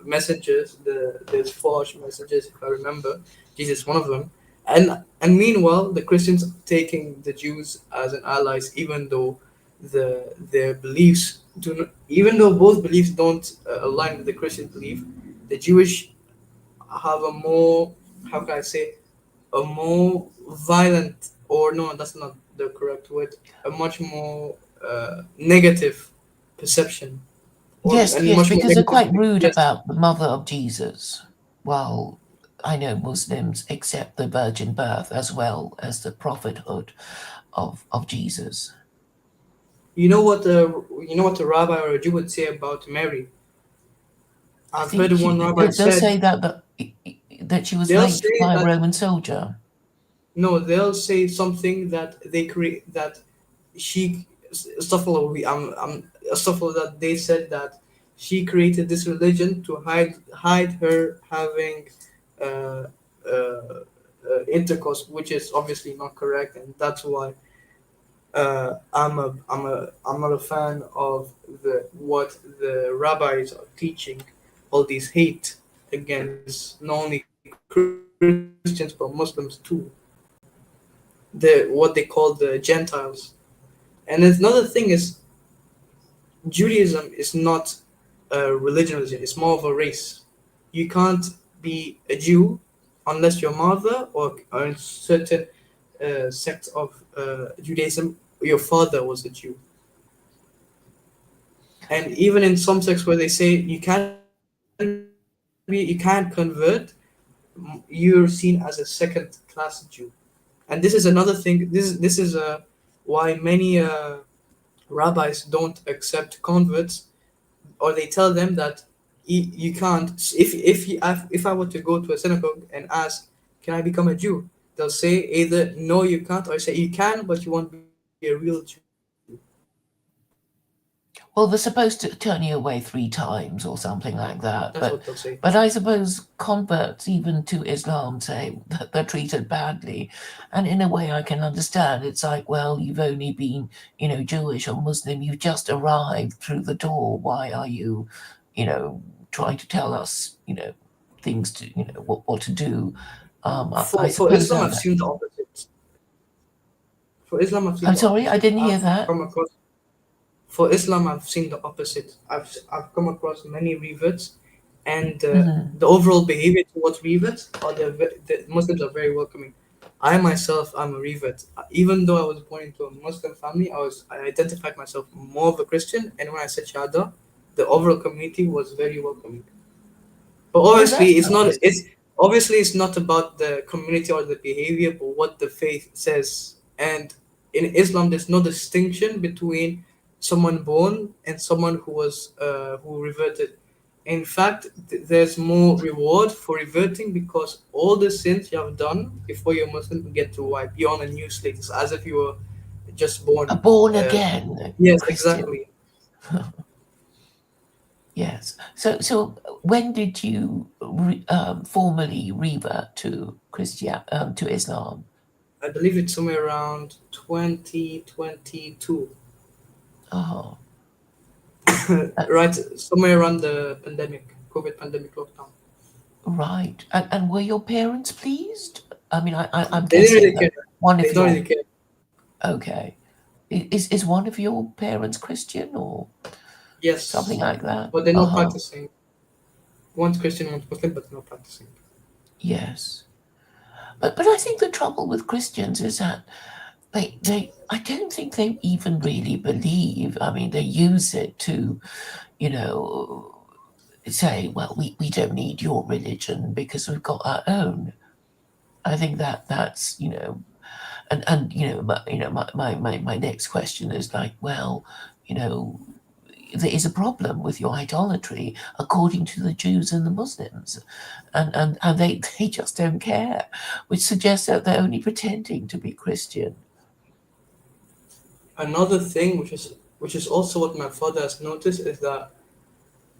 messengers. There's four arch messengers, if I remember. Jesus is one of them. And meanwhile, the Christians taking the Jews as an allies, even though their beliefs do not, even though both beliefs don't align with the Christian belief, the Jewish have a more, how can I say, a more violent, or no, that's not the correct word, a much more negative perception. Yes, because they're quite rude yes. about the mother of Jesus. Well, I know Muslims accept the virgin birth as well as the prophethood of Jesus. You know what a rabbi or a Jew would say about Mary? I've heard one rabbi they'll say that she was raped by a Roman soldier. No, they'll say something that they create, that she stuff that they said that she created this religion to hide her having uh, uh, intercourse, which is obviously not correct, and that's why I'm not a fan of what the rabbis are teaching. All these hate against not only Christians but Muslims too. What they call the Gentiles. And another thing is Judaism is not a religion; it's more of a race. You can't be a Jew unless your mother or in certain sects of Judaism, your father was a Jew. And even in some sects where they say you can't convert, you're seen as a second class Jew. And this is another thing. This is why many rabbis don't accept converts, or they tell them that you can't. If I were to go to a synagogue and ask, "Can I become a Jew?" They'll say either no, you can't, or say you can, but you won't be a real Jew. Well, they're supposed to turn you away 3 times or something like that. That's what they'll say. But I suppose converts, even to Islam, say that they're treated badly. And in a way, I can understand. It's like, well, you've only been, Jewish or Muslim. You've just arrived through the door. Why are you, trying to tell us, things to, what to do? For Islam, I've seen the opposite. For Islam, I've seen. I'm sorry, I didn't hear that. For Islam, I've seen the opposite. I've come across many reverts, and the overall behavior towards reverts the Muslims are very welcoming. I myself, I'm a revert. Even though I was born into a Muslim family, I identified myself more of a Christian, and when I said Shahada, the overall community was very welcoming. But obviously, it's not about the community or the behavior, but what the faith says. And in Islam, there's no distinction between someone born and someone who reverted. In fact, there's more reward for reverting because all the sins you have done before you're Muslim get to wipe. You're on a new slate. It's as if you were just born. Born again. Yes, Christian. exactly. Yes. So when did you formally revert to to Islam? I believe it's somewhere around 2022. Oh. Right, somewhere around the COVID pandemic lockdown. Right. And were your parents pleased? I mean, I'm They guessing didn't really care. one of They don't really care. Okay. Is one of your parents Christian or Yes, something like that? but they're not practicing. One's Christian, one's Muslim, but they're not practicing. Yes. But I think the trouble with Christians is that they I don't think they even really believe. I mean, they use it to, say, well, we don't need your religion because we've got our own. I think that's, my next question is like, well, there is a problem with your idolatry according to the Jews and the Muslims, and they just don't care, which suggests that they're only pretending to be Christian. Another thing, which is also what my father has noticed, is that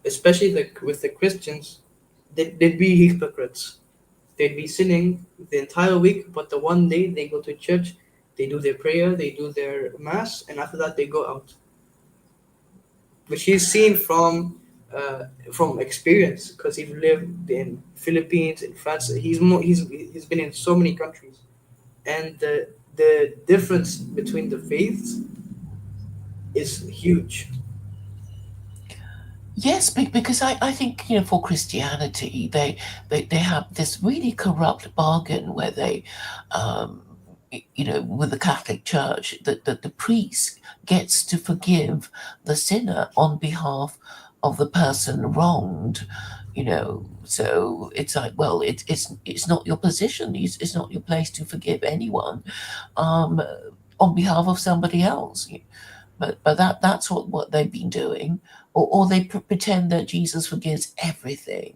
especially with the Christians, they'd be hypocrites. They'd be sinning the entire week, but the one day they go to church, they do their prayer, they do their mass, and after that they go out. Which he's seen from experience because he's lived in Philippines, in France. He's been in so many countries, and the difference between the faiths is huge. Yes, because I think for Christianity they have this really corrupt bargain where they with the Catholic Church that the priest gets to forgive the sinner on behalf of the person wronged. So it's like, well, it's not your position. It's not your place to forgive anyone on behalf of somebody else. But that's what they've been doing, or they pretend that Jesus forgives everything.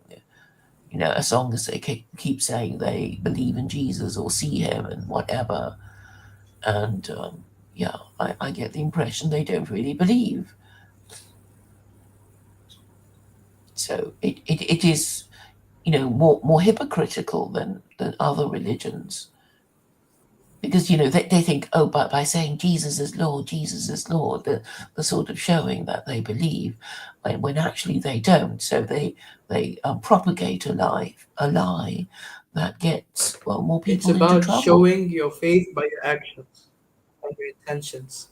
As long as they keep saying they believe in Jesus or see him and whatever. And I get the impression they don't really believe. So it is, more hypocritical than other religions. Because, they think, oh, but by saying Jesus is Lord, the sort of showing that they believe, when actually they don't. So they propagate a lie that gets, more It's people into about trouble. showing your faith by your actions and your intentions.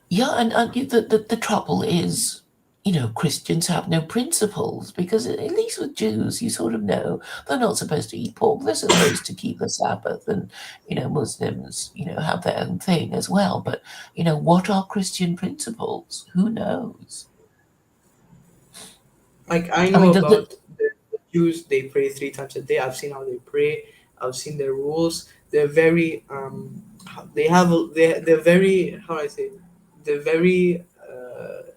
Yeah, and the trouble is, Christians have no principles, because at least with Jews, you sort of know they're not supposed to eat pork. They're supposed to keep the Sabbath, and Muslims, have their own thing as well. But what are Christian principles? Who knows? Like, I I know mean, about the Jews, they pray 3 times a day. I've seen how they pray. I've seen their rules. They're very they're very, how do I say, they're very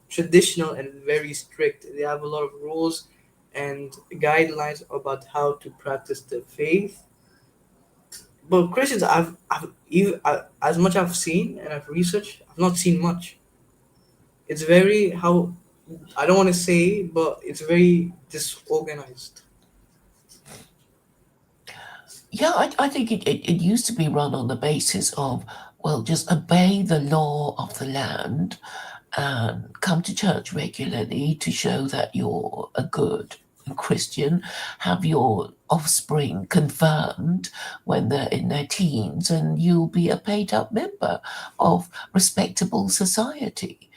traditional and very strict. They have a lot of rules and guidelines about how to practice the faith. But Christians, as much I've seen and I've researched, I've not seen much. It's very, how, I don't want to say, but it's very disorganized. Yeah, I think it used to be run on the basis of, well, just obey the law of the land and come to church regularly to show that you're a good Christian, have your offspring confirmed when they're in their teens, and you'll be a paid up member of respectable society.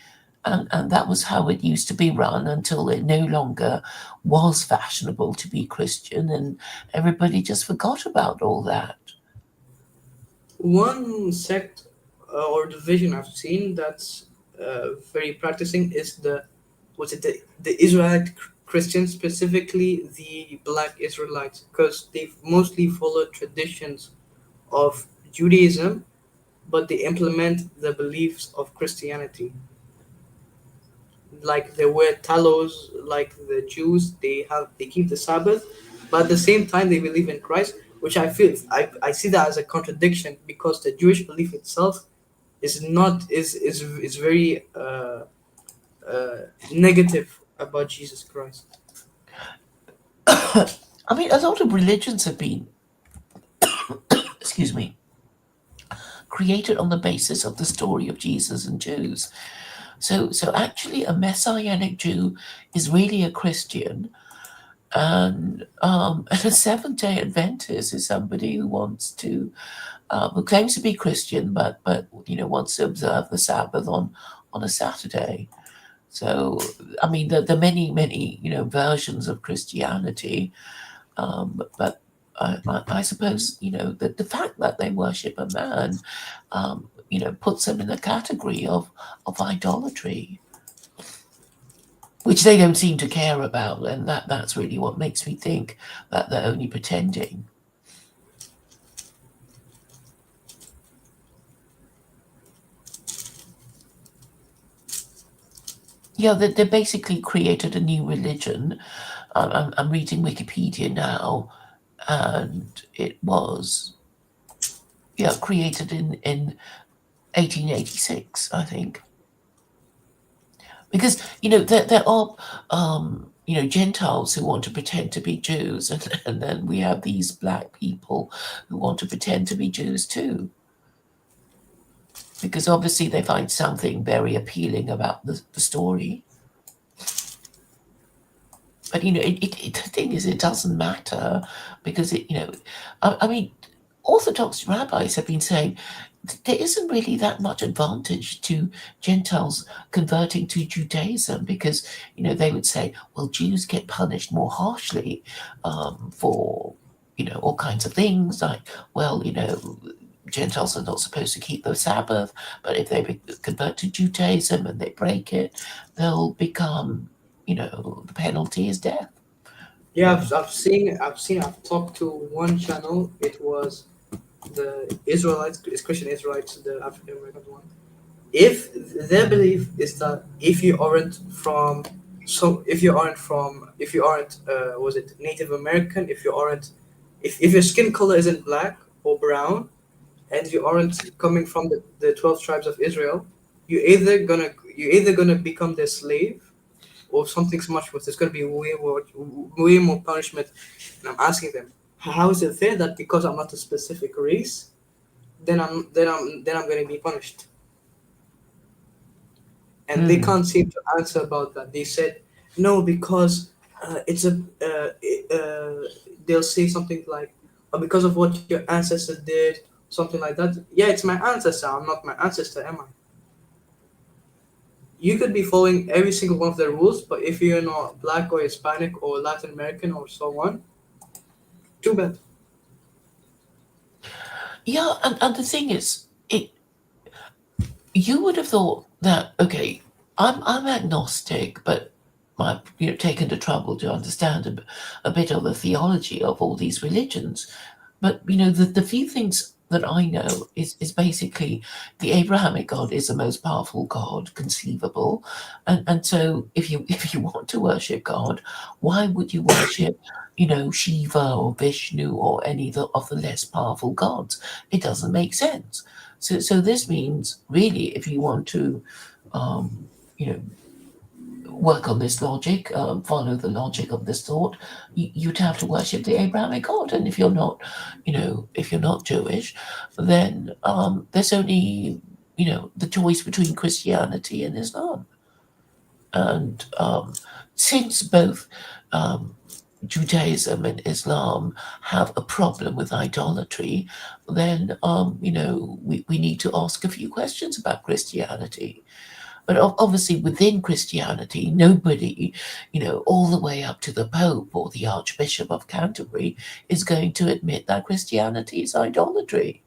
And that was how it used to be run until it no longer was fashionable to be Christian, and everybody just forgot about all that. One sect or division I've seen that's very practicing is the Israelite Christians, specifically the Black Israelites, because they mostly follow traditions of Judaism, but they implement the beliefs of Christianity. Like, they wear talos like the Jews. They keep the Sabbath, but at the same time they believe in Christ, which I see that as a contradiction, because the Jewish belief itself is not is very negative about Jesus Christ. I mean, a lot of religions have been, excuse me, created on the basis of the story of Jesus and Jews. So actually, a messianic Jew is really a Christian, and a Seventh-day Adventist is somebody who wants to, who claims to be Christian, but wants to observe the Sabbath on a Saturday. So, I mean, the many versions of Christianity, but I suppose that the fact that they worship a man, puts them in the category of idolatry, which they don't seem to care about, and that's really what makes me think that they're only pretending. Yeah, they basically created a new religion. I'm reading Wikipedia now, and it was created in 1886, I think. Because there are Gentiles who want to pretend to be Jews, and then we have these black people who want to pretend to be Jews too. Because obviously they find something very appealing about the story. But the thing is, it doesn't matter, because I mean, Orthodox rabbis have been saying there isn't really that much advantage to Gentiles converting to Judaism, because they would say, well, Jews get punished more harshly for all kinds of things, like, well, Gentiles are not supposed to keep the Sabbath, but if they convert to Judaism and they break it, they'll become, the penalty is death. Yeah, I've talked to one channel. It was the Israelites, it's Christian Israelites, the African American one. If their belief is that if you aren't was it Native American, if your skin color isn't black or brown, and you aren't coming from the 12 tribes of Israel, you're either gonna become their slave, or something's much worse, there's going to be way more punishment. And I'm asking them, how is it fair that because I'm not a specific race, then I'm going to be punished? And they can't seem to answer about that. They said no, because they'll say something like, because of what your ancestor did, something like that. Yeah, it's my ancestor. I'm not my ancestor, am I? You could be following every single one of their rules, but if you're not Black or Hispanic or Latin American or so on, too bad. Yeah, and the thing is, you would have thought that, okay, I'm agnostic, but I've taken the trouble to understand a bit of the theology of all these religions. But the few things that I know is basically the Abrahamic God is the most powerful God conceivable, and so if you want to worship God, why would you worship Shiva or Vishnu or any of the less powerful gods? It doesn't make sense. So this means really, if you want to work on this logic, follow the logic of this thought, you'd have to worship the Abrahamic God. And if you're not, if you're not Jewish, then there's only, the choice between Christianity and Islam. And since both Judaism and Islam have a problem with idolatry, then, we need to ask a few questions about Christianity. But obviously within Christianity, nobody, all the way up to the Pope or the Archbishop of Canterbury is going to admit that Christianity is idolatry.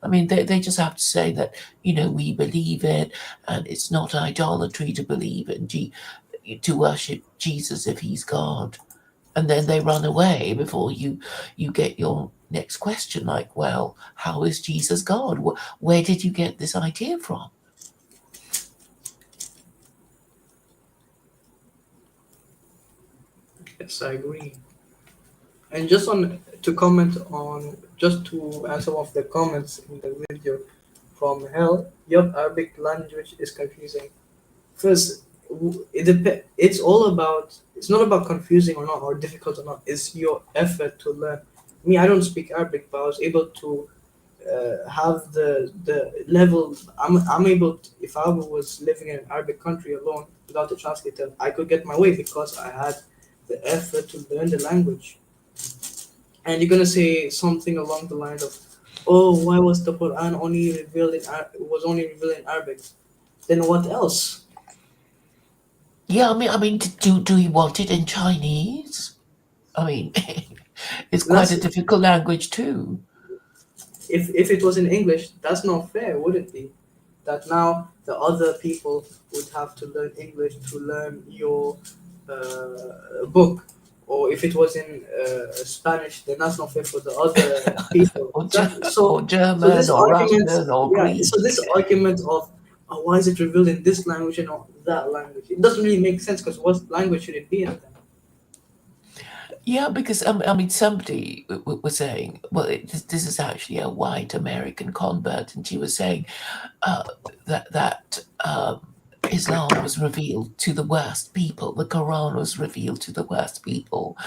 I mean, they just have to say that, we believe it, and it's not idolatry to believe in to worship Jesus if he's God. And then they run away before you get your next question, like, well, how is Jesus God? Where did you get this idea from? Yes, I agree. And just to answer one of the comments in the video from Hell, yup, Arabic language is confusing. First, it's not about confusing or not, or difficult or not. It's your effort to learn. Me, I don't speak Arabic, but I was able to have the level. I'm able to, if I was living in an Arabic country alone without a translator, I could get my way because I had the effort to learn the language. And you're gonna say something along the lines of, "Oh, why was the Quran only revealed in Arabic? Then what else?" Yeah, I mean, do we want it in Chinese? I mean, it's quite a difficult language too. If it was in English, that's not fair, would it be? That now the other people would have to learn English to learn your book, or if it was in Spanish, then that's not fair for the other people. or German, or Russian, or Greek. So this argument of why is it revealed in this language and not that language, it doesn't really make sense, because what language should it be in then? Yeah, because I mean, somebody was saying, well, this is actually a white American convert, and she was saying that Islam was revealed to the worst people. The Quran was revealed to the worst people,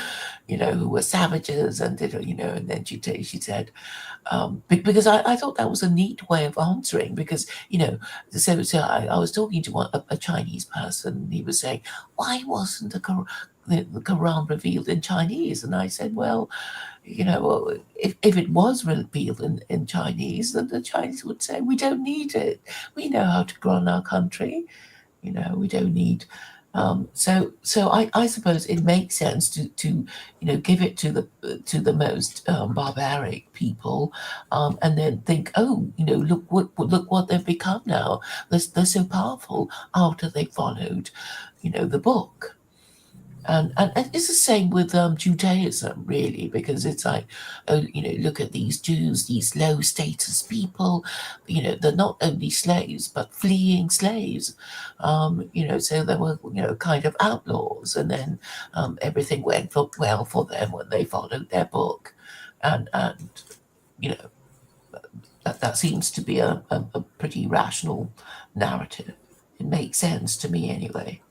who were savages, and and then she said, because I thought that was a neat way of answering, because so I was talking to a Chinese person, and he was saying, why wasn't the Quran revealed in Chinese? And I said, well, if it was revealed in Chinese, then the Chinese would say, we don't need it. We know how to run our country. We don't need. So I suppose it makes sense to give it to the most barbaric people, and then think, oh, look what they've become now. They're so powerful after they followed, the book. And it's the same with Judaism, really, because it's like, oh, look at these Jews, these low status people, they're not only slaves, but fleeing slaves, so they were, kind of outlaws, and then everything went well for them when they followed their book. And that seems to be a pretty rational narrative. It makes sense to me anyway.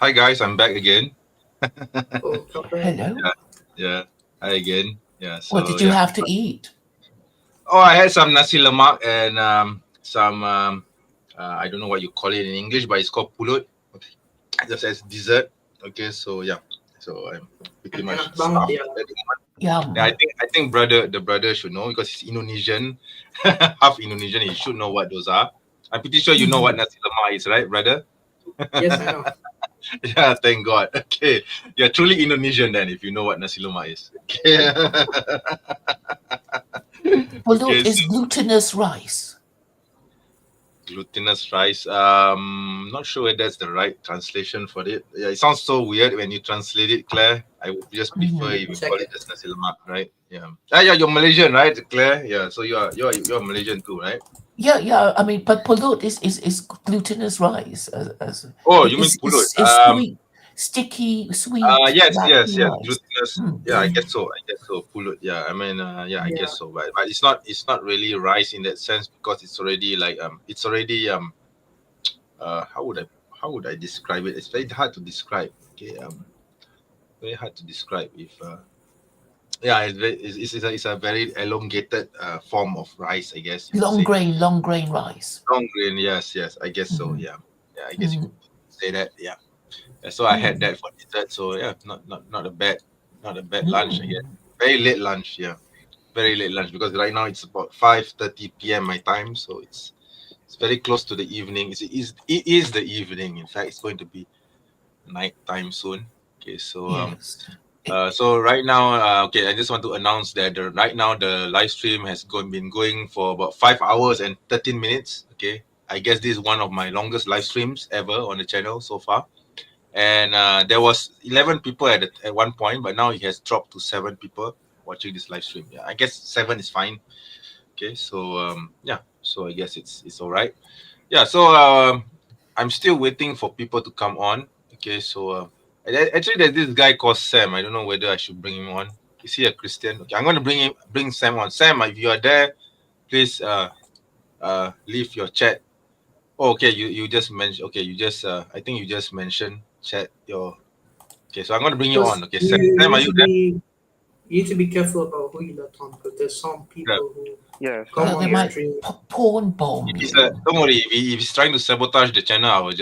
Hi guys, I'm back again. Oh, Papa. Hello. Yeah, hi again. Yeah. So What did you have to eat? Oh, I had some nasi lemak and some I don't know what you call it in English, but it's called pulut. Okay. Just as dessert. Okay, so yeah. So I'm pretty much Enak banget stuffed. ya. Yum. Yeah, I think the brother should know because he's Indonesian, half Indonesian. He should know what those are. I'm pretty sure you know what nasi lemak is, right, brother? Yes, I know. Yeah, thank God. Okay, you're truly Indonesian then if you know what nasi lemak is. Okay. Pulut Okay, is so glutinous rice. glutinous rice. Not sure whether that's the right translation for it. Yeah, it sounds so weird when you translate it, Claire. I would just prefer if you Check call it it. just nasi lemak, right? Yeah. Yeah, you're Malaysian, right, Claire? Yeah. So you're Malaysian too, right? Yeah. I mean, but pulut is glutinous rice. Oh, you mean pulut? It's sweet, sticky, sweet, Yes, waxy yes. rice. Glutinous. Mm. Yeah, I guess so. Pulut. Yeah, I mean, yeah, I guess Yeah. so. But it's not really rice in that sense because it's already like it's already how would I describe it? It's very hard to describe. Okay, very hard to describe if yeah, it's a very elongated form of rice, I guess you could Long say. grain rice. Long grain, yes, I guess so. Mhm. Yeah, I guess you Mm. could say that. Yeah. So I had Mm. that for dessert. So yeah, not a bad lunch. I guess Mm. very late lunch. Yeah, very late lunch because right now it's about 5:30 p.m. my time. So it's very close to the evening. It is the evening. In fact, it's going to be night time soon. Okay, so Yes. so right now, okay, I just want to announce that right now the live stream has been going for about 5 hours and 13 minutes. Okay, I guess this is one of my longest live streams ever on the channel so far. And there was 11 people at one point, but now it has dropped to 7 people watching this live stream. Yeah, I guess 7 is fine. Okay, so yeah, so I guess it's all right. Yeah, so I'm still waiting for people to come on. Okay, so actually there's this guy called Sam. I don't know whether I should bring him on. Is he a Christian? Okay, I'm gonna bring Sam on. Sam, if you are there, please leave your chat. Oh, okay, you just mentioned. Okay, you just I think you just mentioned chat your. Okay, so I'm gonna bring you on. Because Okay, Sam, you Sam, are need you to there? be careful about who you let on because there's some Yeah. people who Yes. come on They your might stream. porn bomb If he's you. don't worry. If he's trying to sabotage the channel, I will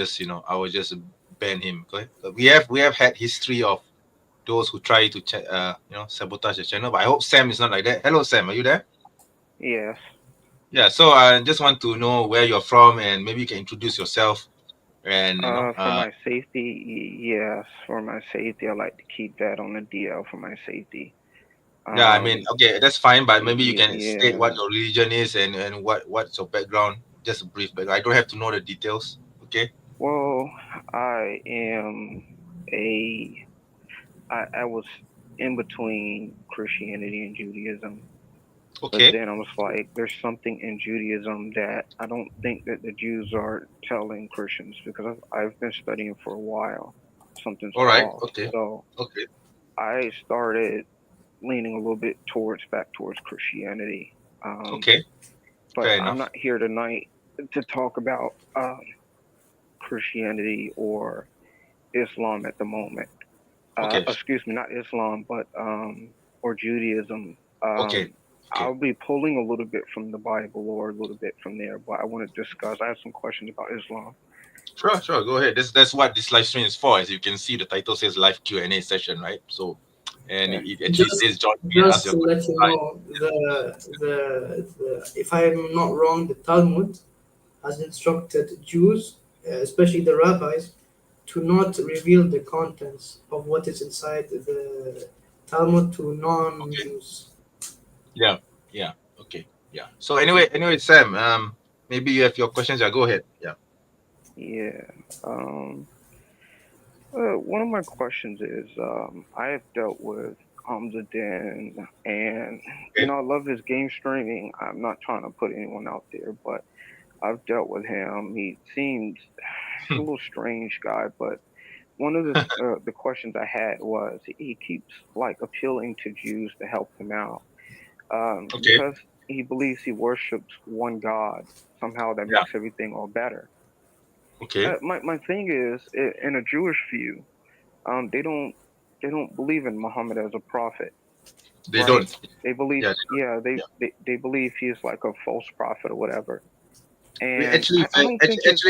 just ban him. Okay, so we have had history of those who try to sabotage the channel. But I hope Sam is not like that. Hello, Sam. Are you there? Yes. Yeah. So I just want to know where you're from and maybe you can introduce yourself. And For my safety, yes. For my safety, I like to keep that on the DL for my safety. yeah, I mean, okay, that's fine. But maybe you can state what Yeah. your religion is and what's your background. Just a brief background. I don't have to know the details. Okay. Well, I am I was in between Christianity and Judaism. But Okay. then I was like, there's something in Judaism that I don't think that the Jews are telling Christians because I've been studying for a while. Something's All right. off. Okay. So Okay. I started leaning a little bit back towards Christianity. Okay. But Fair I'm enough. not here tonight to talk about Christianity or Islam at the moment. Okay. Excuse me, not Islam, but or Judaism. Okay. Okay. I'll be pulling a little bit from the Bible or a little bit from there, but I want to discuss. I have some questions about Islam. Sure. Go ahead. That's what this live stream is for. As you can see, the title says live Q&A session, right? So, and Yeah. it actually says John. Just to let you know, the if I'm not wrong, the Talmud has instructed Jews, especially the rabbis, to not reveal the contents of what is inside the Talmud to non-Jews. Yeah. Okay. Yeah. So anyway, Sam, maybe you have your questions. Yeah, go ahead. Yeah. Yeah. One of my questions is, I have dealt with Hamza Den, and Okay. I love his game streaming. I'm not trying to put anyone out there, but I've dealt with him. He seems a little strange guy, but one of the questions I had was he keeps like appealing to Jews to help him out, Okay. because he believes he worships one God. Somehow that Yeah. makes everything all better. Okay. My thing is, in a Jewish view, they don't believe in Muhammad as a prophet. They Right? don't. They believe, Yeah. yeah, Yeah. they believe he is like a false prophet or whatever. We And actually, I don't think it's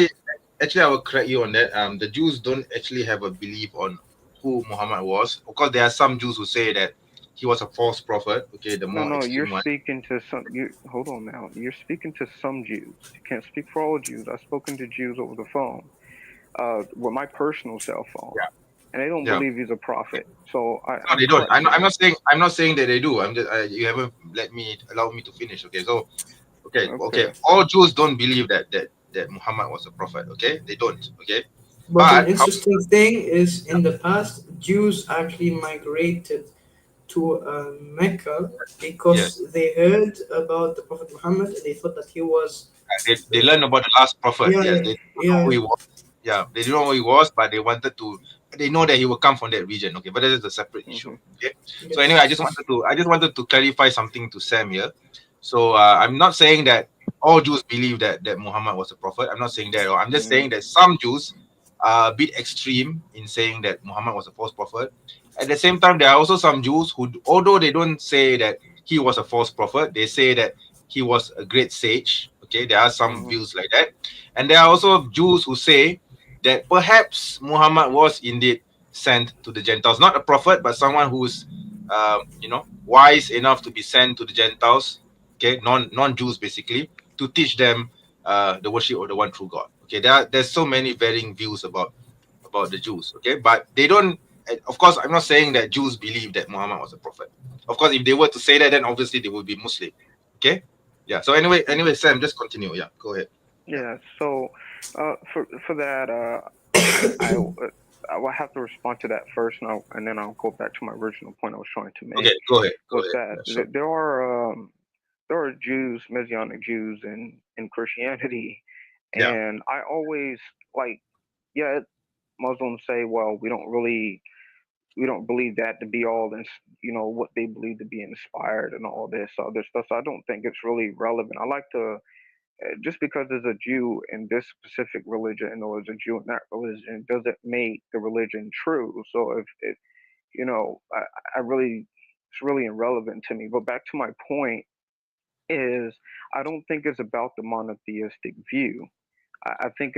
actually, I will correct you on that. The Jews don't actually have a belief on who Muhammad was. Of course, there are some Jews who say that he was a false prophet. Okay, the more no. You're extreme one. speaking to some. You hold on now. You're speaking to some Jews. You can't speak for all Jews. I've spoken to Jews over the phone, with my personal cell phone, Yeah. and they don't Yeah. believe he's a prophet. So No, I'm they don't. correct I'm there. not saying. I'm not saying that they do. I'm just. You haven't allowed me to finish. Okay. So. Okay. Okay. All Jews don't believe that Muhammad was a prophet. Okay. They don't. Okay. But an But how? interesting thing is, in the past, Jews actually migrated to Mecca Yes. because they heard about the Prophet Muhammad and they thought that he was. They learned about the last prophet. Yeah, Yes. yeah, They don't know yeah. who he was. Yeah. They didn't know who he was, but they wanted to. They know that he will come from that region. Okay. But that is a separate issue. Hmm. Okay. So anyway, Yes. I just wanted to clarify something to Sam here. So I'm not saying that all Jews believe that Muhammad was a prophet. I'm not saying that. I'm just Hmm. saying that some Jews are a bit extreme in saying that Muhammad was a false prophet. At the same time, there are also some Jews who, although they don't say that he was a false prophet, they say that he was a great sage. Okay, there are some Hmm. views like that. And there are also Jews who say that perhaps Muhammad was indeed sent to the Gentiles, not a prophet, but someone who's wise enough to be sent to the Gentiles, okay, non-Jews basically, to teach them the worship of the one true God. Okay, there's so many varying views about the Jews. Okay, but they don't. Of course, I'm not saying that Jews believe that Muhammad was a prophet. Of course, if they were to say that, then obviously they would be Muslim. Okay, yeah. So anyway, Sam, just continue. Yeah, go ahead. Yeah. Yeah. So, for that, I I will have to respond to that first, and then I'll go back to my original point I was trying to Okay, make. go ahead. Go Was ahead. that Yeah, sure. there are Jews, Messianic Jews, in Christianity, Yeah. and I always like, yeah, Muslims say, well, we don't believe that to be all this, what they believe to be inspired and all this other stuff. So I don't think it's really relevant. I like to, just because there's a Jew in this specific religion or there's a Jew in that religion doesn't make the religion true. So if I really, it's really irrelevant to me. But back to my point is, I don't think it's about the monotheistic view. I think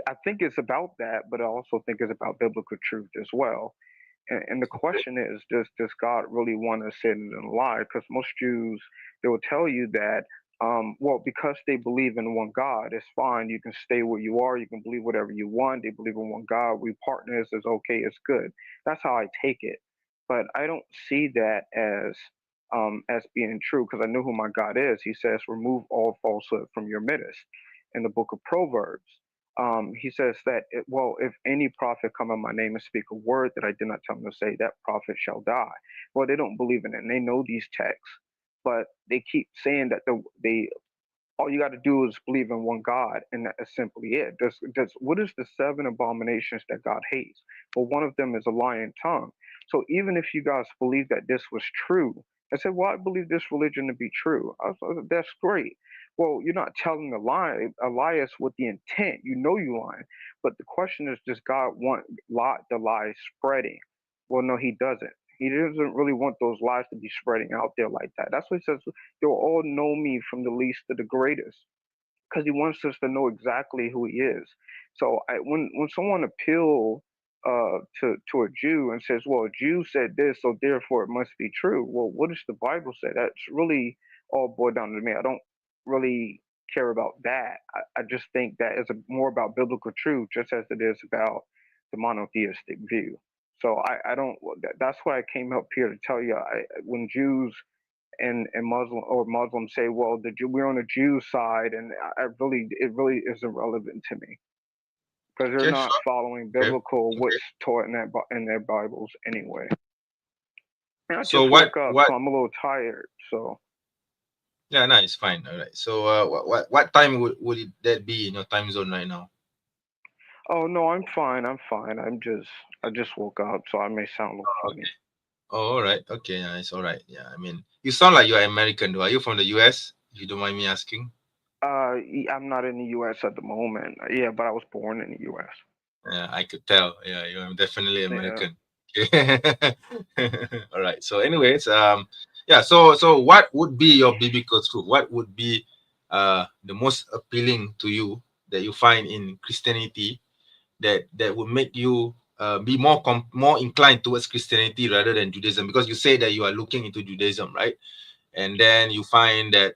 I think it's about that, but I also think it's about biblical truth as well. And the question is, does God really want to sit and lie? Because most Jews, they will tell you that, well, because they believe in one God, it's fine. You can stay where you are. You can believe whatever you want. They believe in one God. We partners. It's okay. It's good. That's how I take it. But I don't see that as being true, because I know who my God is. He says, "Remove all falsehood from your midst." In the book of Proverbs, he says that, well, if any prophet come in my name and speak a word that I did not tell him to say, that prophet shall die. Well, they don't believe in it, and they know these texts, but they keep saying that they all you got to do is believe in one God, and that is simply it. Does what is the seven abominations that God hates? Well, one of them is a lying tongue. So even if you guys believe that this was true, I said, well, I believe this religion to be true. I was, that's great. Well, you're not telling a lie is with the intent. You know you lying, but the question is, does God want the lies spreading? Well, no, He doesn't. He doesn't really want those lies to be spreading out there like that. That's what He says. You'll all know me from the least to the greatest, because He wants us to know exactly who He is. So when someone appeal to a Jew and says, "Well, a Jew said this, so therefore it must be true." Well, what does the Bible say? That's really all boiled down to me. I don't really care about that. I just think that it's more about biblical truth, just as it is about the monotheistic view. So I don't. That's why I came up here to tell you. When Jews and Muslims say, well, we're on the Jew side, and it really isn't relevant to me, because they're Okay, not sure. following Okay. biblical what's Okay. taught in their Bibles anyway. And I So just what woke up, what so I'm a little tired. So yeah, nice, fine. All right. So what time would that be in your time zone right now? oh no, I'm fine. I just woke up, so I may sound a little funny. Oh, all right. Okay, yeah, it's all right. Yeah, I mean, you sound like you're American, though. Are you from the US? If you don't mind me asking. I'm not in the U.S. at the moment. Yeah, but I was born in the U.S. I could tell. Yeah, you're definitely Yeah. American. All right. So, anyways, yeah. So what would be your biblical truth? What would be the most appealing to you that you find in Christianity that would make you be more inclined towards Christianity rather than Judaism? Because you say that you are looking into Judaism, right? And then you find that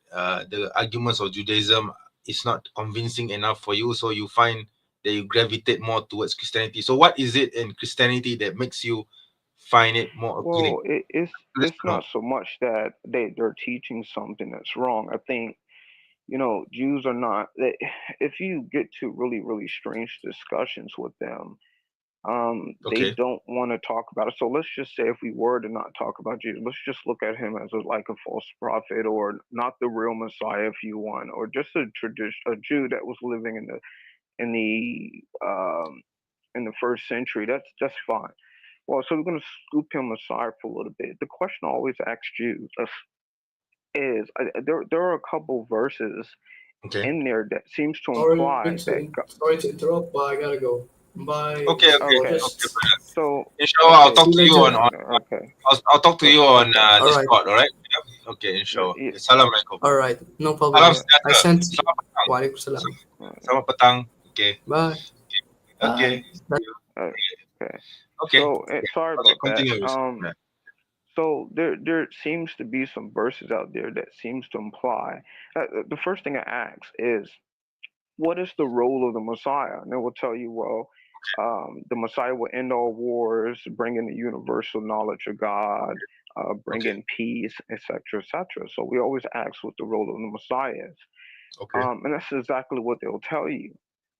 the arguments of Judaism is not convincing enough for you, so you find that you gravitate more towards Christianity. So what is it in Christianity that makes you find it more appealing? Well, it's not so much that they're teaching something that's wrong. I think, Jews are not. If you get to really strange discussions with them, they Okay. don't want to talk about it. So let's just say if we were to not talk about Jesus, let's just look at him as like a false prophet or not the real Messiah, if you want, or just a Jew that was living in the first century. That's fine. Well, so we're going to scoop him aside for a little bit. The question I always ask Jews is there are a couple verses Okay. in there that seems to Sorry imply to, that God, sorry to interrupt, but I gotta go. Bye. Okay. okay. Just So Inshallah, I'll okay, talk see to you you later. okay, I'll talk to you on okay. All right. Discord. All right. Yeah. Okay. Inshallah. Yeah, Assalamualaikum. All right. No problem. Salam yeah. sejahtera. I sent. Selamat petang. Walaikum salam. Selamat petang. Okay. Bye. Okay. Okay. Okay. So sorry Okay. about that. Continue. Yeah. So there seems to be some verses out there that seems to imply. The first thing I ask is, what is the role of the Messiah? And they will tell you, well, the Messiah will end all wars, bring in the universal knowledge of God, bring Okay. in peace, etc., etc. So we always ask what the role of the Messiah is. Okay. And that's exactly what they'll tell you.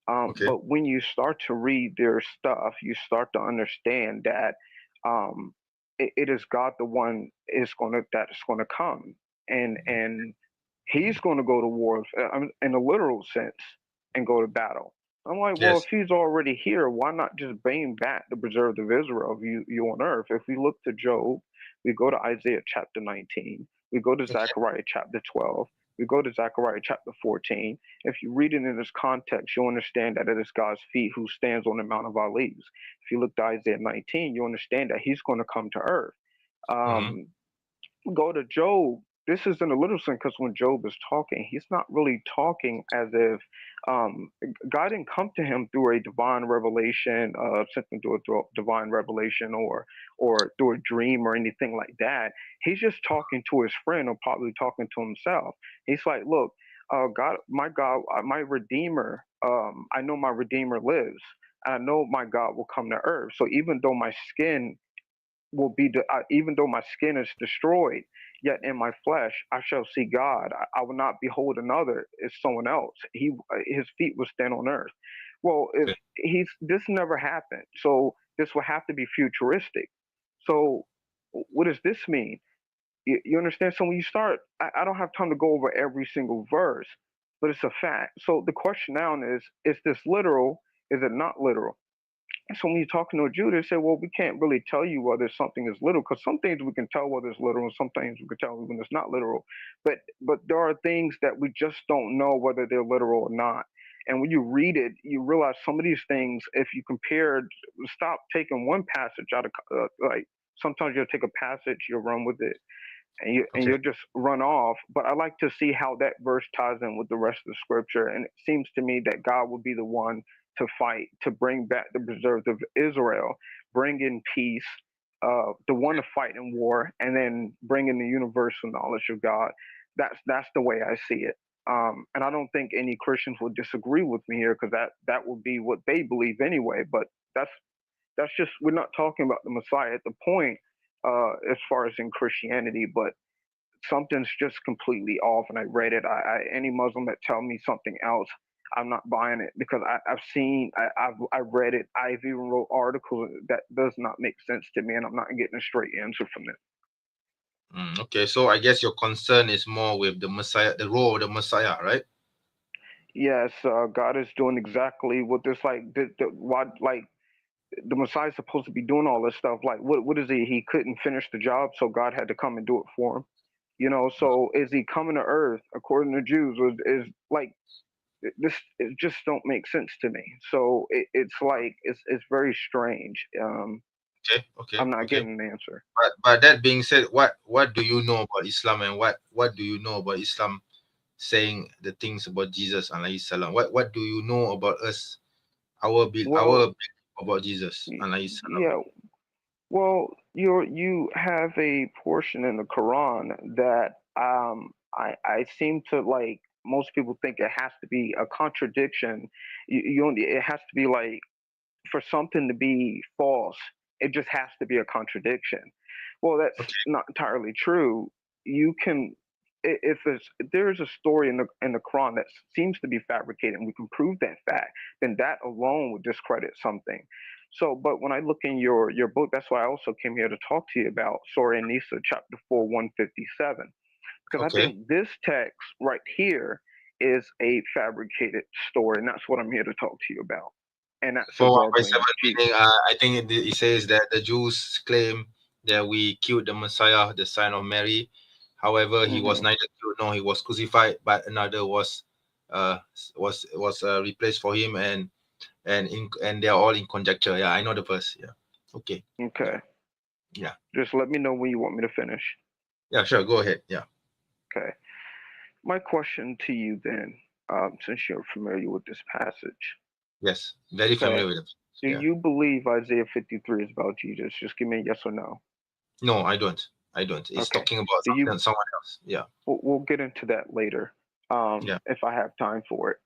Okay. But when you start to read their stuff, you start to understand that um, it is God the one that's going to come, and He's going to go to war in a literal sense and go to battle. I'm like, well, if Yes. He's already here, why not just bring back the preserved of Israel, you on earth? If we look to Job, we go to Isaiah chapter 19, we go to Okay. Zechariah chapter 12, we go to Zechariah chapter 14. If you read it in this context, you'll understand that it is God's feet who stands on the Mount of Olives. If you look to Isaiah 19, you understand that He's going to come to earth. Mm-hmm. Go to Job. This is in a literal sense because when Job is talking, he's not really talking as if God didn't come to him through a divine revelation, something through a divine revelation, or through a dream or anything like that. He's just talking to his friend or probably talking to himself. He's like, "Look, God, my Redeemer. I know my Redeemer lives. I know my God will come to earth. So even though my skin even though my skin is destroyed, yet in my flesh I shall see God. I will not behold another as someone else. His feet will stand on earth. Well, if this never happened, so this will have to be futuristic. So what does this mean? You understand? So when you start, I don't have time to go over every single verse, but it's a fact. So the question now is this literal? Is it not literal? So when you're talking to a Jew, they say, well, we can't really tell you whether something is literal, because some things we can tell whether it's literal, and some things we can tell when it's not literal. But there are things that we just don't know whether they're literal or not. And when you read it, you realize some of these things, if you stop taking one passage out of like sometimes you'll take a passage, you'll run with it, and you'll just run off. But I like to see how that verse ties in with the rest of the scripture. And it seems to me that God would be the one to fight, to bring back the preserved of Israel, bring in peace, the one to fight in war, and then bring in the universal knowledge of God. That's the way I see it. And I don't think any Christians would disagree with me here, because that would be what they believe anyway. But that's just, we're not talking about the Messiah at the point as far as in Christianity, but something's just completely off. And I read it. Any Muslim that tell me something else, I'm not buying it, because I've read it. I've even wrote articles that does not make sense to me, and I'm not getting a straight answer from it. Okay, so I guess your concern is more with the Messiah, the role of the Messiah, right? Yes, God is doing exactly what this the Messiah is supposed to be doing all this stuff. Like, what is he? He couldn't finish the job, so God had to come and do it for him. You know, so is he coming to earth according to Jews? Or is like this? It just don't make sense to me. So it's like it's very strange. I'm not Okay. getting an answer. But that being said, what do you know about Islam, and what do you know about Islam saying the things about Jesus alayhi salam? What do you know about us, our Well, about Jesus alayhi salam? yeah. Well, you have a portion in the Quran that I seem to like. Most people think it has to be a contradiction. It has to be like for something to be false, it just has to be a contradiction. Well, that's not entirely true. You can, if there's a story in the Quran that seems to be fabricated, and we can prove that fact, then that alone would discredit something. So, but when I look in your book, that's why I also came here to talk to you about Surah An-Nisa, chapter 4, 157, because I think this text right here is a fabricated story, and that's what I'm here to talk to you about. And that's a 4:7, meaning I think it says that the Jews claim that we killed the Messiah, the son of Mary. However, he was neither killed nor he was crucified, but another was replaced for him, and they're all in conjecture. Yeah, I know the verse. Yeah. Okay. Okay. Yeah. Just let me know when you want me to finish. Yeah, sure. Go ahead. Yeah. Okay. My question to you then, since you're familiar with this passage. Yes, very familiar with it. Do you believe Isaiah 53 is about Jesus? Just give me a yes or no. No, I don't. It's talking about someone else. Yeah. We'll get into that later, if I have time for it,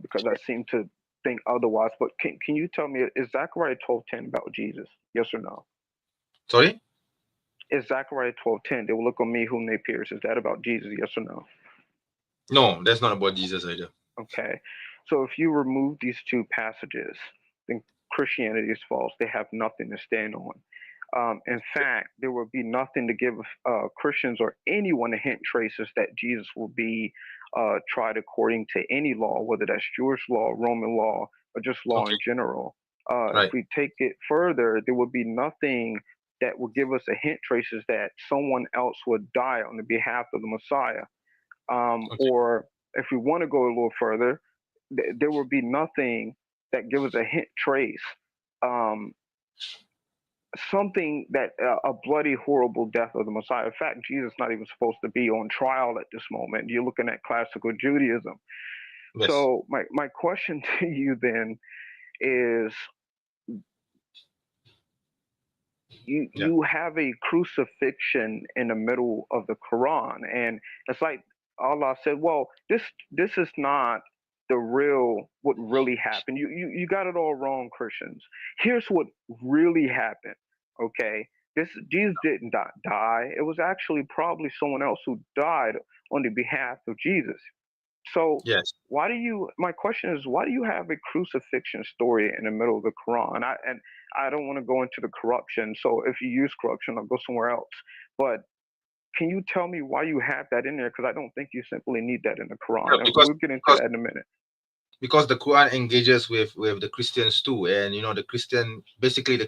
because I seem to think otherwise. But can you tell me, is Zechariah 12:10 about Jesus? Yes or no? Sorry? Is Zechariah 12:10, they will look on me whom they pierce? Is that about Jesus? Yes or no? No, that's not about Jesus either. Okay. So if you remove these two passages, then Christianity is false. They have nothing to stand on. In fact, there will be nothing to give Christians or anyone a hint traces that Jesus will be tried according to any law, whether that's Jewish law, Roman law, or just law in general. If we take it further, there will be nothing that will give us a hint traces that someone else would die on the behalf of the Messiah. Or if we want to go a little further, there will be nothing that gives us a hint trace, something that a bloody, horrible death of the Messiah. In fact, Jesus is not even supposed to be on trial at this moment. You're looking at classical Judaism. Yes. So my question to you then is, you have a crucifixion in the middle of the Quran, and it's like Allah said, well, this is not the real what really happened. You got it all wrong, Christians. Here's what really happened. Okay, Jesus didn't die. It was actually probably someone else who died on the behalf of Jesus. So why do you? My question is, why do you have a crucifixion story in the middle of the Quran? I don't want to go into the corruption. So if you use corruption, I'll go somewhere else. But can you tell me why you have that in there? Because I don't think you simply need that in the Quran. And we'll get into that in a minute. Because the Quran engages with the Christians too, and the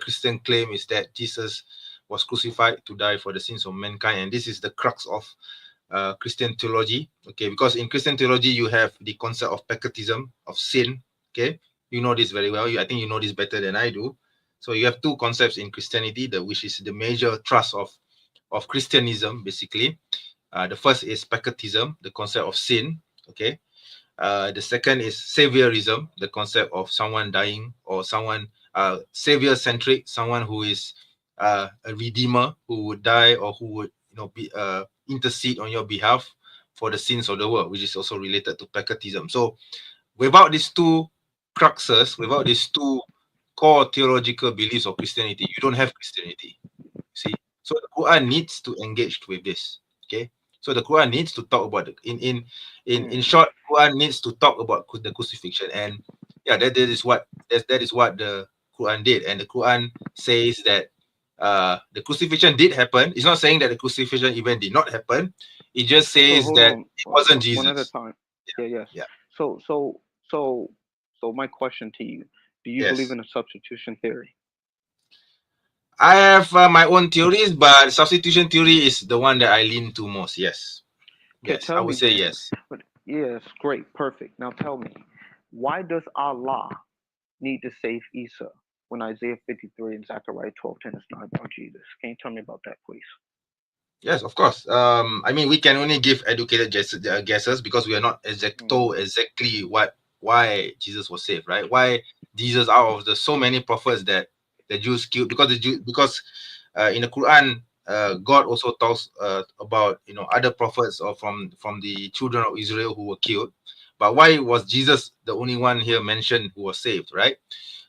Christian claim is that Jesus was crucified to die for the sins of mankind, and this is the crux of Christian theology. Okay, because in Christian theology you have the concept of peccatism, of sin. Okay, you know this very well. I think you know this better than I do. So you have two concepts in Christianity, which is the major thrust of Christianism, basically. The first is peccatism, the concept of sin. Okay. The second is saviorism, the concept of someone dying, or someone savior-centric, someone who is a redeemer who would die, or who would be intercede on your behalf for the sins of the world, which is also related to peccatism. So without these two cruxes, without these two core theological beliefs of Christianity, you don't have Christianity. See, so the Quran needs to engage with this. Okay, so the Quran needs to talk about in short, Quran needs to talk about the crucifixion, and that is what the Quran did, and the Quran says that the crucifixion did happen. It's not saying that the crucifixion event did not happen. It just says that it wasn't Jesus. One at a time. Yeah. So my question to you: do you believe in a substitution theory? I have my own theories, but substitution theory is the one that I lean to most. Yes. Okay, Yes, tell I me would say then. yes. But yes, great, perfect. Now tell me, why does Allah need to save Isa when Isaiah 53 and Zechariah 12:10 is not about Jesus? Can you tell me about that, please? Yes, of course. I mean, we can only give educated guesses because we are not exactly why Jesus was saved, right? Why Jesus, out of the so many prophets that the Jews killed, because in the Quran, God also talks about other prophets or from the children of Israel who were killed. But why was Jesus the only one here mentioned who was saved, right?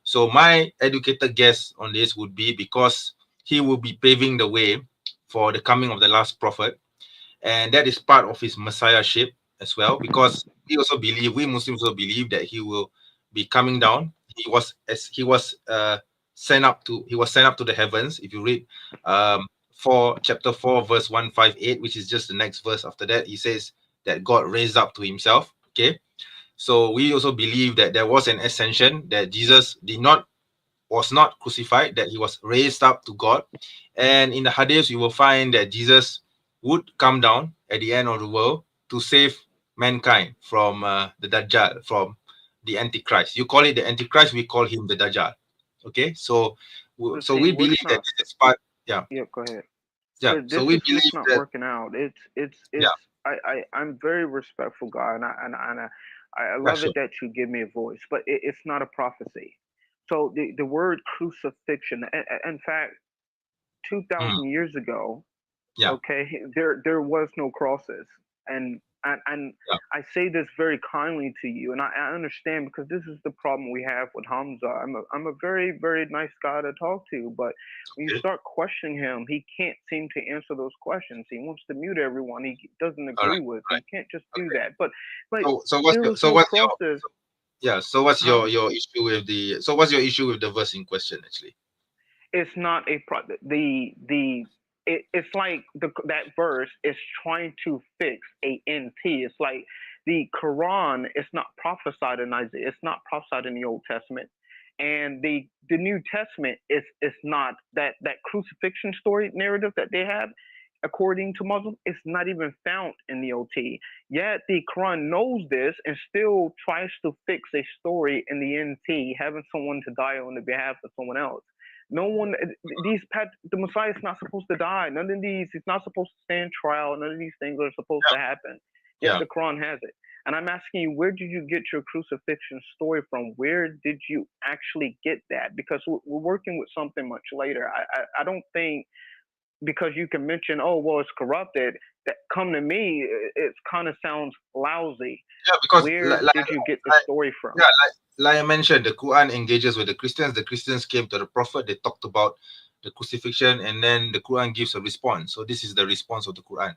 So my educated guess on this would be because he will be paving the way for the coming of the last prophet, and that is part of his messiahship as well, because we Muslims also believe that he will be coming down. He was sent up to the heavens. If you read chapter 4 verse 158, which is just the next verse after that, he says that God raised up to himself. Okay, so we also believe that there was an ascension, that Jesus was not crucified, that he was raised up to God. And in the hadith, you will find that Jesus would come down at the end of the world to save mankind from the Dajjal, from the Antichrist. You call it the Antichrist, we call him the Dajjal. Okay, so But so see, we what's believe that not? this is part. Yeah, Yeah, go ahead. yeah. But So this we is what's believe not that. working out. It's. Yeah, I'm very respectful guy, and I yeah, love sure. it that you give me a voice, but it's not a prophecy. So the word crucifixion, in fact, Mm, 2,000 years ago, yeah, okay, there was no crosses, and yeah. I say this very kindly to you, and I understand, because this is the problem we have with Hamza. I'm a very, very nice guy to talk to, but when you Okay. start questioning him, he can't seem to answer those questions. He wants to mute everyone he doesn't All right, agree with. all You right. can't just do Okay. that. But So there was no crosses, what's huh? your issue with the verse in question actually? It's not a it's like that verse is trying to fix a NT. It's like the Quran is not prophesied in Isaiah. It's not prophesied in the Old Testament, and the New Testament is not that crucifixion story narrative that they have. According to Muslims, it's not even found in the OT. Yet the Quran knows this and still tries to fix a story in the NT, having someone to die on the behalf of someone else. No one, the Messiah is not supposed to die. None of these, he's not supposed to stand trial. None of these things are supposed to happen. Yet Yeah. the Quran has it. And I'm asking you, where did you get your crucifixion story from? Where did you actually get that? Because we're working with something much later. I don't think, because you can mention, oh, well, it's corrupted, that come to me, it kind of sounds lousy. Yeah, because Where did you get the story from? yeah, like I mentioned, the Quran engages with the Christians. The Christians came to the Prophet. They talked about the crucifixion, and then the Quran gives a response. So this is the response of the Quran.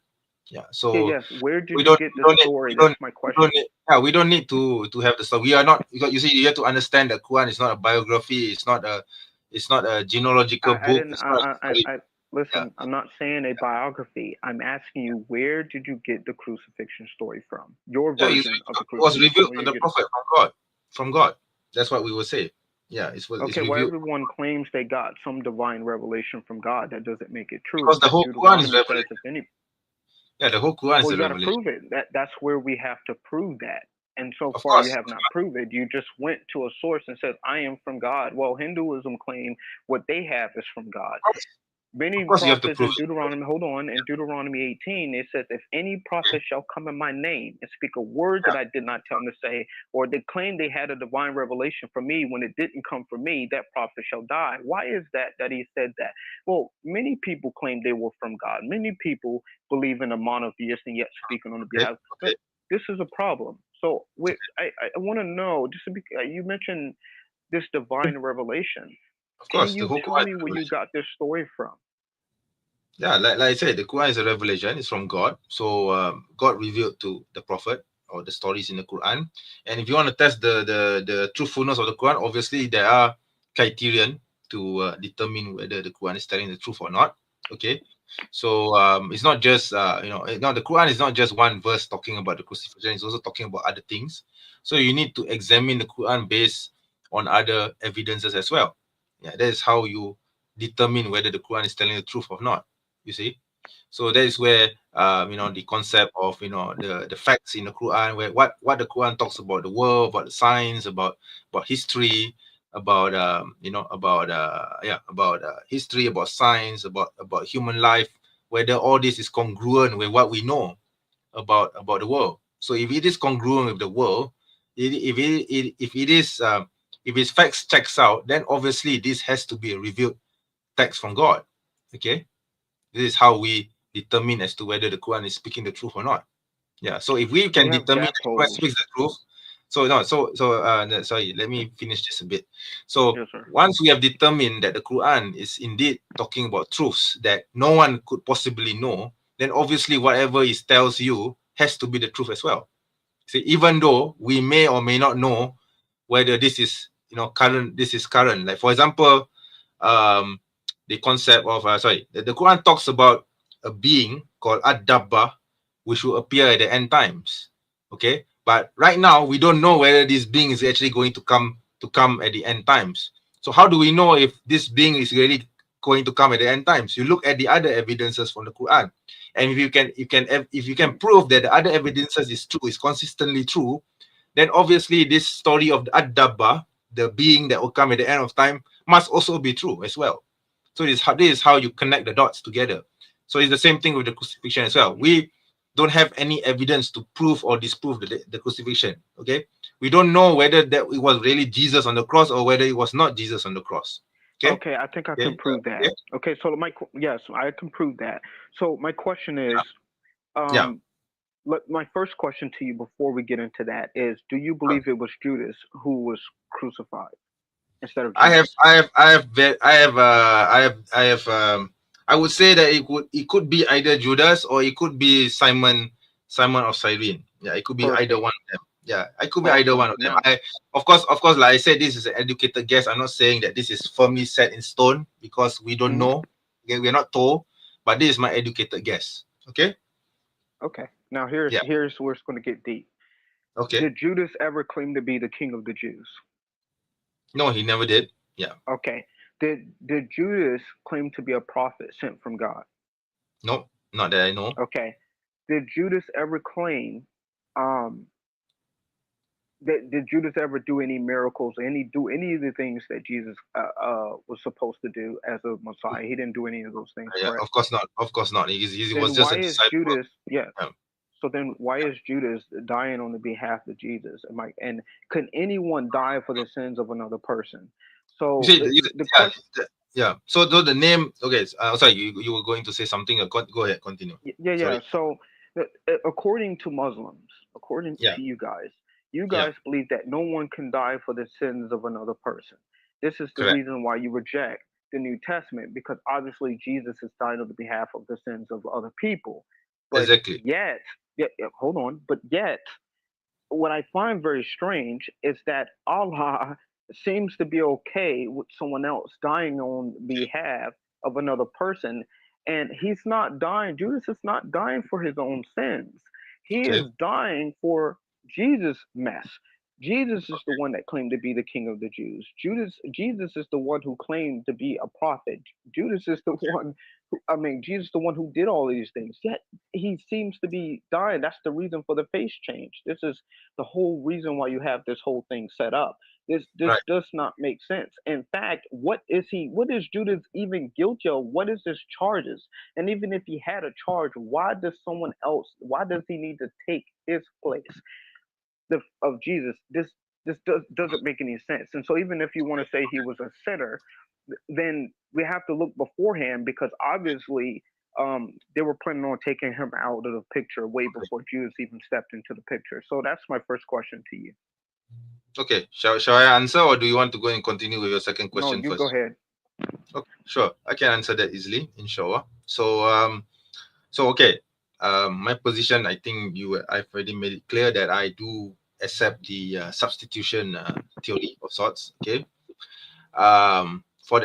Yeah. Yeah, So yes. Where did we you don't get we the don't need story? we That's don't my we question. don't need, yeah, we don't need to have the stuff. We are not, because you see, you have to understand that Quran is not a biography. It's not a genealogical I book. didn't. It's not. Yeah. Listen. I'm not saying a biography. I'm asking you, where did you get the crucifixion story from? Your Yeah, version of the it was crucifixion. revealed Where to you the get it Prophet from? from God. From God. That's what we will say. Yeah, it's Okay. Well, revealed everyone claims they got some divine revelation from God. That doesn't make it true. because the whole Quran is Deuteronomy says, revelation. if any, Yeah, the whole Quran is well, a you got to revelation. prove it. That's where we have to prove that. And so Of far, you course. have not proved it. You just went to a source and said, "I am from God." Well, Hinduism claim what they have is from God. Of Many course, you have to prophets prove in it. Deuteronomy, hold on, in Deuteronomy 18, it says, if any prophet shall come in my name and speak a word that I did not tell him to say, or they claim they had a divine revelation from me when it didn't come from me, that prophet shall die. Why is that he said that? Well, many people claim they were from God. Many people believe in a monotheist and yet speaking on the Okay. behalf. Okay. This is a problem. So I want to know, you mentioned this divine revelation. Of Can course, the you whole tell Quran is me a where you revelation. got this story from? Yeah, like I said, the Quran is a revelation. It's from God. So God revealed to the Prophet or the stories in the Quran. And if you want to test the truthfulness of the Quran, obviously there are criterion to determine whether the Quran is telling the truth or not. Okay. So it's not just the Quran is not just one verse talking about the crucifixion. It's also talking about other things. So you need to examine the Quran based on other evidences as well. Yeah, that is how you determine whether the Quran is telling the truth or not. You see, so that is where you know, the concept of, you know, the facts in the Quran, where what the Quran talks about the world, about the science, about history, about you know, about history, about science, about human life, whether all this is congruent with what we know about the world. So if it is congruent with the world, if its facts checks out, then obviously this has to be a revealed text from God. Okay, this is how we determine as to whether the Quran is speaking the truth or not. Yeah. So if we can determine that the Quran speaks the truth, sorry, let me finish this a bit. So Yes, sir. once we have determined that the Quran is indeed talking about truths that no one could possibly know, then obviously whatever it tells you has to be the truth as well. See, even though we may or may not know whether this is, you know, current. Like, for example, the concept of the Quran talks about a being called Ad-Dabba, which will appear at the end times. Okay, but right now we don't know whether this being is actually going to come at the end times. So how do we know if this being is really going to come at the end times? You look at the other evidences from the Quran, and if you can prove that the other evidences is true, is consistently true, then obviously this story of the Ad-Dabba, the being that will come at the end of time, must also be true as well. So this is how you connect the dots together. So it's the same thing with the crucifixion as well. We don't have any evidence to prove or disprove the crucifixion. Okay, we don't know whether that it was really Jesus on the cross or whether it was not Jesus on the cross. Okay, Okay, I think I can prove that. Okay, so yes, I can prove that. So my question is, my first question to you before we get into that is, do you believe it was Judas who was crucified instead of Jesus? I would say that it could be either Judas or it could be Simon of Cyrene. Yeah, it could be either one of them. Yeah, it could be either one of them. Of course, like I said, this is an educated guess. I'm not saying that this is firmly set in stone because we don't know. Okay, we're not told, but this is my educated guess. Okay. Okay. Now here's where it's going to get deep. Okay. Did Judas ever claim to be the king of the Jews? No, he never did. Yeah. Okay. Did Judas claim to be a prophet sent from God? No, not that I know. Okay. Did Judas ever claim did Judas ever do any miracles, do any of the things that Jesus was supposed to do as a Messiah? He didn't do any of those things, correct? Of course not. Of course not. He was just a disciple. Judas? Yeah. So then, why is Judas dying on the behalf of Jesus? And could anyone die for the sins of another person? So the question. Yeah. So the name. Okay. Sorry, you were going to say something. Go ahead. Continue. Yeah. Sorry. So according to Muslims, according to you guys believe that no one can die for the sins of another person. This is the reason why you reject the New Testament, because obviously Jesus is dying on the behalf of the sins of other people. But yet, hold on. But yet, what I find very strange is that Allah seems to be okay with someone else dying on behalf of another person, and he's not dying. Judas is not dying for his own sins. He is dying for Jesus' mess. Jesus is the one that claimed to be the king of the Jews. Jesus is the one who claimed to be a prophet. Judas is the one Jesus is the one who did all these things. Yet he seems to be dying. That's the reason for the face change. This is the whole reason why you have this whole thing set up. This does not make sense. In fact, what is Judas even guilty of? What is his charges? And even if he had a charge, why does he need to take his place of Jesus? This doesn't make any sense. And so even if you want to say he was a sinner, then we have to look beforehand, because obviously they were planning on taking him out of the picture way before Judas even stepped into the picture. So that's my first question to you. Okay, shall I answer, or do you want to go and continue with your second question? No, you go ahead. Okay, sure, I can answer that easily, inshallah. So okay, my position, I think I've already made it clear that I do accept the substitution theory of sorts. Okay.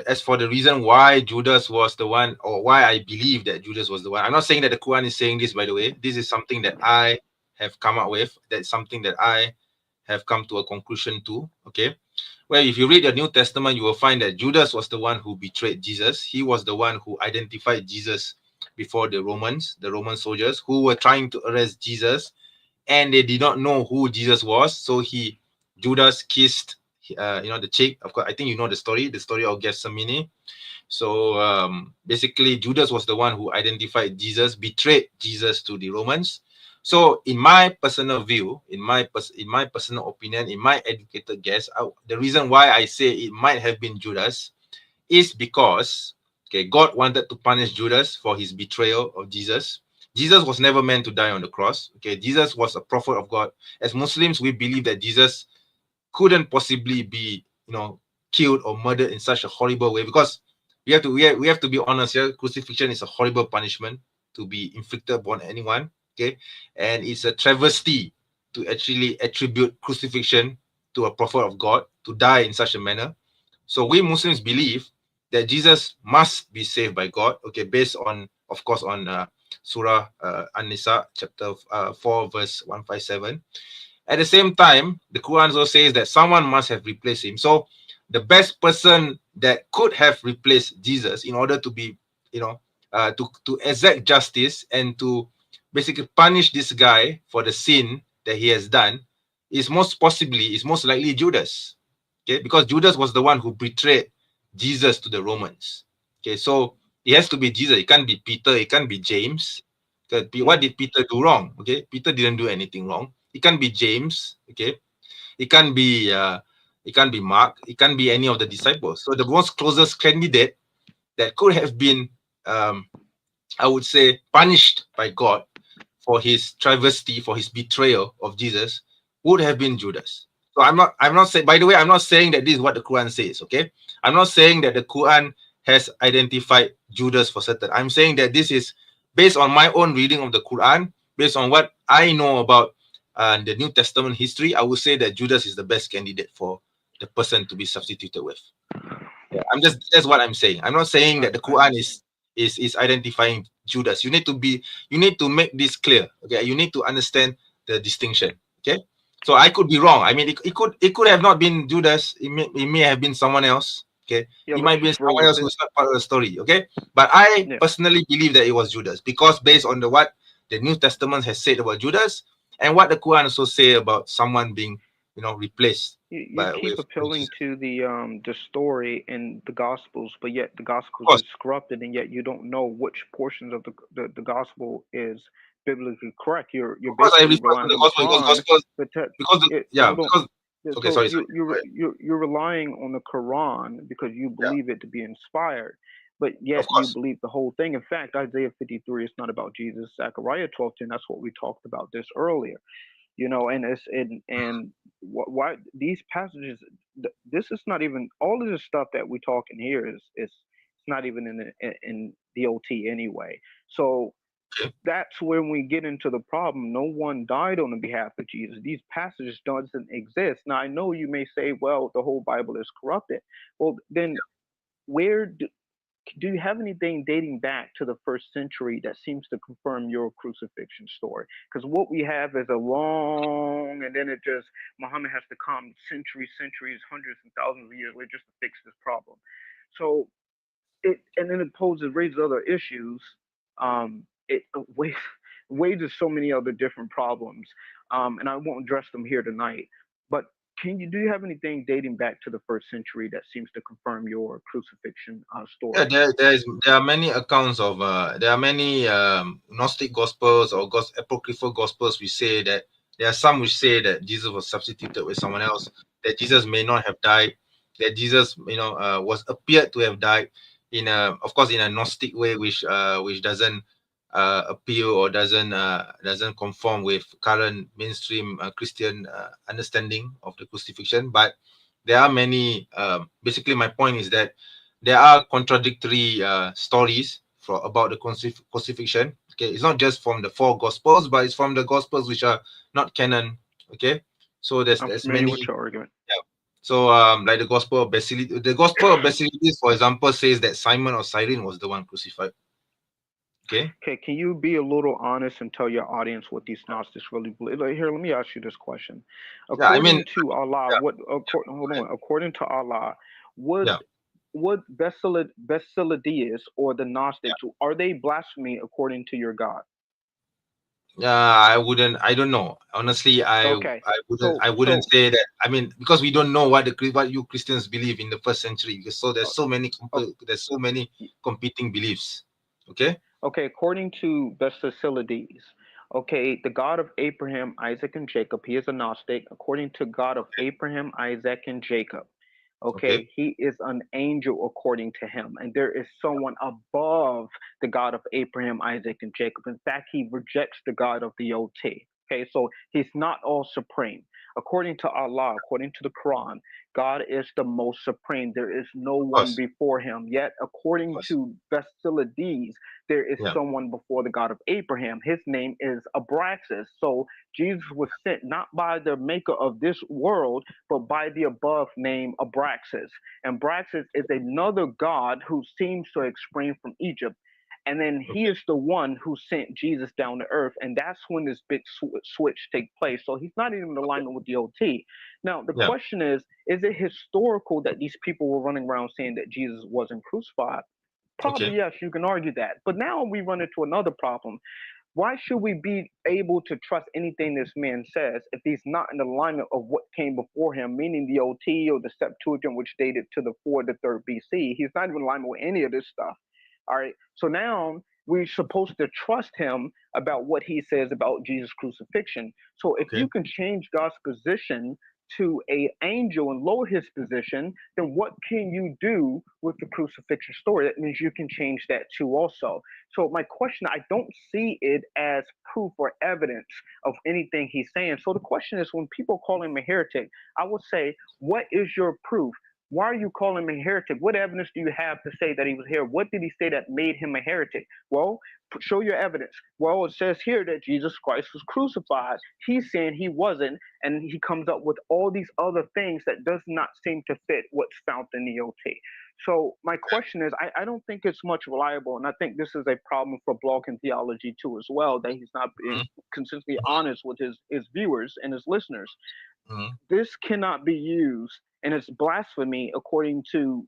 As for the reason why Judas was the one, or why I believe that Judas was the one, I'm not saying that the Quran is saying this, by the way. This is something that I have come up with. That's something that I have come to a conclusion too. Okay, where if you read the New Testament, you will find that Judas was the one who betrayed Jesus. He was the one who identified Jesus before the Roman soldiers who were trying to arrest Jesus, and they did not know who Jesus was. So Judas kissed, the cheek. Of course, I think you know the story of Gethsemane. So basically, Judas was the one who identified Jesus, betrayed Jesus to the Romans. So in my personal view, in my personal opinion, in my educated guess, the reason why I say it might have been Judas is because God wanted to punish Judas for his betrayal of Jesus. Jesus was never meant to die on the cross. Jesus was a prophet of God. As Muslims, we believe that Jesus couldn't possibly be, killed or murdered in such a horrible way, because we have to be honest here. Crucifixion is a horrible punishment to be inflicted upon anyone. And it's a travesty to actually attribute crucifixion to a prophet of God to die in such a manner. So we Muslims believe that Jesus must be saved by God. Based on, of course, on Surah An-Nisa, chapter 4, verse 157. At the same time, the Quran also says that someone must have replaced him. So the best person that could have replaced Jesus in order to be, to exact justice and to basically punish this guy for the sin that he has done is most likely Judas. Because Judas was the one who betrayed Jesus to the Romans. So it has to be Jesus. It can't be Peter. It can't be James. What did Peter do wrong? Peter didn't do anything wrong. It can't be James. It can't be Mark. It can't be any of the disciples. So the most closest candidate that could have been, I would say, punished by God for his travesty, for his betrayal of Jesus, would have been Judas. So I'm not saying, by the way, I'm not saying that this is what the Quran says. I'm not saying that the Quran has identified Judas for certain. I'm saying that this is based on my own reading of the Quran, based on what I know about the New Testament history. I would say that Judas is the best candidate for the person to be substituted with. That's what I'm saying. I'm not saying that the Quran is identifying Judas. You need to make this clear. You need to understand the distinction. So I could be wrong. I mean, it could have not been Judas. It may have been someone else. It might be someone else who's not part of the story. But I personally believe that it was Judas, because based on what the New Testament has said about Judas and what the Quran also say about someone being, replaced. You keep appealing to the story in the Gospels, but yet the Gospels is corrupted, and yet you don't know which portions of the Gospel is biblically correct. You're basically relying on the Quran. You're relying on the Quran because you believe it to be inspired, but yet you believe the whole thing. In fact, Isaiah 53 is not about Jesus. Zechariah 12:10. That's what we talked about this earlier. And why these passages? This is not even all of this stuff that we talk in here is it's not even in the OT anyway. So that's when we get into the problem. No one died on the behalf of Jesus. These passages doesn't exist. Now I know you may say, well, the whole Bible is corrupted. Well, then where do you have anything dating back to the 1st century that seems to confirm your crucifixion story? Because what we have is a long, and then Muhammad has to come centuries, hundreds and thousands of years later just to fix this problem. So and then it raises other issues. It raises so many other different problems, and I won't address them here tonight. But do you have anything dating back to the 1st century that seems to confirm your crucifixion story? Yeah, there are many accounts of there are many Gnostic Gospels or apocryphal Gospels which say that there are some which say that Jesus was substituted with someone else, that Jesus may not have died, that Jesus was appeared to have died in of course in a Gnostic way, which doesn't appeal or doesn't conform with current mainstream Christian understanding of the crucifixion. But there are many. Basically, my point is that there are contradictory stories about the crucifixion. It's not just from the 4 Gospels, but it's from the Gospels which are not canon. So there's many. With your argument. So like the Gospel of Basilides, for example, says that Simon of Cyrene was the one crucified. Okay. Okay, can you be a little honest and tell your audience what these Gnostics really believe? Like, here, let me ask you this question. Yeah, I mean, According to Allah, yeah, hold on. According to Allah, yeah, would Basilides or the yeah. Gnostics, are they blasphemy according to your God? I wouldn't. I don't know. Honestly, Okay, I wouldn't. so I wouldn't say that. I mean, because we don't know what you Christians believe in the first century. Because so uh, there's so many uh, competing beliefs. Okay. okay, according to Basilides, okay, the God of Abraham, Isaac, and Jacob, he is a Gnostic. According to God of Abraham, Isaac, and Jacob, Okay. okay, he is an angel according to him, and there is someone above the God of Abraham, Isaac, and Jacob. In fact, he rejects the God of the OT. Okay, so he's not all supreme. According to Allah, according to the Quran, God is the most supreme. There is no Of one course. before him. Yet, Of according course. to Basilides, there is Yeah. someone before the God of Abraham. His name is Abraxas. So Jesus was sent not by the maker of this world, but by the above name Abraxas. And Abraxas is another god who seems to have sprung from Egypt. And then he Okay. is the one who sent Jesus down to earth. And that's when this big switch take place. So he's not even in alignment with the OT. Now, the Yeah. question is it historical that these people were running around saying that Jesus wasn't crucified? Okay. Probably, yes, you can argue that. But now we run into another problem. Why should we be able to trust anything this man says if he's not in alignment of what came before him, meaning the OT or the Septuagint, which dated to the 4th to 3rd BC? He's not even in alignment with any of this stuff. All right. So now we're supposed to trust him about what he says about Jesus' crucifixion. So if Okay. you can change God's position to a angel and lower his position, then what can you do with the crucifixion story? That means you can change that too also. So my question, I don't see it as proof or evidence of anything he's saying. So the question is, when people call him a heretic, I would say, what is your proof? Why are you calling him a heretic? What evidence do you have to say that he was here? What did he say that made him a heretic? Well, show your evidence. Well, it says here that Jesus Christ was crucified. He's saying he wasn't, and he comes up with all these other things that does not seem to fit what's found in the OT. So my question is, I don't think it's much reliable, and I think this is a problem for blogging theology too as well, that he's not being Mhm. consistently honest with his viewers and his listeners. Mhm. This cannot be used, and it's blasphemy according to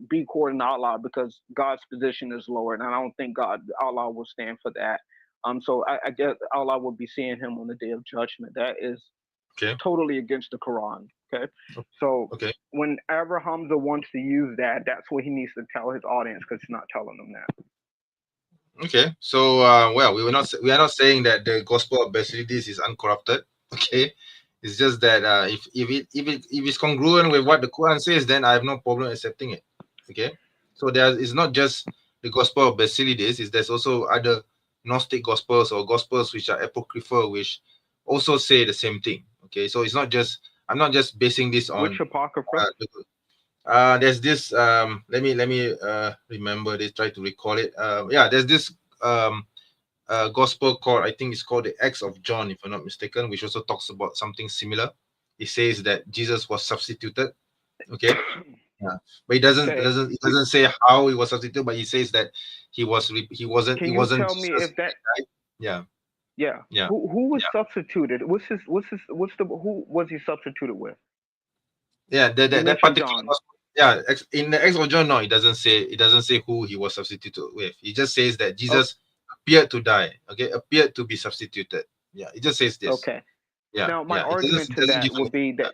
be according to Allah, because God's position is lower, and I don't think Allah will stand for that. So I guess Allah will be seeing him on the day of judgment. That is Okay. totally against the Quran. Okay, so Okay. whenever Hamza wants to use that, that's what he needs to tell his audience, because he's not telling them that. Okay. So, well, we are not saying that the gospel of Basilides is uncorrupted. Okay. It's just that if it's congruent with what the Quran says, then I have no problem accepting it. Okay. So it's not just the gospel of Basilides. There's also other Gnostic gospels or gospels which are apocryphal, which also say the same thing. Okay. So it's not just I'm not just basing this Which on apocrypha? there's this let me remember this, try to recall it. There's this gospel called, I think it's called the Acts of John, if I'm not mistaken, which also talks about something similar. It says that Jesus was substituted. Okay. Yeah. But Okay. it doesn't say how he was substituted, but he says that he wasn't Can you tell me Jesus. if that? Yeah. Yeah. Yeah. Who was Yeah. substituted? Who was he substituted with? Yeah, You that mentioned particular John. gospel, in the Acts of John, no, it doesn't say who he was substituted with. It just says that Jesus appeared to die. Okay, appeared to be substituted. Yeah, it just says this. Okay. Yeah, Now my yeah. argument It to doesn't give that would be that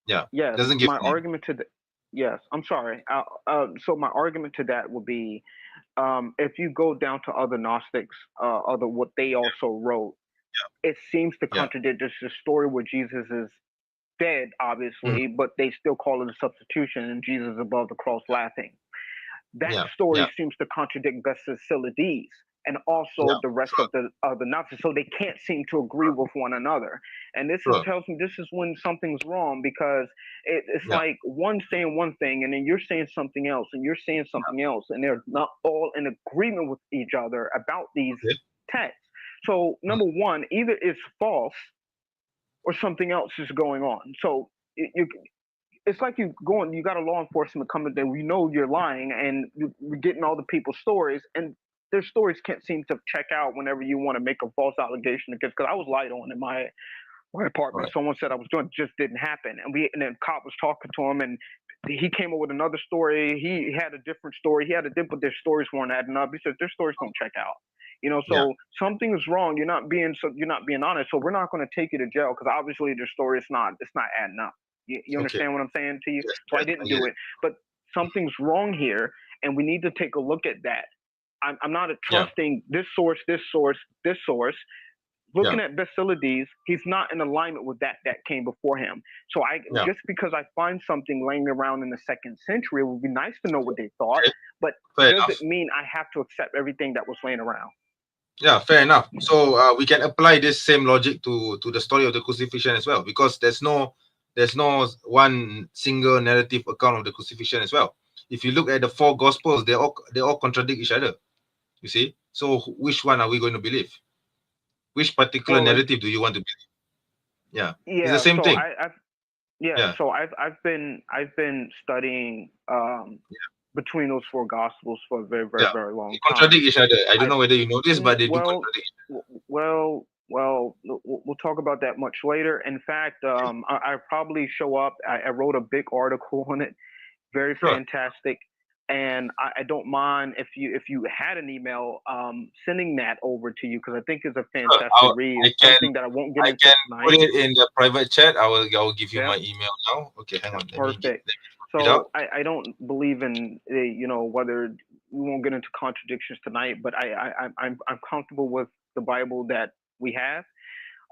yeah. It yes, doesn't give my a name. argument to that. Yes, I'm sorry. So my argument to that would be, if you go down to other Gnostics, other what they also wrote, it seems to Yeah. contradict this the story where Jesus is dead, Mhm. obviously, but they still call it a substitution, and Jesus above the cross laughing. That Yeah. story Yeah. seems to contradict Basilides and also Yeah. the rest Sure. of the Nazis, so they can't seem to agree with one another. And Sure. tells me this is when something's wrong, because it's Yeah. like one saying one thing, and then you're saying something else, and you're saying something else, and they're not all in agreement with each other about these Okay. texts. So number one, either it's false or something else is going on. So it's like you got a law enforcement coming there. We know you're lying, and you're getting all the people's stories, and their stories can't seem to check out whenever you want to make a false allegation against. Because I was lied on in my apartment. Right. Someone said I was doing it, just didn't happen, and then cop was talking to him, and he came up with another story. He had a different story. He had a different, but their stories weren't adding up. He said their stories don't check out. So something is wrong. You're not being honest. So we're not going to take you to jail because obviously their story it's not adding up. You understand what I'm saying to you? Yes, So I yes, didn't I do get it, but something's wrong here, and we need to take a look at that. I'm not trusting this source. Looking at Basilides, he's not in alignment with that came before him. So just because I find something laying around in the 2nd century, it would be nice to know what they thought, but Fair does enough. it mean I have to accept everything that was laying around? Yeah, fair enough. So we can apply this same logic to the story of the crucifixion as well, because there's no one single narrative account of the crucifixion as well. If you look at the 4 gospels, they all contradict each other. You see, so which one are we going to believe? Which particular narrative do you want to believe? Yeah, it's the same so thing. So I've been studying between those 4 gospels for a very, very, very long They contradict time. each other. I don't know whether you know this, but they do contradict. Well, we'll talk about that much later. In fact, I probably show up. I wrote a big article on it, very fantastic. And I don't mind if you had an email sending that over to you, because I think it's a fantastic read. It's something that I won't get into tonight. Put it in the private chat. I will give you my email now. Okay, hang on. Perfect. So I don't believe in whether we won't get into contradictions tonight, but I'm comfortable with the Bible that we have.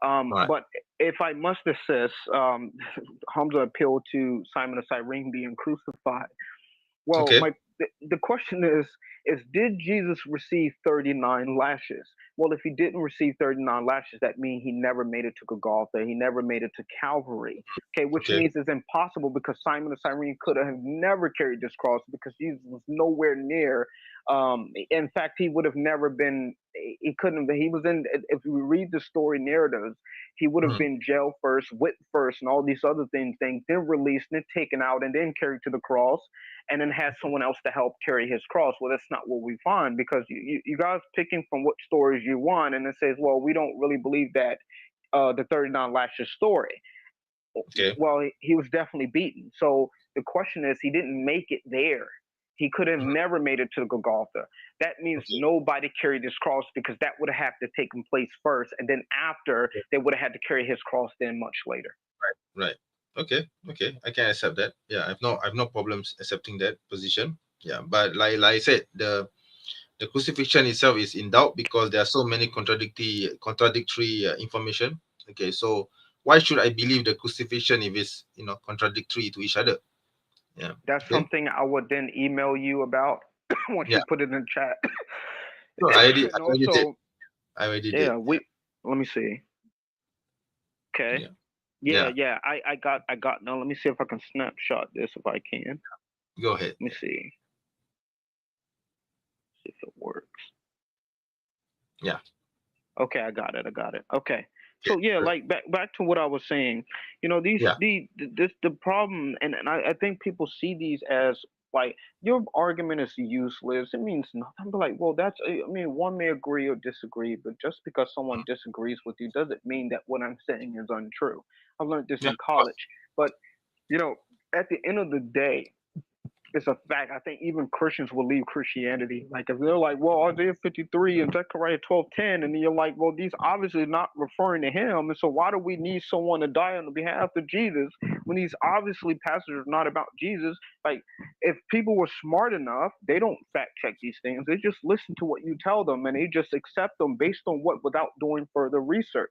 But if I must assist, Hamza appealed to Simon of Cyrene being crucified. Well, the question is did Jesus receive 39 lashes? Well, if he didn't receive 39 lashes, that means he never made it to Golgotha. He never made it to Calvary. Which means it's impossible, because Simon of Cyrene could have never carried this cross, because Jesus was nowhere near. In fact, he would have never been. He couldn't have. He was in. If we read the story narratives, he would have been jailed first, whipped first, and all these other things, then released, then taken out, and then carried to the cross, and then had someone else to help carry his cross. Well, that's not what we find, because you guys picking from what stories you want, and it says, well, we don't really believe that the 39 lashes story. Well, he was definitely beaten. So the question is, he didn't make it there. He could have never made it to Golgotha. That means nobody carried his cross, because that would have to taken place first, and then after they would have had to carry his cross then much later. Right. Okay. I can accept that. Yeah, I've no problems accepting that position. Yeah, but like I said, the crucifixion itself is in doubt, because there are so many contradictory information. Okay, so why should I believe the crucifixion if it's contradictory to each other? Yeah, that's something I would then email you about once you put it in chat. No, I already did. I already did. Let me see. Okay. Yeah. I got. Now let me see if I can snapshot this. If I can. Go ahead. Let me see. See if it works. Yeah. Okay, I got it. Okay. So like back to what I was saying, the problem, and I think people see these as like, your argument is useless. It means nothing. But like, well, one may agree or disagree, but just because someone disagrees with you doesn't mean that what I'm saying is untrue. I learned this in college, but at the end of the day, it's a fact. I think even Christians will leave Christianity. Like, if they're like, well, Isaiah 53 and Zechariah 12:10, and then you're like, well, these obviously not referring to him, and so why do we need someone to die on the behalf of Jesus when these obviously passages are not about Jesus? Like, if people were smart enough, they don't fact check these things. They just listen to what you tell them, and they just accept them based on what, without doing further research.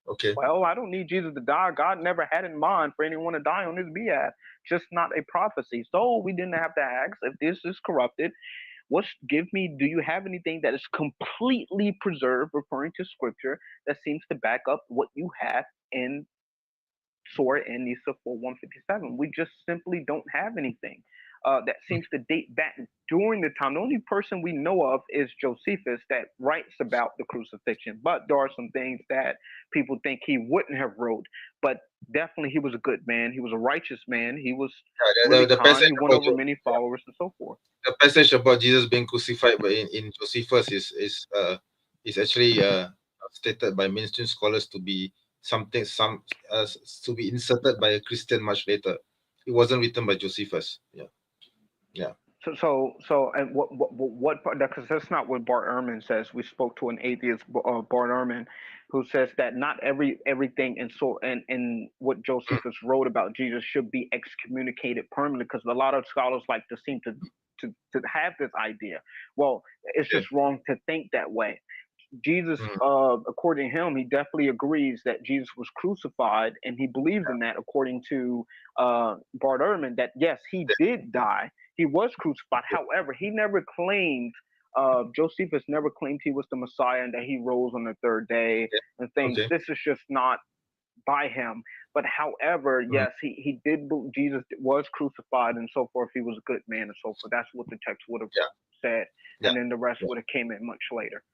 Okay. Well, I don't need Jesus to die. God never had in mind for anyone to die on his behalf. Just not a prophecy. So we didn't have to ask if this is corrupted. Do you have anything that is completely preserved, referring to scripture, that seems to back up what you have in Surah An-Nisa 4157? We just simply don't have anything that seems to date back during the time. The only person we know of is Josephus that writes about the crucifixion. But there are some things that people think he wouldn't have wrote. But definitely, he was a good man. He was a righteous man. He was really the kind. passage He won about over many followers and so forth. the passage about Jesus being crucified, but in Josephus is actually stated by mainstream scholars to be something to be inserted by a Christian much later. It wasn't written by Josephus. Yeah. So, and what part? Because that's not what Bart Ehrman says. We spoke to an atheist, Bart Ehrman, who says that not everything in what Josephus wrote about Jesus should be excommunicated permanently. Because a lot of scholars like to seem to have this idea. Well, it's just wrong to think that way. Jesus, according to him, he definitely agrees that Jesus was crucified, and he believes in that. According to Bart Ehrman, that yes, he did die. He was crucified. However, he never claimed. Josephus never claimed he was the Messiah and that he rose on the third day and things. Okay. This is just not by him. But however, yes, he did. Jesus was crucified and so forth. He was a good man and so forth. That's what the text would have said, and then the rest would have came in much later.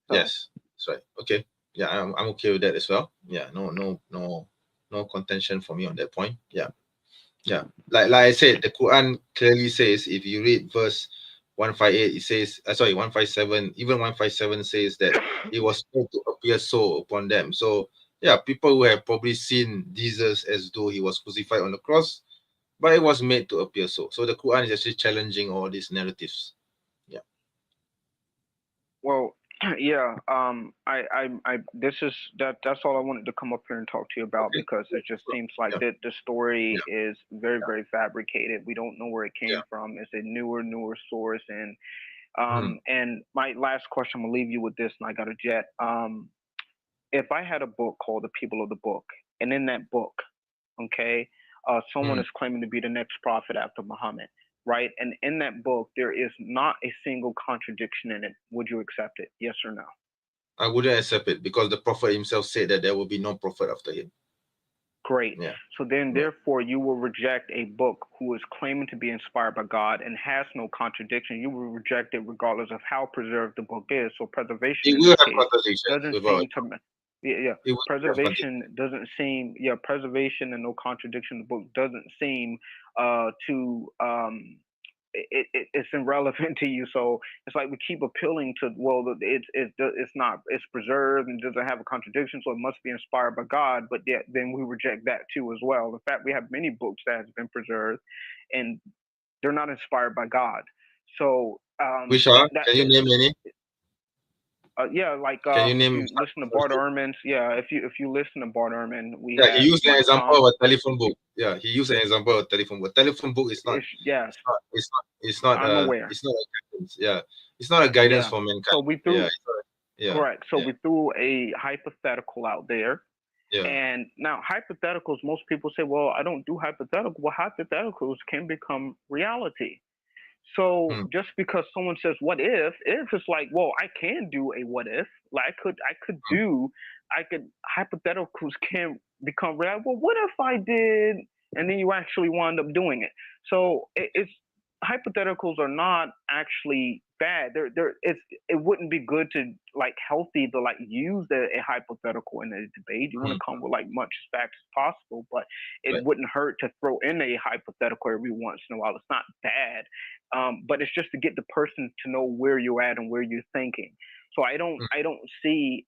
So, yes, that's right. Okay. Yeah, I'm okay with that as well. Yeah, no contention for me on that point. Yeah. Like I said, the Quran clearly says, if you read verse 158, it says, 157, even 157 says that it was made to appear so upon them. So yeah, people who have probably seen Jesus as though he was crucified on the cross, but it was made to appear so. So the Quran is actually challenging all these narratives. Yeah. Well, yeah. That's all I wanted to come up here and talk to you about, because it just seems like that the story is very, very fabricated. We don't know where it came from. It's a newer source, and and my last question, I'm gonna leave you with this, and I got a jet. If I had a book called The People of the Book, and in that book, okay, someone is claiming to be the next prophet after Muhammad, right? And in that book, there is not a single contradiction in it. Would you accept it? Yes or no? I wouldn't accept it, because the prophet himself said that there will be no prophet after him. Great. Yeah. So then, therefore, you will reject a book who is claiming to be inspired by God and has no contradiction. You will reject it regardless of how preserved the book is. So preservation It in will this have case contradiction. doesn't seem to. It will have Preservation doesn't seem. Preservation and no contradiction in the book doesn't seem it's irrelevant to you. So it's like we keep appealing to, well, it's preserved and doesn't have a contradiction, so it must be inspired by God. But yet then we reject that too as well. In fact, we have many books that has been preserved and they're not inspired by God. So which are? Can you name any? Like Can you name? if you listen to Bart Ehrman's, if you listen to Bart Ehrman, he used an example of a telephone book. Yeah, he used an example of a telephone book. Telephone book is not. It's not. I'm aware. It's not a guidance. Yeah, it's not a guidance for mankind. So we threw. Correct. So yeah. we threw a hypothetical out there. Yeah. And now hypotheticals, most people say, well, I don't do hypotheticals. Well, hypotheticals can become reality. So just because someone says what if it's like, well, I can do a what if. Like hypotheticals can become real. Well, what if I did, and then you actually wind up doing it. So it's hypotheticals are not actually bad. It wouldn't be good to healthy to use a hypothetical in a debate. You want to come with much facts as possible, but it wouldn't hurt to throw in a hypothetical every once in a while. It's not bad, but it's just to get the person to know where you're at and where you're thinking. So I don't see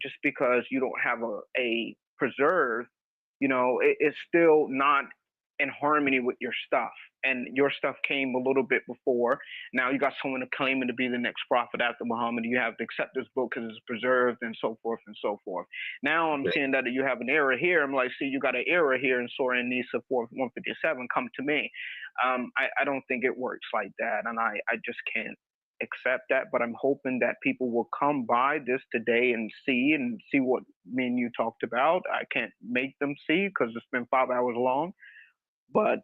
just because you don't have a preserve, it's still not in harmony with your stuff. And your stuff came a little bit before. Now you got someone claiming to be the next prophet after Muhammad. You have to accept this book because it's preserved and so forth and so forth. Now I'm seeing that you have an error here. I'm like, see, you got an error here in Surah An-Nisa 157. Come to me. I don't think it works like that. And I just can't accept that. But I'm hoping that people will come by this today and see what me and you talked about. I can't make them see because it's been 5 hours long. But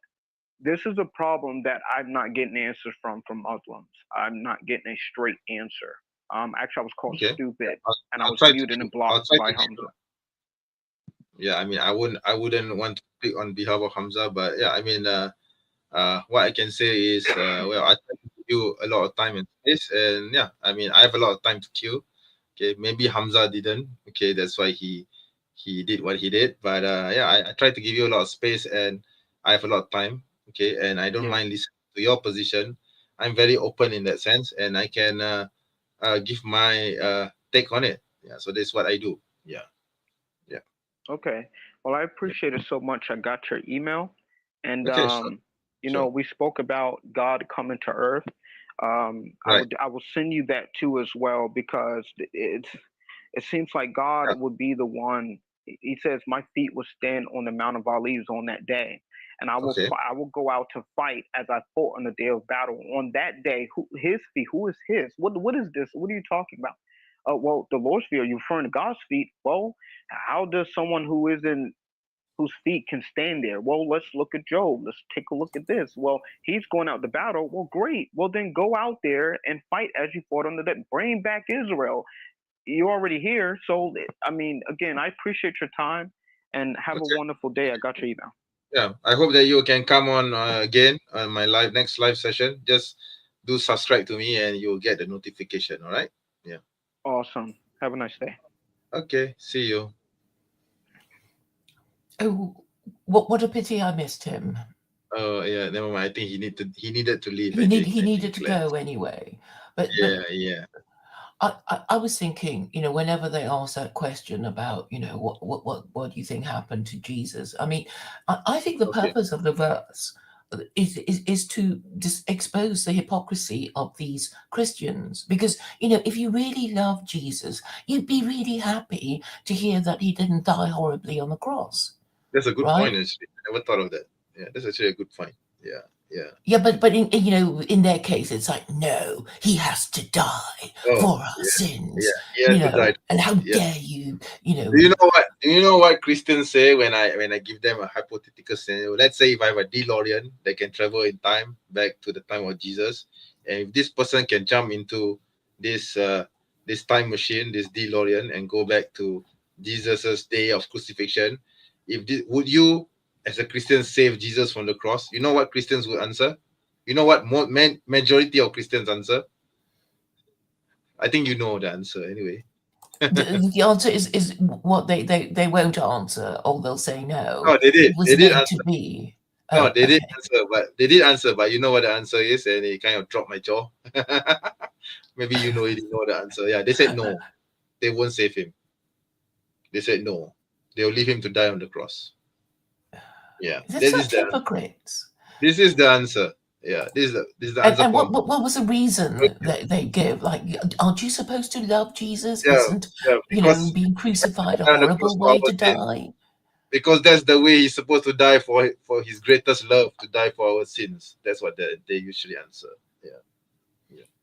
this is a problem that I'm not getting answers from Muslims. I'm not getting a straight answer. Actually, I was called stupid, and I was muted and blocked by Hamza. Yeah, I mean, I wouldn't want to speak on behalf of Hamza, but yeah, I mean, what I can say is, well, you a lot of time and space, and yeah, I mean, I have a lot of time to kill. Okay, maybe Hamza didn't. Okay, that's why he did what he did. But yeah, I tried to give you a lot of space, and I have a lot of time. Okay, and I don't mind listening to your position. I'm very open in that sense, and I can give my take on it. Yeah, so that's what I do. Yeah. Okay. Well, I appreciate it so much. I got your email, and Okay, sure. you know, we spoke about God coming to earth. I will send you that too as well, because it seems like God would be the one. He says, "My feet will stand on the Mount of Olives on that day, and I will go out to fight as I fought on the day of battle." On that day, his feet? Who is his? What is this? What are you talking about? Well, the Lord's feet. Are you referring to God's feet? Well, how does someone whose feet can stand there? Well, let's look at Job. Let's take a look at this. Well, he's going out to battle. Well, great. Well, then go out there and fight as you fought on the day. Bring back Israel. You're already here. So, I mean, again, I appreciate your time, and have a wonderful day. I got your email. Yeah, I hope that you can come on again on my next live session. Just do subscribe to me, and you'll get the notification. All right? Yeah. Awesome. Have a nice day. Okay. See you. Oh, what a pity I missed him. Oh yeah, never mind. I think he needed to leave. He needed to go anyway. But I was thinking, you know, whenever they ask that question about, you know, what do you think happened to Jesus? I mean, I think the purpose of the verse is to expose the hypocrisy of these Christians, because, you know, if you really love Jesus, you'd be really happy to hear that he didn't die horribly on the cross. That's a good point. Actually, I never thought of that. Yeah, that's actually a good point. Yeah, but in, you know, in their case, it's like, no, he has to die for our sins. Yeah, you know, and how dare you? You know. Do you know what Christians say when I give them a hypothetical scenario? Let's say if I have a DeLorean that can travel in time back to the time of Jesus, and if this person can jump into this time machine, this DeLorean, and go back to Jesus's day of crucifixion, would you, as a Christian, save Jesus from the cross? You know what Christians would answer? You know what majority of Christians answer? I think you know the answer anyway. The answer is what they won't answer, or they'll say no. No, they did. They did answer. No, they did answer, but you know what the answer is, and it kind of dropped my jaw. Maybe you didn't know the answer. Yeah, they said no. They won't save him. They said no. They'll leave him to die on the cross. Yeah, this is hypocrites. This is the answer. Yeah, this is the answer. And what was the reason that they give? Like, aren't you supposed to love Jesus? Yeah, Isn't being crucified a horrible way to die? Because that's the way he's supposed to die, for his greatest love, to die for our sins. That's what they usually answer.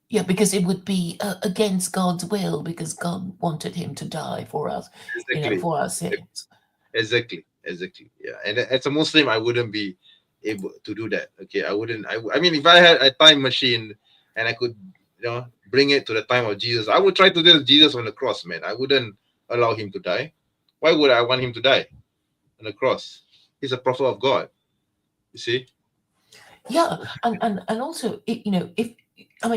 Yeah, because it would be against God's will, because God wanted him to die for us, for our sins. Exactly. Yeah, and as a Muslim, I wouldn't be able to do that. Okay, I wouldn't. I mean, if I had a time machine and I could, bring it to the time of Jesus, I would try to do Jesus on the cross, man. I wouldn't allow him to die. Why would I want him to die on the cross? He's a prophet of God. You see? Yeah, and also,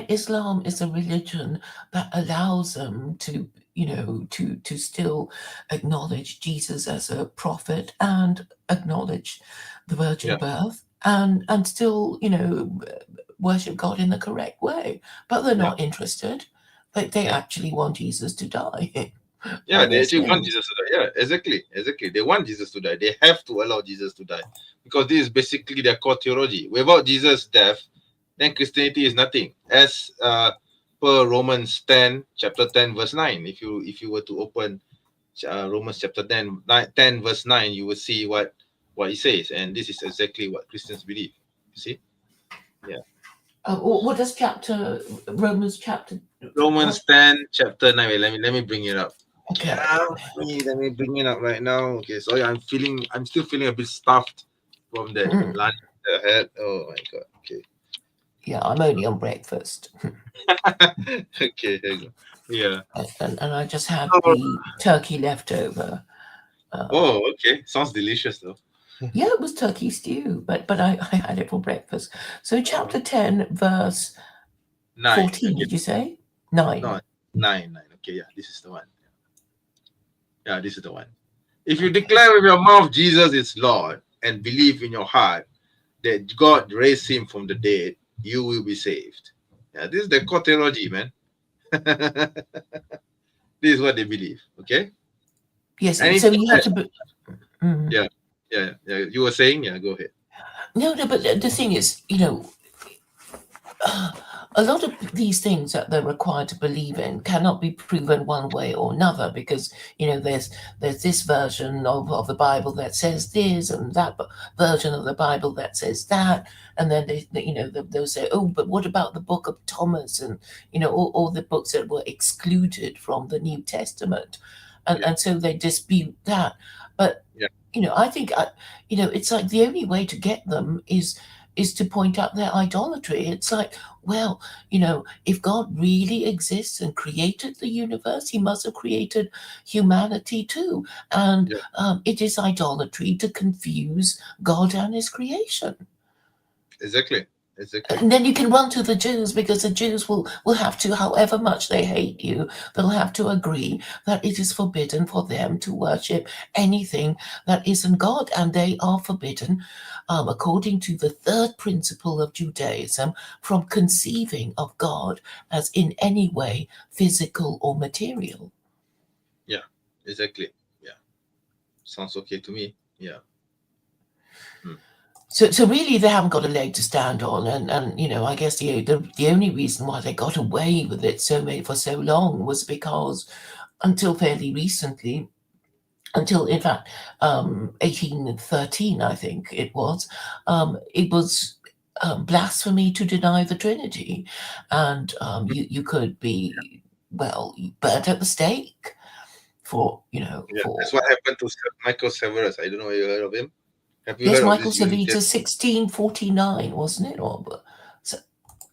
Islam is a religion that allows them to, to still acknowledge Jesus as a prophet and acknowledge the virgin birth and still, worship God in the correct way. But they're not interested. They actually want Jesus to die. Yeah, they actually want Jesus to die. Yeah, exactly. They want Jesus to die. They have to allow Jesus to die, because this is basically their core theology. Without Jesus' death, then Christianity is nothing. As per Romans 10, chapter 10, verse 9. If you were to open Romans chapter 10, verse 9, you will see what he says, and this is exactly what Christians believe. You see? Yeah. What does Romans 10, chapter 9. Wait, let me bring it up. Okay. Let me bring it up right now. Okay, sorry, I'm still feeling a bit stuffed from the lunch I had. Oh my god. Okay. Yeah, I'm only on breakfast. Okay, there you go. Yeah. And I just had the turkey left over. Okay. Sounds delicious though. Yeah, it was turkey stew, but I had it for breakfast. So chapter 10, verse 9. 14, Okay. did you say? 9. No, 9. Okay, yeah, this is the one. Yeah, this is the one. If you declare with your mouth Jesus is Lord and believe in your heart that God raised him from the dead, you will be saved. Yeah, this is the core theology, man. This is what they believe. Okay. Yes, And so you have to be. Yeah. You were saying, yeah, go ahead. No, but the thing is, a lot of these things that they're required to believe in cannot be proven one way or another because there's this version of the Bible that says this and that version of the Bible that says that, and then they'll say, oh, but what about the book of Thomas and all the books that were excluded from the New Testament, and so they dispute that. But I think it's like the only way to get them is to point out their idolatry. It's like, well, if God really exists and created the universe, he must have created humanity too. And it is idolatry to confuse God and his creation. Exactly. And then you can run to the Jews because the Jews will have to, however much they hate you, they'll have to agree that it is forbidden for them to worship anything that isn't God. And they are forbidden, according to the third principle of Judaism, from conceiving of God as in any way physical or material. Yeah, exactly. Yeah. Sounds okay to me. Yeah. So really, they haven't got a leg to stand on, and I guess the only reason why they got away with it for so long was because until fairly recently, until in fact 1813, I think it was blasphemy to deny the Trinity, and you could be burnt at the stake for That's what happened to Michael Severus. I don't know if you heard of him. Have you Yes, heard Michael of this Servetus, 1649, wasn't it? Or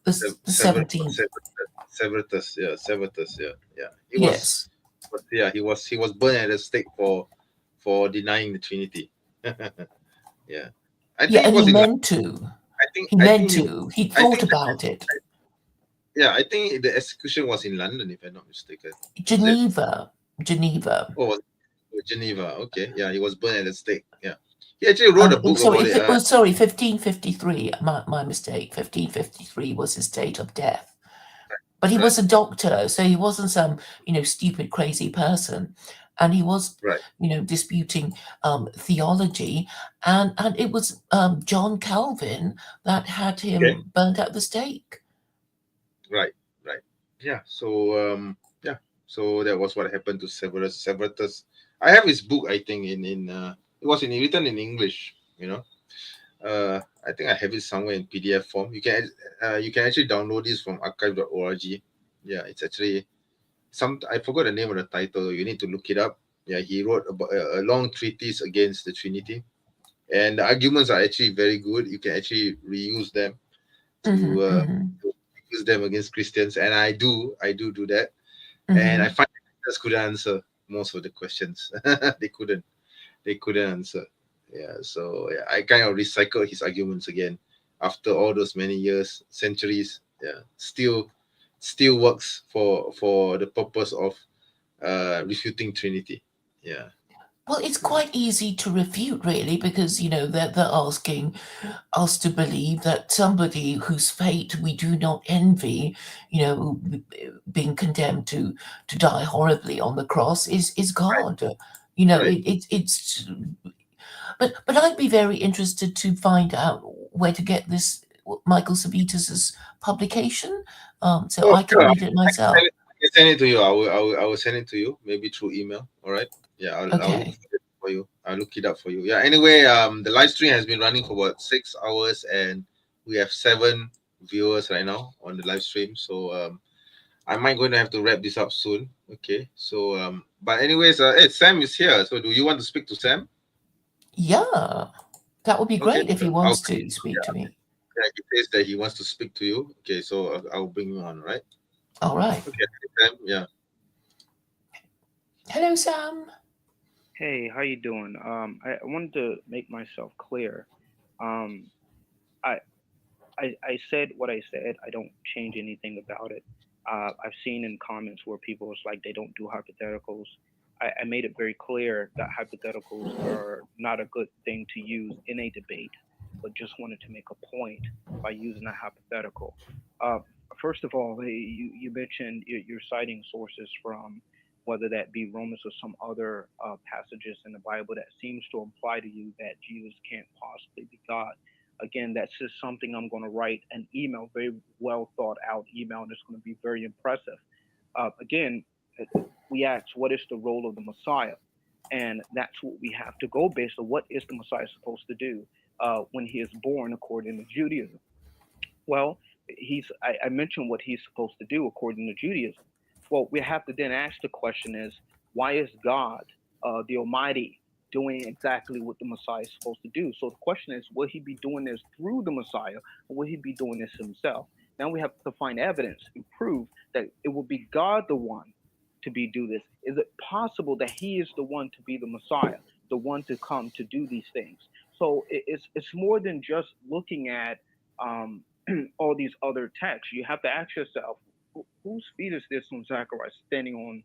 the 17th. Severus, yeah. Yes. He was burned at the stake for denying the Trinity. Yeah. I think and it was he in meant to. He thought about it. Yeah, I think the execution was in London, if I'm not mistaken. Geneva. Oh, Geneva. Okay. Yeah, he was burned at the stake. Yeah. He actually wrote a book about it. 1553. My mistake. 1553 was his date of death. But he was a doctor, so he wasn't some, stupid, crazy person. And he was, disputing theology. And it was John Calvin that had him burnt at the stake. Right. Yeah. So, So that was what happened to Severus. I have his book, I think, it was written in English, I think I have it somewhere in PDF form. You can actually download this from archive.org. Yeah, it's actually I forgot the name of the title. You need to look it up. Yeah, he wrote about a long treatise against the Trinity, and the arguments are actually very good. You can actually reuse them to use them against Christians, and I do that. And I find just couldn't answer most of the questions. They couldn't answer. Yeah, so I kind of recycled his arguments again after all those many years, centuries. Yeah, still works for the purpose of refuting Trinity. Yeah. Well, it's quite easy to refute, really, because they're asking us to believe that somebody whose fate we do not envy, being condemned to die horribly on the cross is God. It's. But I'd be very interested to find out where to get this Michael Servetus's publication, so I can read it myself. I send it to you. I will send it to you, maybe through email. All right. Yeah, I'll look it for you. I'll look it up for you. Yeah. Anyway, the live stream has been running for about 6 hours, and we have 7 viewers right now on the live stream. So I might going to have to wrap this up soon. Okay. So but anyways, hey, Sam is here. So do you want to speak to Sam? Yeah, that would be great if he wants to speak to me. Yeah, he says that he wants to speak to you. Okay, so I'll bring you on, right? All right. Okay, Sam. Yeah. Hello, Sam. Hey, how you doing? I wanted to make myself clear. I said what I said. I don't change anything about it. I've seen in comments where people is like they don't do hypotheticals. I made it very clear that hypotheticals are not a good thing to use in a debate, but just wanted to make a point by using a hypothetical. First of all, you mentioned you're citing sources from whether that be Romans or some other passages in the Bible that seems to imply to you that Jesus can't possibly be God. Again, that's just something I'm going to write an email, very well thought out email, and it's going to be very impressive. Again, we asked, what is the role of the Messiah? And that's what we have to go based on. What is the Messiah supposed to do when he is born according to Judaism? Well, I mentioned what he's supposed to do according to Judaism. Well, we have to then ask the question is, why is God, the Almighty, doing exactly what the Messiah is supposed to do? So the question is, will he be doing this through the Messiah, or will he be doing this himself? Now we have to find evidence and prove that it will be God the one to do this. Is it possible that he is the one to be the Messiah, the one to come to do these things? So it's more than just looking at all these other texts. You have to ask yourself, whose feet is this on Zechariah standing on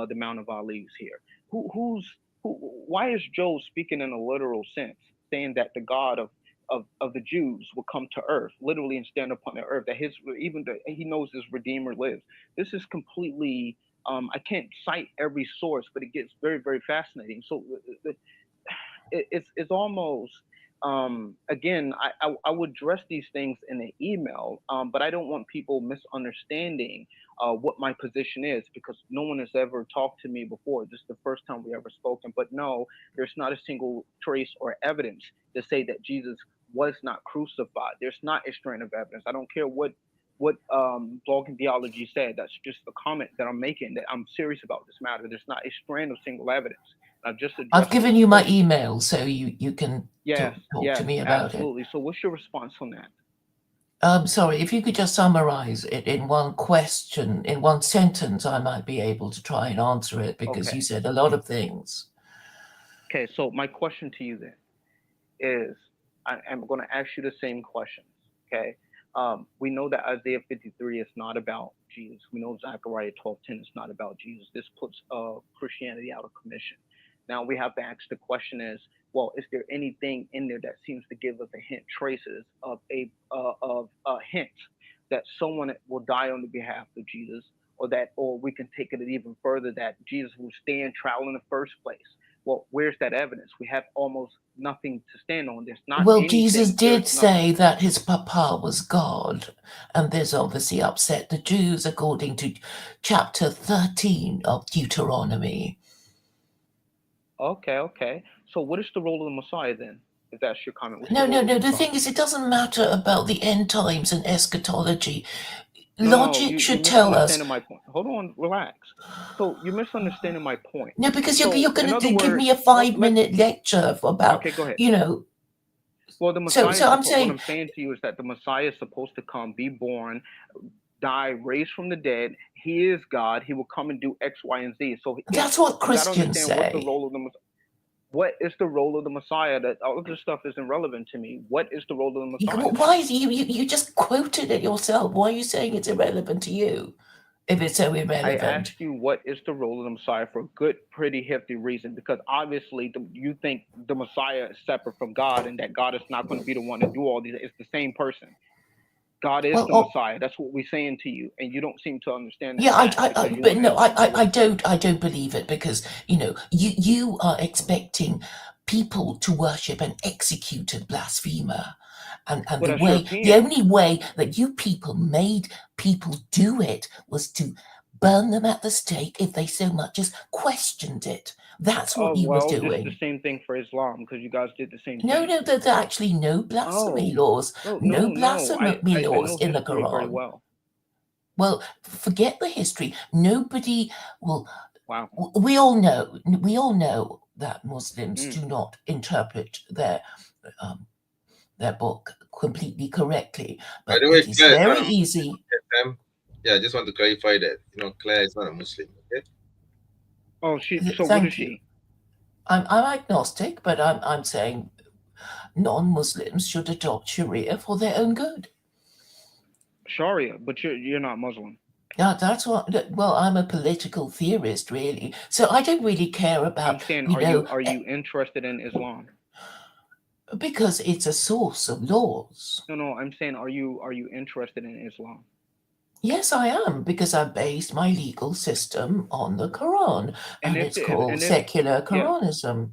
the Mount of Olives here? Why is Job speaking in a literal sense, saying that the God of the Jews will come to earth, literally, and stand upon the earth, that he knows his Redeemer lives? This is completely, I can't cite every source, but it gets very, very fascinating. So it's almost, again, I would address these things in an email, but I don't want people misunderstanding what my position is, because no one has ever talked to me before. This is the first time we ever spoken. But no, there's not a single trace or evidence to say that Jesus was not crucified. There's not a strain of evidence. I don't care what blogging theology said. That's just a comment that I'm making, that I'm serious about this matter. There's not a strand of single evidence. I've given you my email, so you can talk to me about absolutely. So what's your response on that? Sorry, if you could just summarize it in one question, in one sentence, I might be able to try and answer it, because you said a lot of things. Okay, so my question to you then is, I'm going to ask you the same questions, okay? We know that Isaiah 53 is not about Jesus. We know Zechariah 12:10 is not about Jesus. This puts Christianity out of commission. Now we have to ask the question is, well, is there anything in there that seems to give us a hint, traces of a hint that someone will die on the behalf of Jesus, or we can take it even further, that Jesus will stand trial in the first place? Well, where's that evidence? We have almost nothing to stand on. There's not. Well, Jesus did say that his papa was God, and this obviously upset the Jews, according to chapter 13 of Deuteronomy. Okay. So what is the role of the Messiah then, if that's your comment? No. The thing is, it doesn't matter about the end times and eschatology. Logic should tell us. My point. Hold on, relax. So you're misunderstanding my point. No, because you're going to give me a 5-minute lecture about, okay, go ahead. Well, the Messiah, what I'm saying to you is that the Messiah is supposed to come, be born, die, raised from the dead. He is God. He will come and do X, Y, and Z. So that's what Christians say. What's the role of what is the role of the Messiah? That all of this stuff isn't relevant to me. What is the role of the Messiah? Why is you just quoted it yourself? Why are you saying it's irrelevant to you? If it's so irrelevant. I asked you, what is the role of the Messiah, for a good, pretty hefty reason, because obviously you think the Messiah is separate from God, and that God is not going to be the one to do all these. It's the same person. God is the Messiah. That's what we're saying to you, and you don't seem to understand that. Yeah, I don't believe it, because you are expecting people to worship an executed blasphemer. And the only way that you people made people do it was to burn them at the stake if they so much as questioned it. That's what you were doing. It's the same thing for Islam, because you guys did the same thing. No, there's actually no blasphemy laws. No blasphemy laws in the Quran. Very well. Well, forget the history. Nobody will. Wow. We all know that Muslims do not interpret their book completely correctly. But it is very easy. Yeah, I just want to clarify that. Claire is not a Muslim, okay? Oh, so what is she? I'm agnostic, but I'm saying non-Muslims should adopt Sharia for their own good. Sharia, but you're not Muslim. Yeah, that's what. Well, I'm a political theorist, really. So I don't really care about. I'm saying, are you interested in Islam? Because it's a source of laws. No. I'm saying, are you interested in Islam? Yes, I am, because I based my legal system on the Quran, and it's called secular Quranism.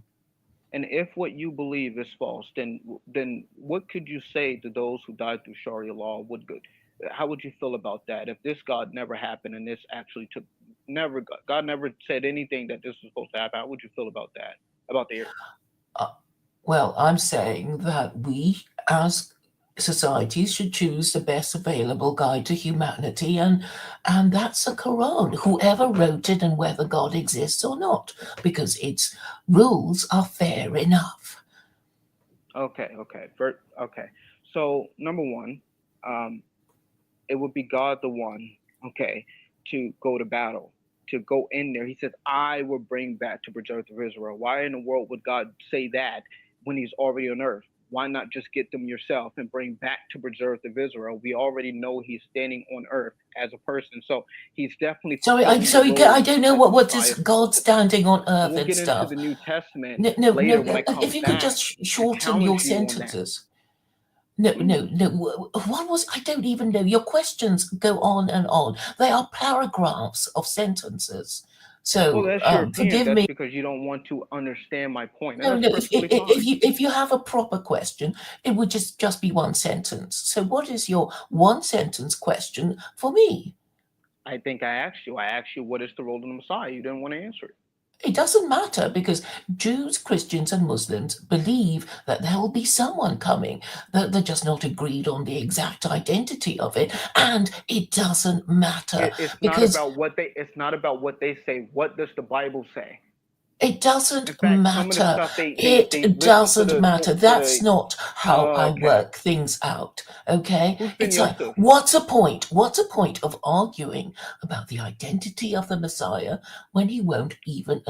And if what you believe is false, then what could you say to those who died through Sharia law? How would you feel about that? If this God never happened and this actually God never said anything that this was supposed to happen, how would you feel about that? About the Well, I'm saying that we as societies should choose the best available guide to humanity, and that's the Quran, whoever wrote it and whether God exists or not, because its rules are fair enough. Okay. So number one, it would be God the one, to go to battle, to go in there. He says, I will bring back to preserve of Israel. Why in the world would God say that when he's already on earth? Why not just get them yourself and bring back to preserve of Israel? We already know he's standing on earth as a person, so he's definitely. Sorry, I don't know what is God standing on earth and stuff. We'll get into the New Testament later when I come if you could just shorten your sentences. No. What was? I don't even know. Your questions go on and on. They are paragraphs of sentences. So that's your opinion. Forgive that's me because you don't want to understand my point. No. If you have a proper question, it would just be one sentence. So what is your one sentence question for me? I think I asked you. What is the role of the Messiah? You didn't want to answer it. It doesn't matter, because Jews, Christians, and Muslims believe that there will be someone coming. They're just not agreed on the exact identity of it, and it doesn't matter. It's not about what they say. What does the Bible say? It doesn't matter. It doesn't matter. That's not how I work things out. Okay? It's like, what's a point? What's a point of arguing about the identity of the Messiah when he won't even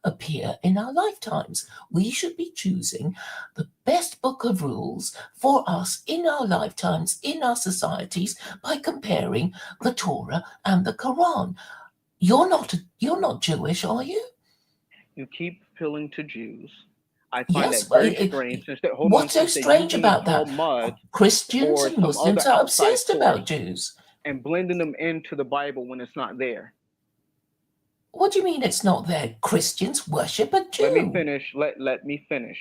appear in our lifetimes? We should be choosing the best book of rules for us in our lifetimes, in our societies, by comparing the Torah and the Quran. You're not Jewish, are you? You keep appealing to Jews. I find that very strange. What's so strange about that? Christians and Muslims are obsessed about Jews. And blending them into the Bible when it's not there. What do you mean it's not there? Christians worship a Jew. Let me finish. Let me finish.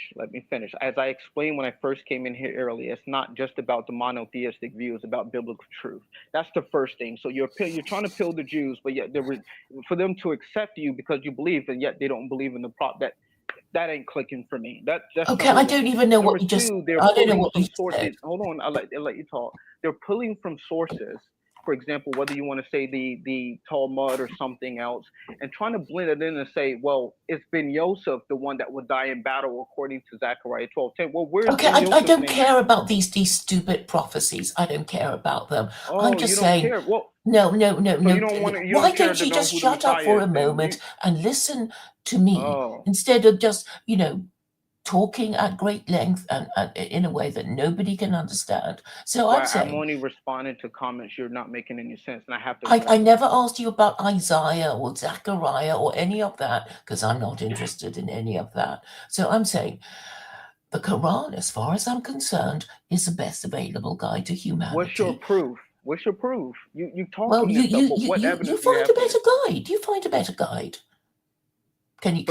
As I explained when I first came in here earlier, it's not just about the monotheistic view. It's about biblical truth. That's the first thing. So you're trying to appeal the Jews, but yet for them to accept you because you believe, and yet they don't believe in the prop. That ain't clicking for me. That's okay. I don't even know what you just. I don't know what you said. Hold on. I'll let you talk. They're pulling from sources. For example, whether you want to say the Talmud or something else, and trying to blend it in and say, well, it's Ben Yosef, the one that would die in battle, according to Zechariah 12:10. Well, where's okay? I don't care about these stupid prophecies. I don't care about them. I'm just saying. Well, no. Why don't you just shut up for a moment and listen to me instead of just talking at great length and in a way that nobody can understand. So I'm saying, I'm only responding to comments. You're not making any sense, and I have to. I never asked you about Isaiah or Zechariah or any of that, because I'm not interested in any of that. So I'm saying the Quran, as far as I'm concerned, is the best available guide to humanity. What's your proof? You talk. Well, you find a better guide. You find a better guide. Are you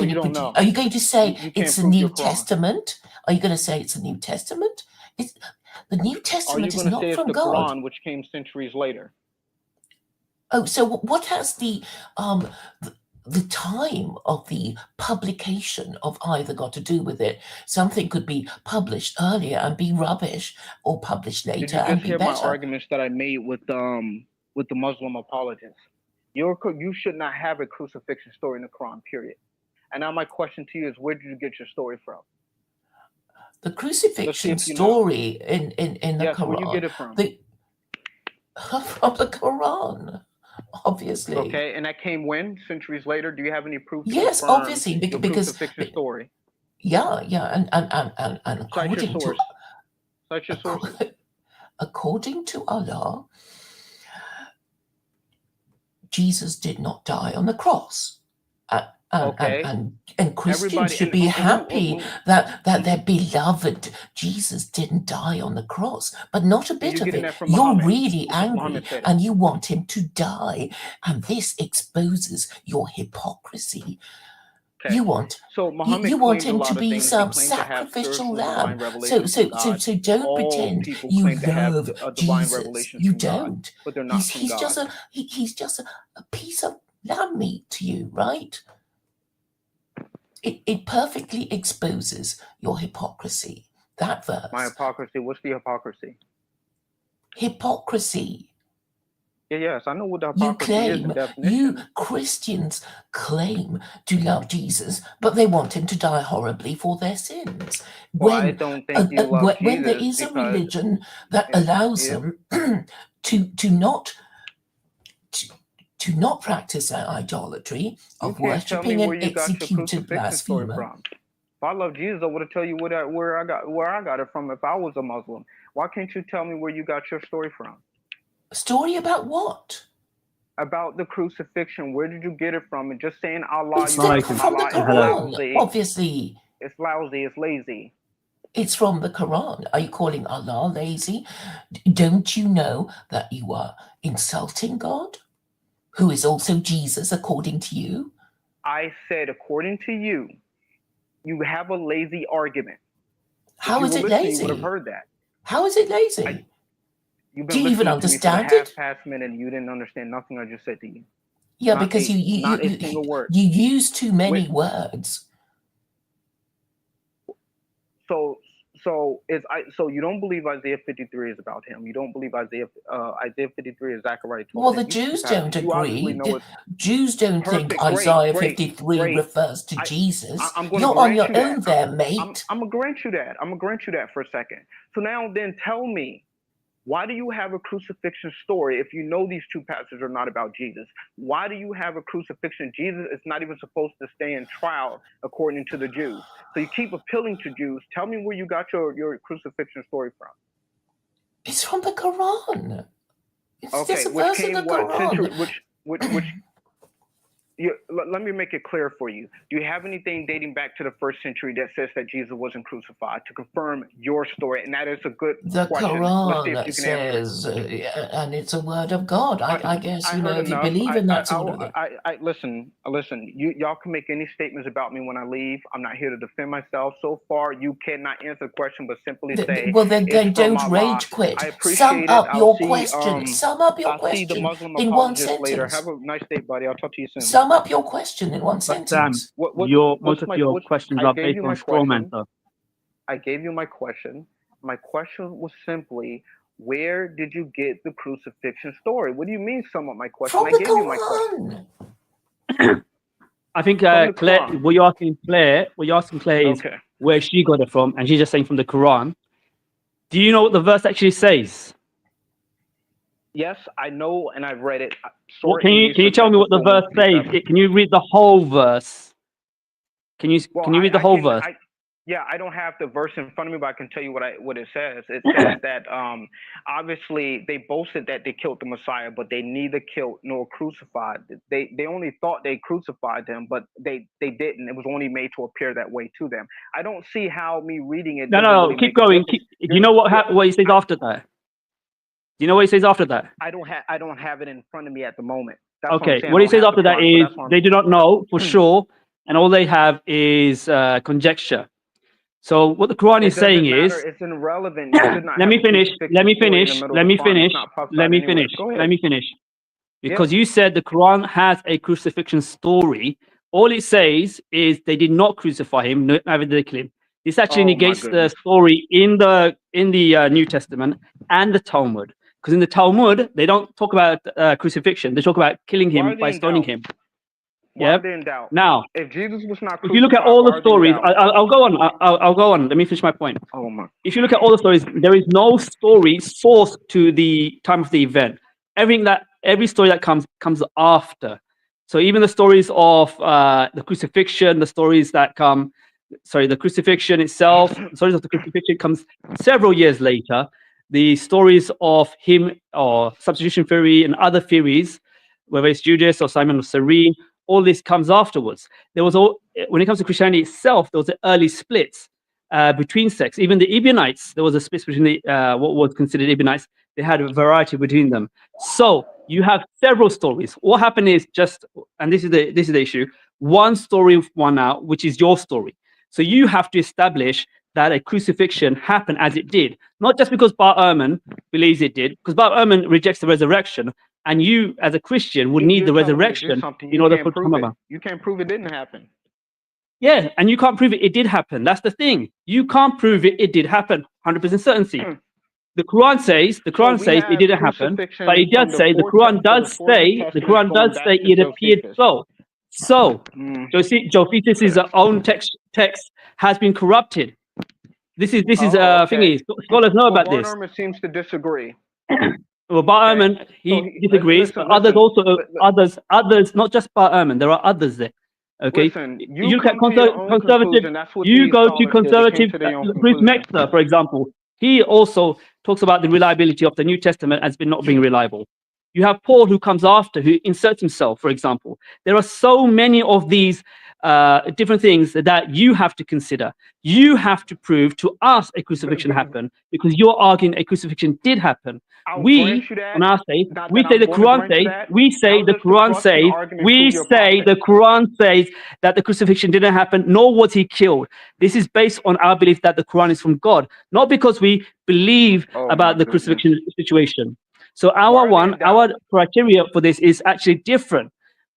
going to say it's the New Testament? Are you going to say it's the New Testament? The New Testament is not from God. Quran, which came centuries later. Oh, so what has the time of the publication of either got to do with it? Something could be published earlier and be rubbish, or published later and be better. Did you just hear my arguments that I made with the Muslim apologists? You should not have a crucifixion story in the Quran, period. And now my question to you is, where did you get your story from? The crucifixion story in the Quran. Where you get it from? From the Quran, obviously. Okay, and that came when? Centuries later? Do you have any proof? Yes, obviously, because crucifixion story. Yeah, and according to Cite your source. According to Allah, Jesus did not die on the cross. Okay. And Christians should be happy that their beloved Jesus didn't die on the cross, but not a bit of it. You're really angry and you want him to die, and this exposes your hypocrisy. Okay. You want him to be some sacrificial lamb. So don't pretend you love Jesus. You don't. He's just a piece of lamb meat to you, right? It perfectly exposes your hypocrisy. That verse. My hypocrisy. What's the hypocrisy? Hypocrisy. Yes, I know what the hypocrisy is. The definition. You Christians claim to love Jesus, but they want him to die horribly for their sins. Well, I don't think you love when there Jesus is a religion that allows them to not practice that idolatry of worshipping an executed blasphemer. If I love Jesus, I would have told you where I got it from if I was a Muslim. Why can't you tell me where you got your story from? Story about what? About the crucifixion. Where did you get it from? And just saying Allah. It's from the Quran, obviously. It's lousy. It's lazy. It's from the Quran. Are you calling Allah lazy? Don't you know that you are insulting God, who is also Jesus, according to you? I said, according to you, you have a lazy argument. How is it lazy? You would have heard that. How is it lazy? Do you even understand it? Half minute, and you didn't understand nothing I just said to you. Yeah, not because you use too many words. So you don't believe Isaiah 53 is about him. You don't believe Isaiah 53 is Zechariah 12. Well, the Jews don't agree. Jews don't think Isaiah 53 refers to Jesus. You're on your own there, mate. I'm gonna grant you that. I'm gonna grant you that for a second. So now then tell me, why do you have a crucifixion story if you know these two passages are not about Jesus? Why do you have a crucifixion? Jesus is not even supposed to stay in trial according to the Jews. So you keep appealing to Jews. Tell me where you got your crucifixion story from. It's from the Quran. Okay, which came what century? Let me make it clear for you. Do you have anything dating back to the 1st century that says that Jesus wasn't crucified to confirm your story? And that is a good question. The Quran says, and it's a word of God. I guess, if you believe in that sort of thing. Listen, y'all can make any statements about me when I leave. I'm not here to defend myself. So far, you cannot answer the question, but simply say, well, then don't rage quit. Sum up your question. Sum up your question in one sentence. Later. Have a nice day, buddy. I'll talk to you soon. Sum up your question in one sentence. Most of your questions are based on straw man. I gave you my question. My question was simply, where did you get the crucifixion story? What do you mean sum up my question? From the Quran. I think Claire, what you're asking Claire is where she got it from, and she's just saying from the Quran. Do you know what the verse actually says? Yes, I know, and I've read it. Well, can you tell me what the verse says? Can you read the whole verse? Can you read the whole verse? I don't have the verse in front of me, but I can tell you what it says. It says that obviously they boasted that they killed the Messiah, but they neither killed nor crucified. They only thought they crucified him, but they didn't. It was only made to appear that way to them. I don't see how me reading it. No, keep going. Do you know what he says after that? Do you know what he says after that? I don't have it in front of me at the moment. That's okay. What he says after that is they do not know for sure, and all they have is conjecture. So what the Quran is saying is, it's irrelevant. Let me finish. Because you said the Quran has a crucifixion story. All it says is they did not crucify him, neither did they kill him. This actually negates the story in the New Testament and the Talmud. Because in the Talmud, they don't talk about crucifixion. They talk about killing him by stoning him. Yeah. Now, if Jesus was not if you look at all the stories, I'll go on. I'll go on. Let me finish my point. Oh my! If you look at all the stories, there is no story sourced to the time of the event. Every story that comes after. So even the stories of the crucifixion, the crucifixion itself, the stories of the crucifixion comes several years later. The stories of him or substitution theory and other theories whether it's Judas or Simon of Cyrene, all this comes afterwards. There was all, when it comes to Christianity itself, there was an early splits between sects. Even the Ebionites, there was a split between the what was considered Ebionites. They had a variety between them. So you have several stories. What happened is just, and this is the issue, one story won out, which is your story. So you have to establish that a crucifixion happened as it did, not just because Bar Ehrman believes it did, because Bar Ehrman rejects the resurrection, and you, as a Christian, would need the resurrection in order for it to come about. You can't prove it didn't happen. Yeah, and you can't prove it did happen. That's the thing. You can't prove it did happen, 100% certainty. The Quran says it didn't happen, but it does say, the Quran does say it appeared so. So, Josephus' own text has been corrupted. This is thingy. Scholars know about this. Bar Ehrman seems to disagree. Well, Bar Ehrman, he disagrees, but others, not just Bar Ehrman, there are others there. Okay, listen, you look at conservative. You go to conservative. Bruce Metzler, for example, he also talks about the reliability of the New Testament as not being reliable. You have Paul, who comes after, who inserts himself, for example. There are so many of these different things that you have to consider. You have to prove to us a crucifixion happened, because you're arguing a crucifixion did happen. We, on our side, we say the Quran says, we say the Quran says that the crucifixion didn't happen, nor was he killed. This is based on our belief that the Quran is from God, not because we believe about the crucifixion situation. So our criteria for this is actually different.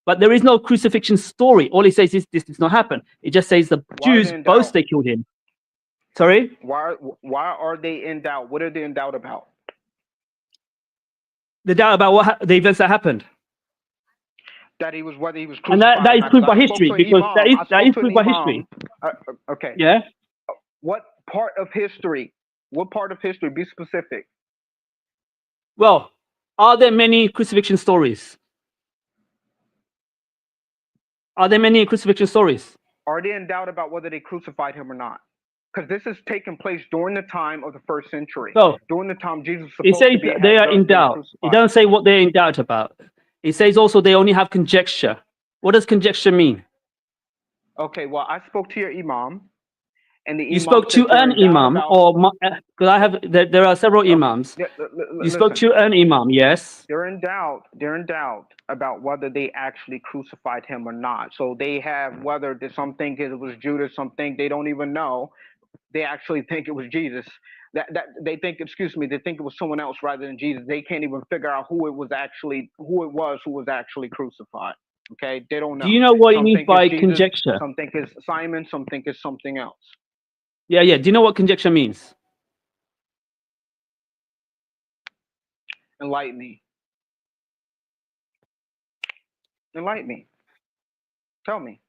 But there is no crucifixion story. All it says is this did not happen. It just says the Jews boast they killed him. Sorry? Why are they in doubt? What are they in doubt about? The doubt about the events that happened. That he was crucified. And that is proved by history, because that is proved by history. Okay. Yeah? What part of history? What part of history? Be specific. Well, are there many crucifixion stories? Are there many crucifixion stories? Are they in doubt about whether they crucified him or not? Because this is taking place during the time of the first century. So, during the time Jesus it says they are in doubt. It doesn't say what they're in doubt about. It says also they only have conjecture. What does conjecture mean? Okay, well, I spoke to your imam. And the you spoke to an imam, or because I have there are several imams. You spoke to an imam, yes. They're in doubt. They're in doubt about whether they actually crucified him or not. So they have whether some think it was Judas, some think they don't even know. They actually think it was Jesus. That they think, they think it was someone else rather than Jesus. They can't even figure out who it was actually crucified. Okay, they don't know. Do you know what it means by conjecture? Some think it's Simon, some think it's something else. Yeah. Do you know what conjecture means? Enlighten me. Tell me.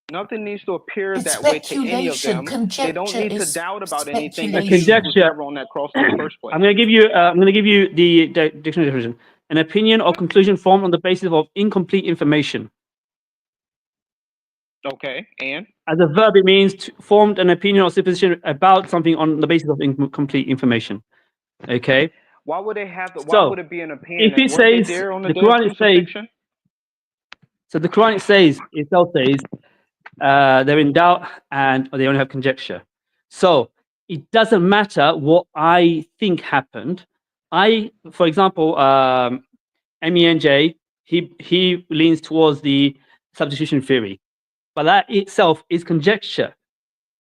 Nothing needs to appear that way to any of them. They don't need to doubt about anything. Conjecture on that cross in the first place. I'm going to give you the dictionary definition. An opinion or conclusion formed on the basis of incomplete information. Okay, and as a verb, it means formed an opinion or supposition about something on the basis of incomplete information. Okay. Why would they have? Why would it be an opinion? If it says the Quran says, so the Quran itself says they're in doubt and they only have conjecture. So it doesn't matter what I think happened. For example, MENJ, he leans towards the substitution theory. But that itself is conjecture,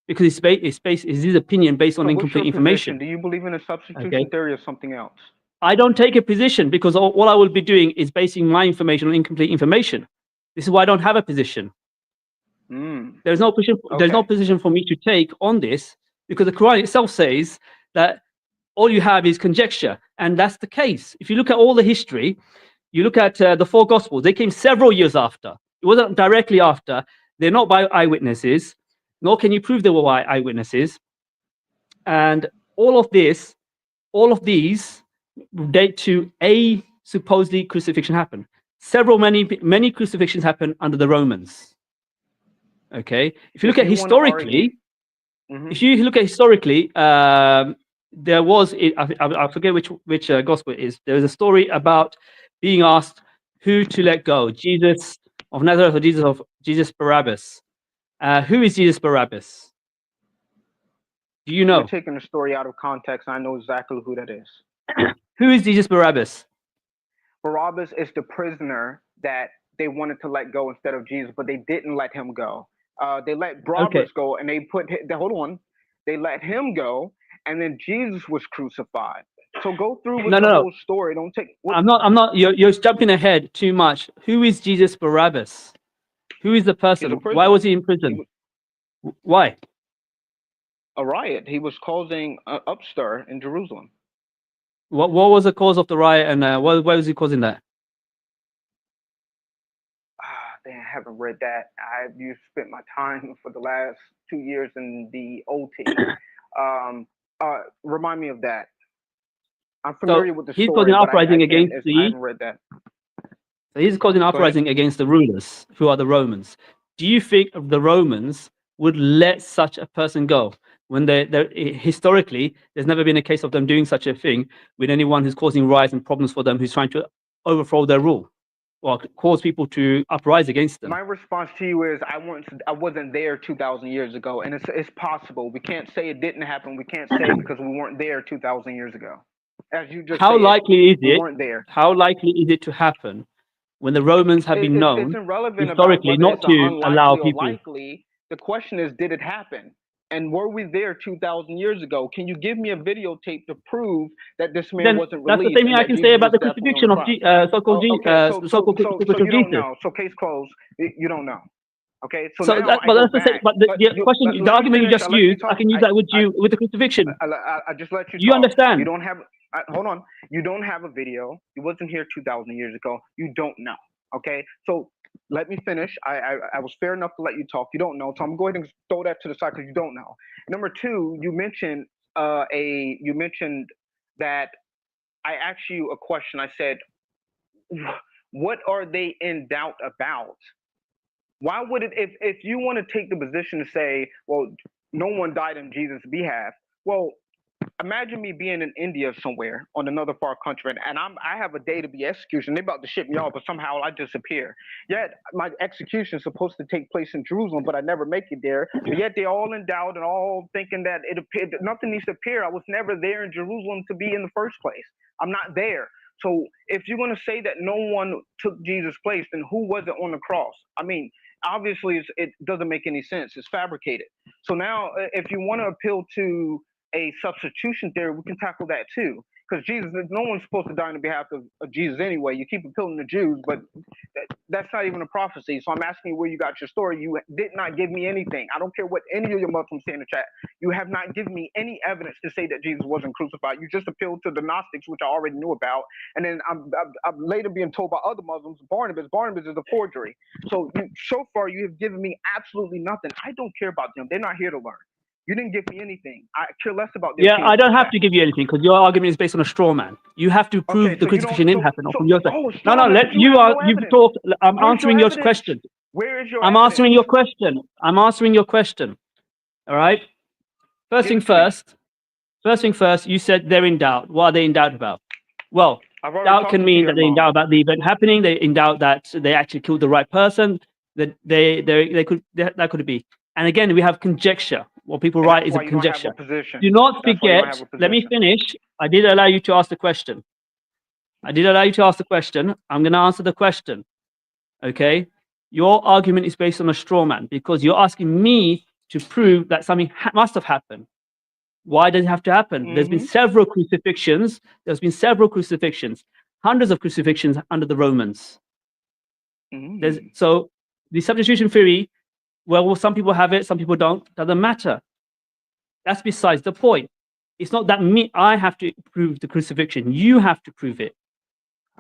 because it's his opinion based on incomplete information. Do you believe in a substitution theory or something else? I don't take a position, because all I will be doing is basing my information on incomplete information. This is why I don't have a position. There's no position. There's no position for me to take on this, because the Quran itself says that all you have is conjecture, and that's the case. If you look at all the history, you look at the four Gospels. They came several years after. It wasn't directly after. They're not by eyewitnesses, nor can you prove they were by eyewitnesses. And all of these date to a supposedly crucifixion happened. Many crucifixions happened under the Romans. Okay, if you look at historically, there was, I forget which gospel it is. There is a story about being asked who to let go, Jesus of Nazareth or Jesus Barabbas. Who is Jesus Barabbas? Do you know? You're taking the story out of context. I know exactly who that is. Who is Jesus Barabbas? Barabbas is the prisoner that they wanted to let go instead of Jesus, but they didn't let him go. They let Barabbas go, and they hold on. They let him go, and then Jesus was crucified. So go through with the whole story. Don't take. I'm not. You're jumping ahead too much. Who is Jesus Barabbas? Who is the person? Why was he in prison? Why? A riot. He was causing an upstir in Jerusalem. What was the cause of the riot, and why was he causing that? I haven't read that. You spent my time for the last 2 years in the OT. Remind me of that. I'm familiar with the story. He's causing uprising against I haven't read that. So he's causing uprising against the rulers, who are the Romans. Do you think the Romans would let such a person go when historically there's never been a case of them doing such a thing with anyone who's causing riots and problems for them, who's trying to overthrow their rule or cause people to uprise against them? My response to you is I wasn't there 2,000 years ago, and it's possible. We can't say it didn't happen. We can't say it because we weren't there 2,000 years ago. As you just How likely is it? We weren't there. How likely is it to happen when the Romans have been known it's irrelevant historically not to allow people? Likely. The question is, did it happen? And were we there 2,000 years ago? Can you give me a videotape to prove that this man wasn't released? That's the same thing I can say about the crucifixion of so-called so you don't know. So case closed. You don't know. Okay. So now the question, the argument you just used, I can use that with the crucifixion. I just let you. You understand? You don't have. Hold on. You don't have a video. You wasn't here 2,000 years ago. You don't know. Okay. So let me finish. I was fair enough to let you talk. You don't know. So I'm going to go ahead and throw that to the side because you don't know. Number two, you mentioned that I asked you a question. I said, what are they in doubt about? Why would it, if you want to take the position to say, well, no one died in Jesus' behalf, well, imagine me being in India somewhere on another far country, and I have a day to be execution. They're about to ship me off, but somehow I disappear. Yet my execution is supposed to take place in Jerusalem, but I never make it there. But yet they're all in doubt and all thinking that nothing needs to appear. I was never there in Jerusalem to be in the first place. I'm not there. So if you're going to say that no one took Jesus' place, then who was it on the cross? I mean, obviously it doesn't make any sense. It's fabricated. So now if you want to appeal to a substitution theory, we can tackle that too. Because Jesus, no one's supposed to die on the behalf of Jesus anyway. You keep appealing to Jews, but that's not even a prophecy. So I'm asking you where you got your story. You did not give me anything. I don't care what any of your Muslims say in the chat. You have not given me any evidence to say that Jesus wasn't crucified. You just appealed to the Gnostics, which I already knew about. And then I'm later being told by other Muslims, Barnabas is a forgery. So far you have given me absolutely nothing. I don't care about them. They're not here to learn. You didn't give me anything. I care less about their I don't have to give you anything because your argument is based on a straw man. You have to prove the crucifixion didn't happen. From your side. You've talked. I'm answering your question. Where is your I'm answering your question. I'm answering your question. All right. First thing first, you said they're in doubt. What are they in doubt about? Well, doubt can mean that they're in doubt about the event happening. They're in doubt that they actually killed the right person. That that could be. And again, we have conjecture. What people write is a conjecture. Do not forget, let me finish. I did allow you to ask the question. I'm going to answer the question. Okay? Your argument is based on a straw man because you're asking me to prove that something must have happened. Why does it have to happen? Mm-hmm. There's been several crucifixions. Hundreds of crucifixions under the Romans. Mm-hmm. So the substitution theory, well, some people have it, some people don't. Doesn't matter. That's besides the point. It's not that I have to prove the crucifixion. You have to prove it.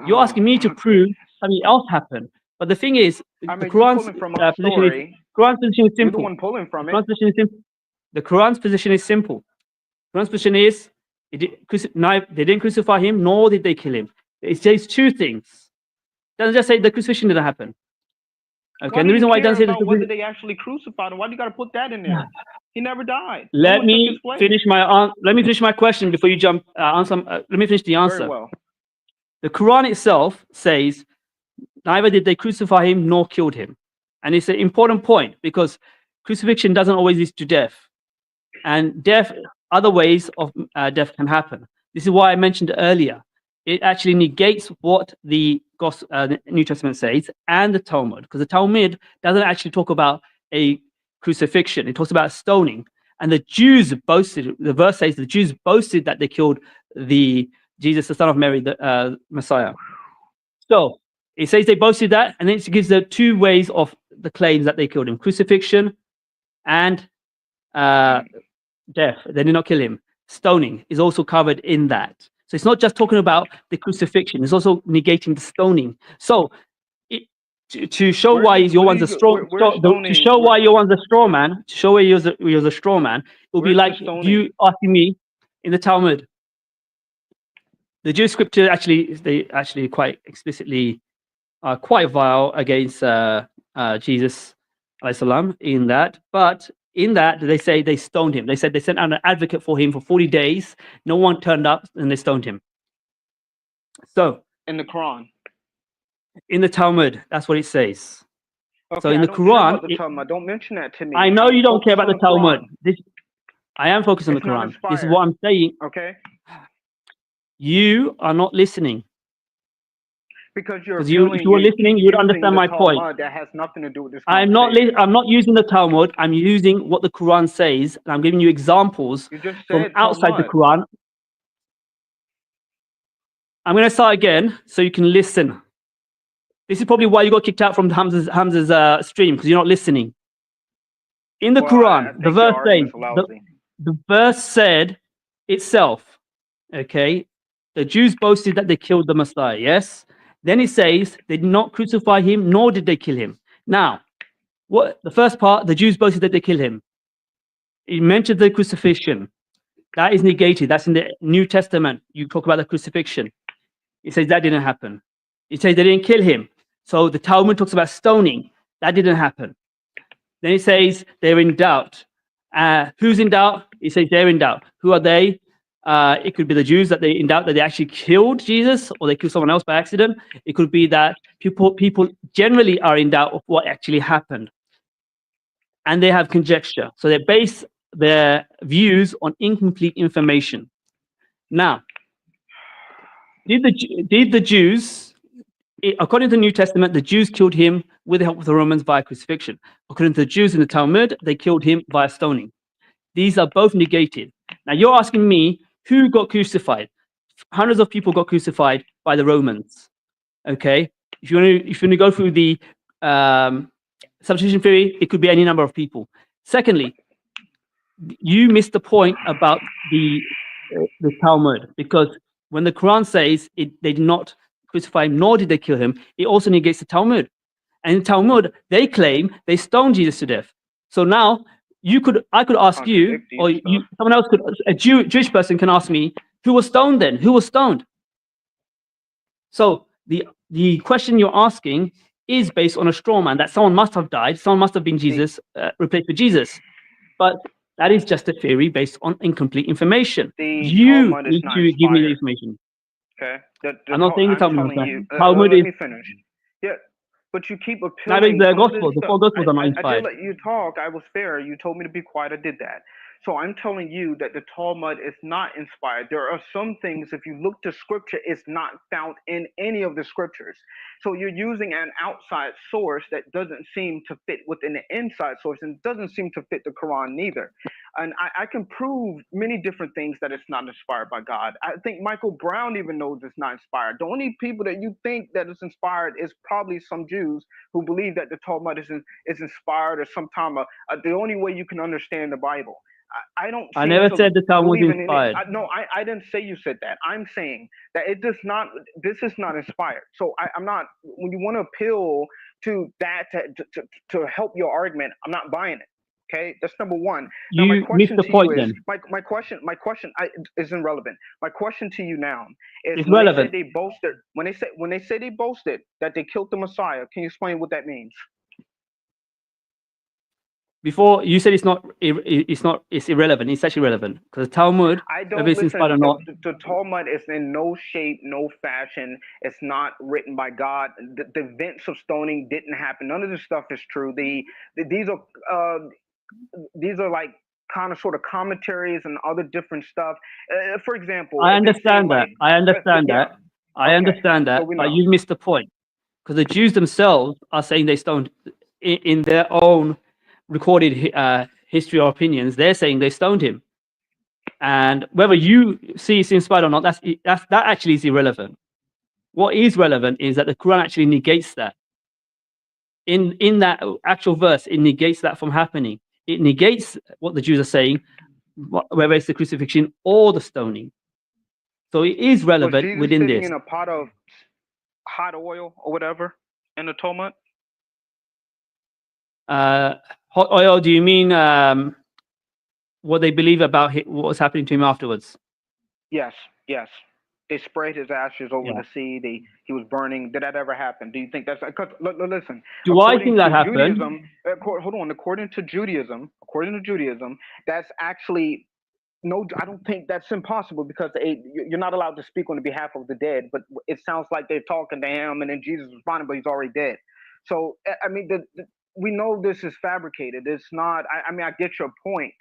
You're asking me to prove something else happened. But the thing is, the Quran's position is simple. You're the one pulling from it. The Quran's position is simple. The Quran's position is they didn't crucify him, nor did they kill him. It says two things. It doesn't just say the crucifixion didn't happen. Okay, and the reason why it doesn't say about whether they actually crucified him, why do you got to put that in there? He never died. Let me finish my question before you jump. Answer. Let me finish the answer. Very well. The Quran itself says neither did they crucify him nor killed him, and it's an important point because crucifixion doesn't always lead to death, and death, other ways of death can happen. This is why I mentioned earlier. It actually negates what the New Testament says and the Talmud, because the Talmud doesn't actually talk about a crucifixion. It talks about stoning. And the Jews boasted, the verse says the Jews boasted that they killed Jesus, the son of Mary, the Messiah. So it says they boasted that, and then it gives the two ways of the claims that they killed him: crucifixion and death. They did not kill him. Stoning is also covered in that. So it's not just talking about the crucifixion; it's also negating the stoning. So to show why your one's a straw, to show why your one's a straw man, to show why you're a straw man, it will be like you asking me in the Talmud. The Jewish scripture they actually quite explicitly are quite vile against Jesus, alayhi salam, in that. But in that, they say they stoned him. They said they sent out an advocate for him for 40 days. No one turned up, and they stoned him. So in the Quran, in the Talmud, that's what it says. Okay, so in the Quran, don't mention that to me. I know you don't care about the Talmud. I am focused on the Quran. This is what I'm saying. Okay. You are not listening. Because if you were listening, you would understand my point. That has nothing to do with this. I'm not using the Talmud. I'm using what the Quran says, and I'm giving you examples from outside the Quran. I'm going to start again so you can listen. This is probably why you got kicked out from Hamza's stream, because you're not listening. In the Quran, the verse says, the verse said itself, okay, the Jews boasted that they killed the Messiah, yes? Then it says they did not crucify him, nor did they kill him. Now, the first part, the Jews boasted that they killed him. It mentioned the crucifixion. That is negated. That's in the New Testament. You talk about the crucifixion. It says that didn't happen. It says they didn't kill him. So the Talmud talks about stoning. That didn't happen. Then it says they're in doubt. Who's in doubt? It says they're in doubt. Who are they? It could be the Jews that they in doubt that they actually killed Jesus, or they killed someone else by accident. It could be that people generally are in doubt of what actually happened, and they have conjecture. So they base their views on incomplete information. Now, did the Jews, according to the New Testament, the Jews killed him with the help of the Romans via crucifixion. According to the Jews in the Talmud, they killed him via stoning. These are both negated. Now you're asking me who got crucified. Hundreds of people got crucified by the Romans. Okay, if you want to go through the substitution theory, it could be any number of people. Secondly, you missed the point about the Talmud, because when the Quran says they did not crucify him, nor did they kill him, it also negates the Talmud. And in Talmud, they claim they stoned Jesus to death. So now I could ask you, or someone else could, a Jewish person can ask me, who was stoned then? Who was stoned? So the question you're asking is based on a straw man, that someone must have died, someone must have been Jesus, replaced with Jesus. But that is just a theory based on incomplete information. You need to give me the information. Okay. I'm not saying the Talmud. Let me finish. Yeah. But you keep appealing. The Gospels, the four Gospels are not inspired. I did let you talk. I was fair. You told me to be quiet. I did that. So I'm telling you that the Talmud is not inspired. There are some things, if you look to scripture, it's not found in any of the scriptures. So you're using an outside source that doesn't seem to fit within the inside source, and doesn't seem to fit the Quran neither. And I can prove many different things that it's not inspired by God. I think Michael Brown even knows it's not inspired. The only people that you think that is inspired is probably some Jews who believe that the Talmud is inspired, or sometime the only way you can understand the Bible. I never said the Talmud was inspired. I didn't say you said that. I'm saying that it does not. This is not inspired. So I'm not. When you want to appeal to that to help your argument, I'm not buying it. Okay, that's number one. Now, you missed the point then. My question isn't relevant. My question to you now is: it's relevant. When they say they boasted that they killed the Messiah, can you explain what that means? Before you said it's not, it's irrelevant. It's actually relevant because the Talmud, I whether don't it's listen. inspired or not, The Talmud is in no shape, no fashion. It's not written by God. The events of stoning didn't happen. None of this stuff is true. These are like kind of sort of commentaries and other different stuff. For example, I if they say understand that. like, I understand yeah, that. I okay, understand so that, we but know. you missed the point because the Jews themselves are saying they stoned in their own recorded history or opinions. They're saying they stoned him, and whether you see it's inspired or not, that actually is irrelevant. What is relevant is that the Quran actually negates that. In that actual verse, it negates that from happening. It negates what the Jews are saying, whether it's the crucifixion or the stoning. So it is Was relevant Jesus within sitting this. in a pot of hot oil or whatever in the Talmud? Hot oil, do you mean what they believe about what was happening to him afterwards? Yes, yes. They sprayed his ashes over Yeah. the sea. He was burning. Did that ever happen? Do you think that's? Cause, listen. Do I According think that to happened? Judaism, hold on. According to Judaism, that's actually no. I don't think that's impossible because you're not allowed to speak on the behalf of the dead. But it sounds like they're talking to him, and then Jesus responded, but he's already dead. So I mean, we know this is fabricated. It's not. I mean, I get your point,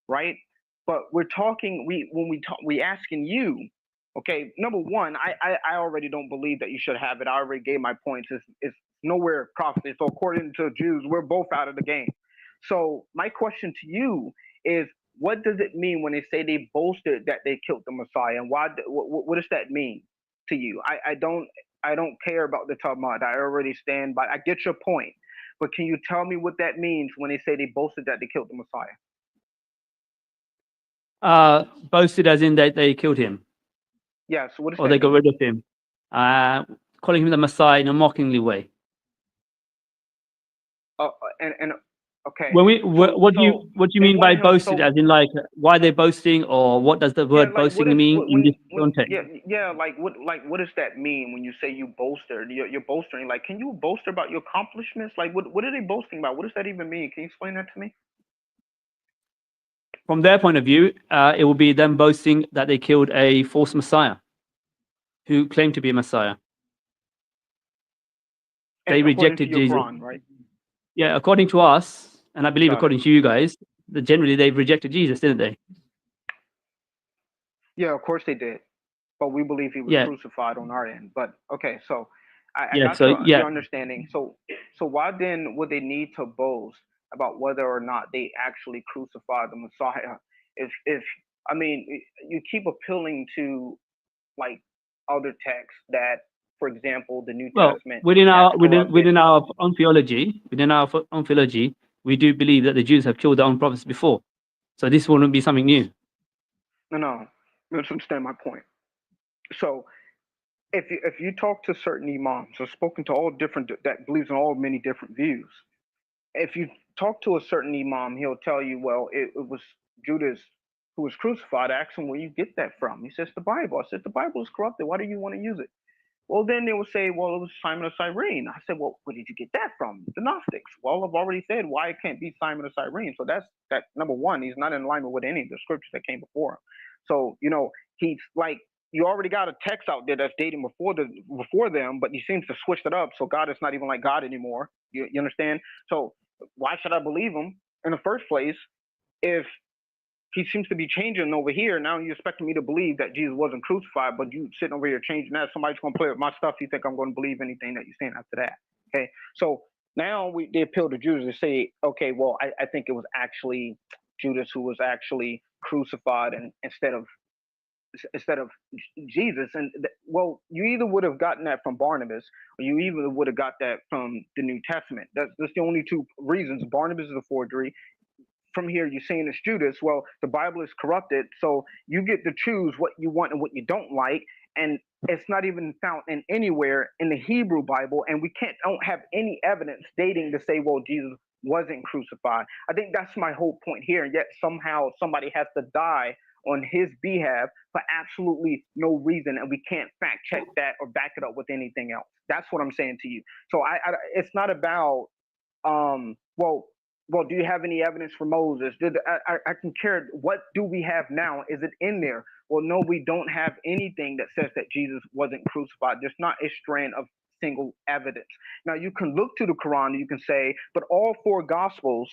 right? But we're talking. We asking you. Okay, number one, I already don't believe that you should have it. I already gave my points. It's nowhere prophecy. So according to Jews, we're both out of the game. So my question to you is, what does it mean when they say they boasted that they killed the Messiah, and why? What does that mean to you? I don't care about the Talmud. I already stand by. I get your point, but can you tell me what that means when they say they boasted that they killed the Messiah? Boasted as in they killed him. Yeah, so what does or that they got mean? rid of him, calling him the Messiah in a mockingly way. And okay. When we, So what do you mean by boasted? so As in, like, why they're boasting, or what does the yeah, word like what boasting is mean in this context? yeah, like what does that mean when you say you bolster? You're bolstering. Like, can you bolster about your accomplishments? Like, what are they boasting about? What does that even mean? Can you explain that to me? From their point of view, it will be them boasting that they killed a false Messiah who claimed to be a Messiah. And They according to rejected your Jesus. Quran, right? Yeah, according to us, and I believe Got according to you guys, that generally they've rejected Jesus, didn't they? Yeah, of course they did. But we believe he was Yeah, crucified on our end. But okay, so I yeah. got So yeah, your understanding. So why then would they need to boast about whether or not they actually crucified the Messiah? If I mean, you keep appealing to like other texts that, for example, the New well, Testament within has our corrupted. within our own theology, we do believe that the Jews have killed their own prophets before. So this wouldn't be something new. No, misunderstand my point. So if you talk to certain imams or spoken to all different that believes in all many different views, if you talk to a certain imam, he'll tell you, well, it was Judas who was crucified. I asked him where you get that from. He says the Bible. I said the Bible is corrupted. Why do you want to use it? Well, then they will say, well, it was Simon of Cyrene. I said, well, where did you get that from? The Gnostics. Well, I've already said why it can't be Simon of Cyrene. So that's that. Number one, he's not in alignment with any of the scriptures that came before him. So he's like, you already got a text out there that's dating before them, but he seems to switch it up. So God is not even like God anymore. You understand? So why should I believe him in the first place if he seems to be changing over here? Now you expecting me to believe that Jesus wasn't crucified, but you sitting over here changing that. Somebody's going to play with my stuff. You think I'm going to believe anything that you're saying after that? Okay. So now they appeal to Judas to say, okay, well, I think it was actually Judas who was actually crucified and instead of Jesus. And well, you either would have gotten that from Barnabas, or you even would have got that from the New Testament. That's the only two reasons. Barnabas is a forgery. From here, you're saying it's Judas. Well, the Bible is corrupted, so you get to choose what you want and what you don't like, and it's not even found in anywhere in the Hebrew Bible, and we don't have any evidence stating to say, well, Jesus wasn't crucified. I think that's my whole point here, and yet somehow somebody has to die on his behalf for absolutely no reason, and we can't fact check that or back it up with anything else. That's what I'm saying to you. So it's not about well, well, do you have any evidence for Moses? I can care. What do we have now? Is it in there? Well, no, we don't have anything that says that Jesus wasn't crucified. There's not a strand of single evidence. Now, you can look to the Quran and you can say, but all 4 Gospels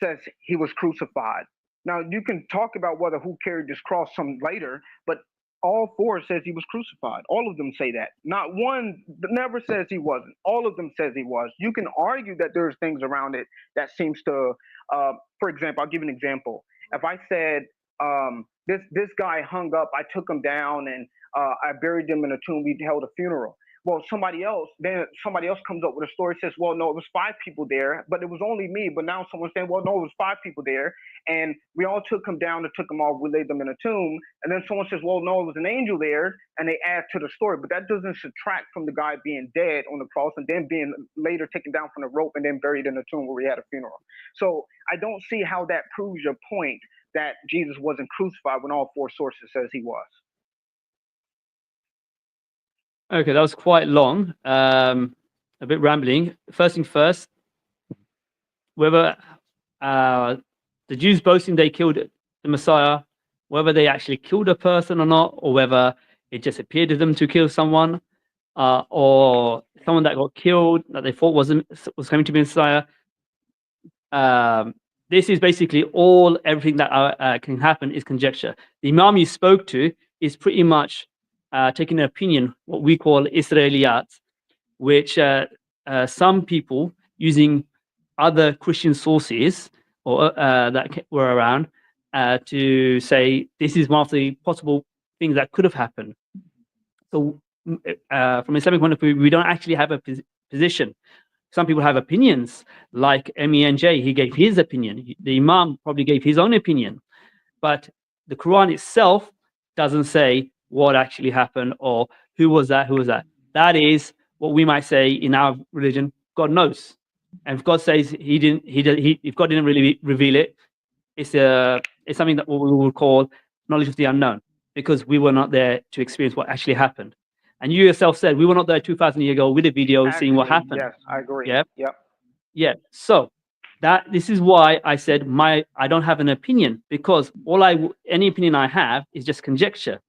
says he was crucified. Now, you can talk about whether who carried this cross some later, but all 4 says he was crucified. All of them say that. Not one never says he wasn't. All of them says he was. You can argue that there's things around it that seems to, for example, I'll give you an example. If I said this guy hung up, I took him down and I buried him in a tomb. We held a funeral. Well, somebody else comes up with a story, says, well, no, it was 5 people there, but it was only me. But now someone's saying, well, no, it was 5 people there. And we all took him down and took him off. We laid them in a tomb. And then someone says, well, no, it was an angel there. And they add to the story. But that doesn't subtract from the guy being dead on the cross and then being later taken down from the rope and then buried in a tomb where we had a funeral. So I don't see how that proves your point that Jesus wasn't crucified when all 4 sources says he was. Okay, that was quite long, a bit rambling. First thing first, whether the Jews boasting they killed the Messiah, whether they actually killed a person or not, or whether it just appeared to them to kill someone, or someone that got killed that they thought was coming to be Messiah. This is basically everything that can happen is conjecture. The Imam you spoke to is pretty much taking an opinion, what we call Israeliyat, which some people using other Christian sources or that were around to say this is one of the possible things that could have happened. So from Islamic point of view, we don't actually have a position. Some people have opinions, like MENJ, he gave his opinion. The Imam probably gave his own opinion. But the Quran itself doesn't say what actually happened or who was that. That is what we might say in our religion, God knows. And if God says if God didn't really reveal it, it's something that we will call knowledge of the unknown, because we were not there to experience what actually happened. And you yourself said we were not there 2,000 years ago with a video seeing what happened. Yes, I agree. Yeah. Yep. Yeah. So this is why I said I don't have an opinion, because any opinion I have is just conjecture.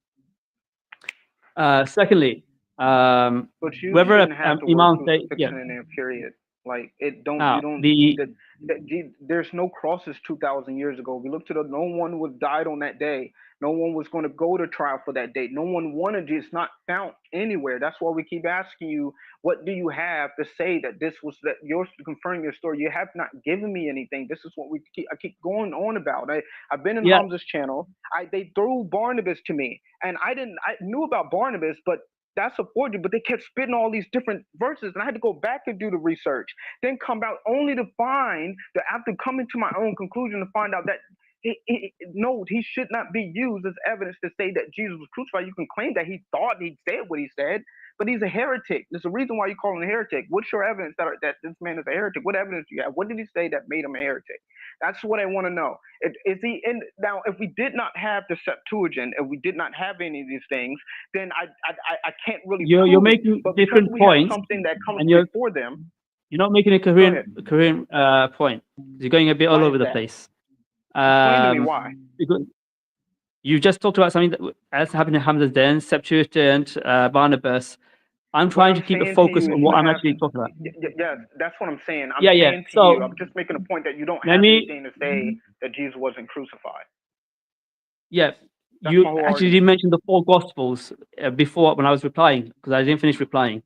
Secondly, but you whether shouldn't have the Imam word say, crucifixion in there, period. Like it don't Now, you don't need it. There's no crosses 2,000 years ago. We looked at it, no one was died on that day. No one was going to go to trial for that date. No one wanted it. It's not found anywhere. That's why we keep asking you, what do you have to say that this was that you're confirming your story? You have not given me anything. This is what I keep going on about. I've been in Hamza's channel. They threw Barnabas to me, and I knew about Barnabas, but that's a forgery, but they kept spitting all these different verses, and I had to go back and do the research, then come out only to find that after coming to my own conclusion to find out that no, he should not be used as evidence to say that Jesus was crucified. You can claim that he thought he said what he said, but he's a heretic. There's a reason why you call him a heretic. What's your evidence that this man is a heretic? What evidence do you have? What did he say that made him a heretic? That's what I want to know. Is he in now? If we did not have the Septuagint, if we did not have any of these things, then I can't really. You're making different points, something that comes before them. You're not making a coherent point. You're going a bit all over the place. Explain to me why. Because you just talked about something that happened in Hamza's den, Septuagint, Barnabas. I'm trying to keep a focus on what I'm actually talking about. Yeah, that's what I'm saying. I'm saying to you, I'm just making a point that you don't have anything to say that Jesus wasn't crucified. Yeah, you actually didn't mention the 4 Gospels before when I was replying, because I didn't finish replying.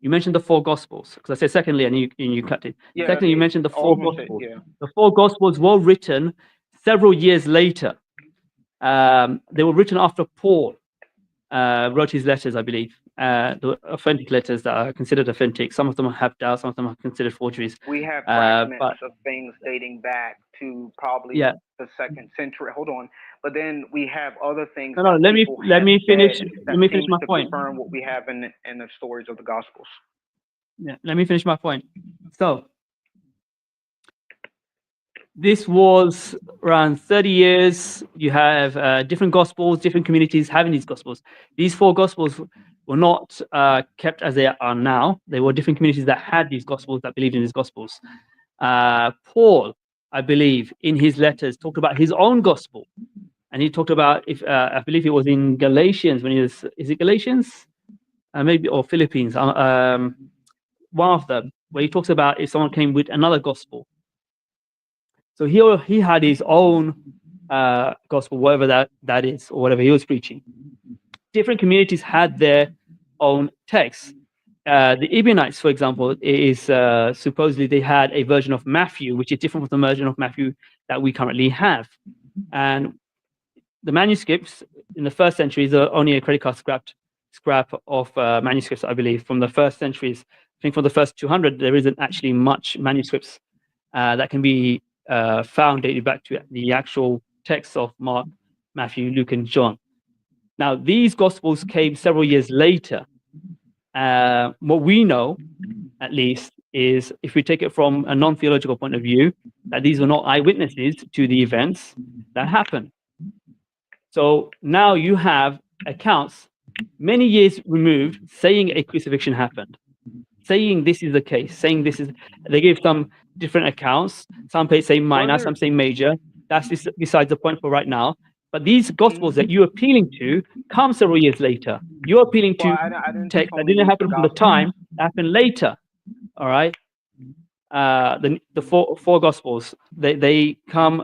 You mentioned the 4 Gospels, because I said secondly, and you cut it. Yeah, secondly, you mentioned the 4 Gospels. The 4 Gospels were written several years later. They were written after Paul wrote his letters, I believe. The authentic letters that are considered authentic. Some of them have doubts, some of them are considered forgeries. We have fragments of things dating back to probably the 2nd century. Hold on, but then we have other things. No, let me finish. Let me finish my point. Confirm what we have in the stories of the Gospels. Yeah, let me finish my point. So this was around 30 years. You have different Gospels, different communities having these Gospels. These 4 Gospels were not kept as they are now. They were different communities that had these Gospels, that believed in these Gospels. Paul, I believe, in his letters talked about his own gospel, and he talked about, if I believe it was in Galatians, when he was, is it Galatians, maybe, or Philippines, one of them, where he talks about if someone came with another gospel. So he had his own gospel, whatever that is, or whatever he was preaching. Different communities had their own texts. The Ebionites, for example, is supposedly they had a version of Matthew, which is different from the version of Matthew that we currently have. And the manuscripts in the first centuries are only a credit card scrap of manuscripts, I believe, from the first centuries. I think for the first 200, there isn't actually much manuscripts that can be found dated back to the actual texts of Mark, Matthew, Luke, and John. Now, these Gospels came several years later. What we know, at least, is if we take it from a non-theological point of view, that these were not eyewitnesses to the events that happened. So now you have accounts many years removed saying a crucifixion happened, saying this is the case, saying this is, they give some different accounts. Some say minor, some say major. That's besides the point for right now. But these Gospels that you're appealing to come several years later. You're appealing to text that didn't happen from the time, happened later. All right. The four Gospels, they come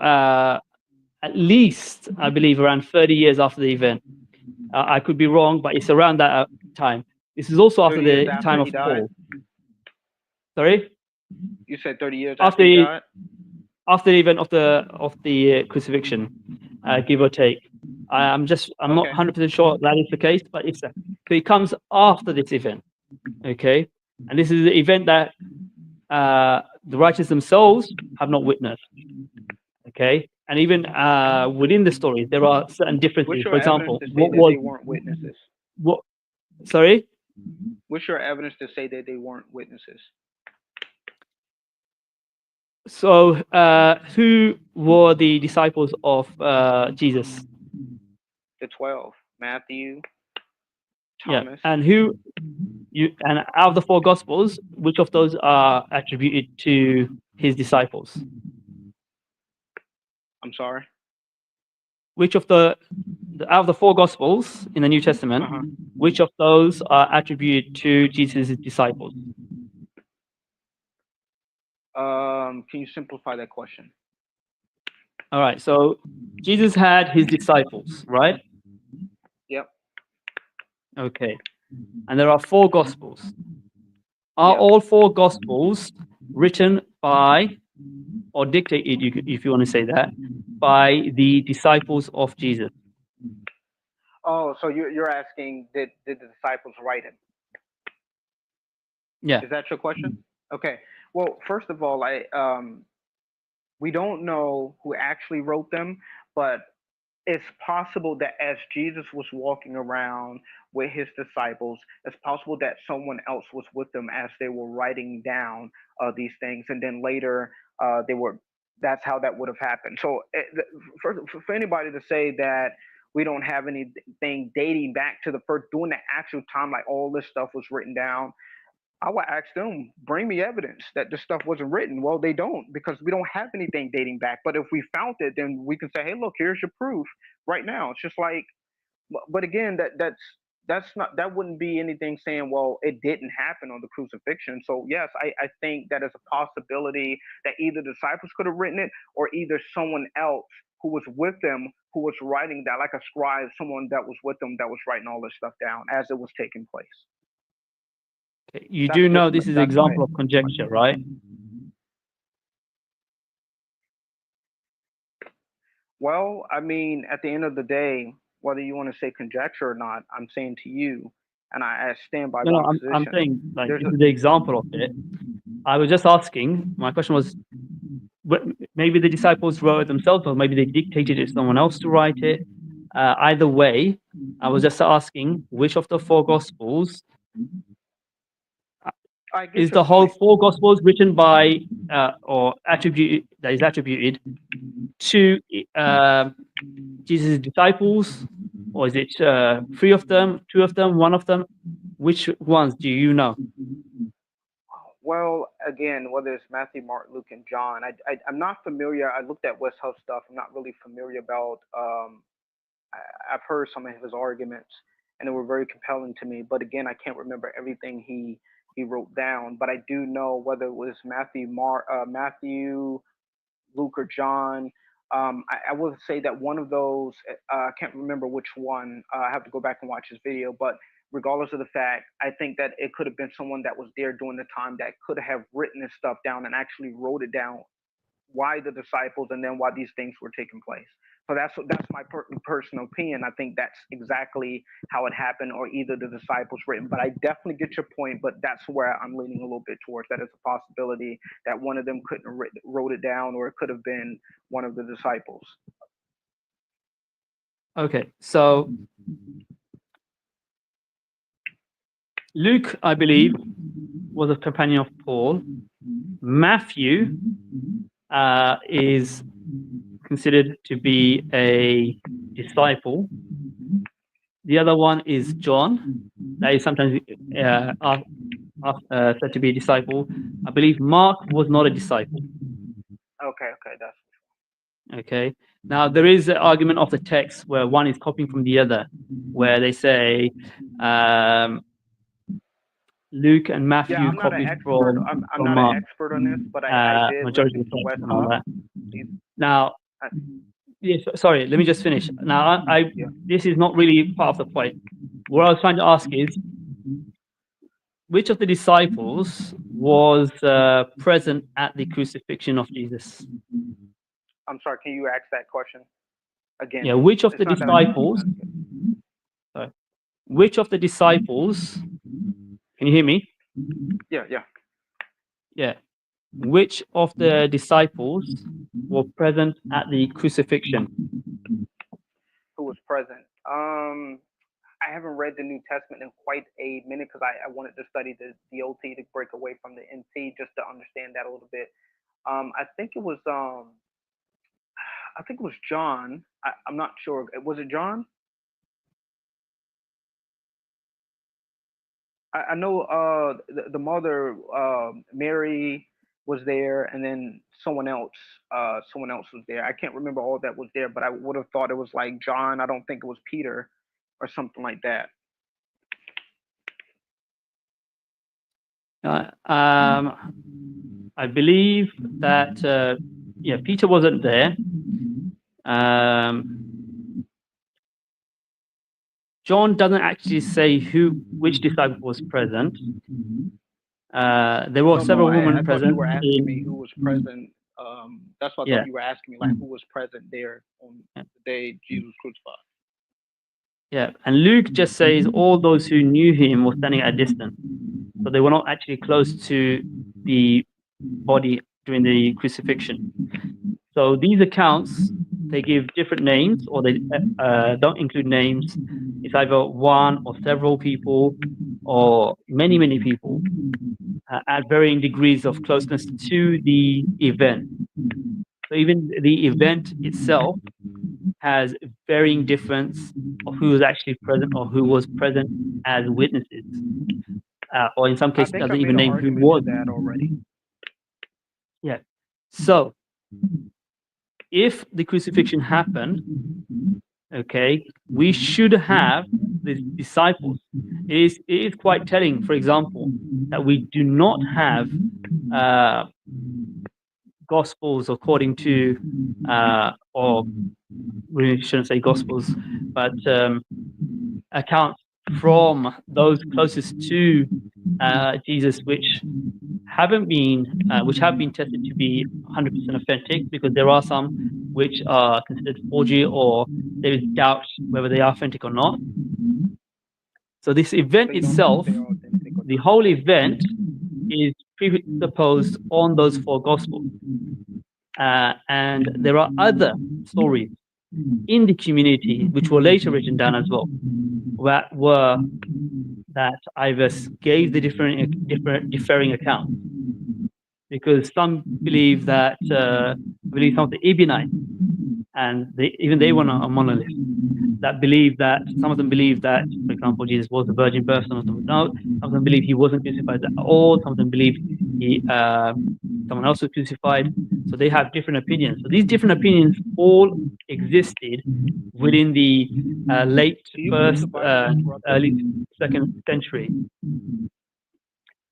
at least, I believe, around 30 years after the event. I could be wrong, but it's around that time. This is also after the time of Paul. Sorry? You said 30 years after he died? After the event of the crucifixion, give or take. I'm not 100% sure that is the case, but so it comes after this event. Okay, and this is the event that the righteous themselves have not witnessed. Okay, and even within the story, there are certain differences. For example, what was they weren't witnesses? What? Sorry. What's your evidence to say that they weren't witnesses? So, who were the disciples of Jesus? The 12. Matthew, Thomas. Yeah, and and out of the four Gospels, which of those are attributed to his disciples? I'm sorry? Which of out of the four Gospels in the New Testament, which of those are attributed to Jesus' disciples? Can you simplify that question? All right, so Jesus had his disciples, right? Yep. Okay, and there are four Gospels. Are all four Gospels written by, or dictated, if you want to say that, by the disciples of Jesus? Oh, so you're asking, did the disciples write it? Yeah. Is that your question? Okay. Well, first of all, we don't know who actually wrote them, but it's possible that as Jesus was walking around with his disciples, it's possible that someone else was with them as they were writing down these things, and then later that's how that would have happened. So for anybody to say that we don't have anything dating back to during the actual time, like all this stuff was written down, I would ask them, bring me evidence that this stuff wasn't written. Well, they don't, because we don't have anything dating back. But if we found it, then we can say, hey, look, here's your proof right now. It's just like, but again, that wouldn't be anything saying, well, it didn't happen on the crucifixion. So yes, I think that is a possibility that either disciples could have written it, or either someone else who was with them, who was writing that, like a scribe, someone that was with them that was writing all this stuff down as it was taking place. You do know this is an example of conjecture, right? Well, I mean, at the end of the day, whether you want to say conjecture or not, I'm saying to you, and I stand by my position. I'm saying, like, this is the example of it. I was just asking, my question was, maybe the disciples wrote it themselves, or maybe they dictated it to someone else to write it. Either way, I was just asking which of the four Gospels is the whole four Gospels written by or attributed to Jesus' disciples, or is it three of them, two of them, one of them? Which ones do you know? Well, again, whether it's Matthew, Mark, Luke, and John, I'm not familiar. I looked at West Huff stuff. I'm not really familiar about. I've heard some of his arguments, and they were very compelling to me. But again, I can't remember everything he wrote down. But I do know whether it was Matthew, Luke, or John. I will say that one of those, I can't remember which one. I have to go back and watch his video. But regardless of the fact, I think that it could have been someone that was there during the time that could have written this stuff down and actually wrote it down, why the disciples and then why these things were taking place. So that's my personal opinion. I think that's exactly how it happened, or either the disciples written. But I definitely get your point. But that's where I'm leaning a little bit towards. That it's a possibility that one of them couldn't have wrote it down, or it could have been one of the disciples. Okay, so Luke, I believe, was a companion of Paul. Matthew is considered to be a disciple. The other one is John, that is sometimes said to be a disciple. I believe Mark was not a disciple. Okay, that's okay. Now there is an argument of the text where one is copying from the other, where they say Luke and Matthew copied from. I'm not an expert on this, but I did majority listen to West and all Huff. that. Now, yes, sorry, let me just finish. Now, this is not really part of the point. What I was trying to ask is, which of the disciples was present at the crucifixion of Jesus? I'm sorry, can you ask that question again? Yeah, which of the disciples? Sorry, which of the disciples? Can you hear me? Yeah. Yeah. Which of the disciples were present at the crucifixion? Who was present? I haven't read the New Testament in quite a minute because I wanted to study the OT to break away from the NT just to understand that a little bit. I think it was John. I'm not sure. Was it John? I know the mother, Mary, was there, and then someone else was there. I can't remember all that was there, but I would have thought it was like John. I don't think it was Peter or something like that. I believe that Peter wasn't there. John doesn't actually say which disciple was present. There were several women present. You were asking me who was present. That's what I thought you were asking me, like who was present there on the day Jesus was crucified. Yeah, and Luke just says all those who knew him were standing at a distance, so they were not actually close to the body during the crucifixion. So these accounts, they give different names, or they don't include names. It's either one or several people, or many people at varying degrees of closeness to the event. So even the event itself has varying difference of who was actually present or who was present as witnesses, or in some cases doesn't even name who was. That already. Yeah. So if the crucifixion happened, okay, we should have the disciples. It is quite telling, for example, that we do not have Gospels according to, or we shouldn't say Gospels, but accounts from those closest to Jesus, which have been tested to be 100% authentic, because there are some which are considered forgery, or there is doubt whether they are authentic or not. So this event itself, the whole event, is presupposed on those four Gospels. And there are other stories in the community which were later written down as well, that either gave the differing accounts. Because some believe that, some of the Ebionites, and even they were not a monolith. that believe that, some of them believe that, for example, Jesus was a virgin birth, some of them don't. Some of them believe he wasn't crucified at all. Some of them believe he, someone else was crucified. So they have different opinions. So these different opinions all existed within the late first, early second century.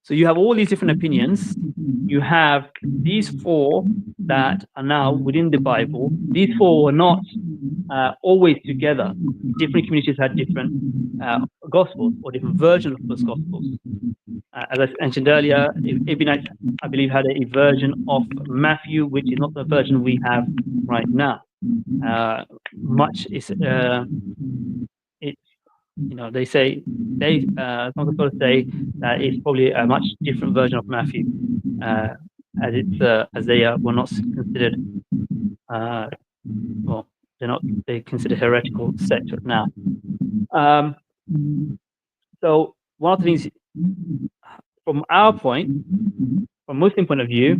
So you have all these different opinions. You have these four that are now within the Bible. These four were not always together. Different communities had different gospels or different versions of those gospels. As I mentioned earlier, Ibnites, I believe, had a version of Matthew, which is not the version we have right now. Much is they say some of the scholars say that it's probably a much different version of Matthew, as they were not considered they're considered heretical sects now. So one of the things from our point, from Muslim point of view,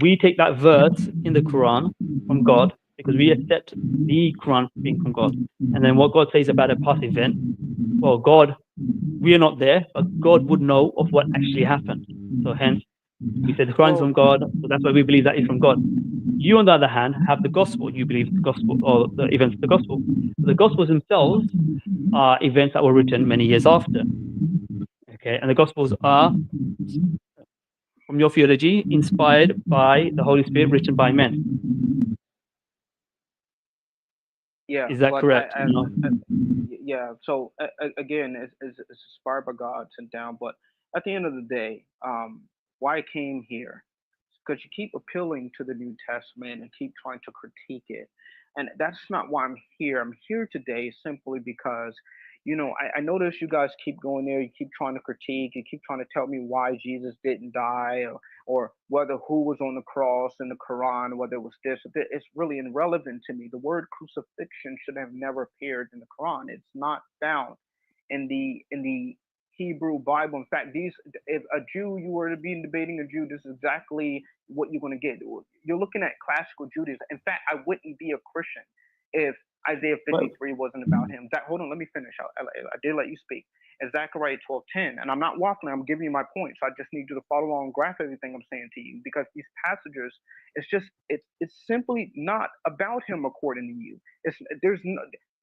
we take that verse in the Quran from God because we accept the Quran being from God. And then what God says about a past event, well, we are not there, but God would know of what actually happened. So hence, we say the Quran is from God, so that's why we believe that is from God. You, on the other hand, have the gospel. You believe the gospel, or the events of the gospel. The gospels themselves are events that were written many years after. Okay, and the gospels are, from your theology, inspired by the Holy Spirit, written by men. Yeah, is that correct? Yeah. So again, it's inspired by God, sent down. But at the end of the day, why I came here? Because you keep appealing to the New Testament and keep trying to critique it, and that's not why I'm here. I'm here today simply because, I notice you guys keep going there. You keep trying to critique. You keep trying to tell me why Jesus didn't die, or whether who was on the cross in the Quran, whether it was this. It's really irrelevant to me. The word crucifixion should have never appeared in the Quran. It's not found in the Hebrew Bible. In fact, if a Jew, you were to be debating a Jew, this is exactly what you're going to get. You're looking at classical Judaism. In fact, I wouldn't be a Christian if Isaiah 53 wasn't about him. Hold on, let me finish. I did let you speak. And Zechariah 12:10, and I'm not waffling, I'm giving you my points. I just need you to follow along and graph everything I'm saying to you, because these passages, it's simply not about him according to you.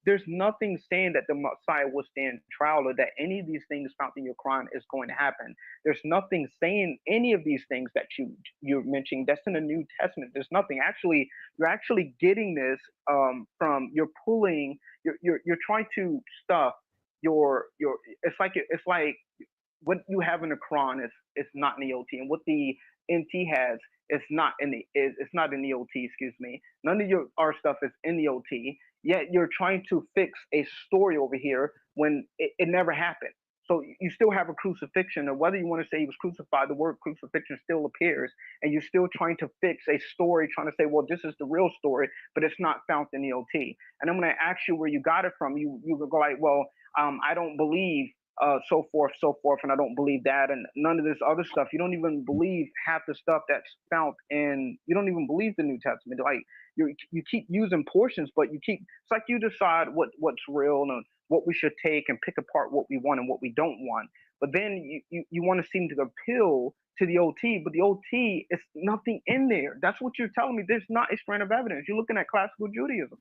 There's nothing saying that the Messiah will stand trial, or that any of these things found in your Quran is going to happen. There's nothing saying any of these things that you're mentioning that's in the New Testament. There's nothing. Actually, you're actually getting this from, you're trying to stuff your it's like what you have in the Quran is not in the OT, and what the NT has it's not in the OT. Excuse me. None of our stuff is in the OT. Yet you're trying to fix a story over here when it never happened. So you still have a crucifixion, or whether you want to say he was crucified, the word crucifixion still appears, and you're still trying to fix a story, trying to say, well, this is the real story, but it's not found in the OT. And then when I ask you where you got it from, you go like, well, I don't believe so forth, and I don't believe that, and none of this other stuff. You don't even believe half the stuff that's found in. You don't even believe the New Testament. Like you keep using portions, but it's like you decide what's real and what we should take and pick apart what we want and what we don't want. But then you want to seem to appeal to the OT, but the OT is nothing in there. That's what you're telling me. There's not a strand of evidence. You're looking at classical Judaism.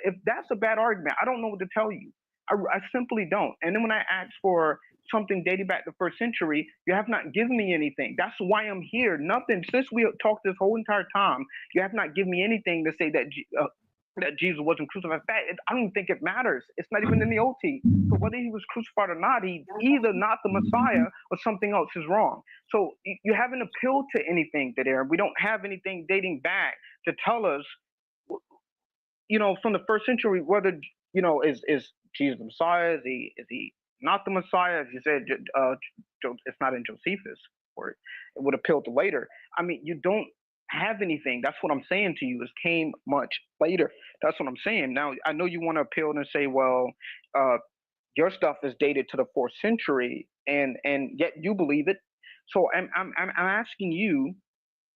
If that's a bad argument, I don't know what to tell you. I simply don't. And then when I ask for something dating back to the first century, you have not given me anything. That's why I'm here. Nothing. Since we talked this whole entire time, you have not given me anything to say that Jesus wasn't crucified. In fact, I don't think it matters. It's not even in the OT. So whether he was crucified or not, he either not the Messiah or something else is wrong. So you haven't appealed to anything there. We don't have anything dating back to tell us, from the first century, whether, is Jesus the Messiah? Is he not the Messiah? As you said, it's not in Josephus, or it would appeal to later. I mean, you don't have anything. That's what I'm saying to you. It came much later. That's what I'm saying. Now, I know you want to appeal and say, well, your stuff is dated to the 4th century, and yet you believe it. So I'm asking you,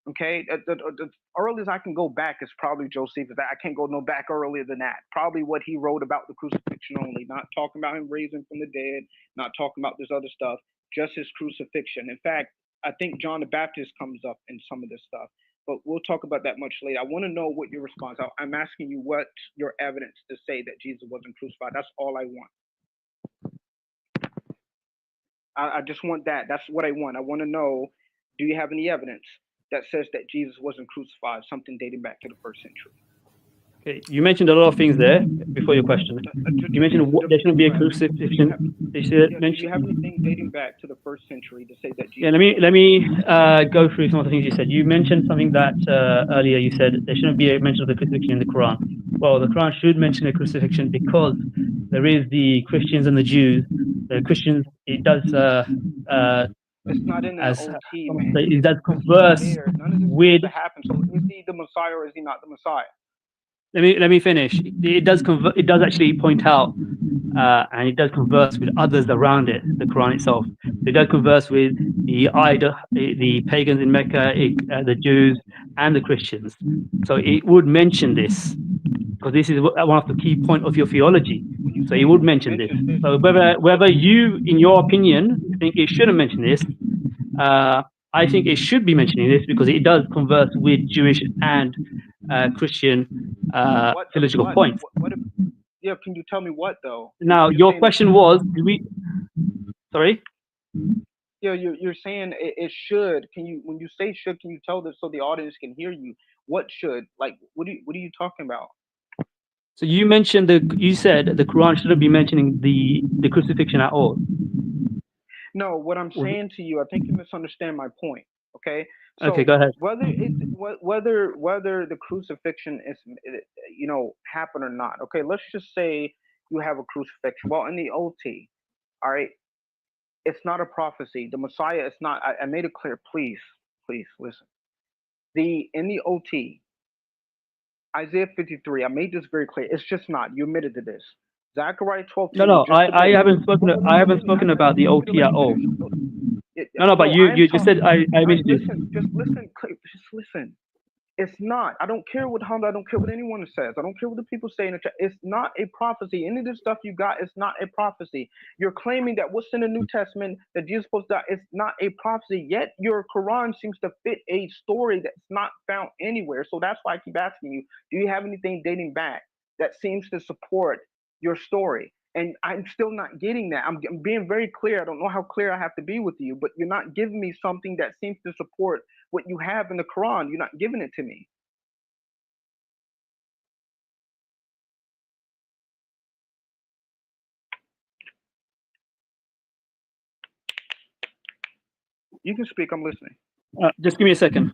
Okay, the earliest I can go back is probably Josephus. I can't go no back earlier than that. Probably what he wrote about the crucifixion only, not talking about him raising from the dead, not talking about this other stuff, just his crucifixion. In fact, I think John the Baptist comes up in some of this stuff, but we'll talk about that much later. I want to know what your response. I'm asking you what your evidence to say that Jesus wasn't crucified. That's all I want. I just want that. That's what I want. I want to know, do you have any evidence that says that Jesus wasn't crucified, something dating back to the first century? Okay, you mentioned a lot of things there before your question. You mentioned there shouldn't be a crucifixion. Do you have anything dating back to the first century to say that Jesus? Yeah, let me go through some of the things you said. You mentioned something that earlier you said there shouldn't be a mention of the crucifixion in the Quran. Well, the Quran should mention a crucifixion because there is the Christians and the Jews. The Christians, it does. It's not in the OT, man. It does converse None of this with. to happen. So is he the Messiah or is he not the Messiah? Let me finish. It does actually point out, and it does converse with others around it. The Quran itself. It does converse with the pagans in Mecca, the Jews, and the Christians. So it would mention this because this is one of the key points of your theology. So it would mention this. So whether you, in your opinion, think it shouldn't mention this, I think it should be mentioning this because it does converse with Jewish and Christian theological points. Yeah, can you tell me what though? Now, your question was, sorry? Yeah, you're saying it should. When you say should, can you tell this so the audience can hear you? What should? Like, what are you talking about? So you mentioned you said the Quran shouldn't be mentioning the crucifixion at all. No, what I'm saying to you, I think you misunderstand my point. Okay. So okay, go ahead. Whether the crucifixion is happen or not. Okay, let's just say you have a crucifixion. Well, in the OT, all right, it's not a prophecy. The Messiah is not. I made it clear. Please listen. In the OT, Isaiah 53. I made this very clear. It's just not. You admitted to this. Zechariah 12. No, I haven't spoken. I haven't spoken about the OT at all. No, but you just said I made this. Just listen. It's not. I don't care what Hamza. I don't care what anyone says. I don't care what the people say in the chat. It's not a prophecy. Any of this stuff you got is not a prophecy. You're claiming that what's in the New Testament that Jesus supposed to die is not a prophecy. Yet your Quran seems to fit a story that's not found anywhere. So that's why I keep asking you: do you have anything dating back that seems to support your story? And I'm still not getting that. I'm being very clear. I don't know how clear I have to be with you, but you're not giving me something that seems to support what you have in the Quran. You're not giving it to me. You can speak. I'm listening. Just give me a second.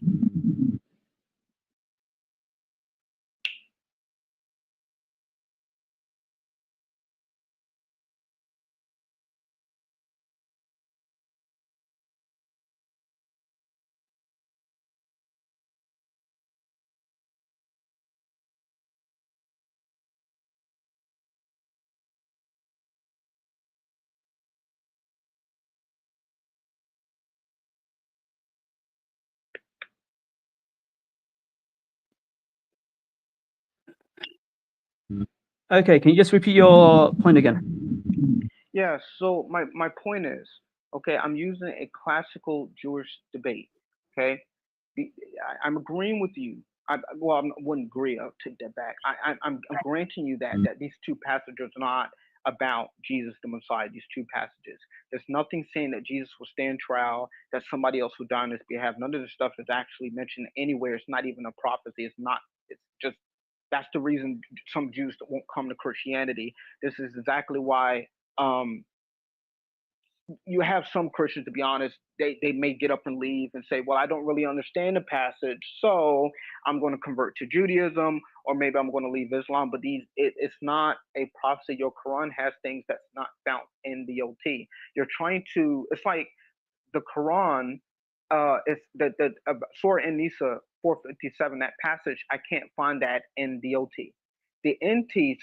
Okay, can you just repeat your point again? Yeah, so my point is, okay, I'm using a classical Jewish debate, okay? I'm agreeing with you. I wouldn't agree. I'll take that back. I'm granting you that these two passages are not about Jesus the Messiah, these two passages. There's nothing saying that Jesus will stand trial, that somebody else will die on his behalf. None of this stuff is actually mentioned anywhere. It's not even a prophecy. It's just that's the reason some Jews won't come to Christianity. This is exactly why you have some Christians, to be honest, they may get up and leave and say, well, I don't really understand the passage, so I'm going to convert to Judaism, or maybe I'm going to leave Islam. But it's not a prophecy. Your Quran has things that's not found in the OT. You're trying to, it's like the Quran, it's the Surah An-Nisa 457, that passage, I can't find that in the OT. The NT's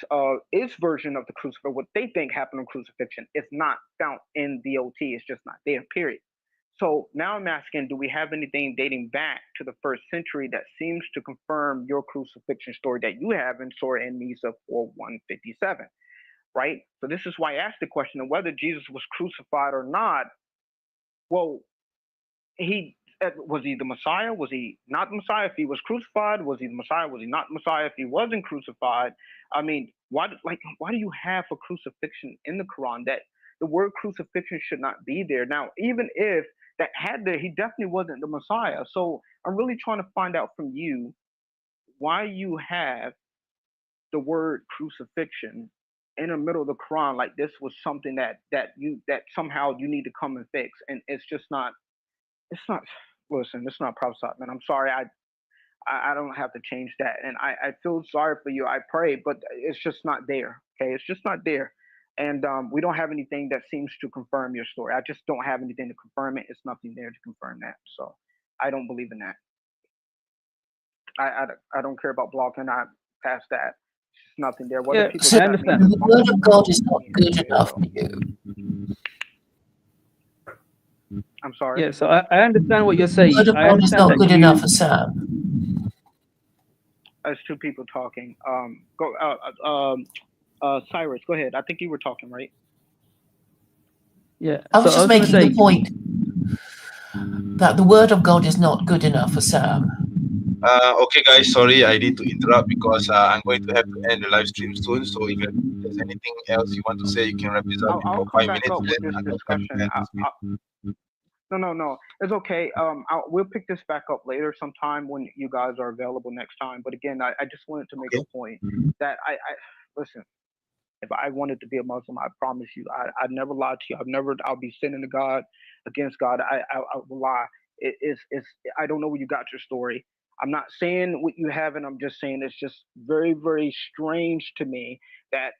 its version of the crucifixion, what they think happened on crucifixion, is not found in the OT. It's just not there, period. So now I'm asking, do we have anything dating back to the 1st century that seems to confirm your crucifixion story that you have in Surah An-Nisa 4:157, right? So this is why I asked the question of whether Jesus was crucified or not. Well, was he the Messiah? Was he not the Messiah? If he was crucified, was he the Messiah? Was he not the Messiah? If he wasn't crucified, I mean, why do you have a crucifixion in the Quran that the word crucifixion should not be there? Now, even if that had there, he definitely wasn't the Messiah. So I'm really trying to find out from you why you have the word crucifixion in the middle of the Quran like this was something that somehow you need to come and fix, and it's just not. It's not. Listen, it's not prophesied, man. I'm sorry. I don't have to change that, and I feel sorry for you. I pray, but it's just not there. Okay, it's just not there, and we don't have anything that seems to confirm your story. I just don't have anything to confirm it. It's nothing there to confirm that. So I don't believe in that. I don't care about blocking. I past that. It's just nothing there. What if people So I understand. the word of God is not good enough for you. I'm sorry. Yeah, so I understand what you're saying. The word of I God is understand not that good you. enough for Sam. There's 2 people talking. Cyrus, go ahead. I think you were talking, right? Yeah. I was So just I was making gonna the say, point that the word of God is not good enough for Sam. Okay, guys, sorry, I need to interrupt because I'm going to have to end the live stream soon. So if there's anything else you want to say, you can wrap this up I'll for come 5 back minutes. up with Then this I'm going to have discussion. to end. No, it's okay. We'll pick this back up later sometime when you guys are available next time. But again, I just wanted to make a point that I listen. If I wanted to be a Muslim, I promise you, I'd never lie to you. I'll be sinning to God, against God. I will lie. It's I don't know where you got your story. I'm not saying what you have, and I'm just saying it's just very, very strange to me that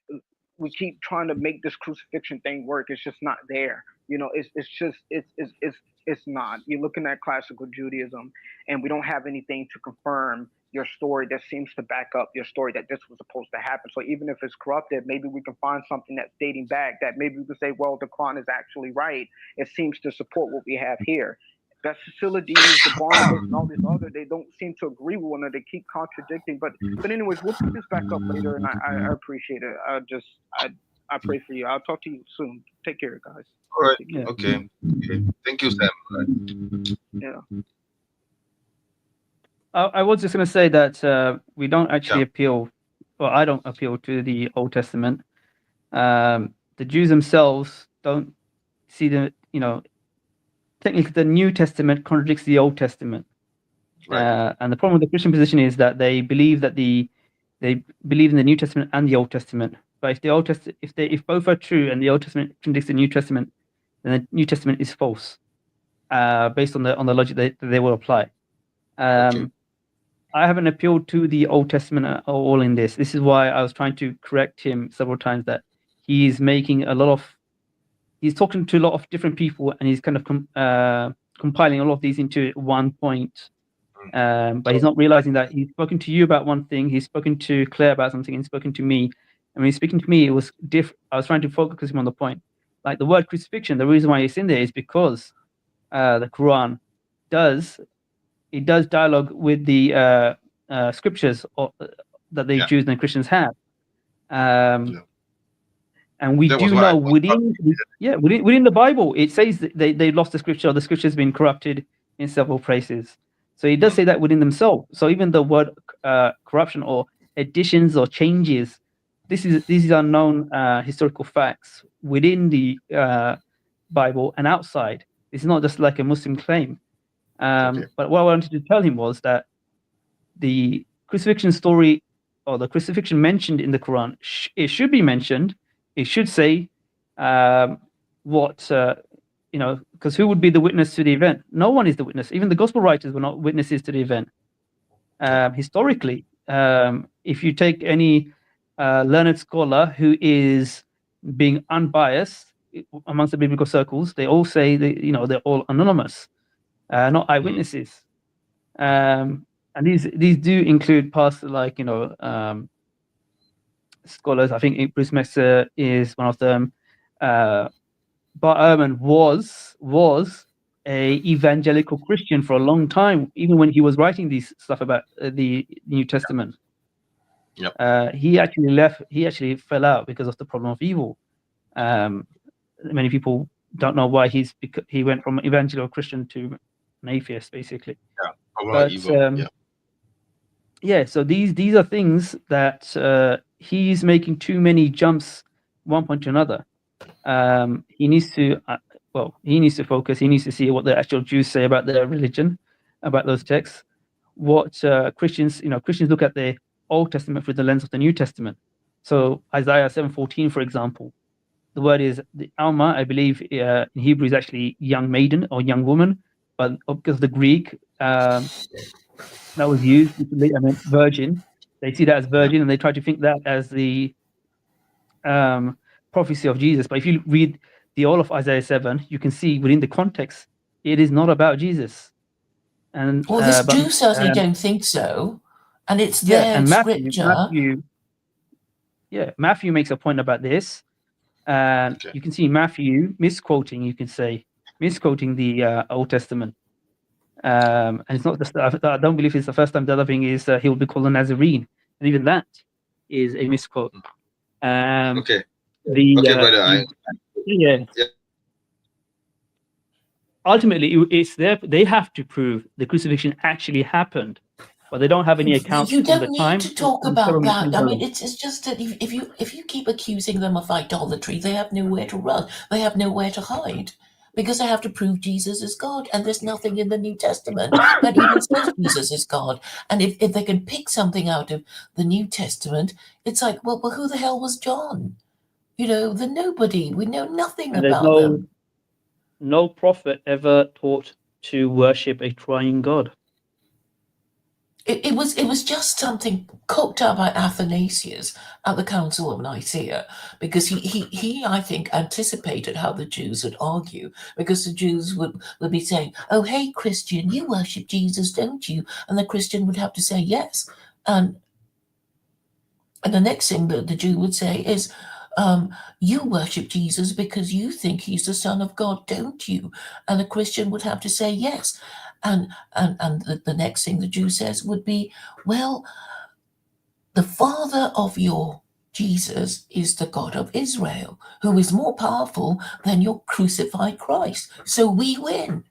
we keep trying to make this crucifixion thing work. It's just not there. You know, it's not. You're looking at classical Judaism, and we don't have anything to confirm your story that seems to back up your story that this was supposed to happen. So even if it's corrupted, maybe we can find something that's dating back that maybe we can say, well, the Quran is actually right. It seems to support what we have here. That's Facilities, the Barnabas, and all these other, they don't seem to agree with one another. They keep contradicting. But anyways, we'll pick this back up later, and I appreciate it. I pray for you. I'll talk to you soon. Take care, guys. All right. Yeah. Okay. Thank you, Sam. Yeah. I was just gonna say that we don't actually appeal, well, I don't appeal to the Old Testament. The Jews themselves don't see technically the New Testament contradicts the Old Testament. Right. And the problem with the Christian position is that they believe in the New Testament and the Old Testament. But if the Old Testament, if both are true and the Old Testament contradicts the New Testament, then the New Testament is false, based on the logic that they will apply. I haven't appealed to the Old Testament at all in this. This is why I was trying to correct him several times that he's making he's talking to a lot of different people, and he's kind of compiling a lot of these into one point. But he's not realizing that he's spoken to you about one thing, he's spoken to Claire about something, and he's spoken to me. And when he's speaking to me, it was different. I was trying to focus him on the point. Like the word crucifixion, the reason why it's in there is because the Quran does dialogue with the scriptures that the Jews and the Christians have. And we do know within the Bible, it says that they lost the scripture, or the scripture's been corrupted in several places. So it does say that within themselves. So even the word corruption or additions or changes, these are known historical facts within the Bible and outside. It's not just like a Muslim claim. But what I wanted to tell him was that the crucifixion story, or the crucifixion mentioned in the Quran, it should be mentioned. It should say because who would be the witness to the event? No one is the witness. Even the gospel writers were not witnesses to the event. Historically, if you take any learned scholar who is being unbiased amongst the biblical circles, they all say they're all anonymous, not eyewitnesses. And these do include past, scholars. I think Bruce Mexer is one of them. Bar Ehrman was a evangelical Christian for a long time, even when he was writing these stuff about the New Testament. Yep. He actually left. He actually fell out because of the problem of evil. Many people don't know why he went from evangelical Christian to an atheist, basically. Yeah. Problem of evil. Yeah. So these are things that he's making too many jumps one point to another. He needs to focus. He needs to see what the actual Jews say about their religion, about those texts. What Christians look at the Old Testament through the lens of the New Testament. So Isaiah 7:14, for example, the word is the Alma. I believe in Hebrew is actually young maiden or young woman, but because of the Greek that was used, I mean virgin. They see that as virgin, and they try to think that as the prophecy of Jesus. But if you read the all of Isaiah 7, you can see within the context, it is not about Jesus. And well, this Jew certainly don't think so, and it's there in scripture. Matthew makes a point about this, and you can see Matthew misquoting the Old Testament. And it's not just. I don't believe it's the first time. The other thing is he will be called a Nazarene, and even that is a misquote. Okay, brother. Ultimately, it's they have to prove the crucifixion actually happened, but they don't have any accounts. You don't from the need time to talk about that. I mean, done. it's just that if you keep accusing them of idolatry, they have nowhere to run. They have nowhere to hide. Because they have to prove Jesus is God, and there's nothing in the New Testament that even says Jesus is God. And if they can pick something out of the New Testament, it's like, well, who the hell was John? You know, the nobody. We know nothing about them. No prophet ever taught to worship a triune God. It was just something cooked up by Athanasius at the Council of Nicaea, because he I think anticipated how the Jews would argue, because the Jews would be saying, "Oh, hey Christian, you worship Jesus, don't you?" And the Christian would have to say yes, and the next thing that the Jew would say is, "You worship Jesus because you think he's the Son of God, don't you?" And the Christian would have to say yes. And the next thing the Jew says would be, well, the father of your Jesus is the God of Israel, who is more powerful than your crucified Christ. So we win.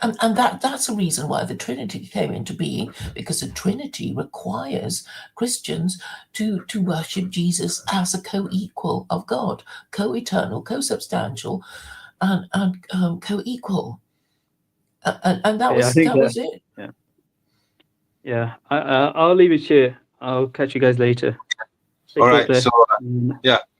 And that's the reason why the Trinity came into being, because the Trinity requires Christians to worship Jesus as a co-equal of God, co-eternal, co-substantial, and co-equal. And that was it. Yeah. I'll leave it here. I'll catch you guys later. All right. So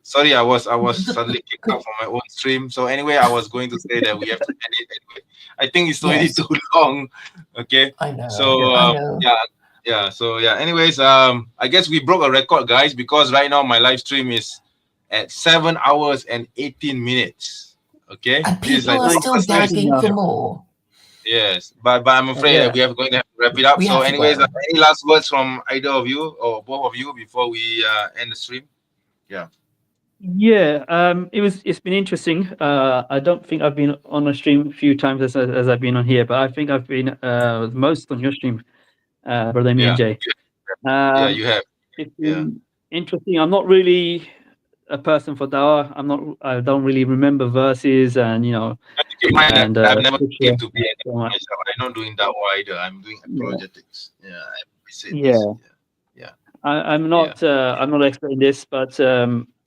sorry, I was suddenly kicked out from my own stream. So anyway, I was going to say that we have to end it anyway. I think it's already too long. Okay. I know. So I know. So anyways, I guess we broke a record, guys, because right now my live stream is at 7 hours and 18 minutes. Okay. And people are still gagging for more. Yes, but I'm afraid that we are going to have to wrap it up. So anyways, any last words from either of you or both of you before we end the stream? It's been interesting. I don't think I've been on a stream a few times as I've been on here, but I think I've been most on your stream, brother MENJ. You have. It's been interesting. I'm not really a person for dawah. I don't really remember verses, and I've never came to be anything myself. I'm not doing dawah either. I'm doing apologetics. I'm not I'm not expert in this, but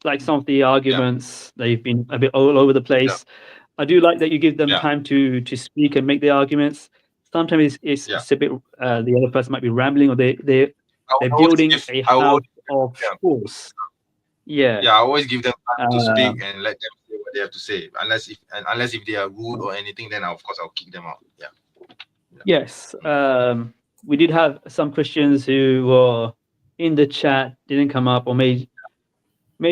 like some of the arguments, they've been a bit all over the place. I do like that you give them time to speak and make the arguments. Sometimes it's a bit the other person might be rambling, or they're building a house of force. I always give them time to speak and let them say what they have to say. Unless if they are rude or anything, then of course I'll kick them out. Yes. We did have some Christians who were in the chat, didn't come up, or made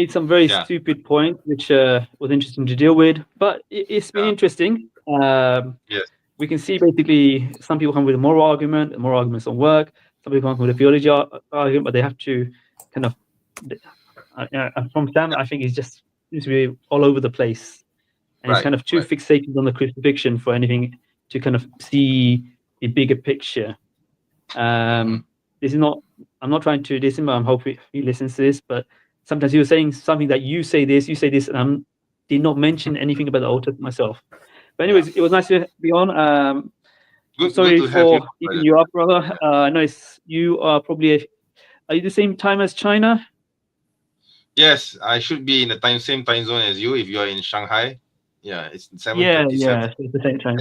some very stupid points, which was interesting to deal with. But it's been interesting. We can see basically some people come with a moral argument, and moral arguments don't work. Some people come with a theology argument, but they have to kind of. From Sam, I think he's just seems to be all over the place. and it's kind of too fixated on the crucifixion for anything to kind of see the bigger picture. This is not. I'm not trying to diss him. I'm hoping he listens to this. But sometimes he was saying something that you say this, and I did not mention anything about the Old Testament myself. But anyways, it was nice to be on. Sorry for keeping you up, brother. I know you are probably. Are you the same time as China? Yes, I should be in the same time zone as you if you are in Shanghai. Yeah, it's 7:37. Yeah, it's the same time.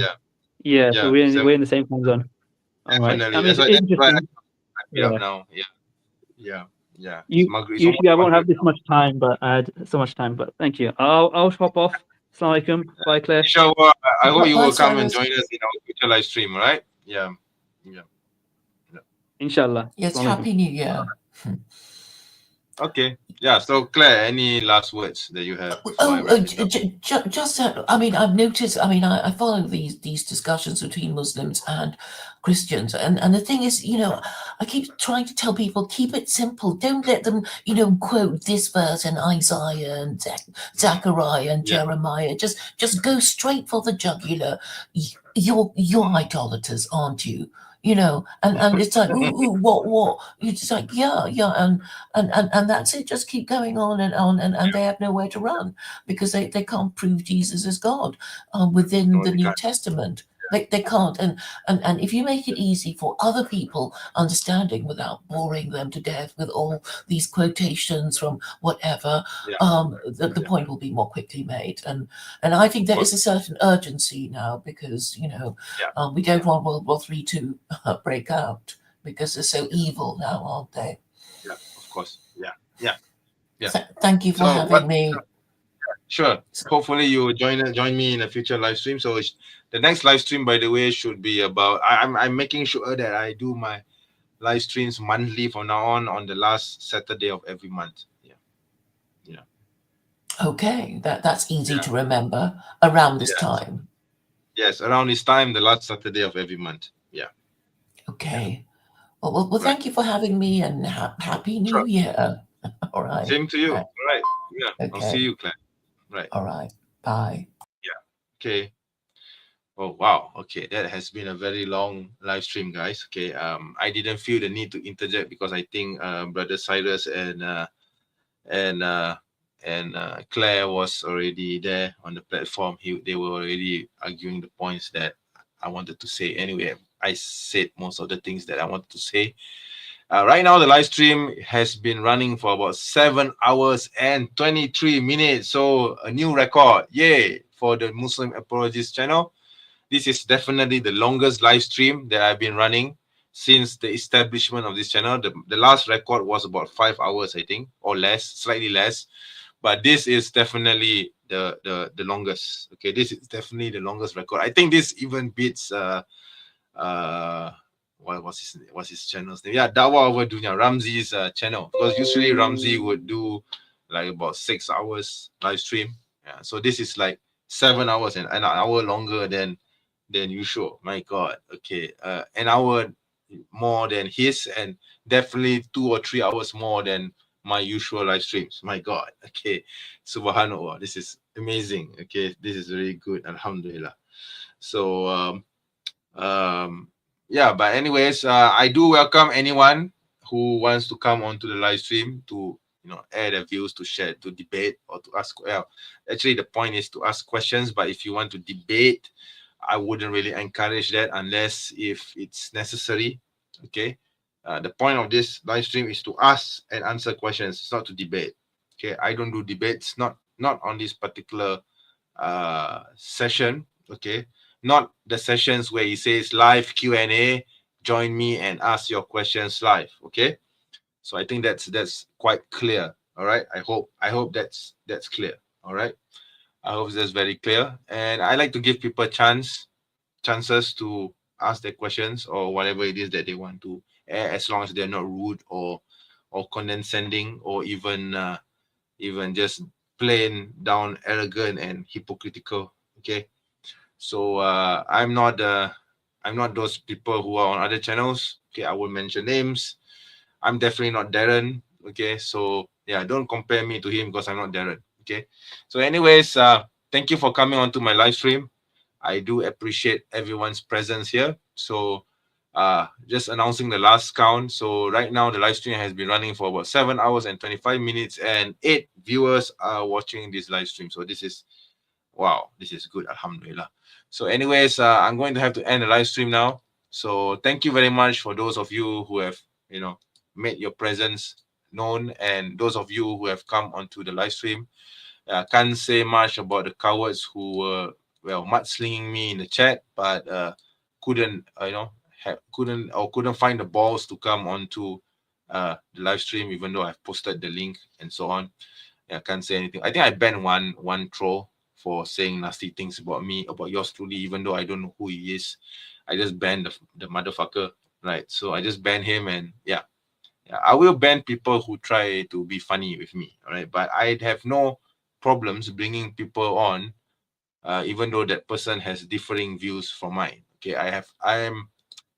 Yeah. So we're in the same time zone. All right. Definitely. I mean, That's it's why interesting. up now. Yeah. Usually I won't have this much time, but I had so much time. But thank you. I'll hop off. Assalamu alaikum. Bye, Claire. Inshallah, I hope you Bye, will come and Cyrus. join us in our future live stream, right? Yeah. Inshallah. Yes, Assalamu alaikum. Happy New Year. Okay. Yeah. So Claire, any last words that you have? Just I mean, I've noticed. I mean, I follow these discussions between Muslims and Christians, and the thing is, I keep trying to tell people, keep it simple. Don't let them, quote this verse in Isaiah and Zechariah and Jeremiah. Just go straight for the jugular. You're idolaters, aren't you? And it's like, ooh, what? It's like, yeah, and that's it. Just keep going on, and they have nowhere to run because they can't prove Jesus as God within the New Testament. They can't, and if you make it easy for other people understanding without boring them to death with all these quotations from whatever, the point will be more quickly made. And I think there is a certain urgency now because we don't want World War III to break out because they're so evil now, aren't they? Yeah, of course. Yeah. Thank you for having me. Sure. Hopefully you will join me in a future live stream. So the next live stream, by the way, should be about. I'm making sure that I do my live streams monthly from now on the last Saturday of every month. Yeah. Okay, that's easy to remember around this time. Yes, around this time, the last Saturday of every month. Yeah. Okay. Well, thank you for having me, and Happy New Year. All right. Same to you. All right. Yeah. Okay. I'll see you, Claire. Right. All right. Bye. Yeah. Okay. Oh wow. Okay, that has been a very long live stream, guys. Okay. I didn't feel the need to interject because I think Brother Cyrus and Claire was already there on the platform. They were already arguing the points that I wanted to say. Anyway, I said most of the things that I wanted to say. Right now, the live stream has been running for about 7 hours and 23 minutes. So a new record. Yay, for the Muslim Apologist channel. This is definitely the longest live stream that I've been running since the establishment of this channel. The last record was about 5 hours, I think, or less, slightly less. But this is definitely the longest. Okay, this is definitely the longest record. I think this even beats what's his channel's name? Yeah, Dawa Over Dunya, Ramzi's channel. Because usually Ramzi would do like about 6 hours live stream. Yeah, so this is like 7 hours and an hour longer than usual. My God. Okay, an hour more than his, and definitely 2 or 3 hours more than my usual live streams. My God. Okay, subhanallah, this is amazing. Okay, this is very good, alhamdulillah. So yeah, but anyways, I do welcome anyone who wants to come onto the live stream to air their views, to share, to debate, or to ask. Well, actually the point is to ask questions, but if you want to debate, I wouldn't really encourage that unless if it's necessary. Okay, the point of this live stream is to ask and answer questions. It's not to debate. Okay, I don't do debates, not on this particular session. Okay, not the sessions where he says live Q&A, join me and ask your questions live. Okay, so I think that's quite clear. All right, I hope that's clear. All right, I hope that's very clear. And I like to give people chances to ask their questions or whatever it is that they want to, as long as they're not rude or condescending or even just plain down arrogant and hypocritical. Okay, so I'm not those people who are on other channels. Okay, I won't mention names. I'm definitely not Darren. Okay, so yeah, don't compare me to him because I'm not Darren. Okay, so anyways, thank you for coming onto my live stream. I do appreciate everyone's presence here. So just announcing the last count. So right now the live stream has been running for about 7 hours and 25 minutes, and 8 viewers are watching this live stream. So this is, wow, this is good. Alhamdulillah. So anyways, I'm going to have to end the live stream now. So thank you very much for those of you who have, you know, made your presence known, and those of you who have come onto the live stream. Can't say much about the cowards who were, well, mudslinging me in the chat, but couldn't couldn't find the balls to come onto the live stream, even though I've posted the link and so on. I can't say anything. I think I banned one troll for saying nasty things about me, about yours truly, even though I don't know who he is. I just banned the motherfucker, right? So I just banned him, and yeah, I will ban people who try to be funny with me, all right? But I'd have no problems bringing people on, even though that person has differing views from mine. Okay, I am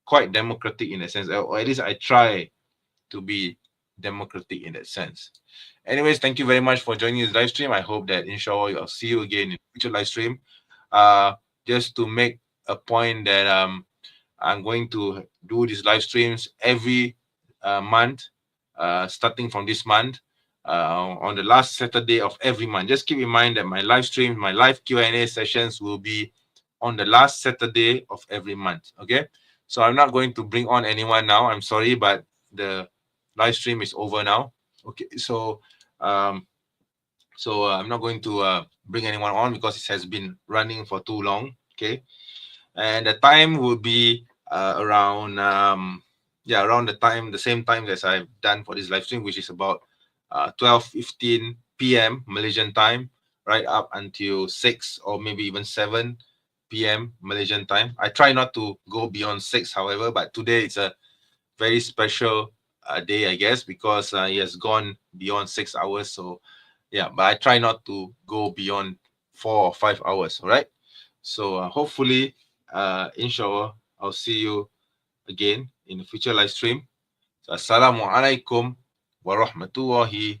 quite democratic in a sense, or at least I try to be democratic in that sense. Anyways, thank you very much for joining this live stream. I hope that inshallah I'll see you again in future live stream. Just to make a point that I'm going to do these live streams every month, starting from this month, on the last Saturday of every month. Just keep in mind that my live stream, my live Q&A sessions will be on the last Saturday of every month. Okay, so I'm not going to bring on anyone now. I'm sorry, but the live stream is over now. Okay, so I'm not going to bring anyone on because it has been running for too long. Okay, and the time will be around around the same time as I've done for this live stream, which is about 12:15 p.m. Malaysian time, right up until 6 or maybe even 7 p.m. Malaysian time. I try not to go beyond 6, however, but today it's a very special day, I guess, because he has gone beyond 6 hours. So yeah, but I try not to go beyond 4 or 5 hours. All right. So hopefully, inshallah, I'll see you again in the future live stream. So, Assalamualaikum warahmatullahi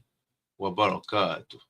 wabarakatuh.